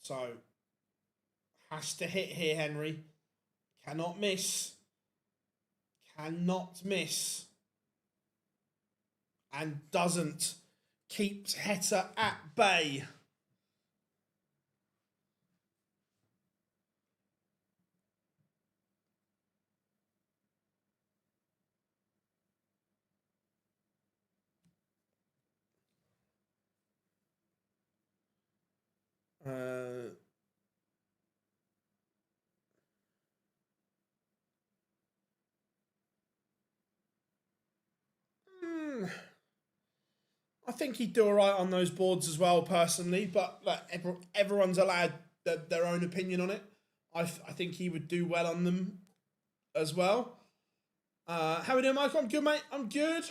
So, has to hit here, Henry. Cannot miss. Cannot miss. And doesn't. Keeps Heta at bay. Uh, I think he'd do all right on those boards as well, personally. But like, everyone's allowed their own opinion on it. I think he would do well on them as well. How we doing, Michael? I'm good, mate. I'm good.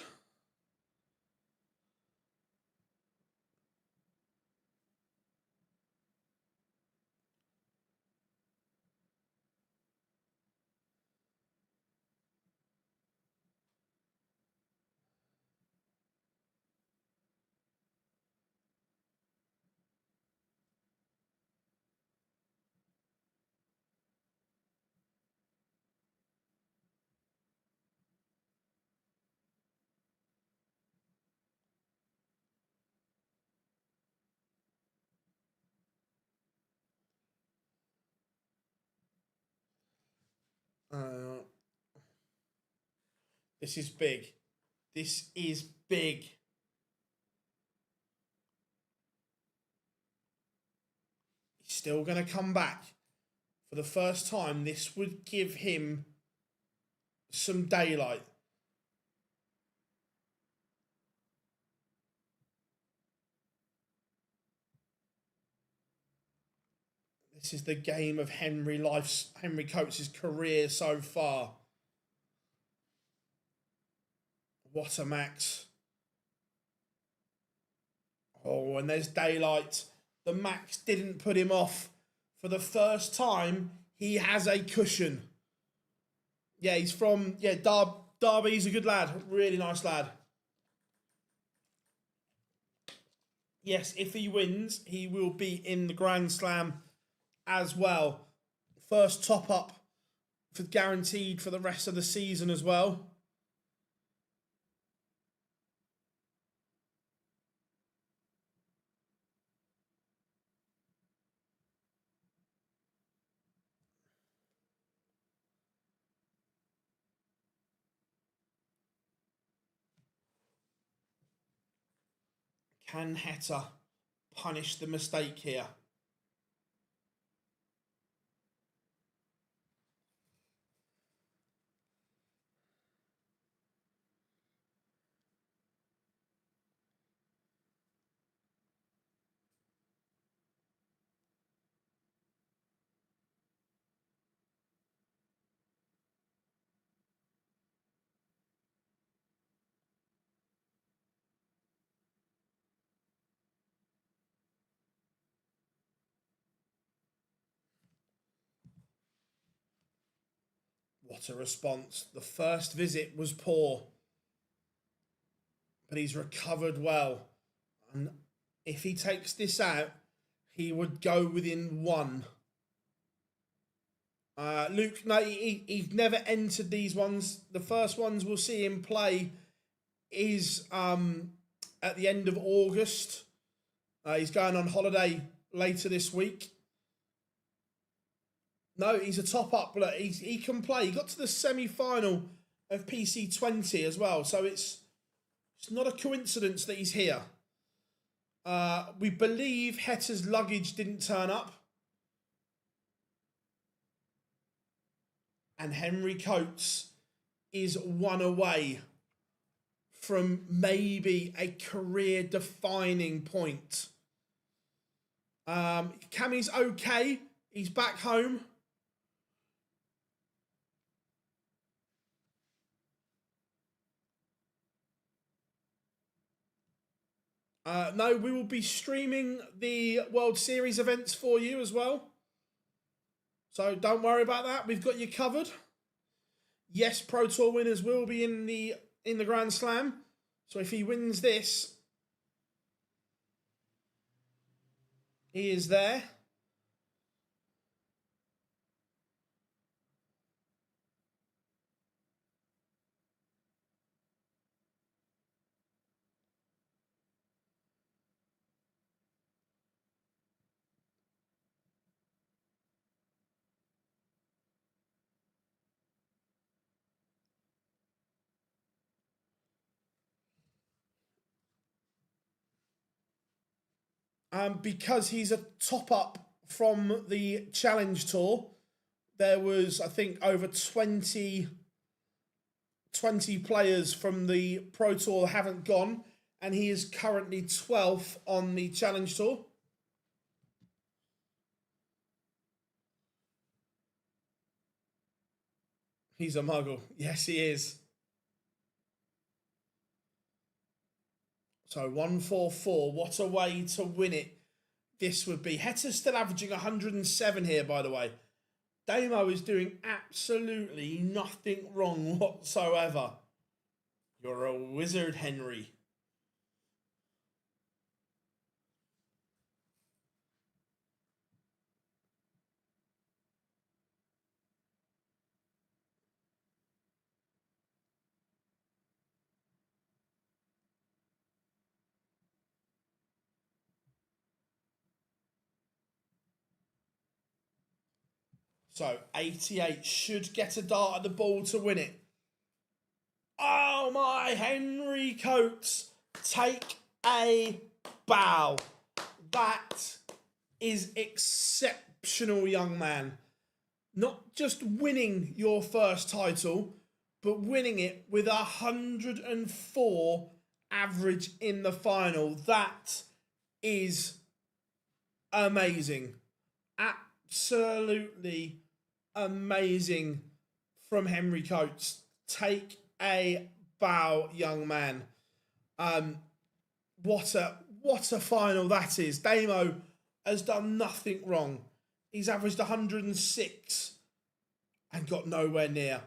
Uh, this is big. This is big. He's still going to come back. For the first time, this would give him some daylight. This is the game of Henry Coates' career so far. What a max. Oh, and there's daylight. The max didn't put him off. For the first time, he has a cushion. Yeah, he's from Derby. He's a good lad. Really nice lad. Yes, if he wins, he will be in the Grand Slam as well. First top up for guaranteed for the rest of the season as well. Can Heta punish the mistake here? What a response. The first visit was poor, but he's recovered well. And if he takes this out, he would go within one. Luke, no, he's never entered these ones. The first ones we'll see him play is at the end of August. He's going on holiday later this week. No, he's a top-up. Look, he can play. He got to the semi-final of PC 20 as well, so it's not a coincidence that he's here. We believe Hetter's luggage didn't turn up. And Henry Coates is one away from maybe a career-defining point. Cammy's okay. He's back home. No, we will be streaming the World Series events for you as well. So don't worry about that. We've got you covered. Yes, Pro Tour winners will be in the Grand Slam. So if he wins this, he is there. Because he's a top-up from the Challenge Tour, there was, I think, over 20 players from the Pro Tour that haven't gone, and he is currently 12th on the Challenge Tour. He's a muggle. Yes, he is. So 144, what a way to win it this would be. Hetter's still averaging 107 here, by the way. Damo is doing absolutely nothing wrong whatsoever. You're a wizard, Henry. So 88 should get a dart at the ball to win it. Oh my, Henry Coates, take a bow. That is exceptional, young man. Not just winning your first title, but winning it with 104 average in the final. That is amazing. Absolutely amazing from Henry Coates. Take a bow, young man. What a final that is. Damo has done nothing wrong. He's averaged 106 and got nowhere near.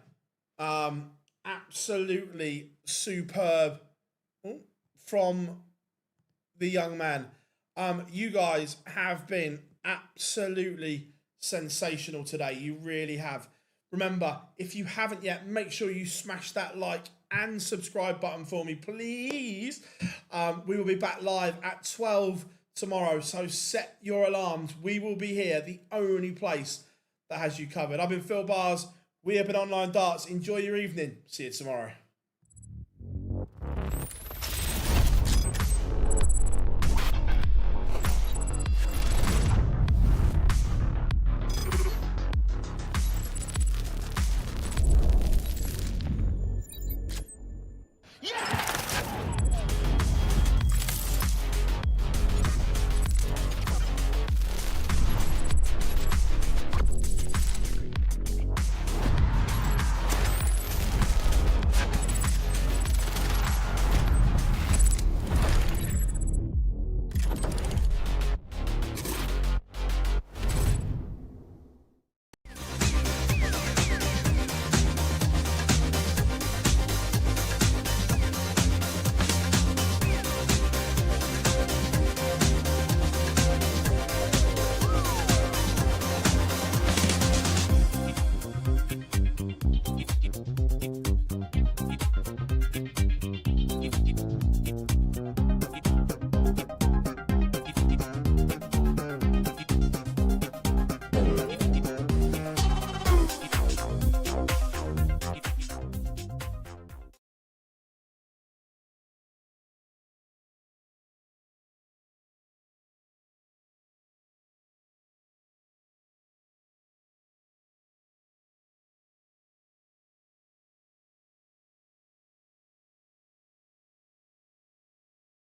Absolutely superb from the young man. You guys have been absolutely sensational today. You really have. Remember, if you haven't yet, make sure you smash that like and subscribe button for me, please. We will be back live at 12 tomorrow, so set your alarms. We will be here, the only place that has you covered. I've been Phil Bars. We have been Online Darts. Enjoy your evening. See you tomorrow.